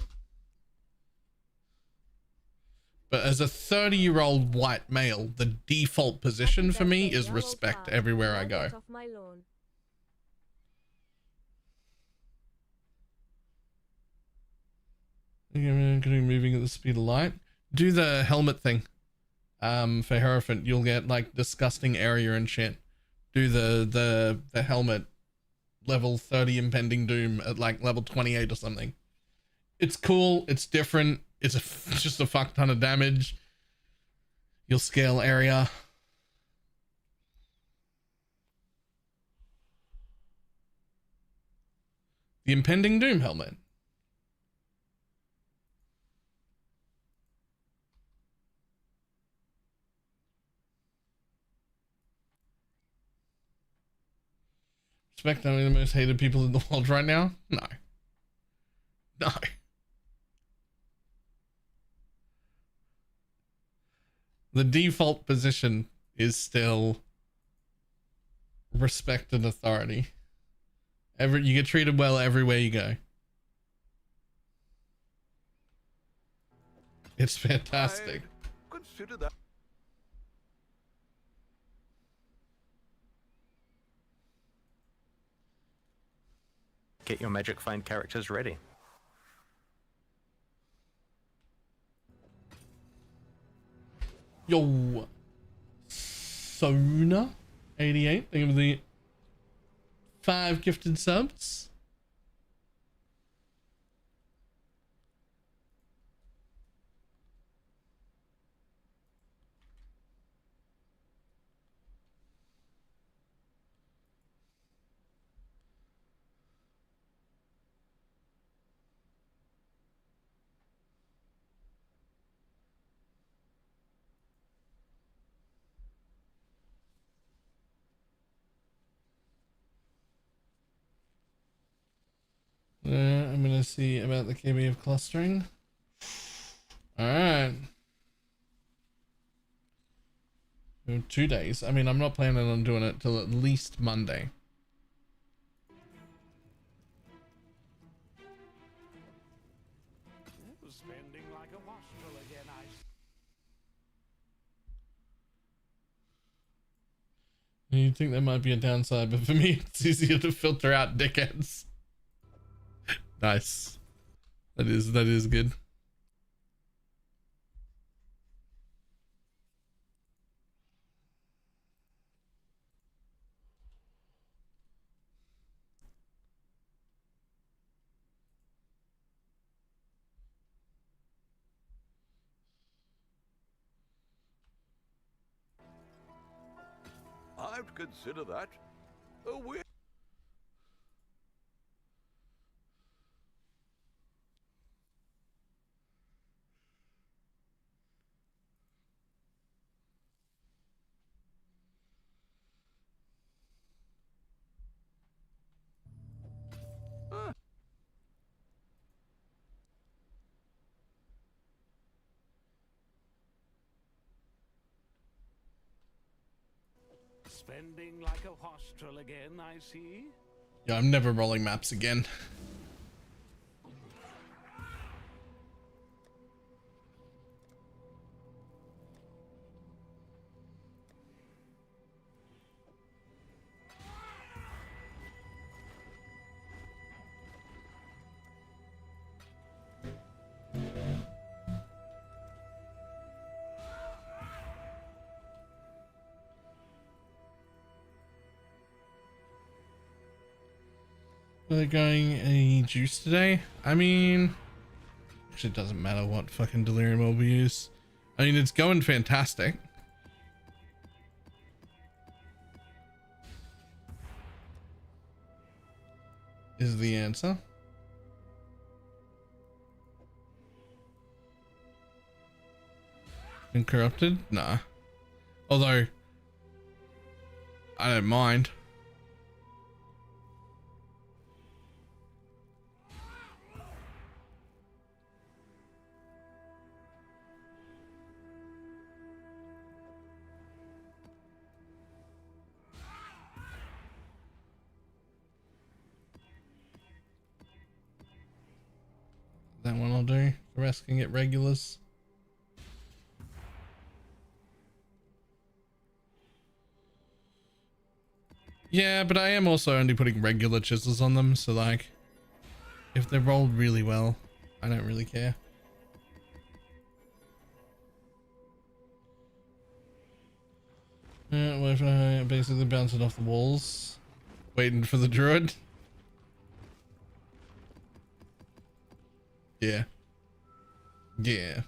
But as a 30-year-old white male, the default position for me is respect everywhere I go. Moving at the speed of light. Do the helmet thing. For Hierophant, you'll get like disgusting area and shit. Do the helmet level 30 impending doom at like level 28 or something. It's cool, it's different, it's just a fuck ton of damage. You'll scale area. The impending doom helmet. Respect only the most hated people in the world right now? No. No. The default position is still respect and authority. You get treated well everywhere you go. It's fantastic. Consider that. Get your magic find characters ready. Yo, Sona 88, thank you for the 5 gifted subs. I'm gonna see about the KB of clustering. All right. 2 days. I mean, I'm not planning on doing it till at least Monday. Spending like a wastrel again, You'd think there might be a downside, but for me, it's easier to filter out dickheads. Nice. That is good. I'd consider that a win. Spending like a wastrel again, I see. Yeah, I'm never rolling maps again. Are they going a juice today? I mean, actually it doesn't matter what fucking delirium orb we use. I mean, it's going fantastic. Is the answer. Incorrupted? Nah. Although, I don't mind. That one I'll do. The rest can get regulars. Yeah, but I am also only putting regular chisels on them, so like, if they're rolled really well, I don't really care. What if I basically bounce it off the walls, waiting for the druid? Yeah. Yeah.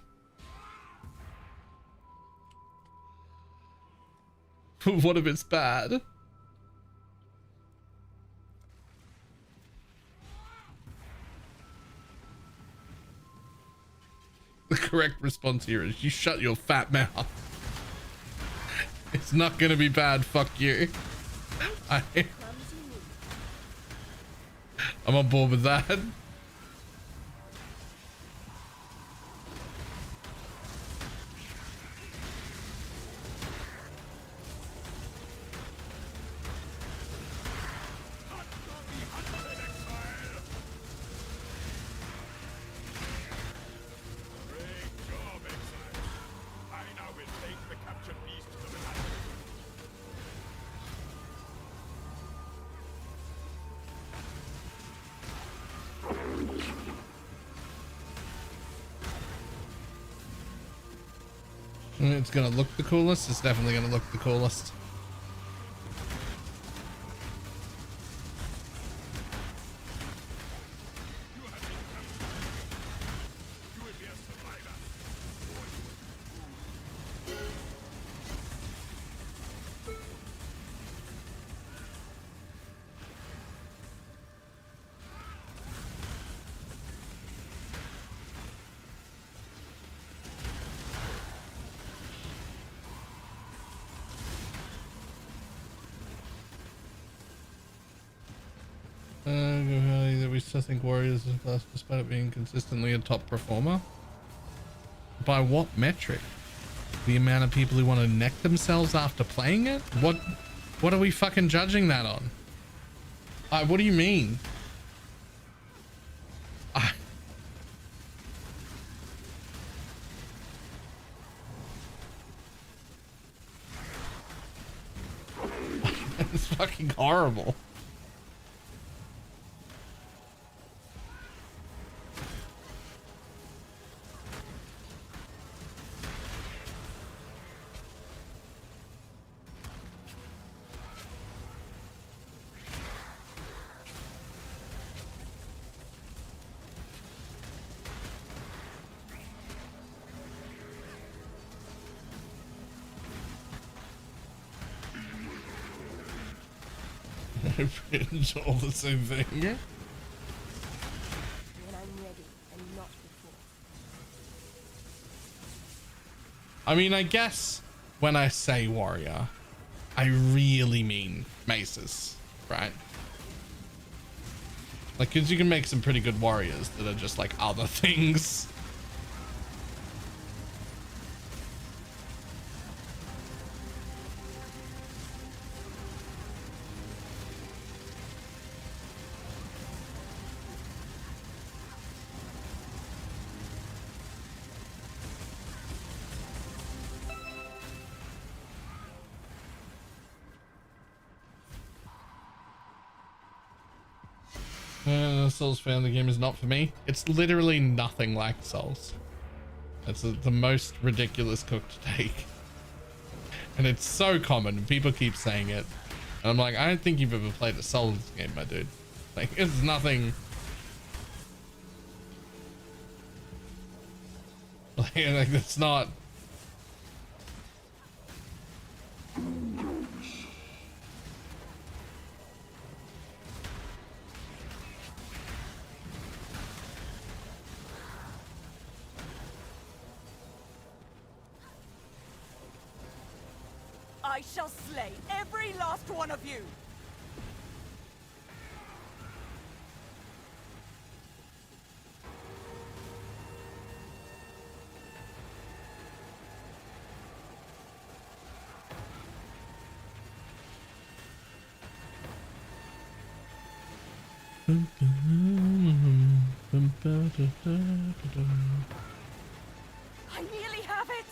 What if it's bad? The correct response here is you shut your fat mouth. It's not gonna be bad, fuck you. I'm on board with that. It's gonna look the coolest. It's definitely gonna look the coolest. We still think Warriors is a class despite it being consistently a top performer. By what metric? The amount of people who want to neck themselves after playing it? What are we fucking judging that on? What do you mean? It's fucking horrible. It's all the same thing. Yeah. When I'm ready and not before. I mean, I guess when I say warrior, I really mean maces, right? Like, because you can make some pretty good warriors that are just like other things. Souls fan, the game is not for me. It's literally nothing like Souls. It's the most ridiculous cook to take. And it's so common. People keep saying it. And I'm like, I don't think you've ever played a Souls game, my dude. Like, it's nothing. Like it's not. I shall slay every last one of you! I nearly have it!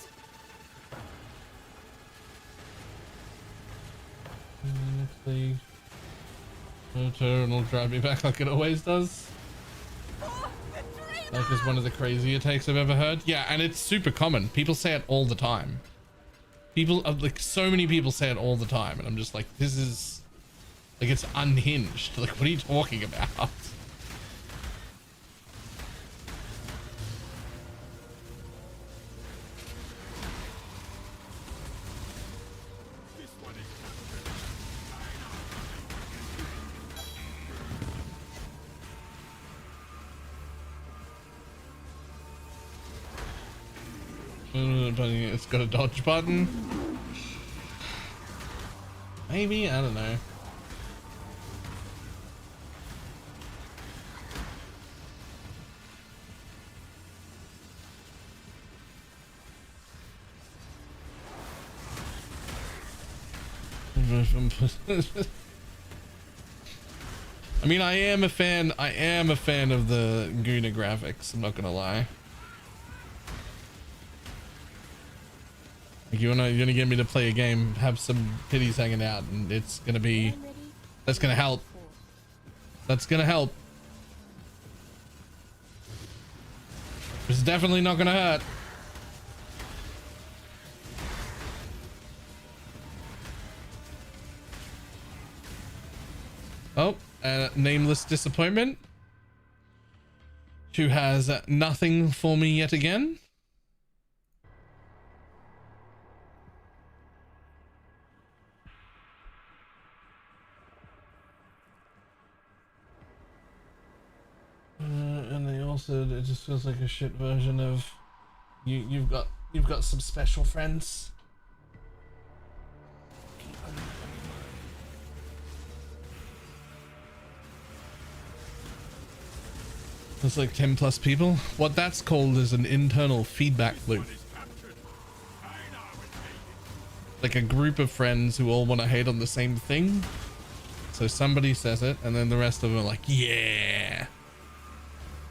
Hopefully, turn will drive me back like it always does. Like it's one of the crazier takes I've ever heard. Yeah, and it's super common. People say it all the time. People, like so many people say it all the time, and I'm just like, this is like it's unhinged. Like, what are you talking about? It's got a dodge button. Maybe, I don't know. I mean, I am a fan of the Guna graphics, I'm not gonna lie. Like, you're gonna get me to play a game, have some titties hanging out, and it's gonna be, that's gonna help. That's gonna help. It's definitely not gonna hurt. Oh, nameless disappointment, who has nothing for me yet again. And they also, it just feels like a shit version of you've got some special friends. There's like 10 plus people. What that's called is an internal feedback loop. Like a group of friends who all want to hate on the same thing. So somebody says it, and then the rest of them are like, yeah,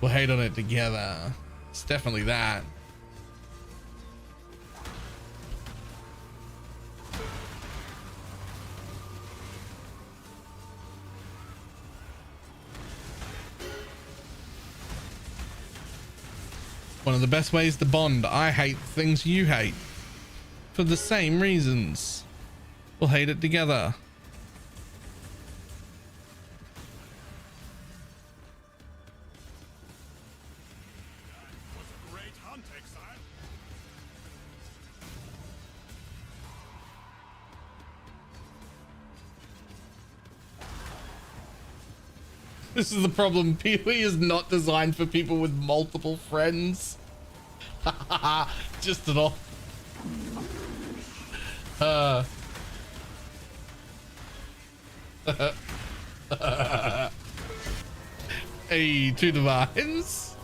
we'll hate on it together. It's definitely that. One of the best ways to bond. I hate things you hate for the same reasons. We'll hate it together. This is the problem. PoE is not designed for people with multiple friends. Just at all. Hey, two divines.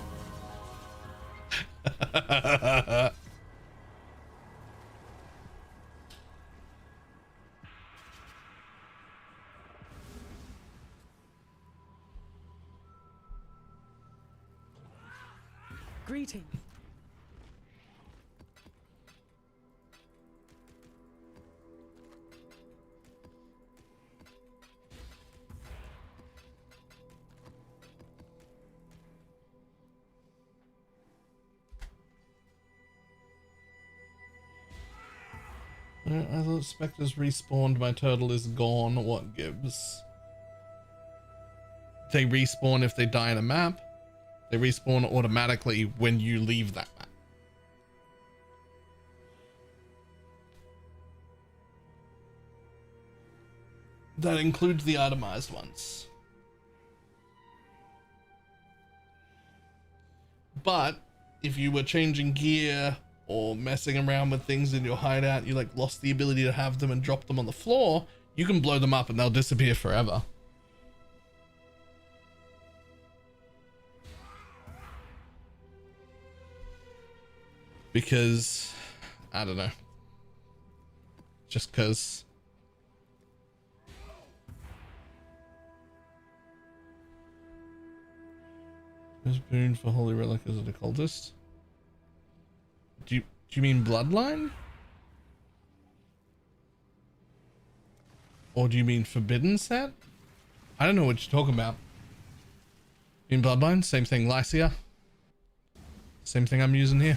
Greeting. I thought Spectres respawned. My turtle is gone. What gives? They respawn if they die in a map. They respawn automatically when you leave that map. That includes the itemized ones. But if you were changing gear or messing around with things in your hideout, you like lost the ability to have them and drop them on the floor, you can blow them up and they'll disappear forever. Because, I don't know. Just because. First boon for Holy Relic as an occultist. Do you mean Bloodline? Or do you mean Forbidden set? I don't know what you're talking about. In Bloodline, same thing. Lycia. Same thing I'm using here.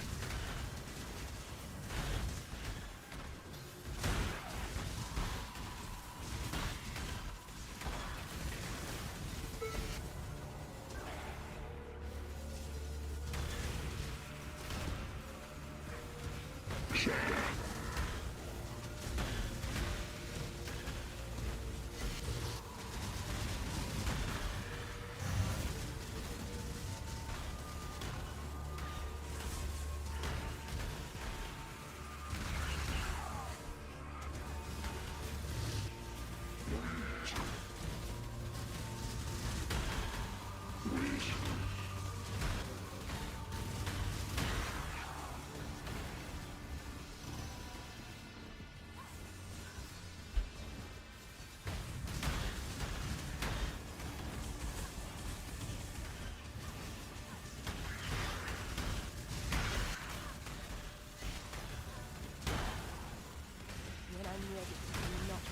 When I'm ready, I'm not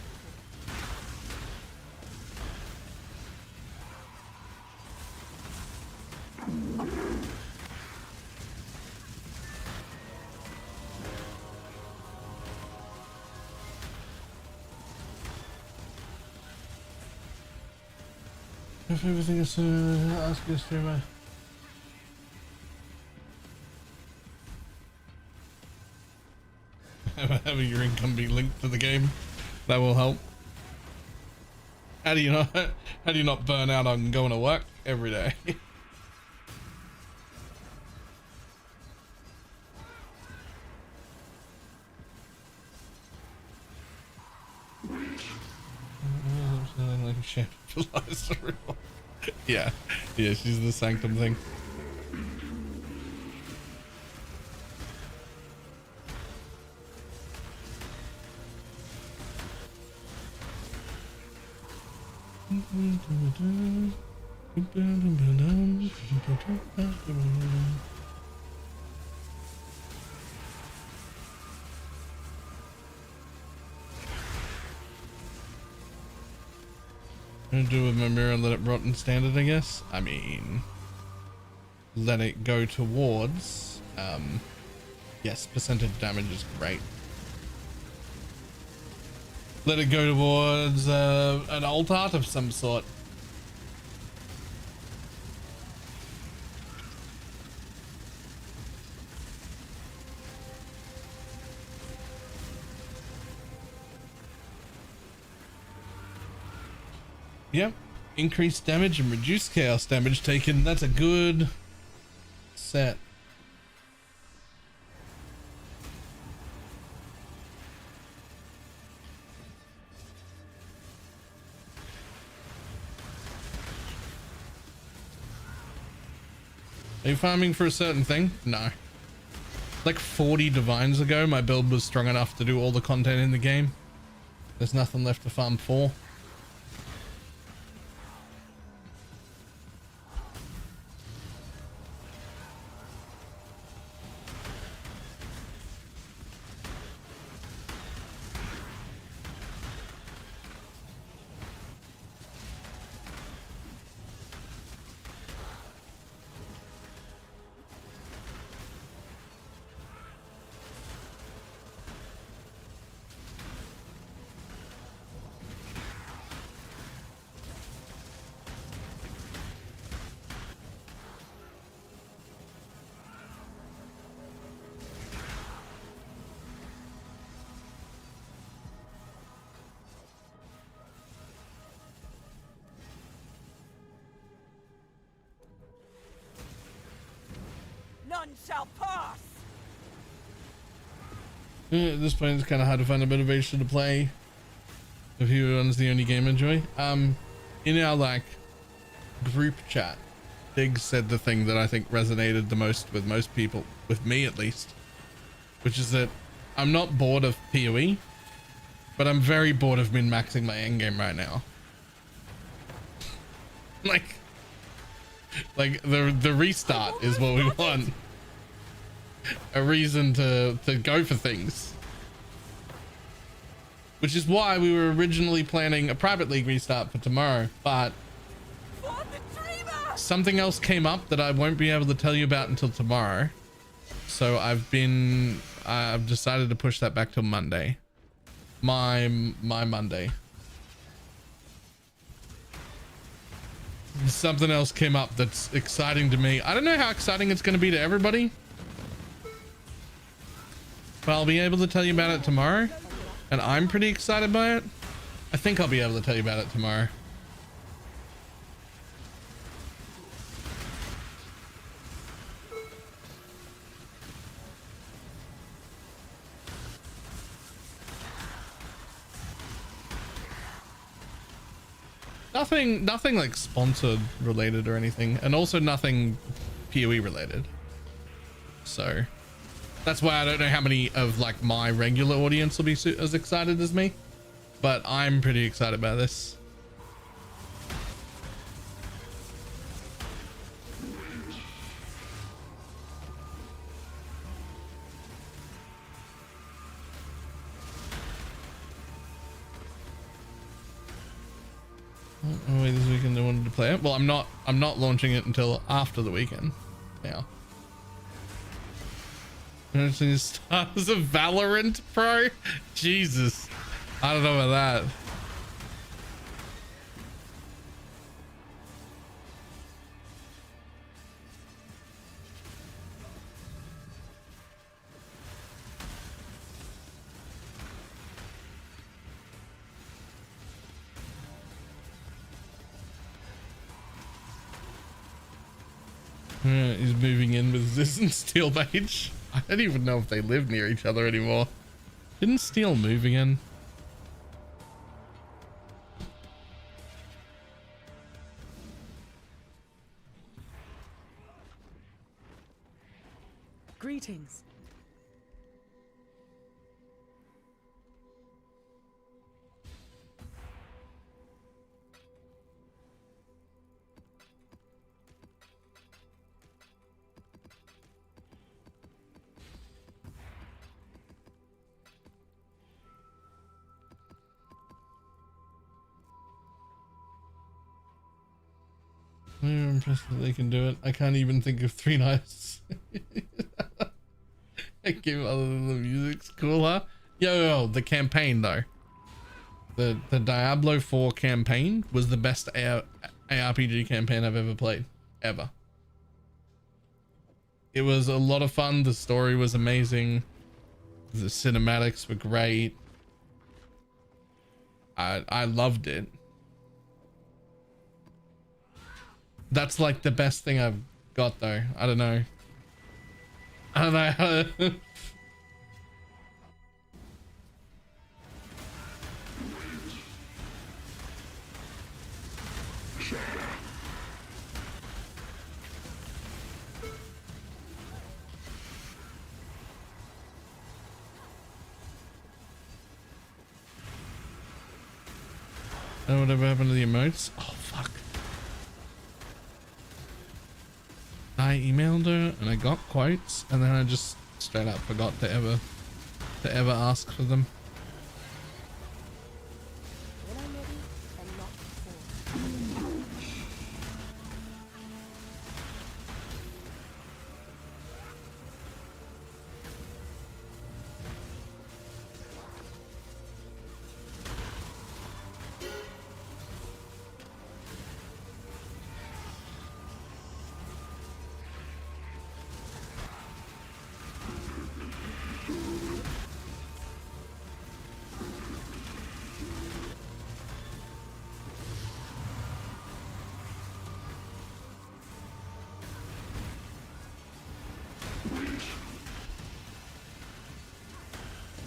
If everything is ask your streamer. Having your income be linked to the game, that will help. How do you not burn out on going to work every day? Like a shit. Yeah, she's the sanctum thing. I'm gonna do with my mirror and let it rot in standard, I guess. I mean, let it go towards yes, percentage damage is great. Let it go towards an alt art of some sort. Yep, increased damage and reduced chaos damage taken. That's a good set. Are you farming for a certain thing? No. Like 40 divines ago, my build was strong enough to do all the content in the game. There's nothing left to farm for. shall pass. At this point, it's kind of hard to find a motivation to play. If he runs the only game I enjoy. In our like group chat, Diggs said the thing that I think resonated the most with most people, with me at least, which is that I'm not bored of PoE, but I'm very bored of min-maxing my endgame right now. like the restart is what we want. A reason to go for things. Which is why we were originally planning a private league restart for tomorrow, but something else came up that I won't be able to tell you about until tomorrow. So I've decided to push that back till Monday. My Monday. Something else came up that's exciting to me. I don't know how exciting it's going to be to everybody, but I'll be able to tell you about it tomorrow. And I'm pretty excited by it. I think I'll be able to tell you about it tomorrow. Nothing like sponsored related or anything, and also nothing PoE related. So that's why I don't know how many of like my regular audience will be as excited as me, but I'm pretty excited about this. Oh wait, this weekend I wanted to play it. Well, I'm not launching it until after the weekend. Yeah. Stars of Valorant Pro? Jesus. I don't know about that. He's moving in with this and Steel Mage. I don't even know if they live near each other anymore. Didn't Steel move again? Greetings. I'm impressed that they can do it. I can't even think of 3 knives. A game other than the music's cool, huh? Yo, the campaign though. The Diablo 4 campaign was the best ARPG campaign I've ever played. Ever. It was a lot of fun. The story was amazing. The cinematics were great. I loved it. That's like the best thing I've got though. I don't know. I don't know. Oh, whatever happened to the emotes? Oh, fuck. I emailed her and I got quotes and then I just straight up forgot to ever ask for them.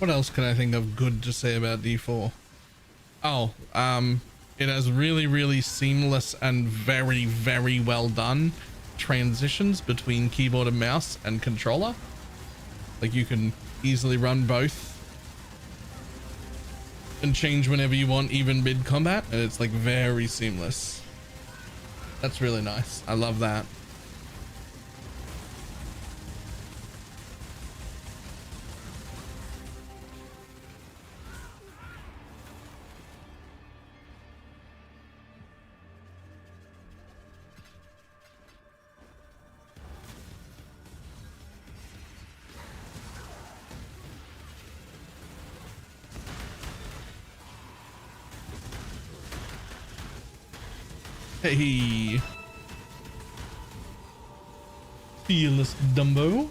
What else can I think of good to say about D4? Oh, it has really, really seamless and very, very well done transitions between keyboard and mouse and controller. Like you can easily run both and change whenever you want, even mid combat, and it's like very seamless. That's really nice. I love that. Hey, fearless Dumbo,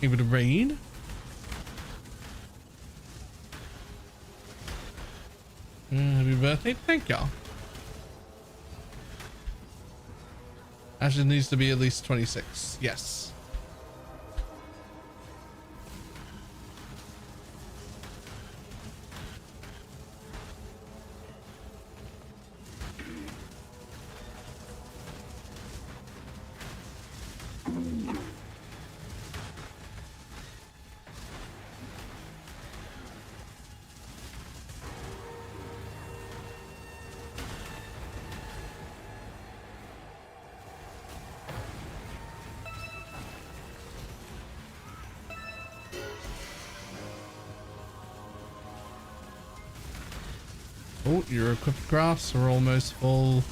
able to raid. Happy birthday, thank y'all. Ashes needs to be at least 26. Yes. Oh, your equipped graphs are almost full.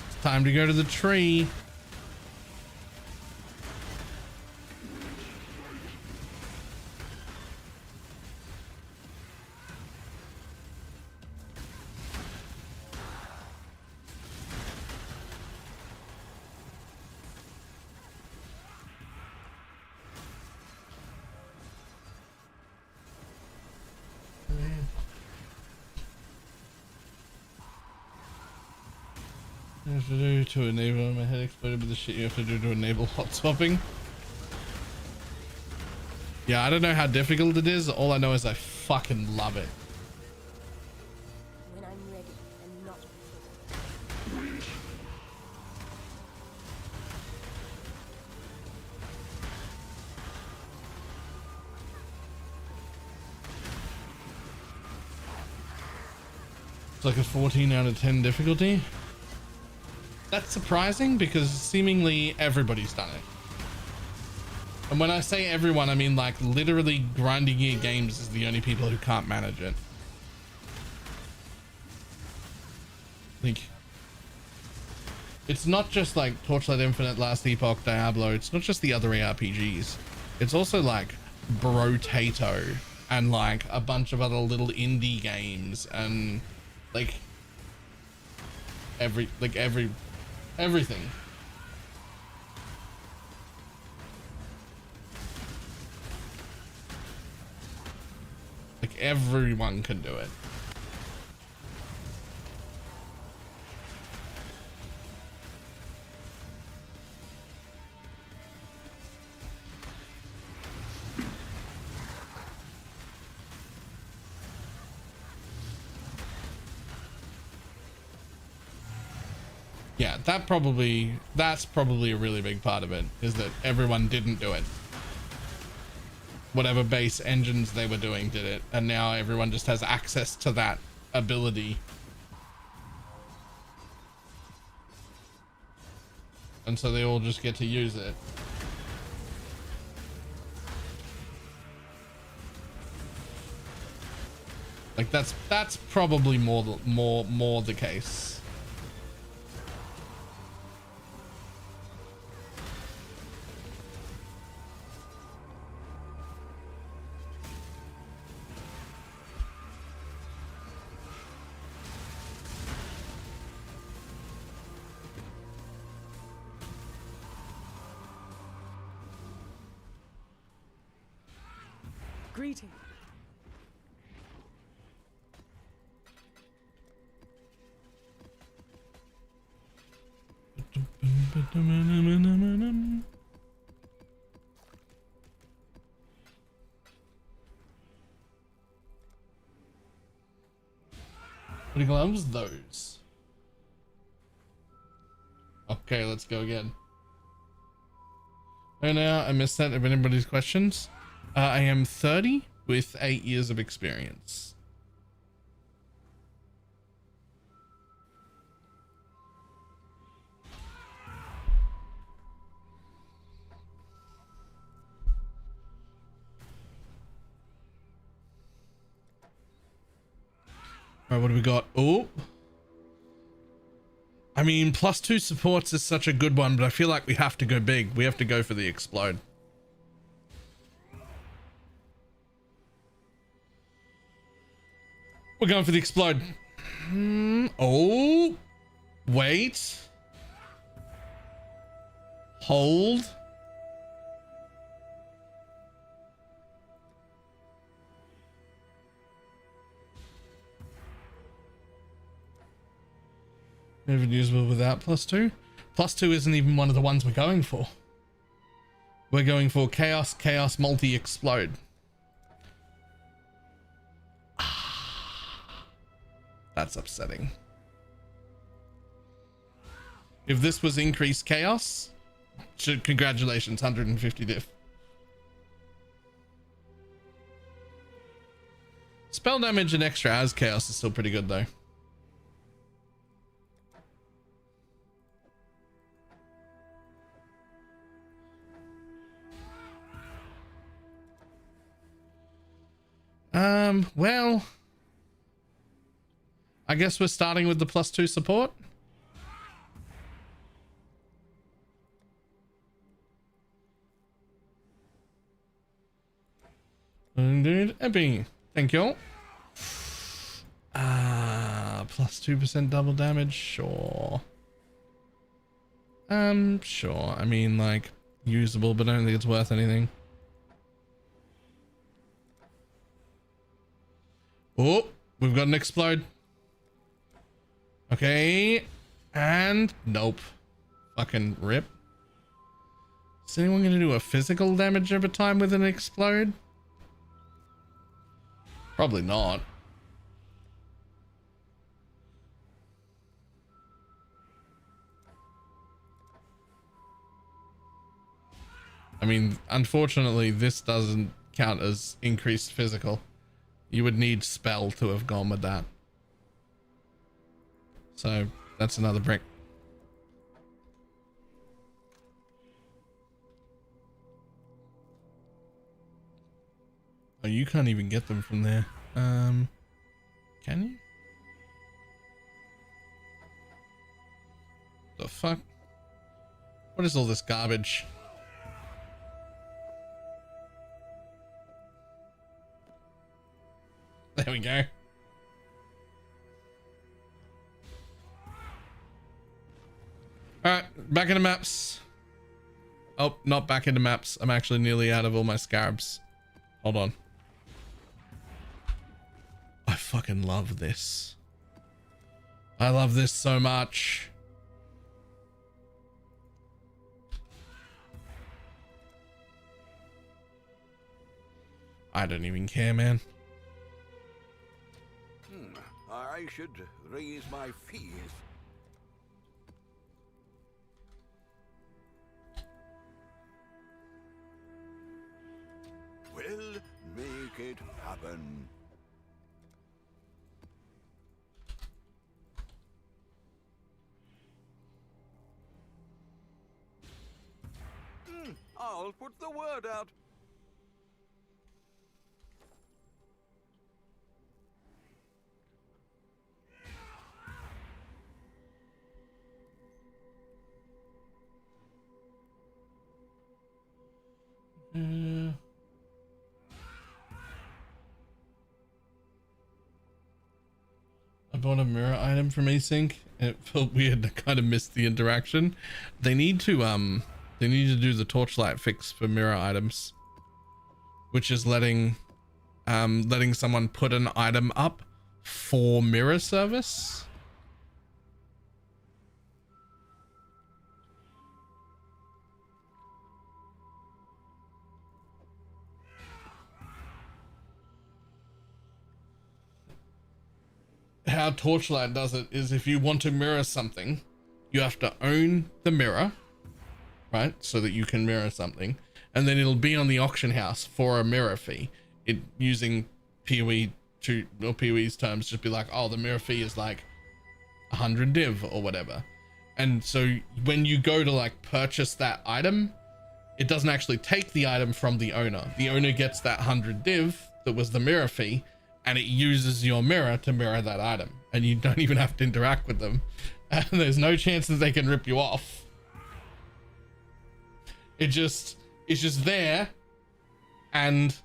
It's time to go to the tree. You have to do to enable. My head exploded with the shit you have to do to enable hot swapping. Yeah, I don't know how difficult it is. All I know is I fucking love it. When I'm ready and not It's like a 14 out of 10 difficulty. That's surprising because seemingly everybody's done it. And when I say everyone, I mean like literally Grinding Gear Games is the only people who can't manage it. Like, it's not just like Torchlight Infinite, Last Epoch, Diablo. It's not just the other ARPGs. It's also like Brotato and like a bunch of other little indie games and like everything. Like everyone can do it. Yeah, that's probably a really big part of it, is that everyone didn't do it. Whatever base engines they were doing did it, and now everyone just has access to that ability. And so they all just get to use it. Like that's probably more the case. Greeting. What do you gloves? Those. Okay, let's go again. Oh, now I missed that. If anybody's questions, I am 30 with 8 years of experience. All right, what do we got? Oh. I mean, +2 supports is such a good one, but I feel like we have to go big. We have to go for the explode. We're going for the explode. Oh, wait. Hold. Never usable without +2. +2 isn't even one of the ones we're going for. We're going for chaos, chaos, multi, explode. That's upsetting. If this was increased chaos, congratulations, 150 diff. Spell damage and extra as chaos is still pretty good though. Well, I guess we're starting with the +2 support. Indeed, Epi. Thank you. +2% double damage, sure. Sure. I mean, like, usable, but I don't think it's worth anything. Oh, we've got an explode. Okay. And nope. Fucking rip. Is anyone going to do a physical damage over time with an explode? Probably not. I mean, unfortunately, this doesn't count as increased physical. You would need spell to have gone with that. So that's another brick. Oh, you can't even get them from there. Can you? The fuck? What is all this garbage? There we go. Alright, back into maps. Oh, not back into maps. I'm actually nearly out of all my scarabs. Hold on. I fucking love this. I love this so much. I don't even care, man. I should raise my fees. We'll make it happen. I'll put the word out. I bought a mirror item from async and it felt weird to kind of miss the interaction. They need to do the torchlight fix for mirror items, which is letting someone put an item up for mirror service. how Torchlight does it is if you want to mirror something, you have to own the mirror, right? So that you can mirror something, and then it'll be on the auction house for a mirror fee. It using PoE to, or PoE's terms, just be like, oh, the mirror fee is like 100 div or whatever. And so when you go to like purchase that item, it doesn't actually take the item from the owner. The owner gets that 100 div that was the mirror fee, and it uses your mirror to mirror that item, and you don't even have to interact with them, and there's no chance that they can rip you off. It's just there, and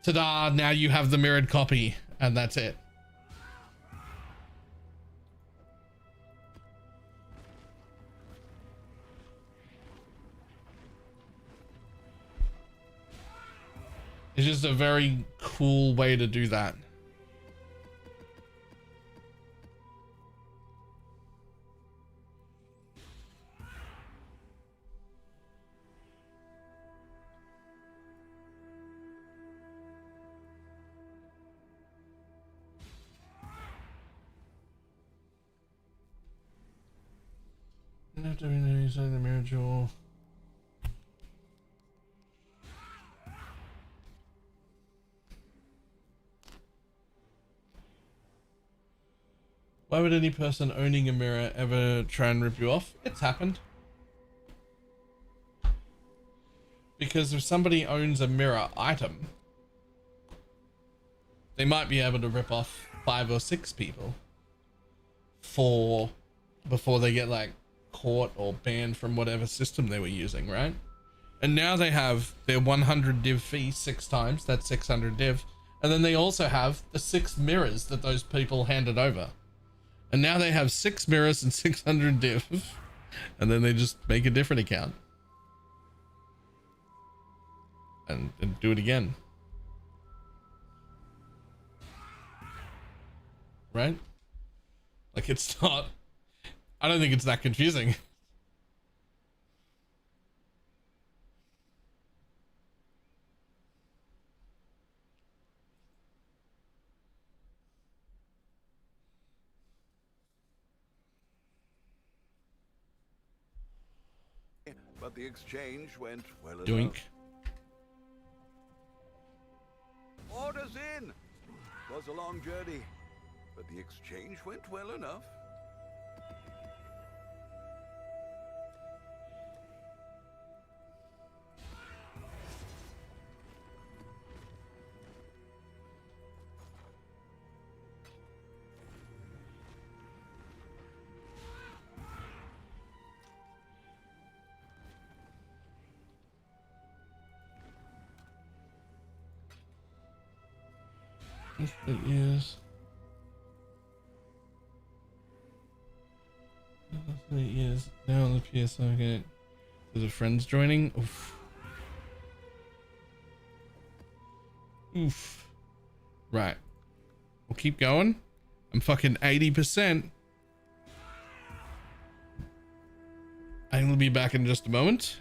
ta-da, now you have the mirrored copy, and that's it. It's just a very cool way to do that. You have to be inside the mirror jewel. Why would any person owning a mirror ever try and rip you off? It's happened. Because if somebody owns a mirror item, they might be able to rip off 5 or 6 people before they get like caught or banned from whatever system they were using, right? And now they have their 100 div fee 6 times, that's 600 div, and then they also have the 6 mirrors that those people handed over. And now they have 6 mirrors and 600 div, and then they just make a different account and do it again, right? Like, it's not, I don't think it's that confusing. But the exchange went well enough. Doink. Orders in! Was a long journey, but the exchange went well enough. It is 8 years now on the PS. Okay, there's a friends joining. Oof. Right, we'll keep going. I'm fucking 80%. I'm gonna be back in just a moment.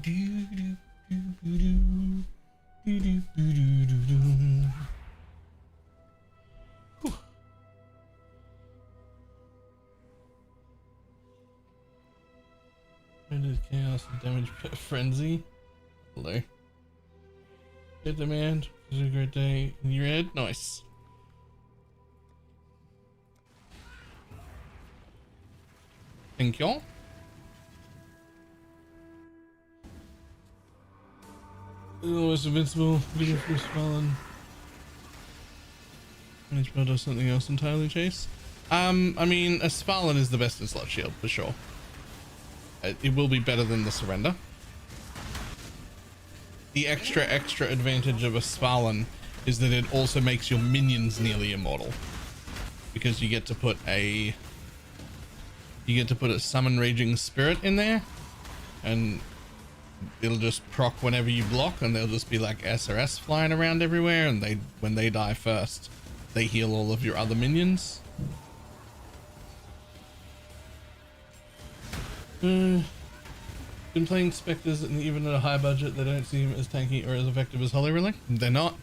Chaos and damage frenzy. Hello. Good demand. This is a great day. In your head, nice. Thank y'all. Always invincible. Beautiful Spallan. Each build does something else entirely, Chase. I mean, a Spallan is the best in slot shield for sure. It will be better than the surrender. The extra advantage of a Spallan is that it also makes your minions nearly immortal, because you get to put a summon raging spirit in there, and it'll just proc whenever you block, and they'll just be like SRS flying around everywhere, and when they die first, they heal all of your other minions. Been playing Spectres, and even at a high budget, they don't seem as tanky or as effective as Holy Relic. They're not.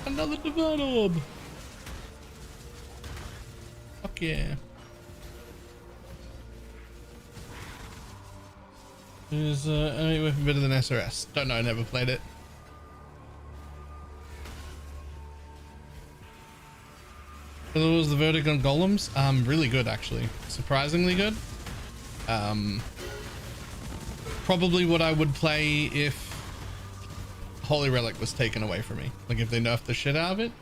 Another Divine Orb! Fuck yeah. Is any weapon better than SRS? Don't know, never played it. So what was the verdict on golems? Really good actually. Surprisingly good. Probably what I would play if Holy Relic was taken away from me. Like if they nerfed the shit out of it.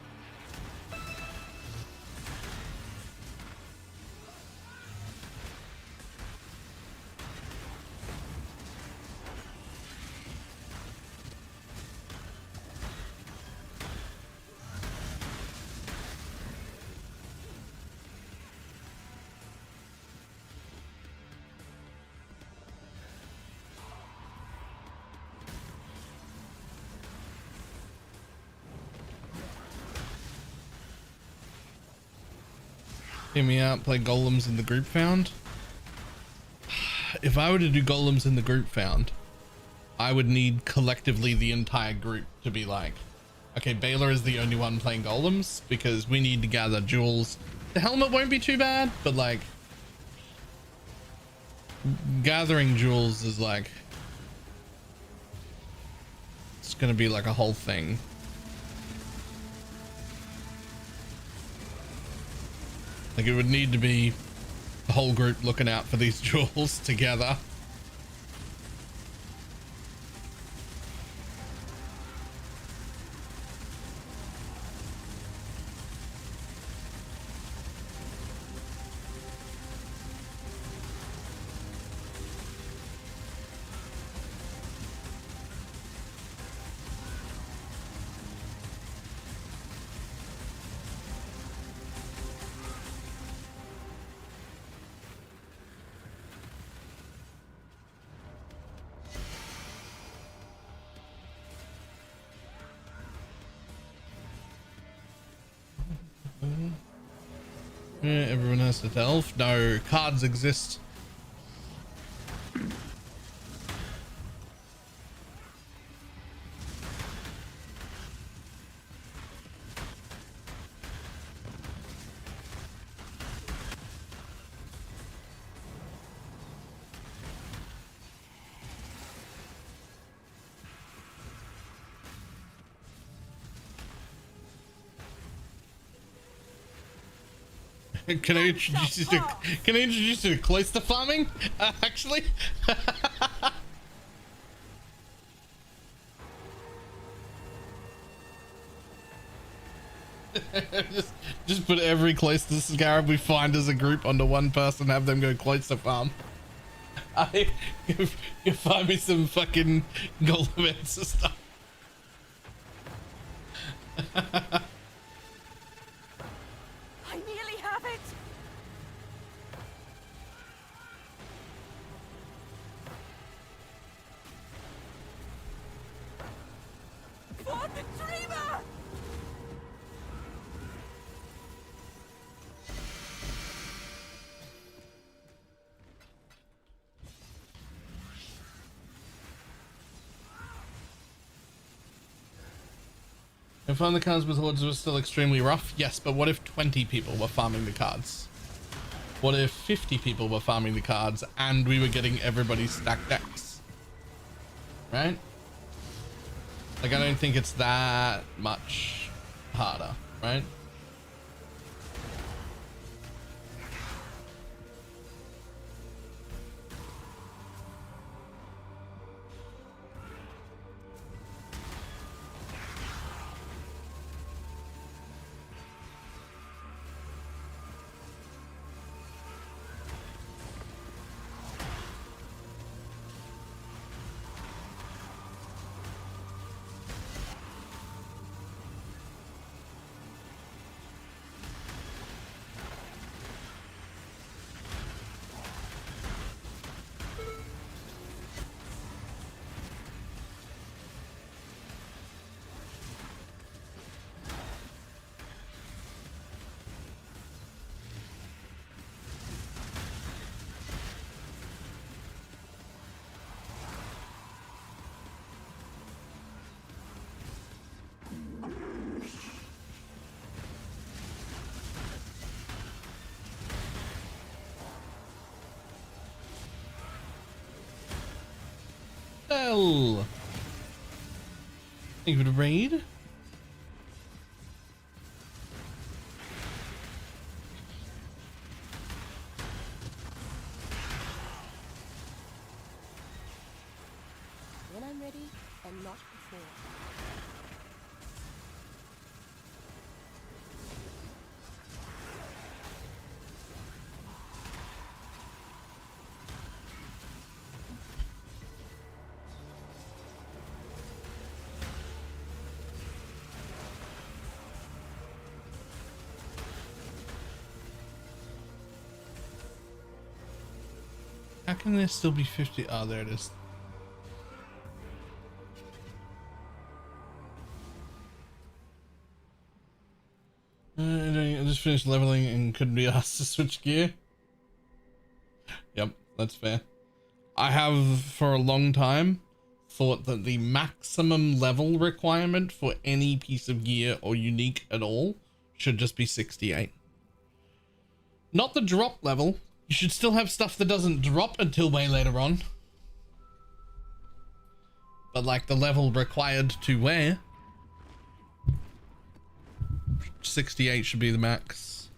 Hear me out, play golems in the group found. If I were to do golems in the group found, I would need collectively the entire group to be like, okay, Balor is the only one playing golems because we need to gather jewels. The helmet won't be too bad, but like gathering jewels is like, it's gonna be like a whole thing. Like it would need to be the whole group looking out for these jewels together. Yeah, everyone has to delve. No, cards exist. Can I introduce you to cloister farming? Actually, just put every cloister scarab we find as a group onto one person, have them go cloister farm. You find me some fucking golem stuff. I nearly have it! For the dreamer! If farming the cards with hordes was still extremely rough, yes, but what if 20 people were farming the cards? What if 50 people were farming the cards and we were getting everybody's stacked decks? Right? Like, I don't think it's that much harder, right? Well, thank you for the raid. When I'm ready, and not before. How can there still be 50? Oh, there it is. I just finished leveling and couldn't be asked to switch gear. Yep, that's fair. I have for a long time thought that the maximum level requirement for any piece of gear or unique at all should just be 68. Not the drop level. You should still have stuff that doesn't drop until way later on. But like the level required to wear, 68 should be the max.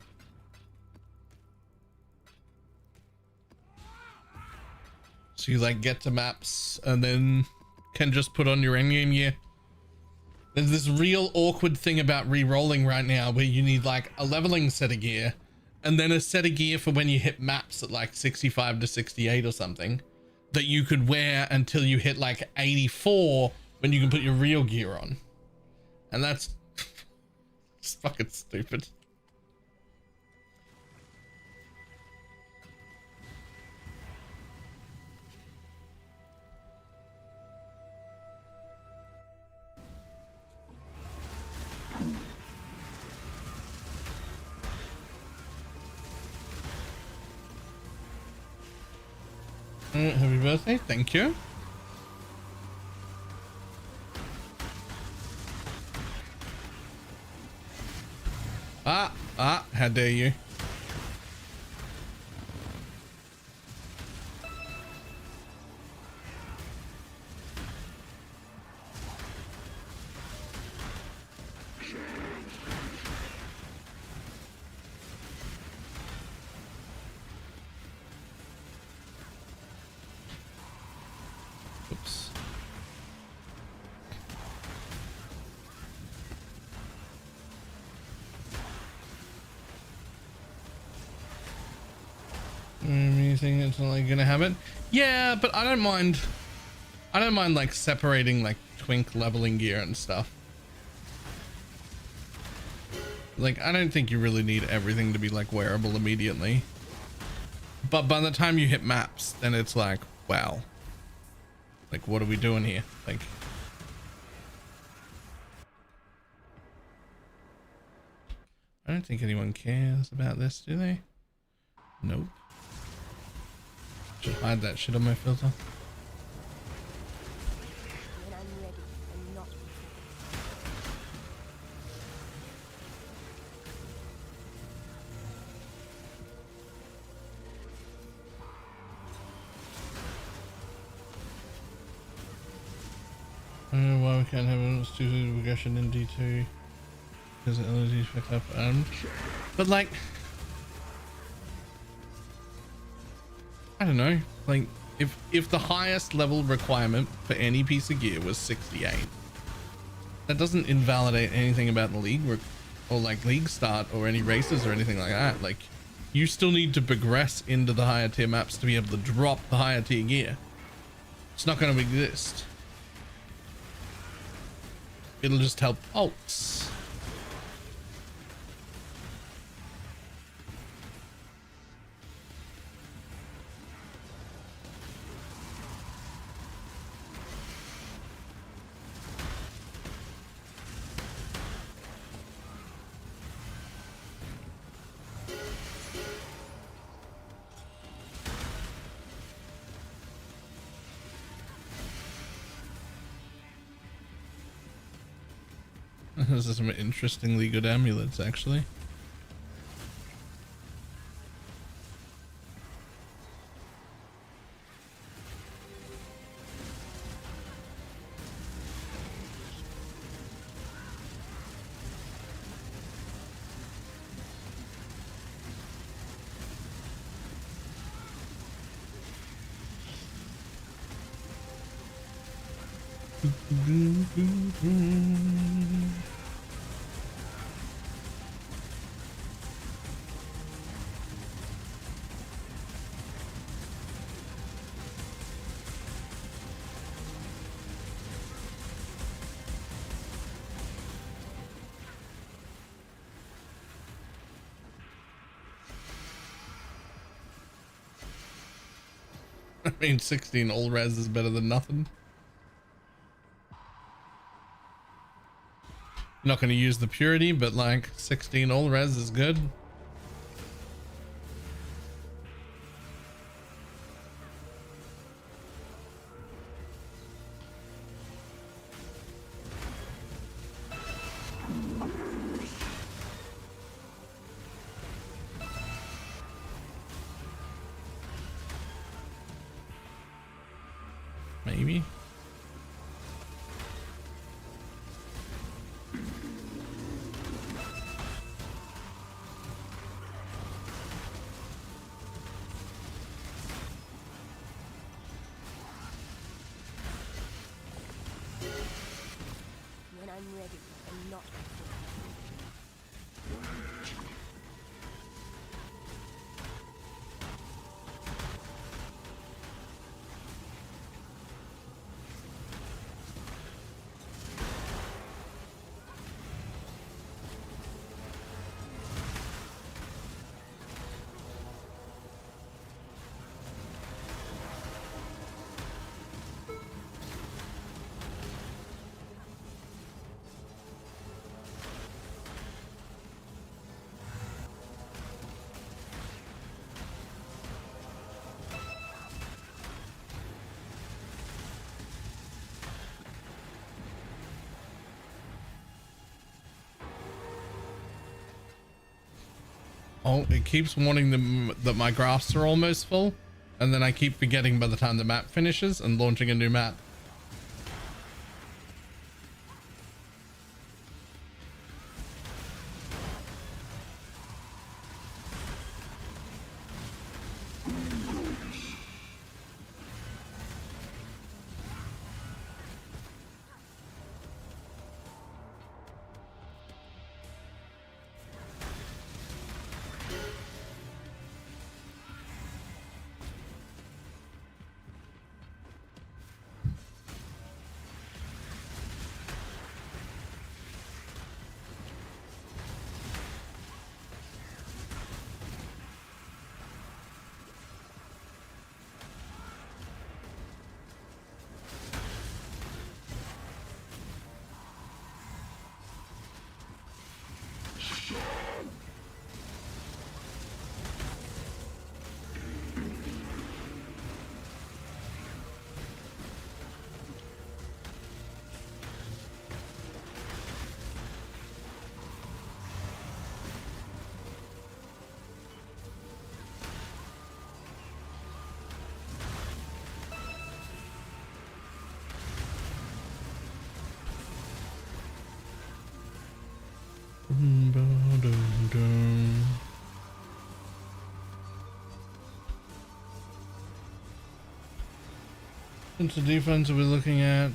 So you like get to maps and then can just put on your endgame gear. There's this real awkward thing about re-rolling right now where you need like a leveling set of gear and then a set of gear for when you hit maps at like 65 to 68 or something that you could wear until you hit like 84 when you can put your real gear on. And that's it's fucking stupid. Happy birthday, thank you. How dare you. Oops. You think it's like gonna have it? Yeah, but I don't mind like separating like twink leveling gear and stuff. Like, I don't think you really need everything to be like wearable immediately. But by the time you hit maps, then it's like, wow. Like, what are we doing here? Like, I don't think anyone cares about this, do they? Nope. Should hide that shit on my filter. When I'm ready and not before. I don't know why we can't have a stupid regression in D2 because the LEDs pick up but like, I don't know, like if the highest level requirement for any piece of gear was 68, that doesn't invalidate anything about the league or like league start or any races or anything like that. Like, you still need to progress into the higher tier maps to be able to drop the higher tier gear. It's not going to exist. It'll just help alts. Those are some interestingly good amulets, actually. I mean, 16 all res is better than nothing. Not going to use the purity, but like 16 all res is good. Maybe. When I'm ready and not before. Oh, it keeps warning them that my graphs are almost full, and then I keep forgetting by the time the map finishes and launching a new map. Offensive defense are we looking at?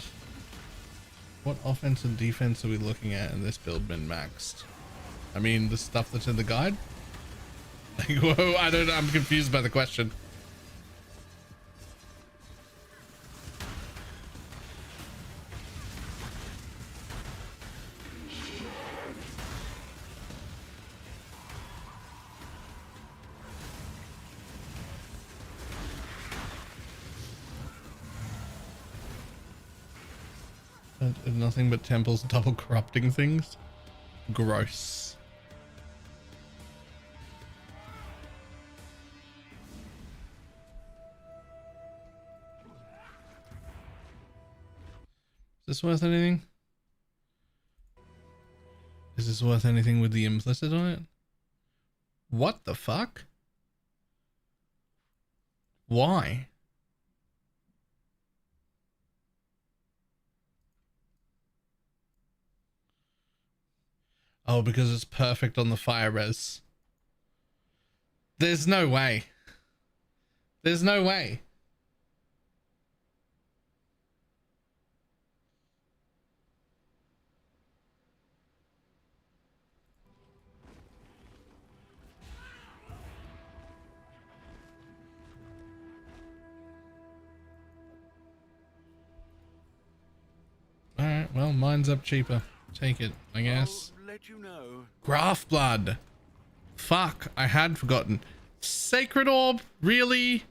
What offensive defense are we looking at in this build min maxed? I mean, the stuff that's in the guide? Like, whoa, I don't know. I'm confused by the question. Nothing but temples double corrupting things. Gross. Is this worth anything? Is this worth anything with the implicit on it? What the fuck? Why? Oh, because it's perfect on the fire res. There's no way. There's no way. Alright, well, mine's up cheaper. Take it, I guess. I'll let you know. Graph blood. Fuck, I had forgotten. Sacred orb? Really?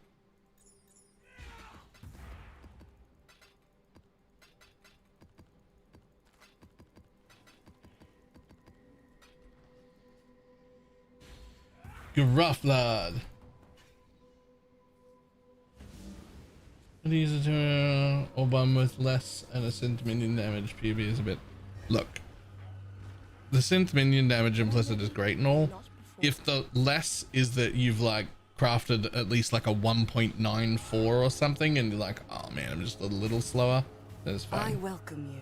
Graph blood. These are orb one with less and a synth minion damage. PB is a bit. Look. The synth minion damage implicit is great and all. If the less is that you've like crafted at least like a 1.94 or something and you're like, oh man, I'm just a little slower, that's fine. I welcome you.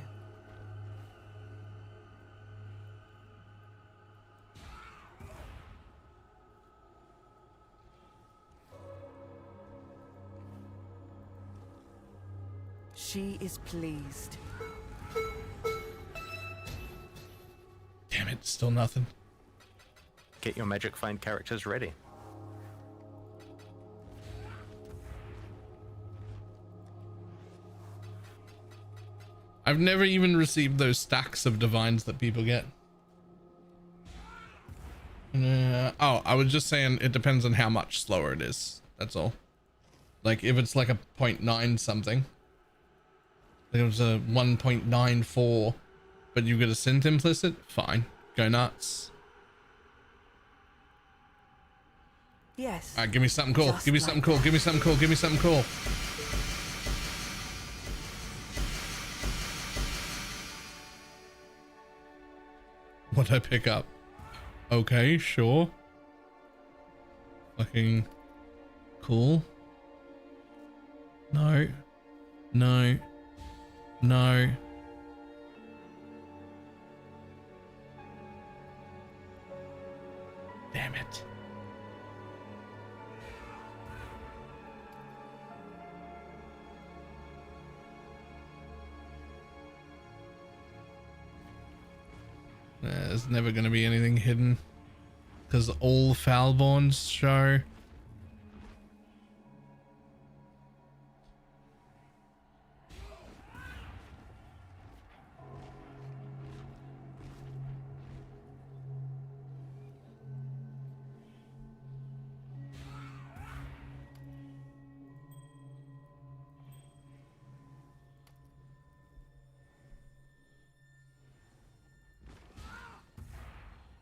She is pleased. Damn it, still nothing. Get your magic find characters ready. I've never even received those stacks of divines that people get. Oh, I was just saying it depends on how much slower it is. That's all. Like if it's like a 0.9 something. Like it was a 1.94, but you get a synth implicit, fine. Go nuts. Yes. Alright, give me something cool. Give me something cool. Give me something cool. Give me something cool. What'd I pick up? Okay, sure. Fucking cool. No. No. No. Damn it. There's never going to be anything hidden because all Foulborns show.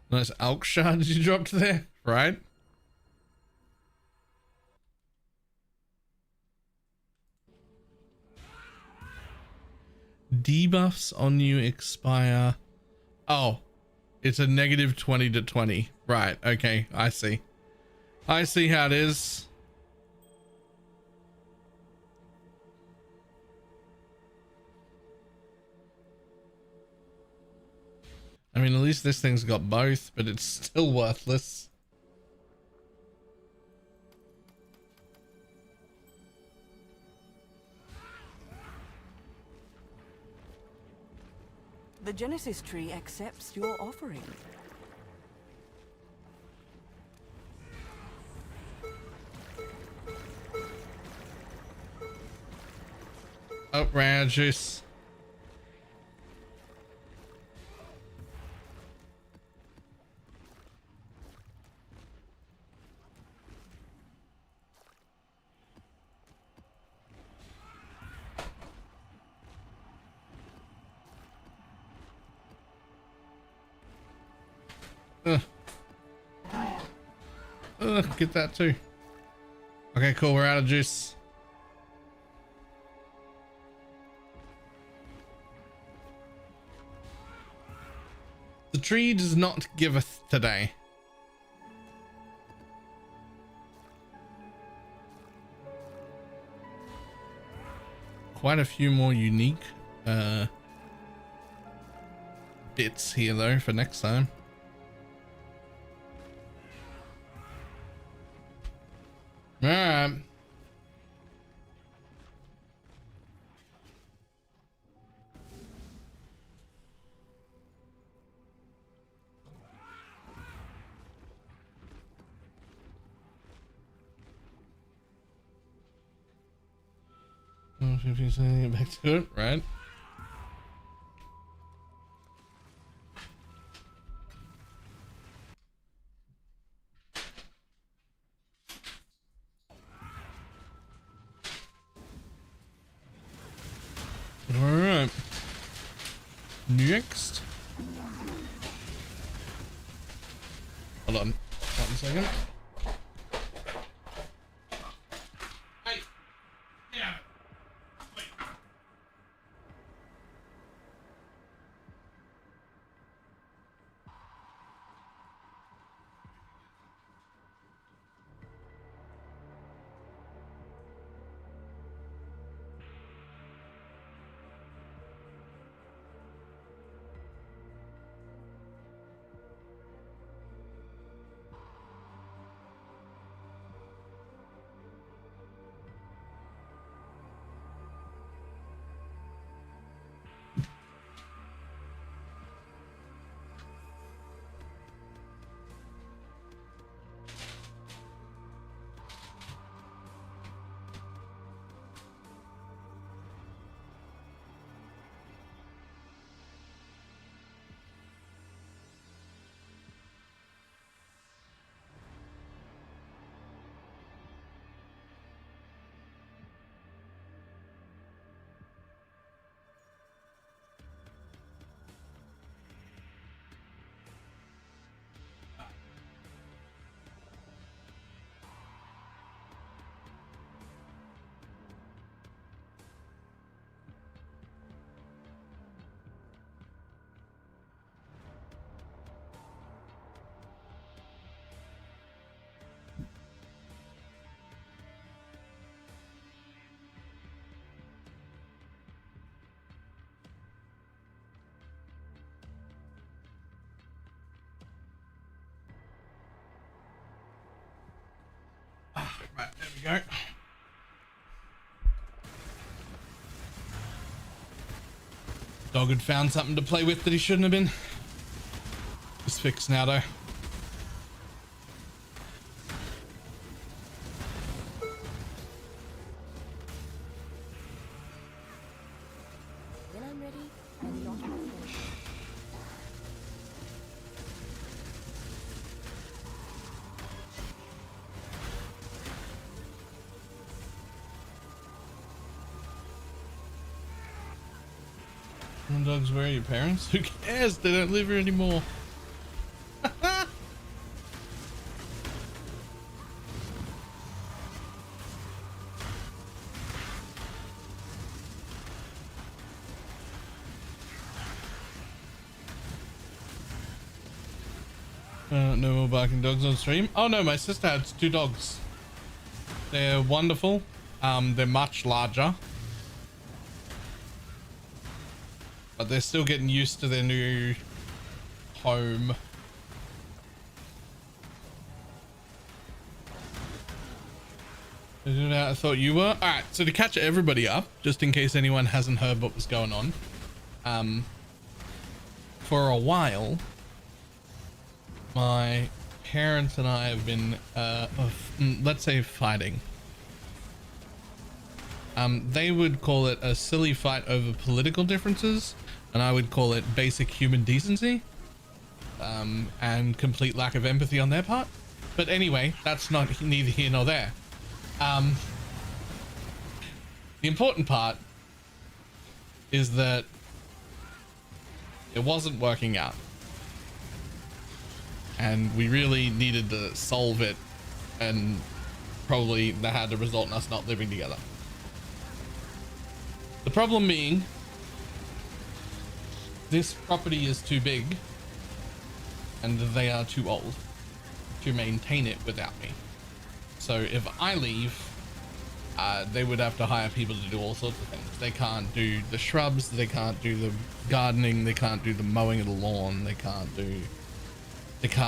Nice elk shards you dropped there, right? Debuffs on you expire. Oh, it's a negative 20 to 20. Right, okay, I see. I see how it is. I mean, at least this thing's got both, but it's still worthless. The Genesis tree accepts your offering. Outrageous. Get that too. Okay, cool. We're out of juice. The tree does not giveth today. Quite a few more unique bits here though for next time. All right. If you're sending it back to it, right? All right. Next. Hold on. 1 second. Hey. Yeah. Wait. Right, there we go. Dog had found something to play with that he shouldn't have been. It's fixed now though. When I'm ready, I'm not afraid. Dogs, where are your parents? Who cares? They don't live here anymore. No more barking dogs on stream. Oh no, my sister has 2 dogs. They're wonderful. They're much larger. But they're still getting used to their new home. I thought you were. Alright, so to catch everybody up, just in case anyone hasn't heard what was going on. for a while, my parents and I have been, let's say, fighting. They would call it a silly fight over political differences, and I would call it basic human decency, and complete lack of empathy on their part. But anyway, that's not neither here nor there. The important part is that it wasn't working out, and we really needed to solve it, and probably that had to result in us not living together. The problem being, this property is too big and they are too old to maintain it without me. So if I leave, they would have to hire people to do all sorts of things. They can't do the shrubs, they can't do the gardening, they can't do the mowing of the lawn, they can't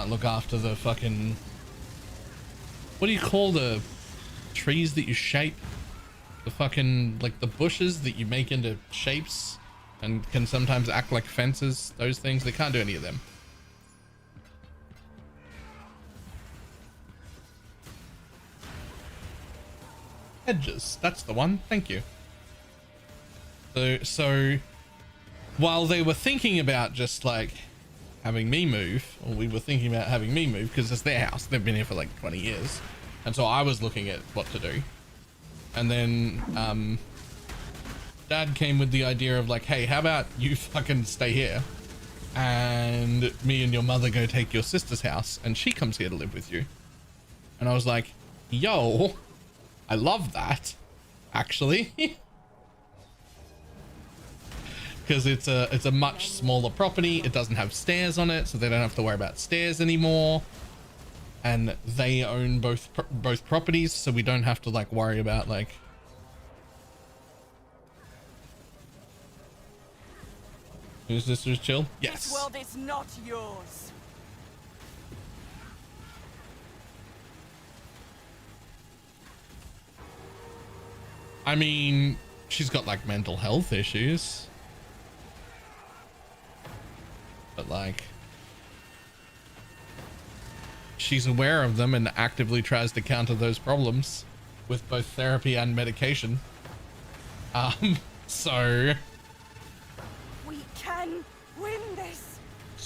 look after the fucking, what do you call the trees that you shape? The fucking, like the bushes that you make into shapes and can sometimes act like fences, those things. They can't do any of them. Hedges, that's the one. Thank you. So while they were thinking about just like having me move, or we were thinking about having me move because it's their house, they've been here for like 20 years, and so I was looking at what to do. And then Dad came with the idea of like, hey, how about you fucking stay here and me and your mother go take your sister's house and she comes here to live with you. And I was like, yo, I love that, actually. Because it's a much smaller property. It doesn't have stairs on it, so they don't have to worry about stairs anymore. And they own both properties, so we don't have to like worry about like, who's this? Who's chill? Yes. This world is not yours. I mean, she's got like mental health issues, but like, she's aware of them and actively tries to counter those problems with both therapy and medication. So We can win this.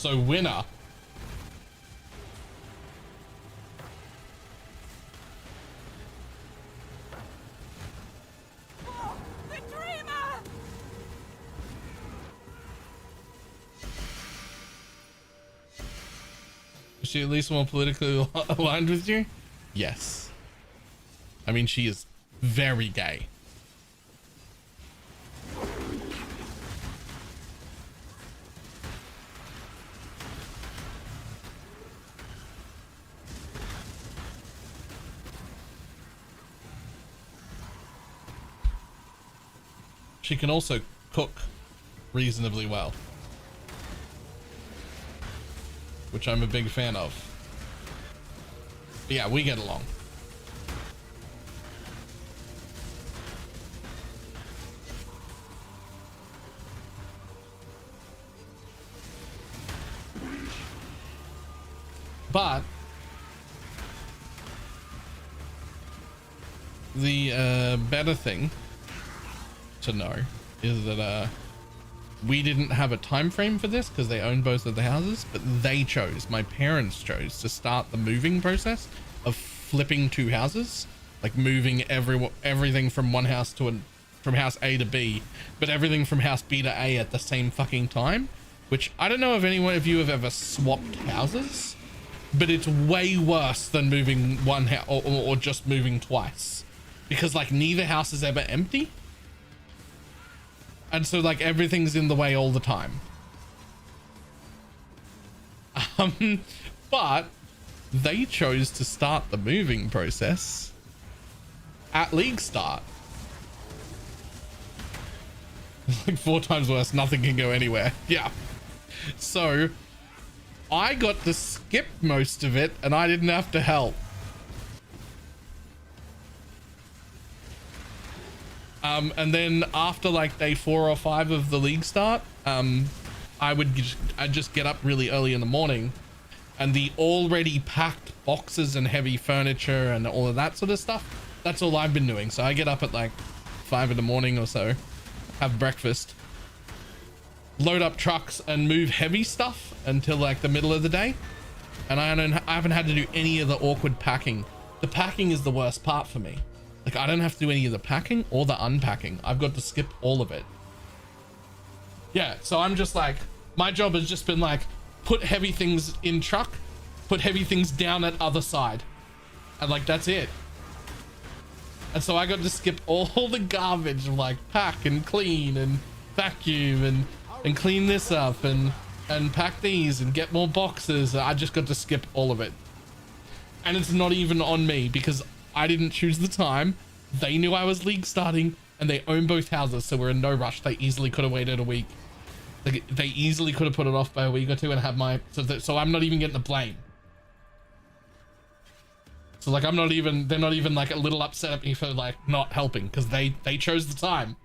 so winner. Oh, the dreamer. Is she at least more politically aligned with you? Yes. I mean, she is very gay. She can also cook reasonably well, which I'm a big fan of. But yeah, we get along. But the better thing to know is that we didn't have a time frame for this because they own both of the houses, but they chose, my parents chose to start the moving process of flipping two houses, like moving everything from one house to from house A to B, but everything from house B to A at the same fucking time, which I don't know if anyone of you have ever swapped houses, but it's way worse than moving one house or just moving twice, because like neither house is ever empty. And so like everything's in the way all the time. But they chose to start the moving process at league start. It's like 4 times worse, nothing can go anywhere. Yeah. So I got to skip most of it and I didn't have to help. And then after like day 4 or 5 of the league start, I I'd just get up really early in the morning, and the already packed boxes and heavy furniture and all of that sort of stuff, that's all I've been doing. So I get up at like 5 in the morning or so, have breakfast, load up trucks and move heavy stuff until like the middle of the day. And I haven't had to do any of the awkward packing. The packing is the worst part for me. Like, I don't have to do any of the packing or the unpacking. I've got to skip all of it. Yeah, so I'm just like, my job has just been like, put heavy things in truck, put heavy things down at other side. And like, that's it. And so I got to skip all the garbage of like pack and clean and vacuum and clean this up and pack these and get more boxes. I just got to skip all of it. And it's not even on me because I didn't choose the time. They knew I was league starting and they own both houses, so we're in no rush. They easily could have waited a week. They easily could have put it off by a week or two and have my, so I'm not even getting the blame. So like, they're not even like a little upset at me for like not helping because they chose the time.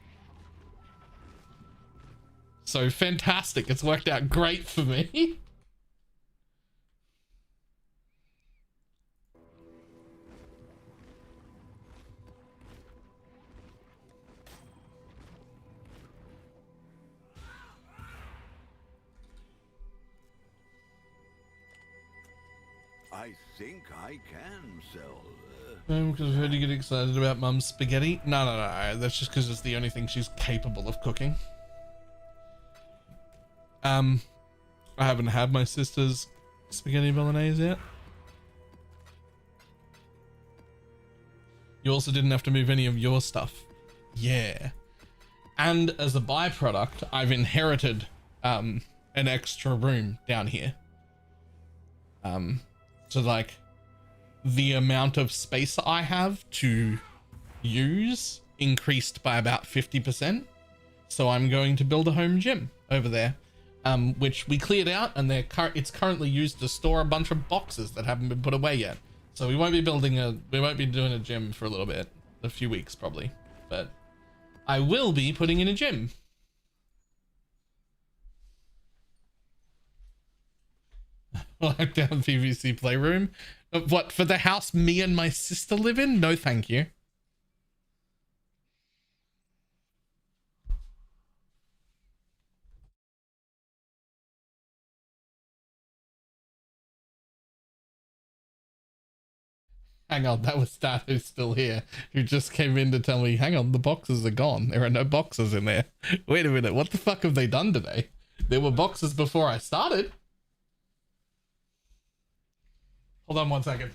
So fantastic. It's worked out great for me. I think I can sell. Because I've heard you get excited about Mum's spaghetti. No. That's just because it's the only thing she's capable of cooking. I haven't had my sister's spaghetti bolognese yet. You also didn't have to move any of your stuff. Yeah. And as a byproduct, I've inherited an extra room down here. So like the amount of space I have to use increased by about 50%. So I'm going to build a home gym over there, which we cleared out, and it's currently used to store a bunch of boxes that haven't been put away yet. So we won't be doing a gym for a little bit, a few weeks probably, but I will be putting in a gym. Like down PVC playroom. What, for the house me and my sister live in? No, thank you. Hang on, that was Stat who's still here, who just came in to tell me, hang on, the boxes are gone. There are no boxes in there. Wait a minute, what the fuck have they done today? There were boxes before I started. Hold on 1 second.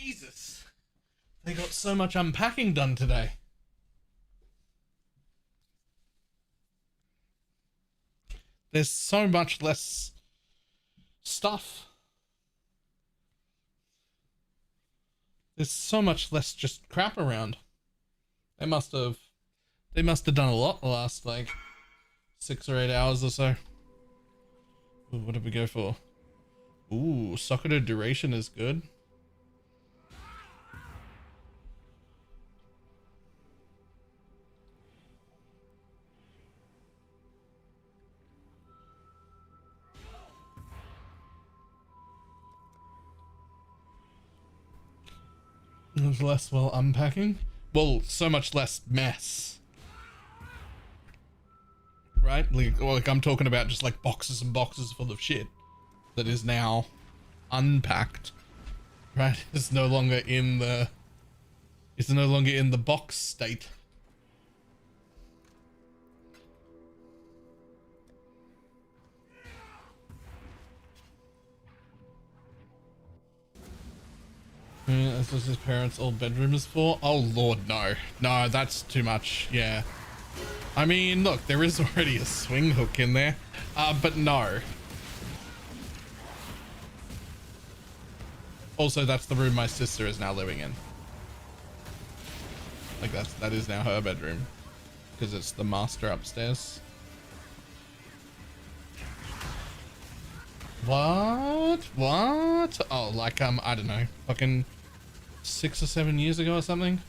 Jesus. They got so much unpacking done today. There's so much less stuff. There's so much less just crap around. They must have done a lot the last like 6 or 8 hours or so. Ooh, what did we go for? Ooh, Soccer duration is good. There's less well unpacking. Well, so much less mess. Right? Like I'm talking about just like boxes and boxes full of shit that is now unpacked. Right? It's no longer in the box state. Yeah, that's what his parents' old bedroom is for. Oh lord, no. No, that's too much. Yeah. I mean, look, there is already a swing hook in there. But no. Also, that's the room my sister is now living in. Like that is now her bedroom. Because it's the master upstairs. What? What? Oh, like, I don't know. Fucking 6 or 7 years ago or something.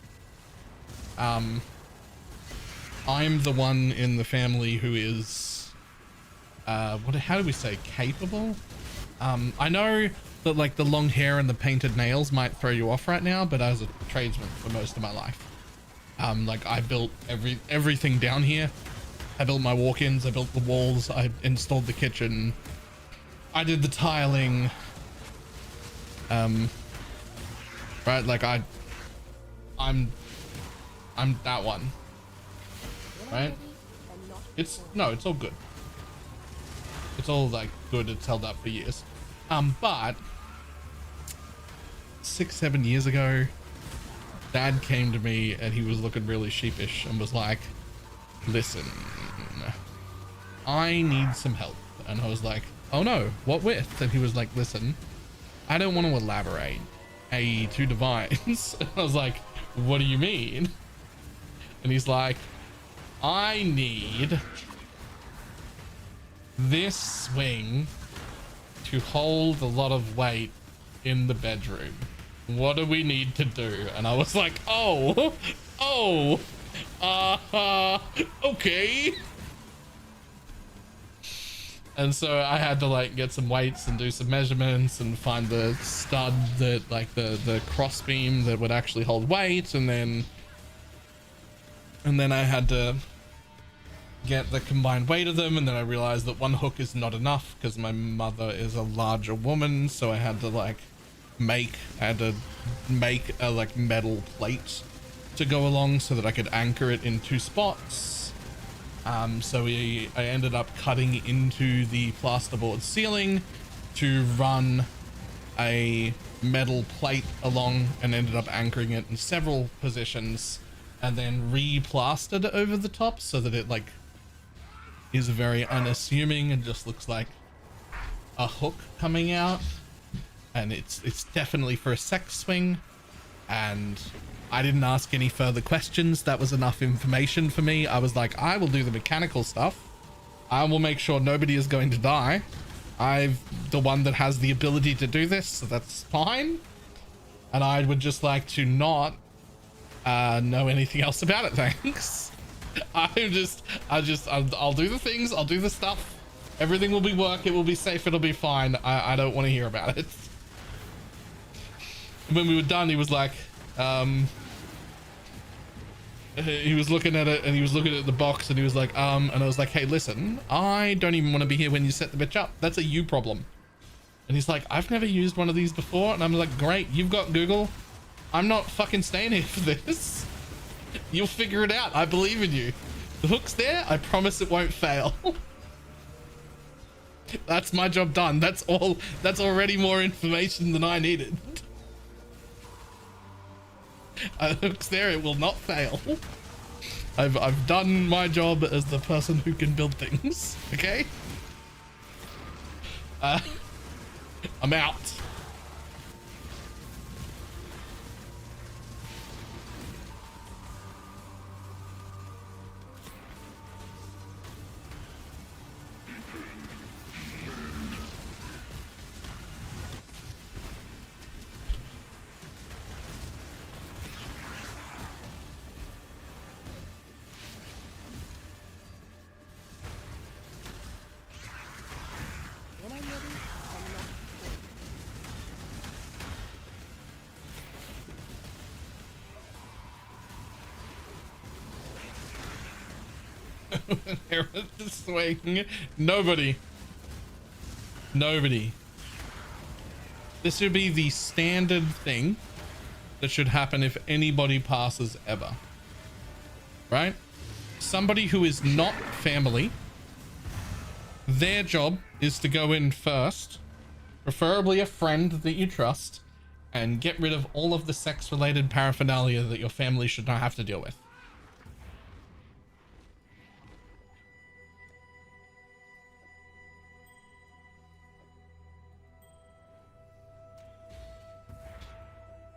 I'm the one in the family who is, how do we say, capable? I know that like the long hair and the painted nails might throw you off right now, but I was a tradesman for most of my life. Like I built everything down here. I built my walk-ins, I built the walls, I installed the kitchen. I did the tiling. Right, like I'm that one. Right? It's all good. It's all like good, it's held up for years. But 6-7 years ago, Dad came to me and he was looking really sheepish and was like, listen, I need some help. And I was like, oh no, what with? And he was like, listen, I don't want to elaborate AE2 divines. And I was like, what do you mean? And he's like, I need this swing to hold a lot of weight in the bedroom. What do we need to do? And I was like, okay. And so I had to like get some weights and do some measurements and find the stud that like the cross beam that would actually hold weight, and then I had to get the combined weight of them, and then I realized that one hook is not enough because my mother is a larger woman, so I had to make a like metal plate to go along so that I could anchor it in 2 spots. So I ended up cutting into the plasterboard ceiling to run a metal plate along, and ended up anchoring it in several positions, and then re-plastered over the top so that it like is very unassuming and just looks like a hook coming out. And it's definitely for a sex swing, and I didn't ask any further questions. That was enough information for me. I was like, I will do the mechanical stuff. I will make sure nobody is going to die. I'm the one that has the ability to do this, so that's fine. And I would just like to not know anything else about it, thanks. I'll do the things, I'll do the stuff. Everything will be work, it will be safe, it'll be fine. I don't want to hear about it. When we were done, he was like, he was looking at it and he was looking at the box and he was like, and I was like, hey, listen, I don't even want to be here when you set the bitch up. That's a you problem. And he's like, I've never used one of these before. And I'm like, great, you've got Google. I'm not fucking staying here for this. You'll figure it out. I believe in you. The hook's there. I promise it won't fail. That's my job done. That's all. That's already more information than I needed. It's there, it will not fail. I've done my job as the person who can build things. Okay. I'm out. Swing. Nobody. This would be the standard thing that should happen if anybody passes ever. Right? Somebody who is not family, their job is to go in first, preferably a friend that you trust, and get rid of all of the sex-related paraphernalia that your family should not have to deal with.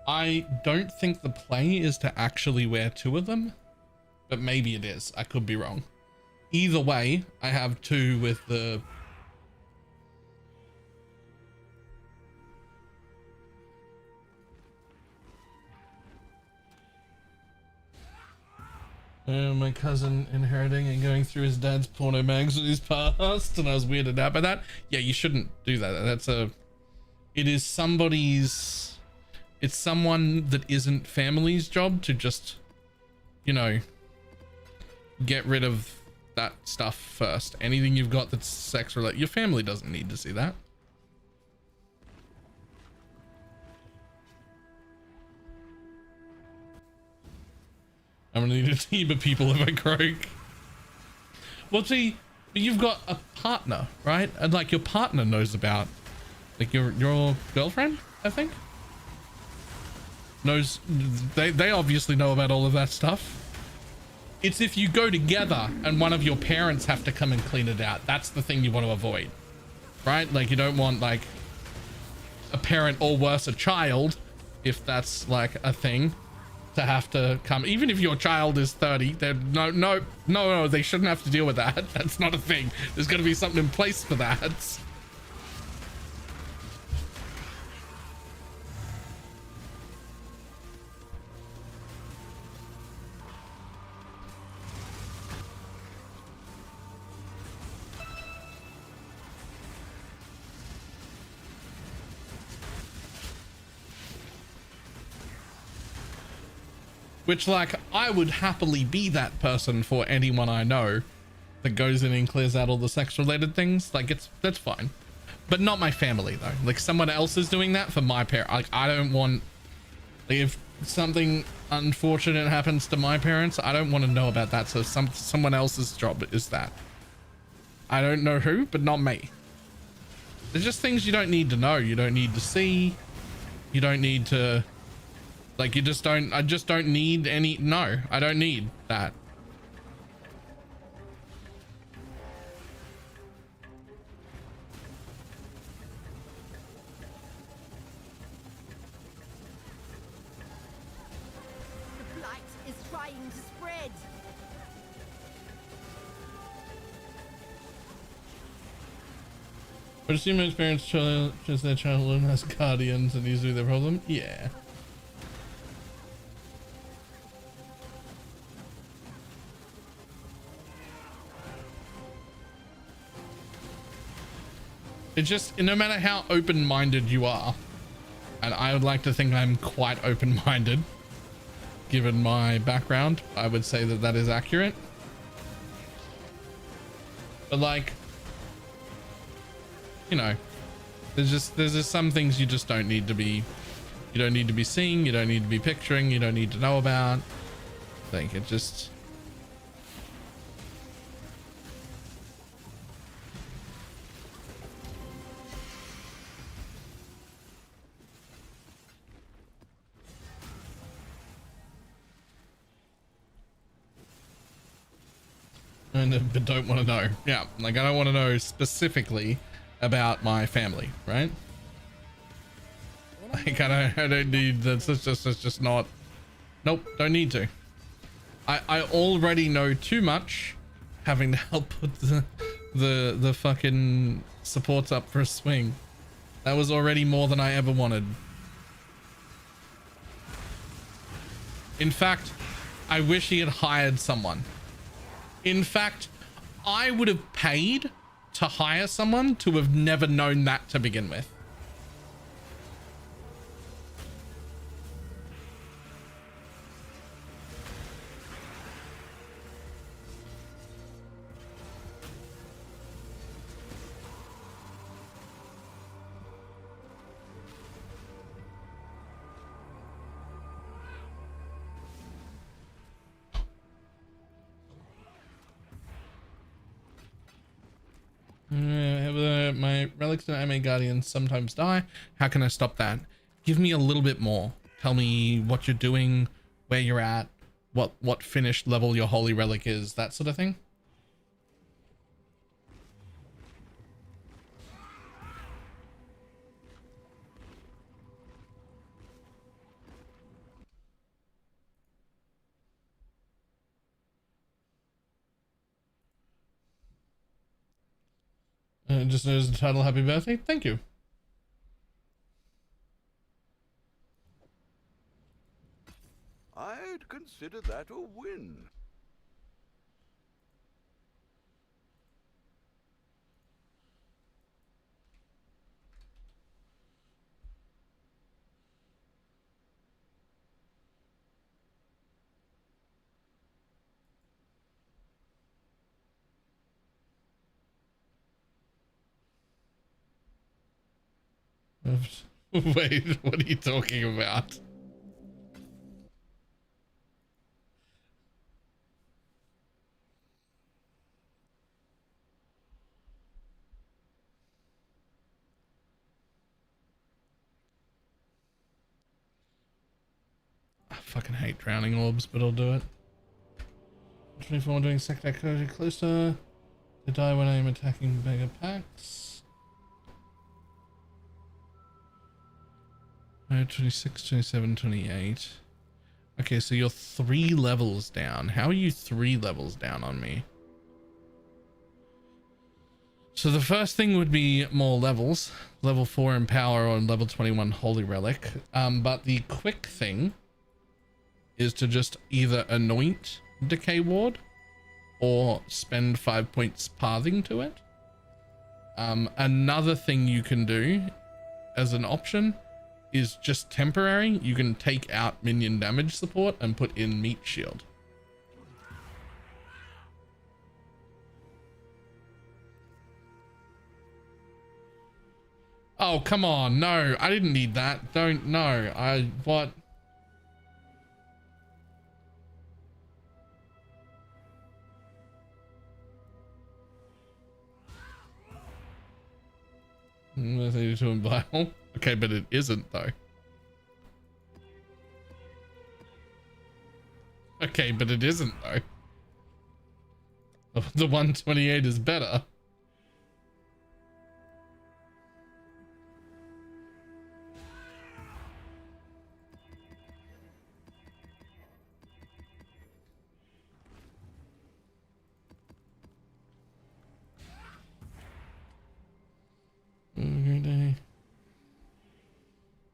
I don't think the play is to actually wear two of them, but maybe it is. I could be wrong. Either way, I have two with the... my cousin inheriting and going through his dad's porno mags in his past, and I was weirded out by that. Yeah, you shouldn't do that. It is somebody's... It's someone that isn't family's job to just, you know, get rid of that stuff first. Anything you've got that's sex related, your family doesn't need to see that. I'm gonna need a team of people if I croak. Well, see, you've got a partner, right? And like your partner knows about, like your girlfriend, I think. Knows, they obviously know about all of that stuff. It's if you go together and one of your parents have to come and clean it out. That's the thing you want to avoid, right? Like you don't want like a parent or worse a child, if that's like a thing, to have to come. Even if your child is 30, they're no, they shouldn't have to deal with that. That's not a thing. There's got to be something in place for that. Which, like, I would happily be that person for anyone I know that goes in and clears out all the sex-related things. Like, that's fine. But not my family, though. Like, someone else is doing that for my parents. Like, I don't want... Like, if something unfortunate happens to my parents, I don't want to know about that. So someone else's job is that. I don't know who, but not me. There's just things you don't need to know. You don't need to see. You don't need to... Like, you just don't, I just don't need any, no, I don't need that. The blight is trying to spread. But assume most parents choose their child alone as guardians and usually their problem? Yeah. It's just, no matter how open-minded you are, and I would like to think I'm quite open-minded, given my background, I would say that that is accurate. But like, you know, there's just some things you just don't need to be, you don't need to be seeing, you don't need to be picturing, you don't need to know about. I think it just... But don't want to know. Yeah, like I don't want to know specifically about my family, right? Like I don't need that's just not. Nope, don't need to. I already know too much, having to help put the fucking supports up for a swing. That was already more than I ever wanted. In fact, I wish he had hired someone. In fact, I would have paid to hire someone to have never known that to begin with. My relics and anime guardians sometimes die. How can I stop that? Give me a little bit more. Tell me what you're doing, where you're at, what finished level your holy relic is, that sort of thing. Just noticed the title, happy birthday. Thank you. I'd consider that a win. Wait, what are you talking about? I fucking hate drowning orbs, but I'll do it. 24 doing sector closer. They die when I am attacking bigger packs. 26, 27, 28. Okay, so you're 3 levels down. How are you 3 levels down on me? So the first thing would be more levels. Level 4 in power or level 21 holy relic. But the quick thing is to just either anoint decay ward or spend 5 points pathing to it. Another thing you can do as an option is just temporary. You can take out minion damage support and put in meat shield. Oh, come on. No, I didn't need that. Don't, no. What? Okay, but it isn't though. Okay, but it isn't though. The 128 is better. Day.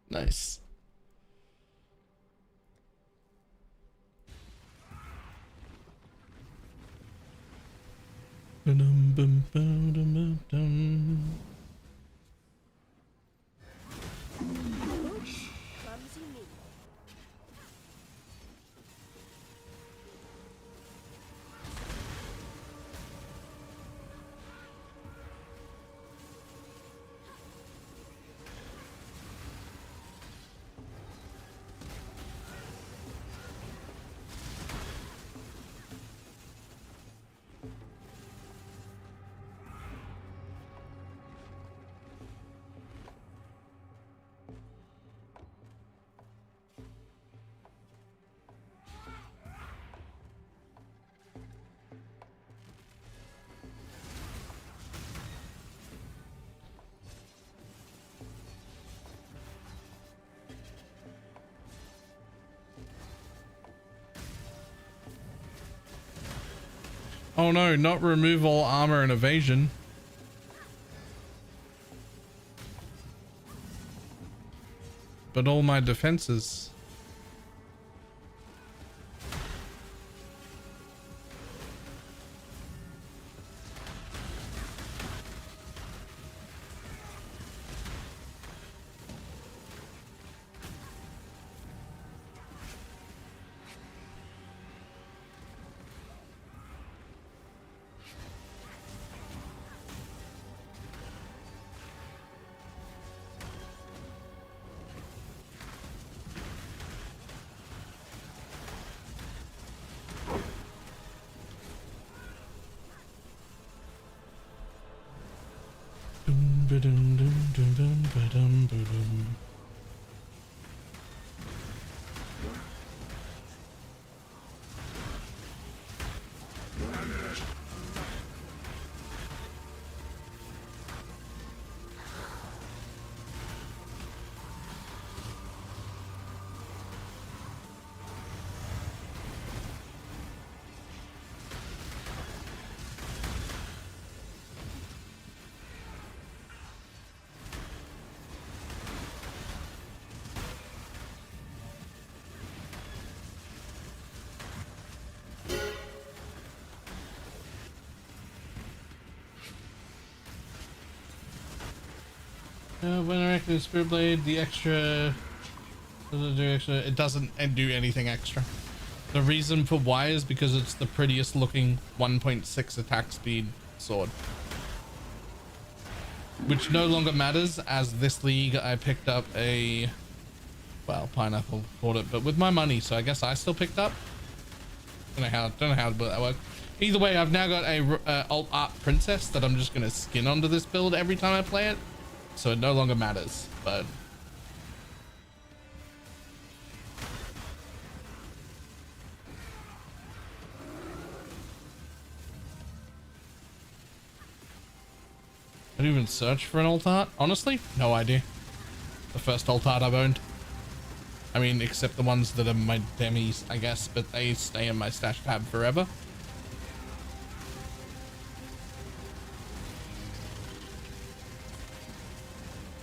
Nice. Clumsy me. Oh no, not remove all armor and evasion. But all my defenses. When I reckon Spirit Blade, the extra doesn't do extra. It doesn't do anything extra. The reason for why is because it's the prettiest looking 1.6 attack speed sword, which no longer matters as this league I picked up a, well, Pineapple bought it, but with my money, so I guess I still picked up. Don't know how that works. Either way, I've now got a alt art princess that I'm just gonna skin onto this build every time I play it. So it no longer matters, but I didn't even search for an alt art. Honestly, no idea. The first alt art I've owned. I mean, except the ones that are my demis, I guess, but they stay in my stash tab forever.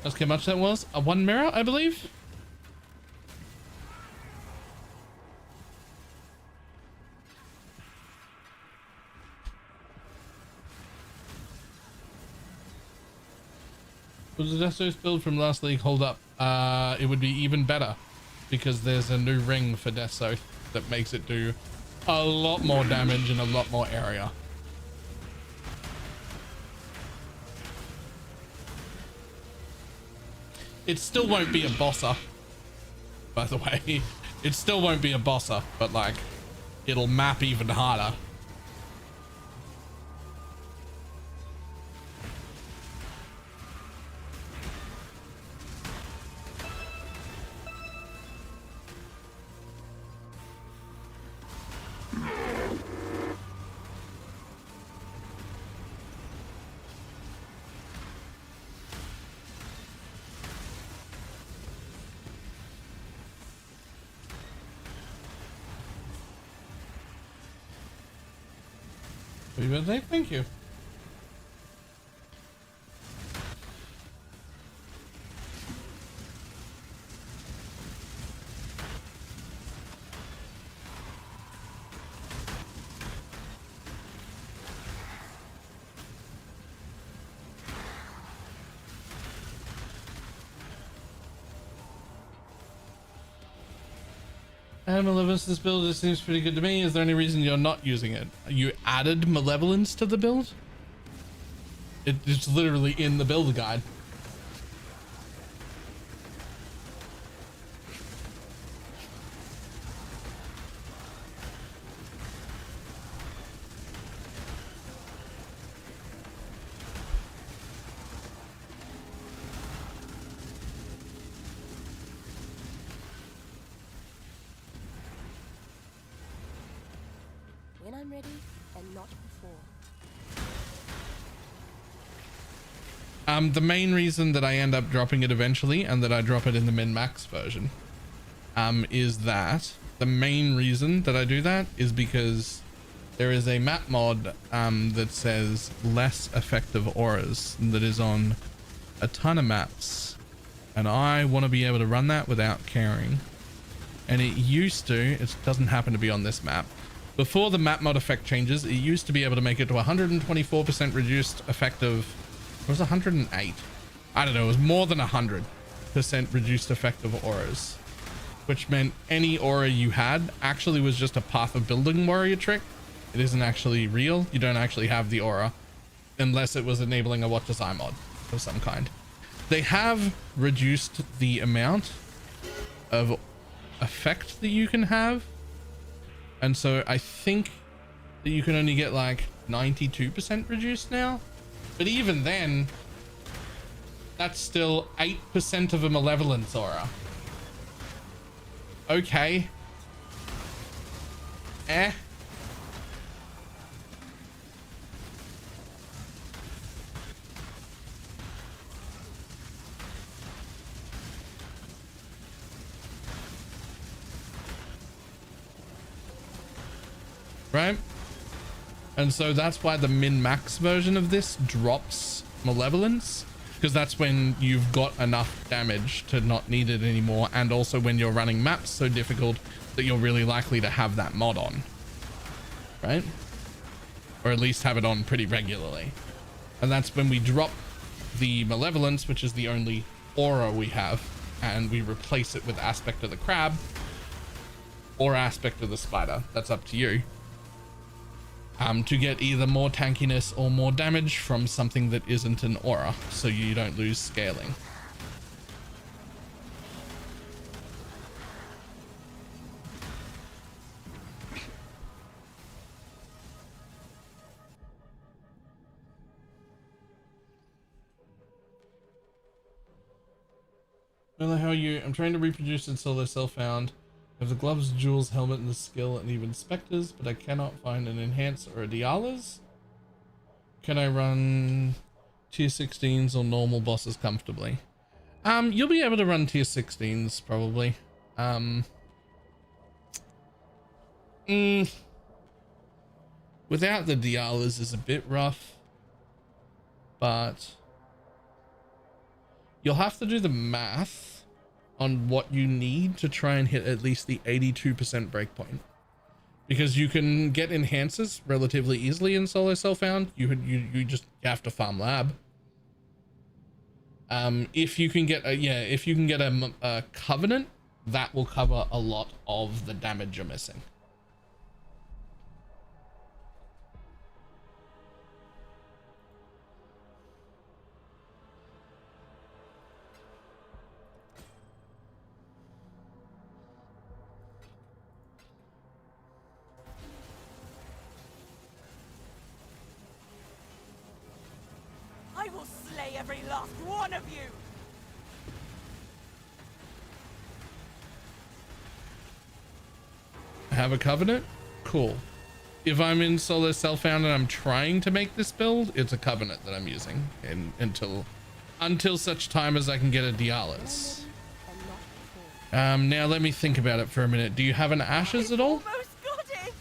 Ask how much that was. A 1 mirror, I believe. Was the Deathstroke's build from last league hold up? It would be even better because there's a new ring for Deathstroke that makes it do a lot more damage and a lot more area. It still won't be a bosser, by the way. It still won't be a bosser, but like, it'll map even harder. Happy birthday, thank you. Malevolence, this build just seems pretty good to me. Is there any reason you're not using it? You added Malevolence to the build? It's literally in the build guide. When I'm ready, and not before. The main reason that I end up dropping it eventually and that I drop it in the min-max version, is that the main reason that I do that is because there is a map mod that says less effective auras that is on a ton of maps, and I want to be able to run that without caring. And it used to, it doesn't happen to be on this map. Before the map mod effect changes, it used to be able to make it to 124% reduced effective. It was 108. I don't know, it was more than 100% reduced effective auras, which meant any aura you had actually was just a Path of Building warrior trick. It isn't actually real. You don't actually have the aura unless it was enabling a Watch As Eye mod of some kind. They have reduced the amount of effect that you can have, and so I think that you can only get like 92% reduced now, but even then that's still 8% of a malevolence aura. Okay. Right? And so that's why the min-max version of this drops malevolence, because that's when you've got enough damage to not need it anymore, and also when you're running maps so difficult that you're really likely to have that mod on, right? Or at least have it on pretty regularly. And that's when we drop the malevolence, which is the only aura we have, and we replace it with Aspect of the Crab or Aspect of the Spider. That's up to you. To get either more tankiness or more damage from something that isn't an aura, so you don't lose scaling. Well, how are you? I'm trying to reproduce and sell their self-found. I have the gloves, jewels, helmet, and the skill, and even specters, but I cannot find an enhance or a Dialas. Can I run tier 16s or normal bosses comfortably? You'll be able to run tier 16s probably. Without the Dialas is a bit rough, but you'll have to do the math on what you need to try and hit at least the 82% breakpoint, because you can get enhancers relatively easily in solo self-found. You just have to farm lab. If you can get a covenant, that will cover a lot of the damage you're missing. I will slay every last one of you! Have a covenant? Cool. If I'm in solo self-found and I'm trying to make this build, it's a covenant that I'm using until such time as I can get a Dialas. Now let me think about it for a minute. Do you have an ashes at all? Almost got it!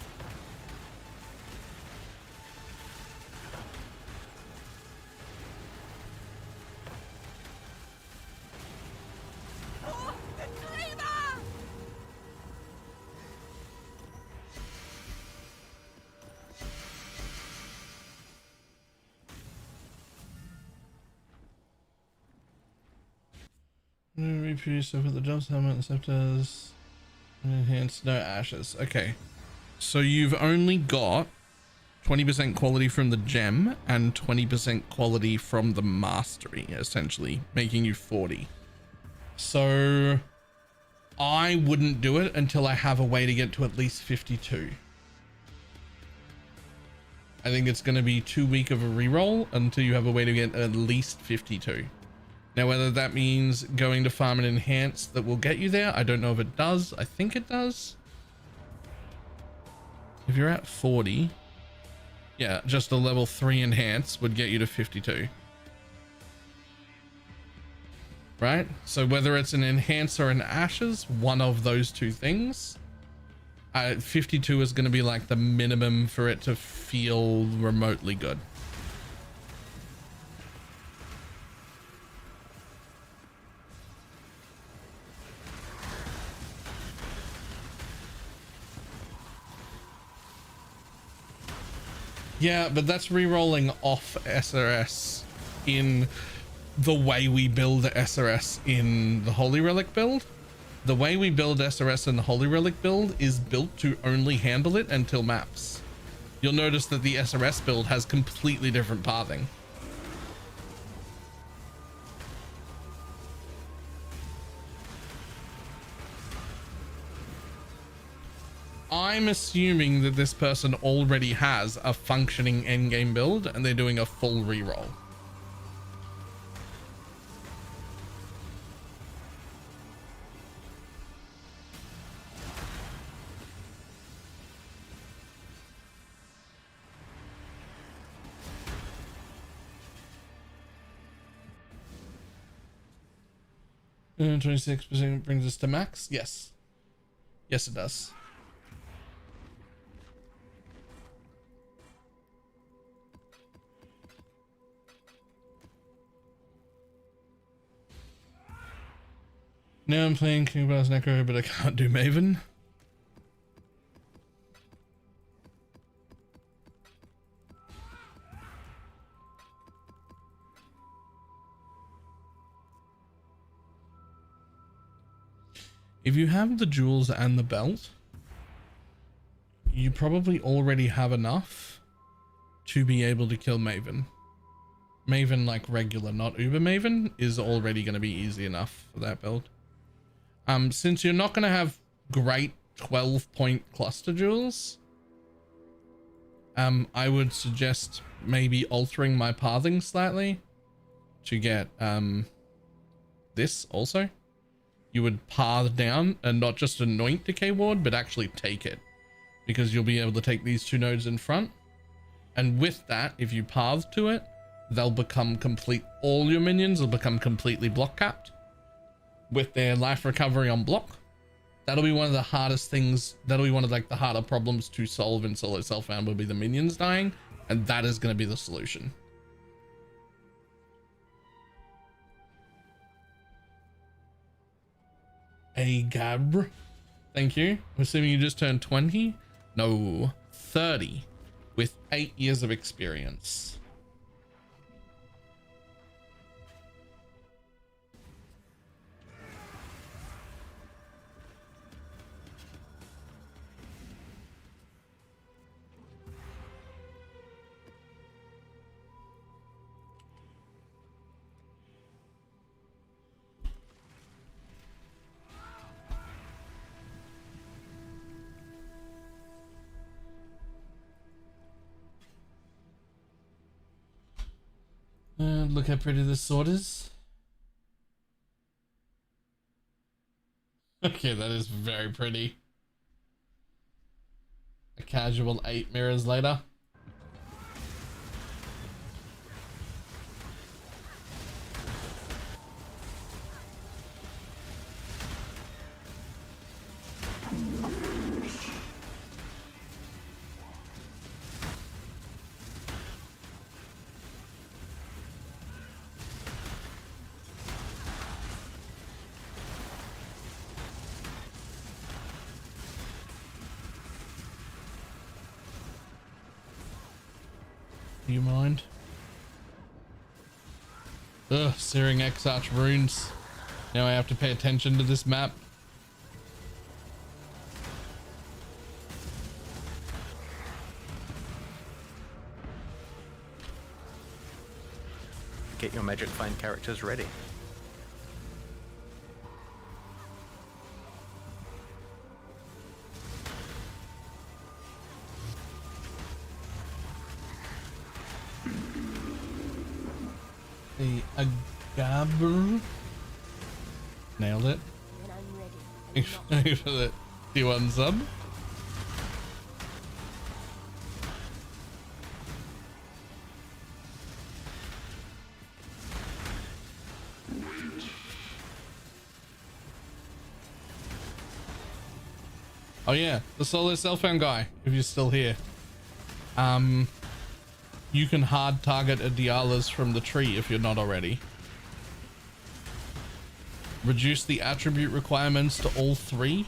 Oh, the cleaver! Reproduce over the jumps, helmet, and scepters. Enhance, no ashes. Okay. So you've only got 20% quality from the gem and 20% quality from the mastery, essentially, making you 40. So I wouldn't do it until I have a way to get to at least 52. I think it's going to be too weak of a reroll until you have a way to get at least 52. Now, whether that means going to farm and enhance that will get you there, I don't know if it does. I think it does. If you're at 40, yeah, just a level 3 enhance would get you to 52. Right? So whether it's an enhance or an ashes, one of those two things 52 is going to be like the minimum for it to feel remotely good. Yeah, but that's re-rolling off SRS in the way we build SRS in the Holy Relic build. The way we build SRS in the Holy Relic build is built to only handle it until maps. You'll notice that the SRS build has completely different pathing. I'm assuming that this person already has a functioning endgame build and they're doing a full reroll. And 26% brings us to max. Yes. Yes, it does. Now I'm playing King Bass Necro, but I can't do Maven. If you have the jewels and the belt, you probably already have enough to be able to kill Maven. Maven, like regular, not Uber Maven, is already going to be easy enough for that build. Since you're not going to have great 12-point cluster jewels, I would suggest maybe altering my pathing slightly to get this also. You would path down and not just anoint Decay Ward, but actually take it, because you'll be able to take these two nodes in front. And with that, if you path to it, they'll become complete. All your minions will become completely block capped with their life recovery on block. That'll be one of the hardest things. That'll be one of like the harder problems to solve in solo self-found, will be the minions dying. And that is going to be the solution. A Gabr, thank you. I'm assuming you just turned 20. No, 30 with 8 years of experience. Look how pretty this sword is. Okay, that is very pretty. A casual 8 mirrors later. Do you mind? Ugh, Searing Exarch runes. Now I have to pay attention to this map. Get your magic find characters ready. A Gabr. Nailed it. Thank you for the T1 sub. Oh yeah, the solo self-found guy, if you're still here. You can hard target a Dialas from the tree if you're not already. Reduce the attribute requirements to all 3.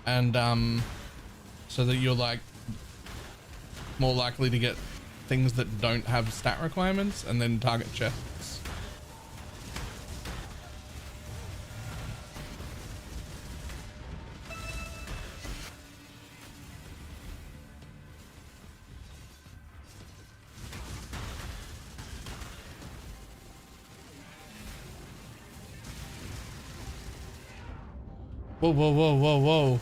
And so that you're like more likely to get things that don't have stat requirements, and then target chests. Whoa, whoa, whoa, whoa, whoa.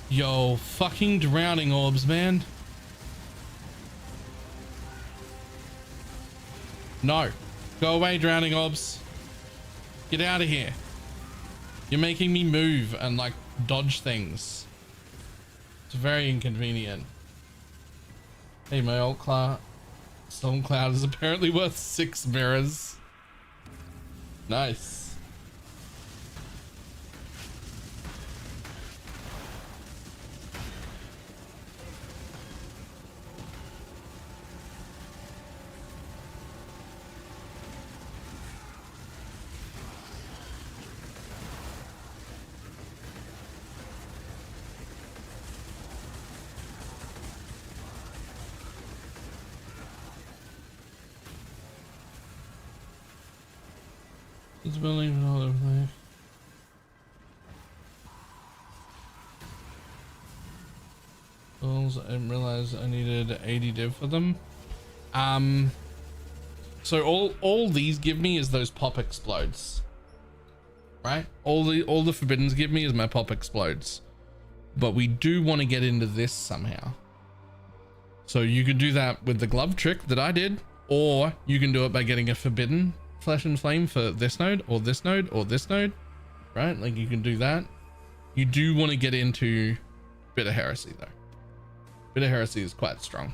Yo, fucking drowning orbs, man. No. Go away, drowning orbs. Get out of here. You're making me move and like dodge things. It's very inconvenient. Hey, my alt class Storm Cloud is apparently worth 6 mirrors. Nice. It's building all over the place. Balls, I didn't realize I needed 80 div for them. So all these give me is those pop explodes. Right? All the forbiddens give me is my pop explodes. But we do want to get into this somehow. So you can do that with the glove trick that I did, or you can do it by getting a forbidden Flesh and Flame for this node or this node or this node, right? Like you can do that. You do want to get into Bitter Heresy though. Bitter Heresy is quite strong,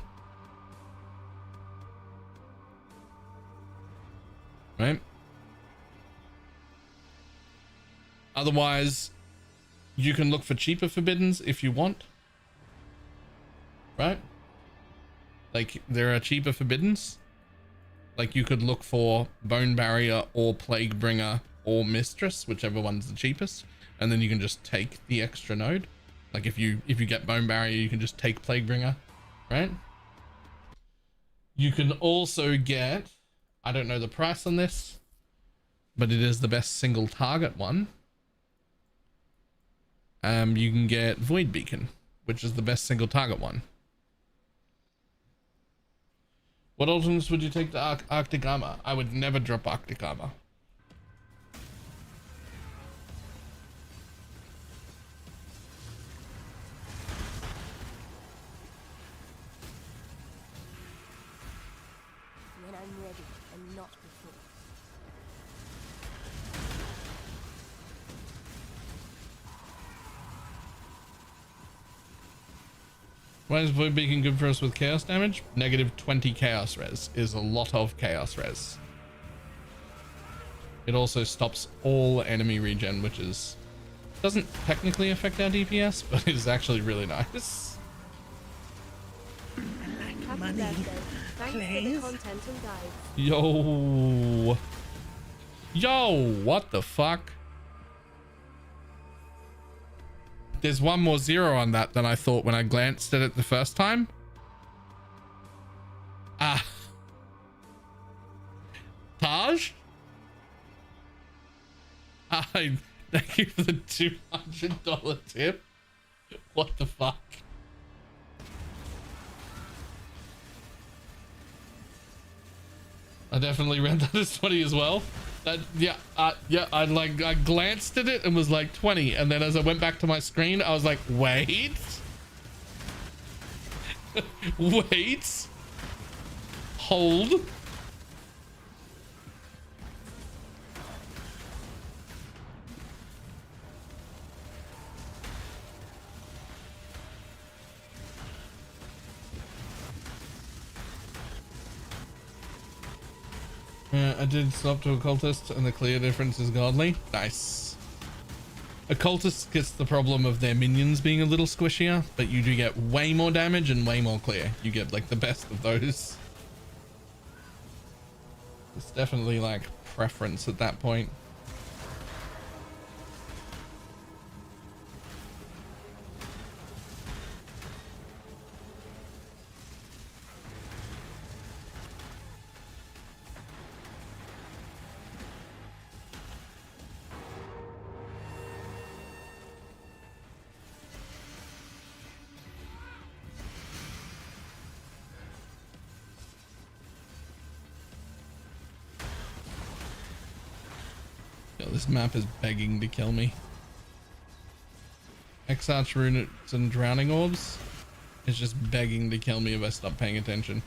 right? Otherwise, you can look for cheaper forbiddens if you want, right? Like there are cheaper forbiddens. Like you could look for Bone Barrier or Plague Bringer or Mistress, whichever one's the cheapest, and then you can just take the extra node. Like if you get Bone Barrier, you can just take Plague Bringer, right? You can also get, I don't know the price on this, but it is the best single target one. You can get Void Beacon, which is the best single target one. What alternates would you take to Arctic Armor? I would never drop Arctic Armor. When I'm ready and not before. Why is Void Beacon good for us with chaos damage? Negative 20 chaos res is a lot of chaos res. It also stops all enemy regen, which is doesn't technically affect our DPS, but it is actually really nice. Happy birthday. Thanks for the content and guides. Yo, what the fuck? There's one more 0 on that than I thought when I glanced at it the first time. Taj? Thank you for the $200 tip. What the fuck? I definitely read that as 20 as well. I glanced at it and was like 20, and then as I went back to my screen, I was like, wait. Wait. Hold. Yeah, I did swap to occultist and the clear difference is godly. Nice. Occultist gets the problem of their minions being a little squishier, but you do get way more damage and way more clear. You get like the best of those. It's definitely like preference at that point. This map is begging to kill me. X-Arch Runes and Drowning Orbs is just begging to kill me if I stop paying attention.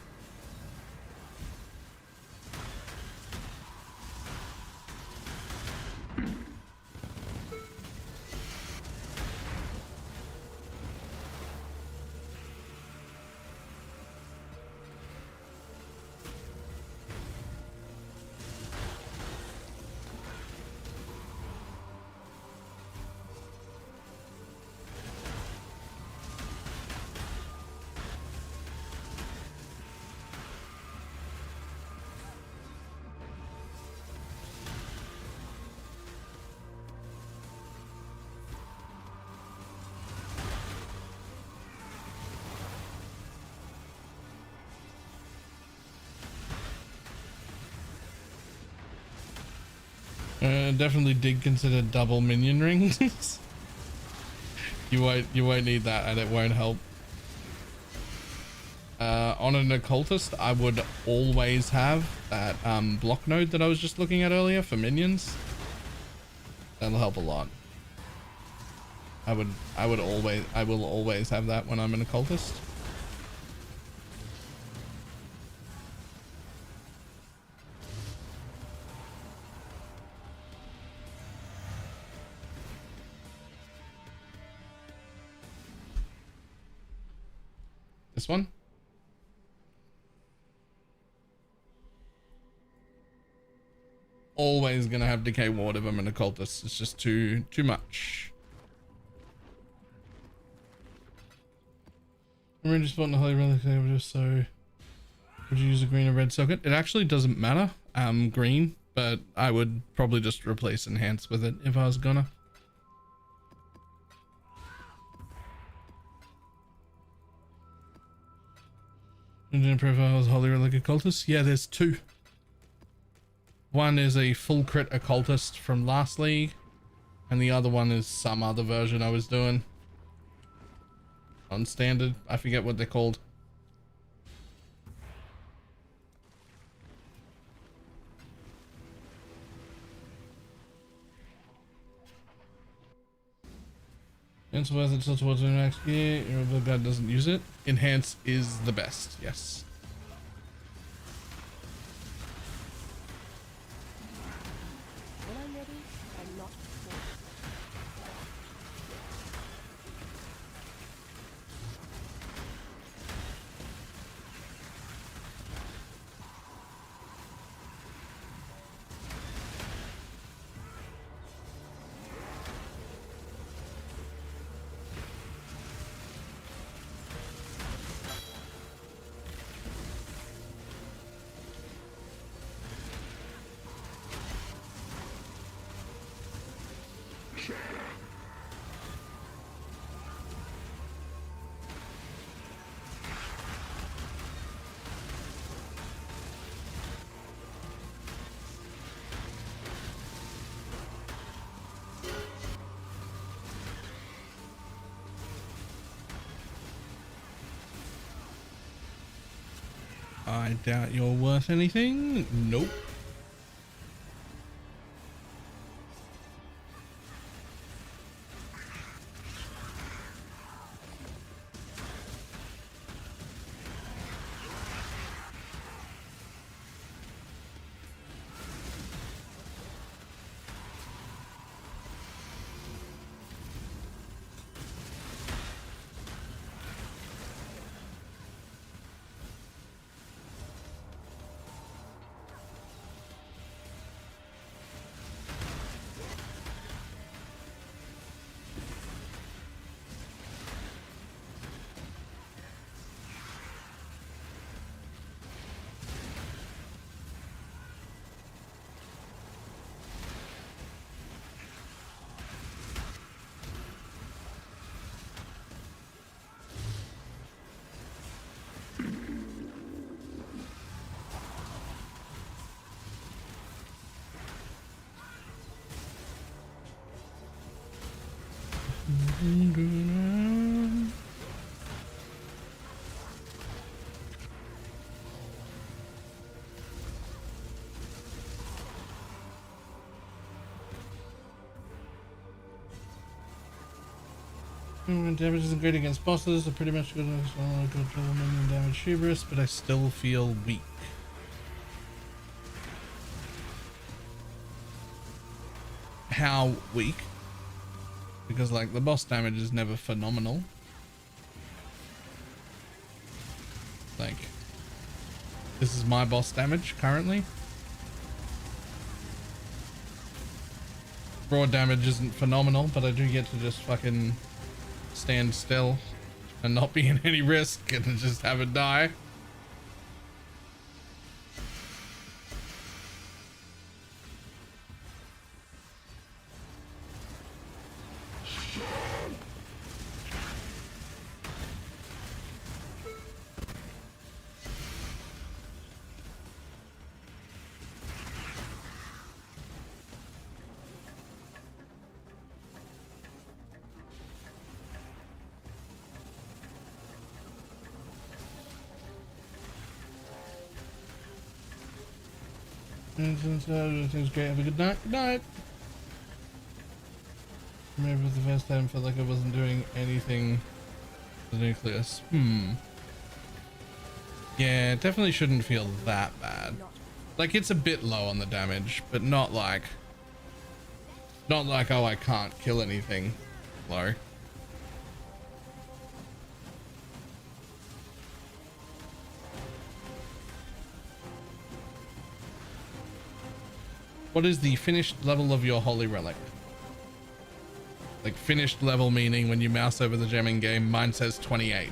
Definitely did consider double minion rings. you won't need that, and it won't help. On an occultist, I would always have that block node that I was just looking at earlier for minions. That'll help a lot. I will always have that when I'm an occultist. This one? Always gonna have Decay Ward if I'm an occultist. It's just too much. I'm ready to spawn the Holy Relic just so would you use a green or red socket? It actually doesn't matter. Green, but I would probably just replace Enhance with it if I was gonna. Indian profiles Holy Relic Occultist. Yeah, there's two. One is a full crit occultist from last league, and the other one is some other version I was doing on standard. I forget what they're called. It's worth it till towards the next gear. Your blood guard doesn't use it. Enhance is the best, yes. When I'm ready, I'm not before. I doubt you're worth anything. Nope. Damage isn't great against bosses. They're pretty much good against good level minion damage hubris, but I still feel weak. How weak? Because like the boss damage is never phenomenal. Like this is my boss damage currently. Raw damage isn't phenomenal, but I do get to just fucking stand still and not be in any risk and just have it die. Everything's great. Have a good night. Good night. Remember the first time I felt like I wasn't doing anything to the nucleus. Yeah, it definitely shouldn't feel that bad. Like it's a bit low on the damage, but not like oh I can't kill anything low. What is the finished level of your holy relic? Like finished level meaning when you mouse over the gem in game, mine says 28.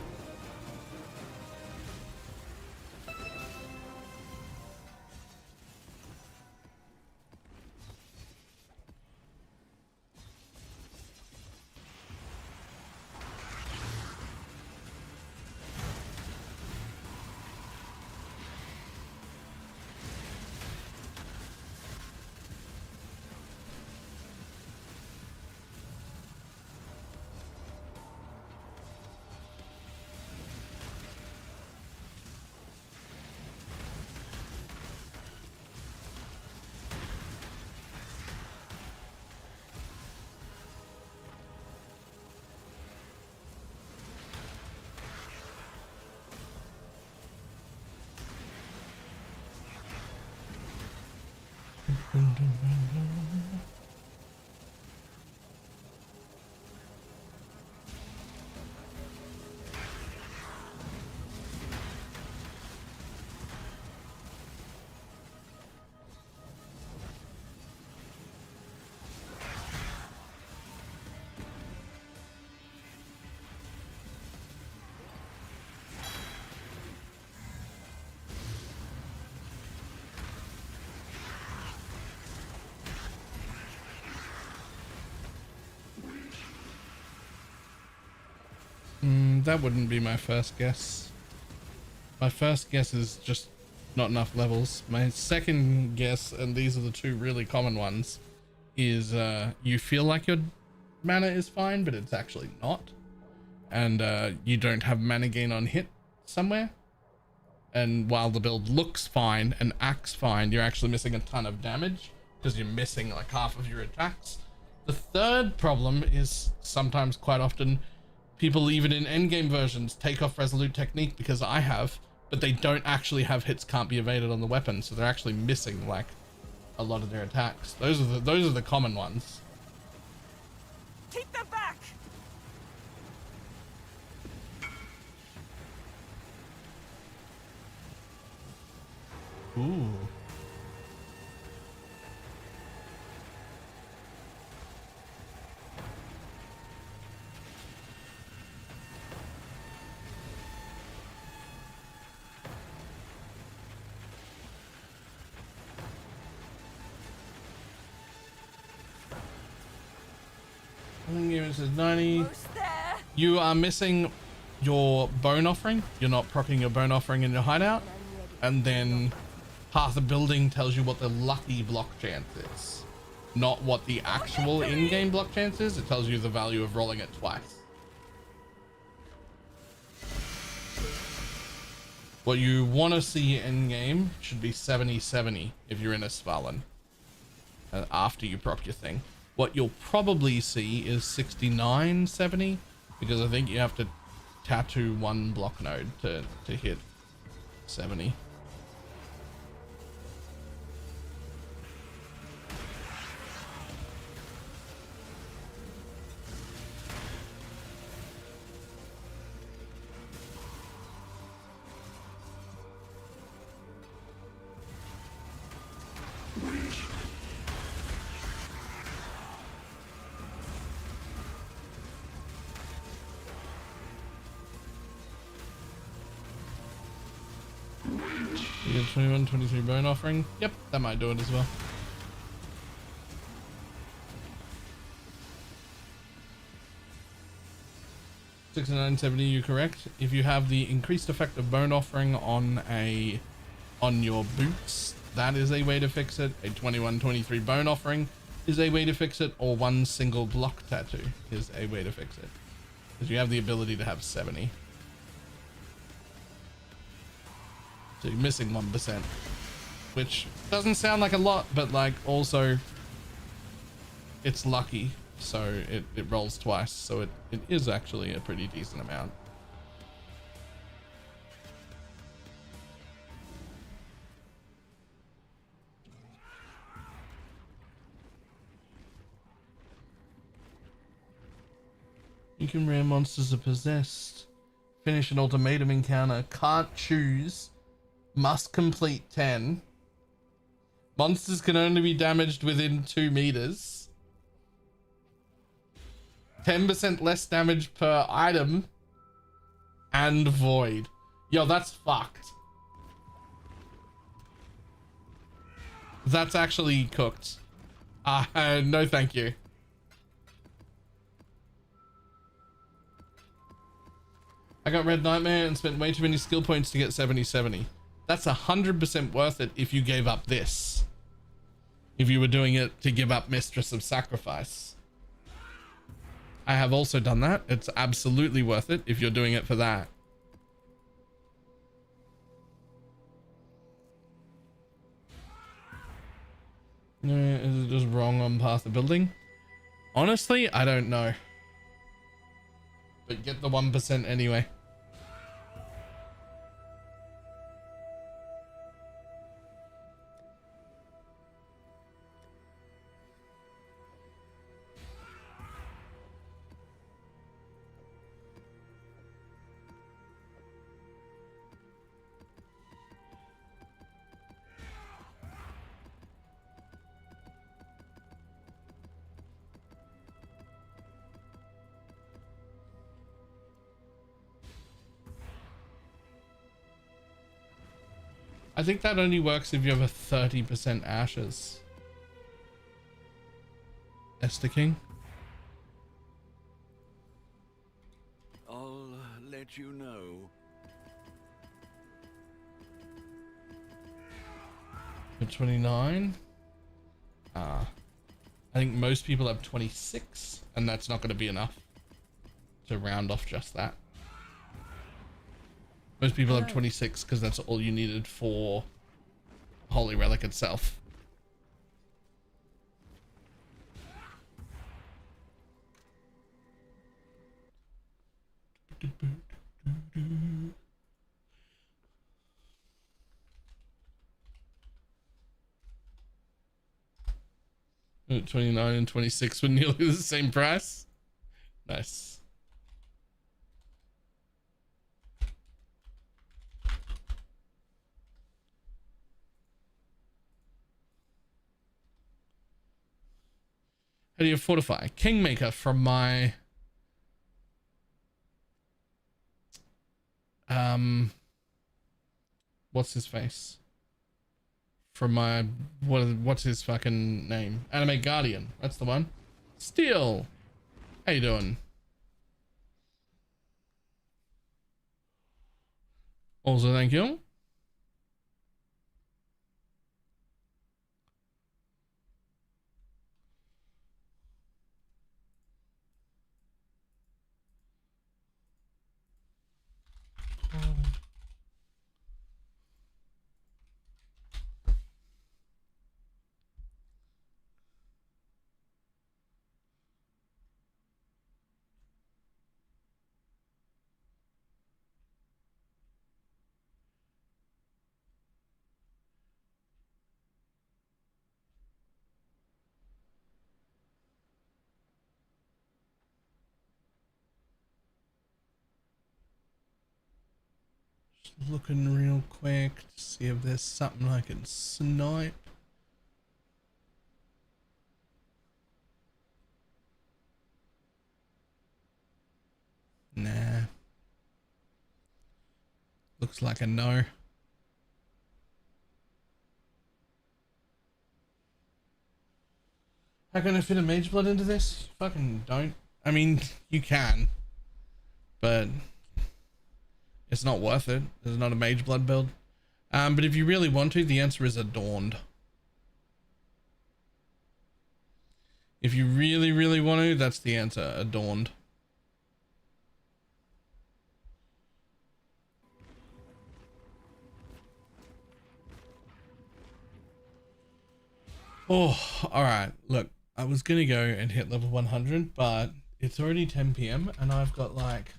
That wouldn't be my first guess. My first guess is just not enough levels. My second guess, and these are the two really common ones, is you feel like your mana is fine, but it's actually not. And you don't have mana gain on hit somewhere. And while the build looks fine and acts fine, you're actually missing a ton of damage because you're missing like half of your attacks. The third problem is sometimes, quite often, people even in endgame versions take off Resolute Technique, because I have, but they don't actually have hits can't be evaded on the weapon, so they're actually missing like a lot of their attacks. Those are the common ones. Keep them back. Ooh. It says 90. You are missing your bone offering. You're not proccing your bone offering in your hideout. And then Path of Building tells you what the lucky block chance is. not what the actual in-game block chance is. It tells you the value of rolling it twice. What you want to see in-game should be 70-70 if you're in a Svalin. After you proc your thing. What you'll probably see is 69-70, because I think you have to tattoo one block node to hit 70. You get 21, 23 bone offering. Yep, that might do it as well. $69.70, you're correct. If you have the increased effect of bone offering on your boots, that is a way to fix it. A 21-23 bone offering is a way to fix it, or one single block tattoo is a way to fix it. Because you have the ability to have 70. So you're missing 1%, which doesn't sound like a lot, but like also it's lucky. So it rolls twice. So it is actually a pretty decent amount. You can rare monsters are possessed. Finish an ultimatum encounter. Can't choose. Must complete 10. Monsters can only be damaged within 2 meters. 10% less damage per item. And void. Yo, that's fucked. That's actually cooked. No thank you. I got Red Nightmare and spent way too many skill points to get 70-70. That's 100% worth it if you gave up this. If you were doing it to give up Mistress of Sacrifice. I have also done that. It's absolutely worth it if you're doing it for that. No, is it just wrong on Path of Building? Honestly, I don't know. But get the 1% anyway. I think that only works if you have a 30% ashes. Esther King. I'll let you know. For 29. I think most people have 26, and that's not going to be enough to round off just that. Most people have 26 because that's all you needed for Holy Relic itself. $29 and $26 were nearly the same price. Nice. How do you fortify? Kingmaker from my what's his face? From my what's his fucking name? Anime Guardian. That's the one. Steel. How you doing? Also, thank you. looking real quick to see if there's something I can snipe. Nah. Looks like a no. How can I fit a mage blood into this? Fucking don't. I mean, you can, but it's not worth it. There's not a mage blood build. But if you really want to, the answer is adorned. If you really, really want to, that's the answer, adorned. Oh, all right. Look, I was going to go and hit level 100, but it's already 10 p.m. and I've got like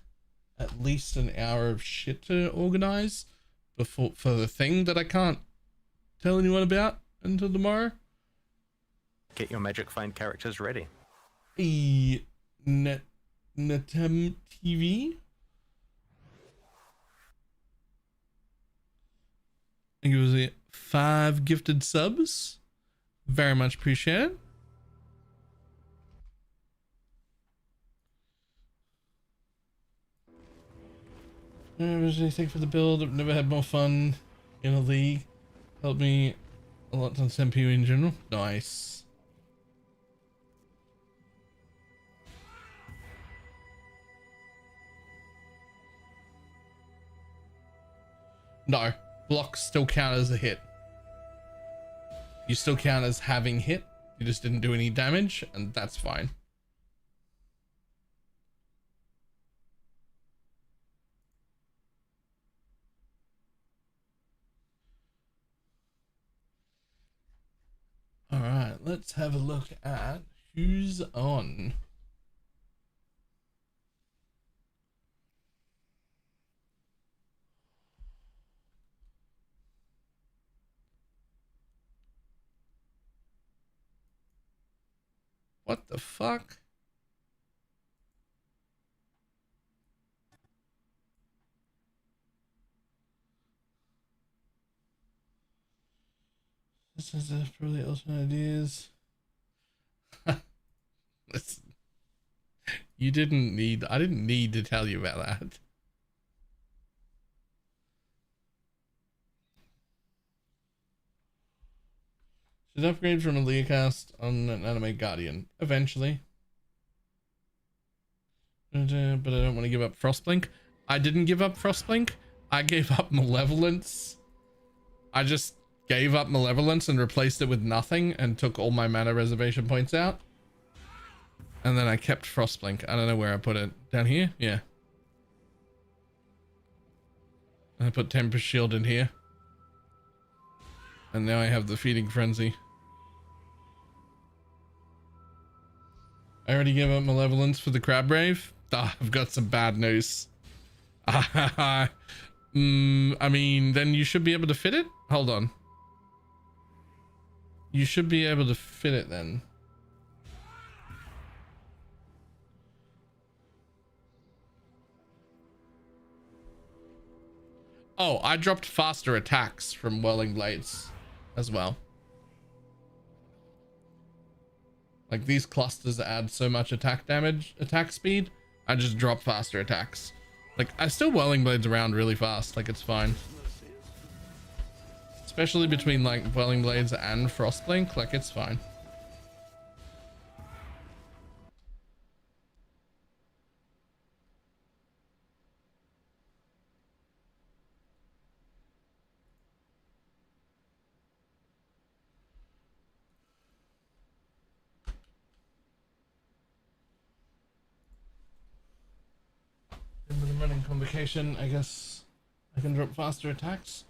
at least an hour of shit to organize for the thing that I can't tell anyone about until tomorrow. Get your magic find characters ready. Netem TV. I think it was 5 gifted subs. Very much appreciated. Thanks for the build. I've never had more fun in a league. Helped me a lot on SMP in general. Nice. No, blocks still count as a hit. You still count as having hit. You just didn't do any damage, and that's fine. All right, let's have a look at who's on. What the fuck? This is probably alternate ideas. Listen, you didn't need, I didn't need to tell you about that. Should upgrade from a Leocast on an anime Guardian eventually. But I don't want to give up Frostblink. I didn't give up Frostblink. I gave up Malevolence. I just gave up Malevolence and replaced it with nothing and took all my mana reservation points out. And then I kept Frostblink. I don't know where I put it. Down here? Yeah. And I put Tempest Shield in here. And now I have the Feeding Frenzy. I already gave up Malevolence for the Crab Brave. Ah, I've got some bad news. I mean, then you should be able to fit it? Hold on. You should be able to fit it then. Oh, I dropped faster attacks from Whirling Blades as well. Like these clusters add so much attack damage, attack speed. I just drop faster attacks. Like I still Whirling Blades around really fast. Like it's fine. Especially between like Whirling Blades and Frostblink. Like it's fine. With a running convocation, I guess I can drop faster attacks.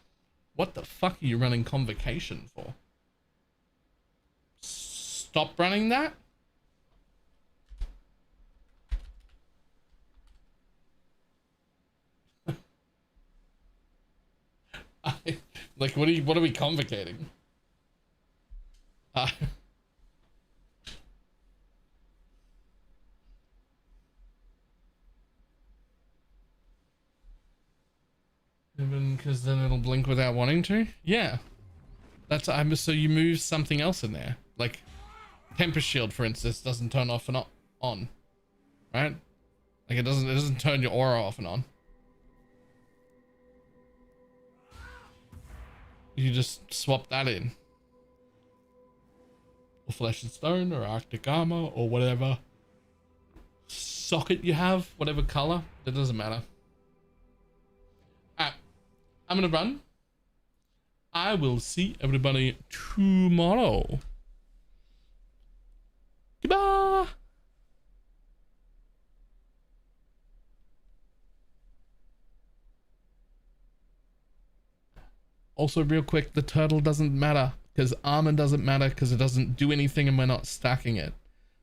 What the fuck are you running convocation for? Stop running that? Like what are we convocating? Even Because then it'll blink without wanting to. Yeah. That's so you move something else in there. Like Tempest Shield, for instance, doesn't turn off and on. Right? Like it doesn't turn your aura off and on. You just swap that in. Or Flesh and Stone or Arctic Armor or whatever socket you have, whatever color, it doesn't matter. Alright, I'm gonna run. I will see everybody tomorrow. Goodbye. Also, real quick, the turtle doesn't matter because armor doesn't matter because it doesn't do anything and we're not stacking it.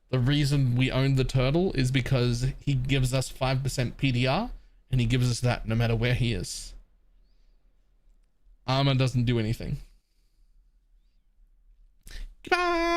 The reason we own the turtle is because he gives us 5% PDR and he gives us that no matter where he is. Armor doesn't do anything. Goodbye.